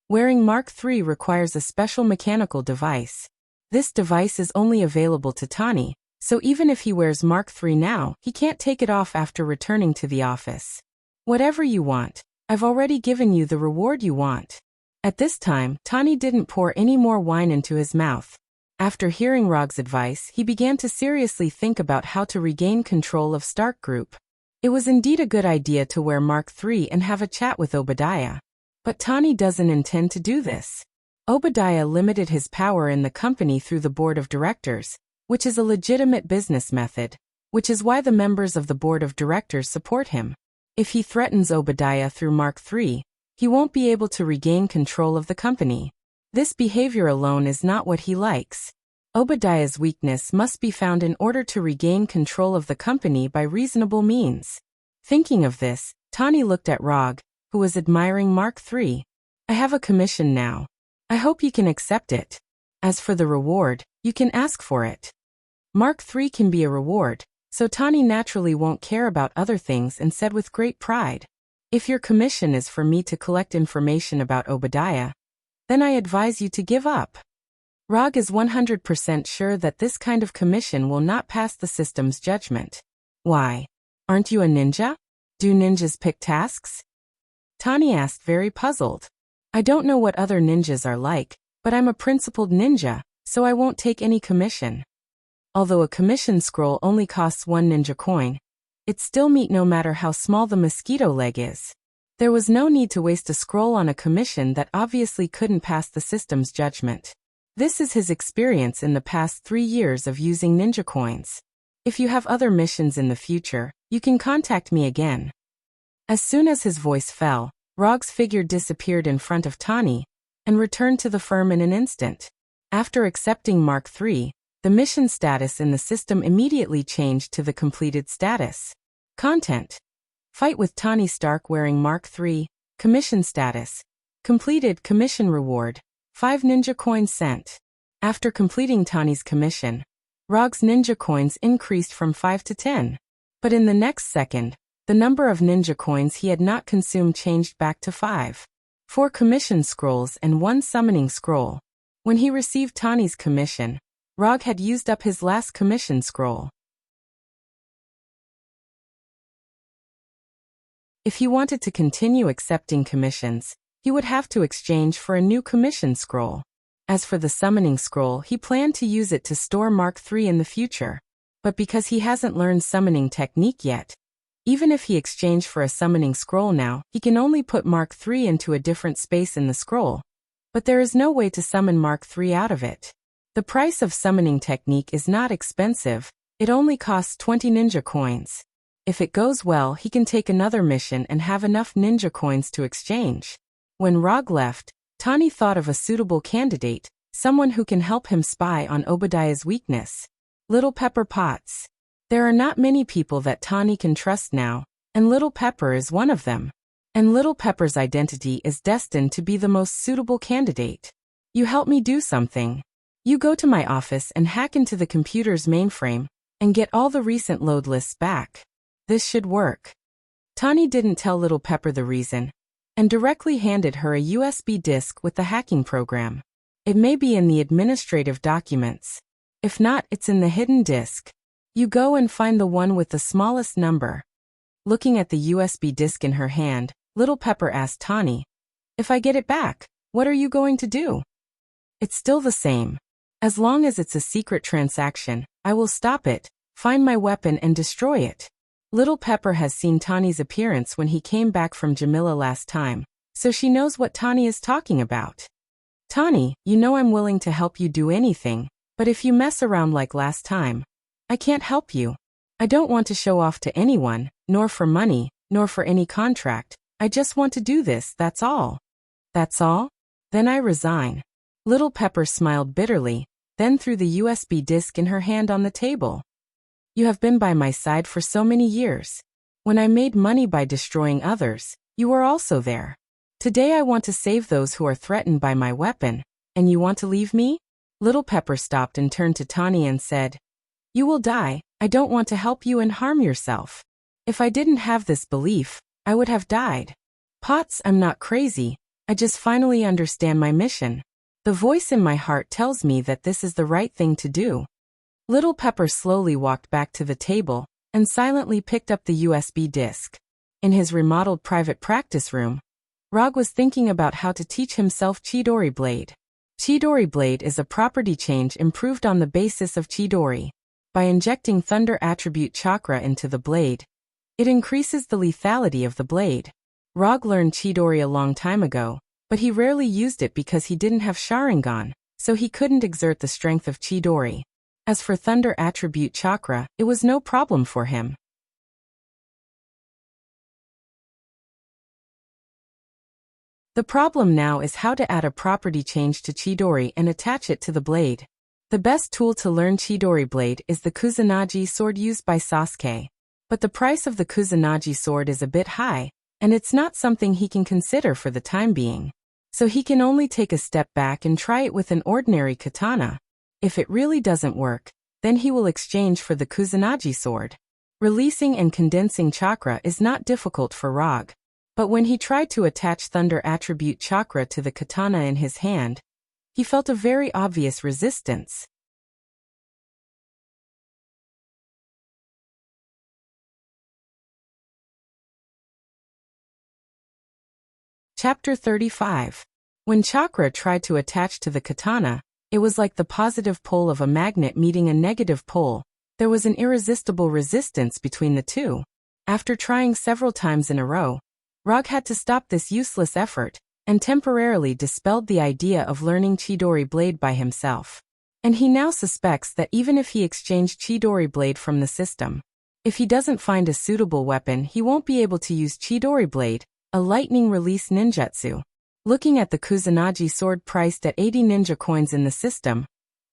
Wearing Mark III requires a special mechanical device. This device is only available to Tani, so even if he wears Mark III now, he can't take it off after returning to the office. Whatever you want, I've already given you the reward you want. At this time, Tani didn't pour any more wine into his mouth. After hearing Rog's advice, he began to seriously think about how to regain control of Stark Group. It was indeed a good idea to wear Mark III and have a chat with Obadiah. But Tani doesn't intend to do this. Obadiah limited his power in the company through the board of directors, which is a legitimate business method, which is why the members of the board of directors support him. If he threatens Obadiah through Mark III, he won't be able to regain control of the company. This behavior alone is not what he likes. Obadiah's weakness must be found in order to regain control of the company by reasonable means. Thinking of this, Tani looked at Rog, who was admiring Mark III. I have a commission now. I hope you can accept it. As for the reward, you can ask for it. Mark III can be a reward, so Tani naturally won't care about other things and said with great pride, if your commission is for me to collect information about Obadiah, then I advise you to give up. Rog is 100% sure that this kind of commission will not pass the system's judgment. Why? Aren't you a ninja? Do ninjas pick tasks? Tani asked, very puzzled. I don't know what other ninjas are like, but I'm a principled ninja, so I won't take any commission. Although a commission scroll only costs 1 ninja coin, it's still meat no matter how small the mosquito leg is. There was no need to waste a scroll on a commission that obviously couldn't pass the system's judgment. This is his experience in the past 3 years of using ninja coins. If you have other missions in the future, you can contact me again. As soon as his voice fell, Rog's figure disappeared in front of Tani and returned to the firm in an instant. After accepting Mark III, the mission status in the system immediately changed to the completed status. Content: Fight with Tani Stark wearing Mark III. Commission status: Completed commission reward, 5 ninja coins sent. After completing Tani's commission, Rog's ninja coins increased from 5 to 10. But in the next second, the number of ninja coins he had not consumed changed back to 5. 4 commission scrolls and 1 summoning scroll. When he received Tani's commission, Rog had used up his last commission scroll. If he wanted to continue accepting commissions, he would have to exchange for a new commission scroll. As for the summoning scroll, he planned to use it to store Mark III in the future. But because he hasn't learned summoning technique yet, even if he exchanged for a summoning scroll now, he can only put Mark III into a different space in the scroll. But there is no way to summon Mark III out of it. The price of summoning technique is not expensive, it only costs 20 ninja coins. If it goes well, he can take another mission and have enough ninja coins to exchange. When Rog left, Tani thought of a suitable candidate, someone who can help him spy on Obadiah's weakness. Little Pepper Potts. There are not many people that Tani can trust now, and Little Pepper is one of them. And Little Pepper's identity is destined to be the most suitable candidate. You help me do something. You go to my office and hack into the computer's mainframe, and get all the recent load lists back. This should work. Tani didn't tell Little Pepper the reason, and directly handed her a USB disk with the hacking program. It may be in the administrative documents. If not, it's in the hidden disk. You go and find the one with the smallest number. Looking at the USB disk in her hand, Little Pepper asked Tawny, "If I get it back, what are you going to do?" "It's still the same. As long as it's a secret transaction, I will stop it, find my weapon and destroy it." Little Pepper has seen Tawny's appearance when he came back from Jamila last time, so she knows what Tawny is talking about. "Tawny, you know I'm willing to help you do anything, but if you mess around like last time, I can't help you. I don't want to show off to anyone, nor for money, nor for any contract. I just want to do this, that's all." "That's all? Then I resign." Little Pepper smiled bitterly, then threw the USB disk in her hand on the table. "You have been by my side for so many years. When I made money by destroying others, you were also there. Today I want to save those who are threatened by my weapon, and you want to leave me?" Little Pepper stopped and turned to Tawny and said, "You will die. I don't want to help you and harm yourself. If I didn't have this belief, I would have died. Potts, I'm not crazy. I just finally understand my mission. The voice in my heart tells me that this is the right thing to do." Little Pepper slowly walked back to the table and silently picked up the USB disk. In his remodeled private practice room, Rog was thinking about how to teach himself Chidori Blade. Chidori Blade is a property change improved on the basis of Chidori. By injecting Thunder attribute chakra into the blade, it increases the lethality of the blade. Rog learned Chidori a long time ago, but he rarely used it because he didn't have Sharingan, so he couldn't exert the strength of Chidori. As for Thunder attribute chakra, it was no problem for him. The problem now is how to add a property change to Chidori and attach it to the blade. The best tool to learn Chidori Blade is the Kusanagi sword used by Sasuke. But the price of the Kusanagi sword is a bit high, and it's not something he can consider for the time being. So he can only take a step back and try it with an ordinary katana. If it really doesn't work, then he will exchange for the Kusanagi sword. Releasing and condensing chakra is not difficult for Rog. But when he tried to attach Thunder attribute chakra to the katana in his hand, he felt a very obvious resistance. Chapter 35. When chakra tried to attach to the katana, it was like the positive pole of a magnet meeting a negative pole. There was an irresistible resistance between the two. After trying several times in a row, Rog had to stop this useless effort, and temporarily dispelled the idea of learning Chidori Blade by himself. And he now suspects that even if he exchanged Chidori Blade from the system, if he doesn't find a suitable weapon, he won't be able to use Chidori Blade, a lightning release ninjutsu. Looking at the Kusanagi sword priced at 80 ninja coins in the system,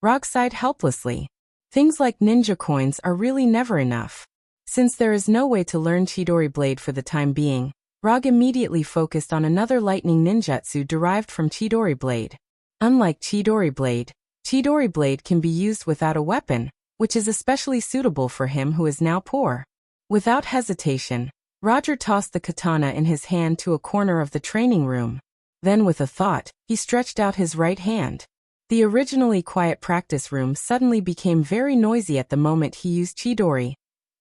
Rog sighed helplessly. Things like ninja coins are really never enough. Since there is no way to learn Chidori Blade for the time being, Rog immediately focused on another lightning ninjutsu derived from Chidori Blade. Unlike Chidori Blade can be used without a weapon, which is especially suitable for him who is now poor. Without hesitation, Roger tossed the katana in his hand to a corner of the training room. Then with a thought, he stretched out his right hand. The originally quiet practice room suddenly became very noisy at the moment he used Chidori,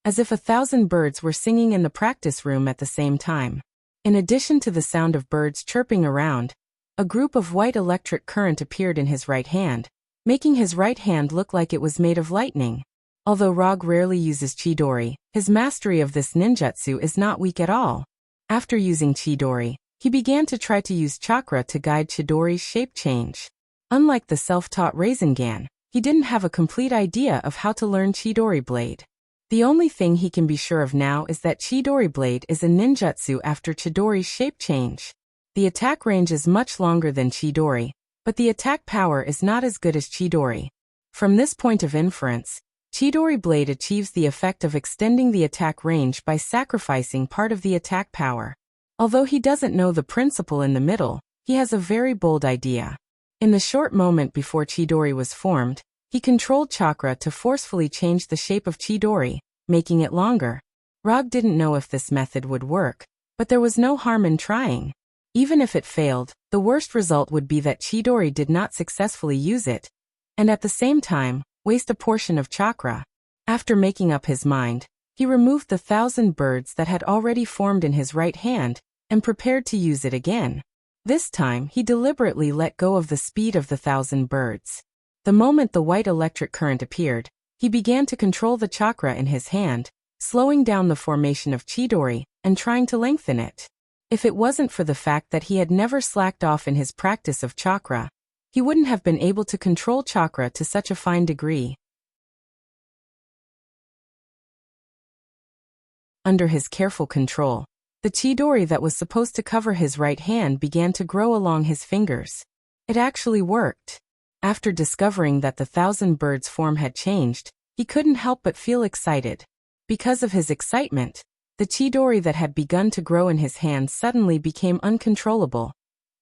as if 1,000 birds were singing in the practice room at the same time. In addition to the sound of birds chirping around, a group of white electric current appeared in his right hand, making his right hand look like it was made of lightning. Although Rog rarely uses Chidori, his mastery of this ninjutsu is not weak at all. After using Chidori, he began to try to use chakra to guide Chidori's shape change. Unlike the self-taught Rasengan, he didn't have a complete idea of how to learn Chidori Blade. The only thing he can be sure of now is that Chidori Blade is a ninjutsu after Chidori's shape change. The attack range is much longer than Chidori, but the attack power is not as good as Chidori. From this point of inference, Chidori Blade achieves the effect of extending the attack range by sacrificing part of the attack power. Although he doesn't know the principle in the middle, he has a very bold idea. In the short moment before Chidori was formed, he controlled chakra to forcefully change the shape of Chidori, making it longer. Rog didn't know if this method would work, but there was no harm in trying. Even if it failed, the worst result would be that Chidori did not successfully use it, and at the same time, waste a portion of chakra. After making up his mind, he removed the 1,000 birds that had already formed in his right hand and prepared to use it again. This time, he deliberately let go of the speed of the 1,000 birds. The moment the white electric current appeared, he began to control the chakra in his hand, slowing down the formation of Chidori and trying to lengthen it. If it wasn't for the fact that he had never slacked off in his practice of chakra, he wouldn't have been able to control chakra to such a fine degree. Under his careful control, the Chidori that was supposed to cover his right hand began to grow along his fingers. It actually worked. After discovering that the 1,000 birds' form had changed, he couldn't help but feel excited. Because of his excitement, the Chidori that had begun to grow in his hand suddenly became uncontrollable,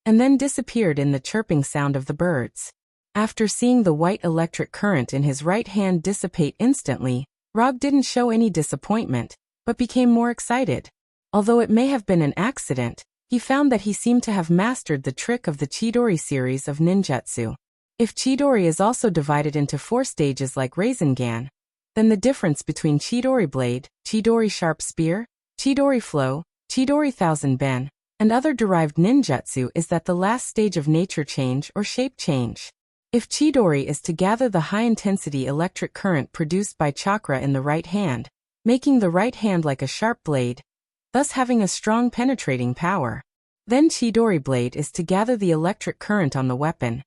and then disappeared in the chirping sound of the birds. After seeing the white electric current in his right hand dissipate instantly, Rog didn't show any disappointment, but became more excited. Although it may have been an accident, he found that he seemed to have mastered the trick of the Chidori series of ninjutsu. If Chidori is also divided into 4 stages like Rasengan, then the difference between Chidori Blade, Chidori Sharp Spear, Chidori Flow, Chidori Thousand Ben, and other derived ninjutsu is that the last stage of nature change or shape change. If Chidori is to gather the high-intensity electric current produced by chakra in the right hand, making the right hand like a sharp blade, thus having a strong penetrating power, then Chidori Blade is to gather the electric current on the weapon,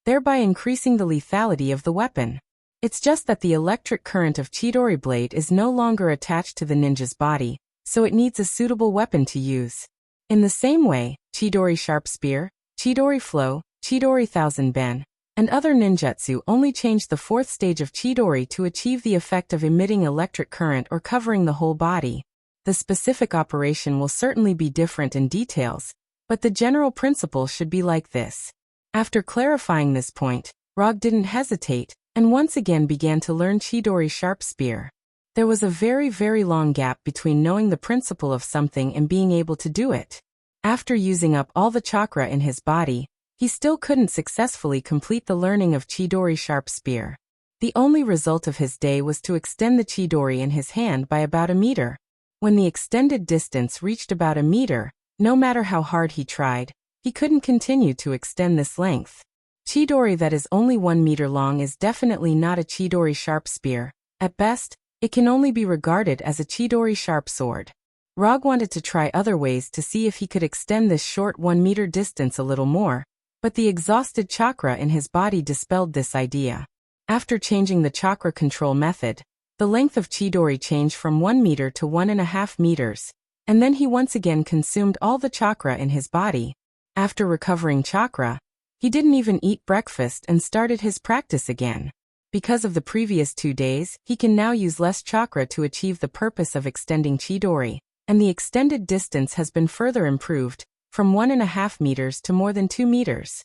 thereby increasing the lethality of the weapon. It's just that the electric current of Chidori Blade is no longer attached to the ninja's body, so it needs a suitable weapon to use. In the same way, Chidori Sharp Spear, Chidori Flow, Chidori Thousand Ben, and other ninjutsu only change the 4th stage of Chidori to achieve the effect of emitting electric current or covering the whole body. The specific operation will certainly be different in details, but the general principle should be like this. After clarifying this point, Rog didn't hesitate, and once again began to learn Chidori Sharp Spear. There was a very, very long gap between knowing the principle of something and being able to do it. After using up all the chakra in his body, he still couldn't successfully complete the learning of Chidori Sharp Spear. The only result of his day was to extend the Chidori in his hand by about a meter. When the extended distance reached about a meter, no matter how hard he tried, he couldn't continue to extend this length. Chidori that is only 1 meter long is definitely not a Chidori Sharp Spear. At best, it can only be regarded as a Chidori Sharp Sword. Rog wanted to try other ways to see if he could extend this short 1 meter distance a little more, but the exhausted chakra in his body dispelled this idea. After changing the chakra control method, the length of Chidori changed from 1 meter to 1.5 meters, and then he once again consumed all the chakra in his body. After recovering chakra, he didn't even eat breakfast and started his practice again. Because of the previous 2 days, he can now use less chakra to achieve the purpose of extending Chidori, and the extended distance has been further improved, from 1.5 meters to more than 2 meters.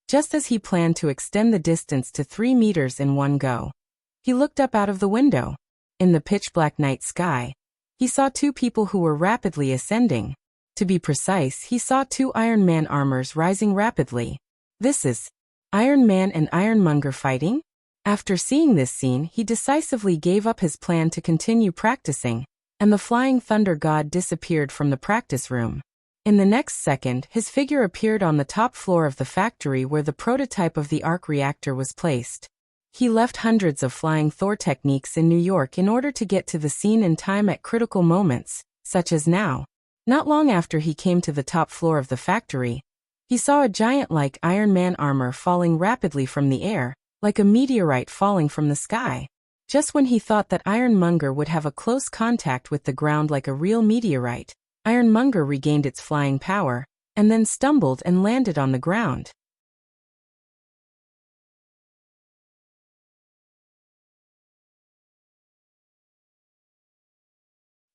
Just as he planned to extend the distance to 3 meters in one go, he looked up out of the window. In the pitch-black night sky, he saw 2 people who were rapidly ascending. To be precise, he saw 2 Iron Man armors rising rapidly. This is Iron Man and Ironmonger fighting? After seeing this scene, he decisively gave up his plan to continue practicing, and the flying thunder god disappeared from the practice room. In the next second, his figure appeared on the top floor of the factory where the prototype of the arc reactor was placed. He left hundreds of flying Thor techniques in New York in order to get to the scene in time at critical moments, such as now. Not long after he came to the top floor of the factory, he saw a giant-like Iron Man armor falling rapidly from the air, like a meteorite falling from the sky. Just when he thought that Ironmonger would have a close contact with the ground like a real meteorite, Ironmonger regained its flying power, and then stumbled and landed on the ground.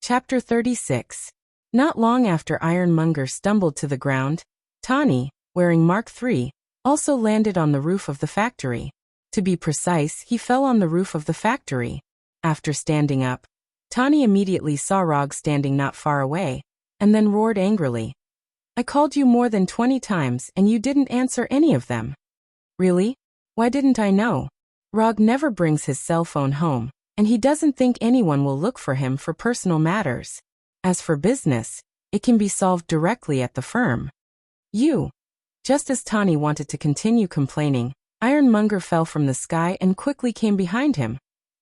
Chapter 36. Not long after Ironmonger stumbled to the ground, Tani, wearing Mark III, also landed on the roof of the factory. To be precise, he fell on the roof of the factory. After standing up, Tani immediately saw Rog standing not far away, and then roared angrily. "I called you more than 20 times and you didn't answer any of them." "Really? Why didn't I know? Rog never brings his cell phone home, and he doesn't think anyone will look for him for personal matters. As for business, it can be solved directly at the firm. Just as Tani wanted to continue complaining, Ironmonger fell from the sky and quickly came behind him,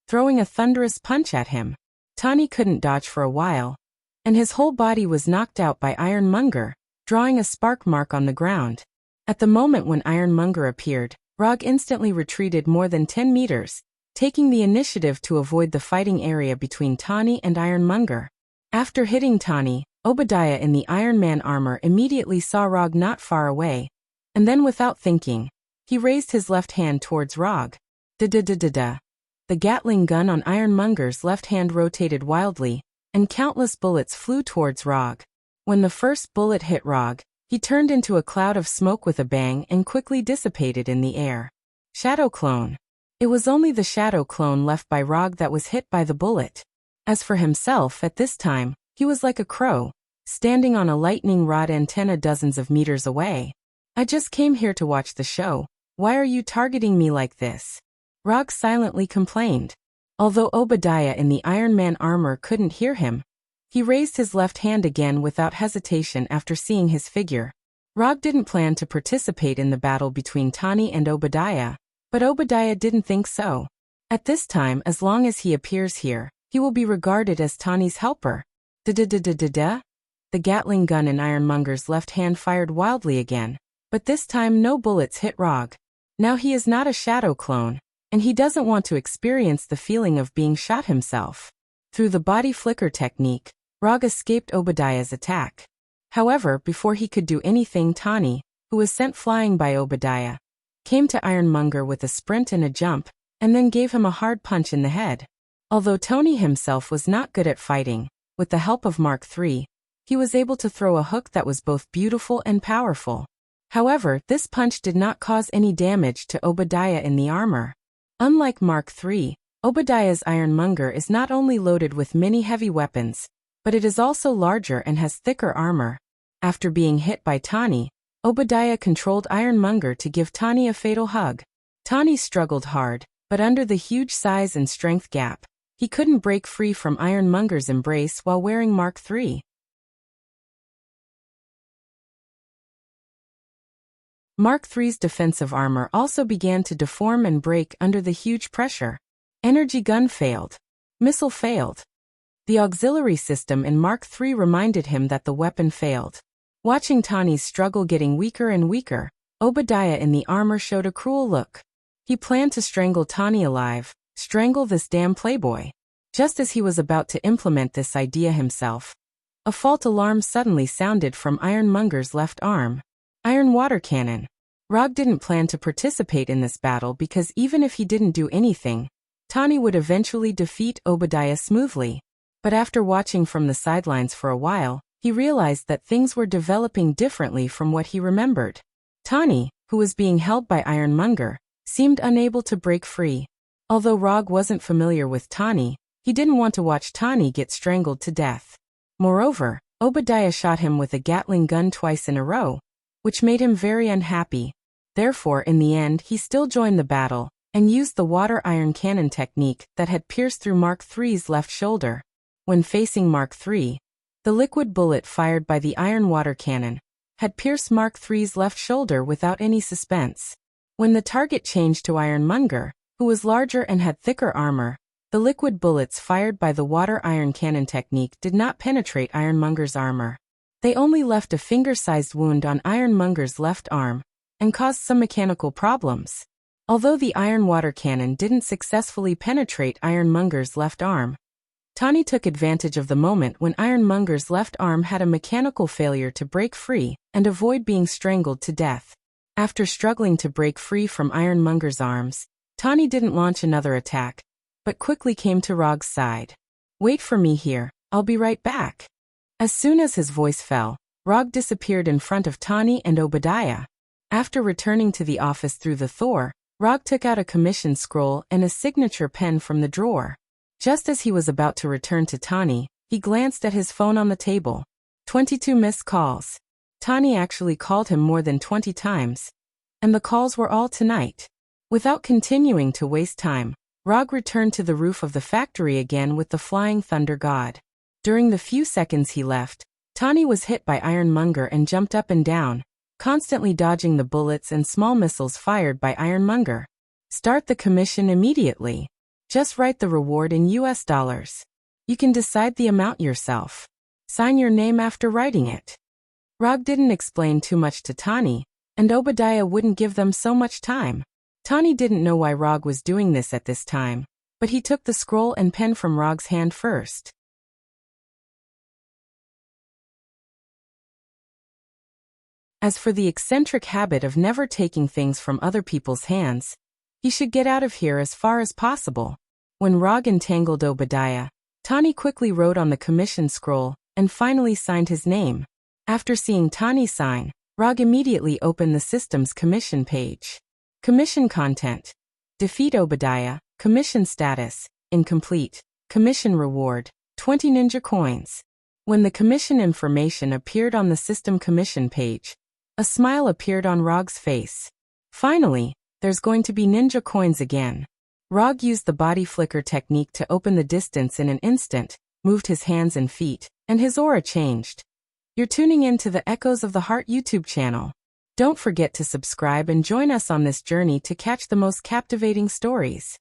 throwing a thunderous punch at him. Tani couldn't dodge for a while, and his whole body was knocked out by Ironmonger, drawing a spark mark on the ground. At the moment when Ironmonger appeared, Rog instantly retreated more than 10 meters, taking the initiative to avoid the fighting area between Tani and Ironmonger. After hitting Tani, Obadiah in the Iron Man armor immediately saw Rog not far away, and then without thinking, he raised his left hand towards Rog. Da-da-da-da-da. The Gatling gun on Ironmonger's left hand rotated wildly, and countless bullets flew towards Rog. When the first bullet hit Rog, he turned into a cloud of smoke with a bang and quickly dissipated in the air. Shadow clone. It was only the shadow clone left by Rog that was hit by the bullet. As for himself, at this time, he was like a crow, standing on a lightning rod antenna dozens of meters away. I just came here to watch the show. Why are you targeting me like this? Rog silently complained. Although Obadiah in the Iron Man armor couldn't hear him, he raised his left hand again without hesitation after seeing his figure. Rog didn't plan to participate in the battle between Tani and Obadiah, but Obadiah didn't think so. At this time, as long as he appears here, he will be regarded as Tani's helper. Da-da-da-da-da-da. The Gatling gun in Ironmonger's left hand fired wildly again, but this time no bullets hit Rog. Now he is not a shadow clone, and he doesn't want to experience the feeling of being shot himself. Through the body flicker technique, Rog escaped Obadiah's attack. However, before he could do anything, Tani, who was sent flying by Obadiah, came to Ironmonger with a sprint and a jump, and then gave him a hard punch in the head. Although Tony himself was not good at fighting, with the help of Mark III, he was able to throw a hook that was both beautiful and powerful. However, this punch did not cause any damage to Obadiah in the armor. Unlike Mark III, Obadiah's Ironmonger is not only loaded with many heavy weapons, but it is also larger and has thicker armor. After being hit by Tani, Obadiah controlled Ironmonger to give Tani a fatal hug. Tani struggled hard, but under the huge size and strength gap, he couldn't break free from Ironmonger's embrace while wearing Mark III. Mark III's defensive armor also began to deform and break under the huge pressure. Energy gun failed. Missile failed. The auxiliary system in Mark III reminded him that the weapon failed. Watching Tani's struggle getting weaker and weaker, Obadiah in the armor showed a cruel look. He planned to strangle Tani alive, strangle this damn playboy. Just as he was about to implement this idea himself, a fault alarm suddenly sounded from Ironmonger's left arm. Iron water cannon. Rog didn't plan to participate in this battle because even if he didn't do anything, Tani would eventually defeat Obadiah smoothly. But after watching from the sidelines for a while, he realized that things were developing differently from what he remembered. Tani, who was being held by Ironmonger, seemed unable to break free. Although Rog wasn't familiar with Tani, he didn't want to watch Tani get strangled to death. Moreover, Obadiah shot him with a Gatling gun twice in a row, which made him very unhappy. Therefore, in the end, he still joined the battle and used the water iron cannon technique that had pierced through Mark III's left shoulder. When facing Mark III, the liquid bullet fired by the iron water cannon had pierced Mark III's left shoulder without any suspense. When the target changed to Ironmonger, who was larger and had thicker armor, the liquid bullets fired by the water iron cannon technique did not penetrate Ironmonger's armor. They only left a finger-sized wound on Ironmonger's left arm and caused some mechanical problems. Although the iron water cannon didn't successfully penetrate Ironmonger's left arm, Tani took advantage of the moment when Ironmonger's left arm had a mechanical failure to break free and avoid being strangled to death. After struggling to break free from Ironmonger's arms, Tani didn't launch another attack, but quickly came to Rog's side. "Wait for me here, I'll be right back." As soon as his voice fell, Rog disappeared in front of Tani and Obadiah. After returning to the office through the Thor, Rog took out a commission scroll and a signature pen from the drawer. Just as he was about to return to Tani, he glanced at his phone on the table. 22 missed calls. Tani actually called him more than 20 times. And the calls were all tonight. Without continuing to waste time, Rog returned to the roof of the factory again with the flying thunder god. During the few seconds he left, Tani was hit by Ironmonger and jumped up and down, constantly dodging the bullets and small missiles fired by Ironmonger. Start the commission immediately. Just write the reward in US dollars. You can decide the amount yourself. Sign your name after writing it. Rog didn't explain too much to Tani, and Obadiah wouldn't give them so much time. Tani didn't know why Rog was doing this at this time, but he took the scroll and pen from Rog's hand first. As for the eccentric habit of never taking things from other people's hands, he should get out of here as far as possible. When Rog entangled Obadiah, Tani quickly wrote on the commission scroll and finally signed his name. After seeing Tani sign, Rog immediately opened the system's commission page. Commission content. Defeat Obadiah. Commission status. Incomplete. Commission reward. 20 ninja coins. When the commission information appeared on the system commission page, a smile appeared on Rog's face. Finally, there's going to be ninja coins again. Rog used the body flicker technique to open the distance in an instant, moved his hands and feet, and his aura changed. You're tuning in to the Echoes of the Heart YouTube channel. Don't forget to subscribe and join us on this journey to catch the most captivating stories.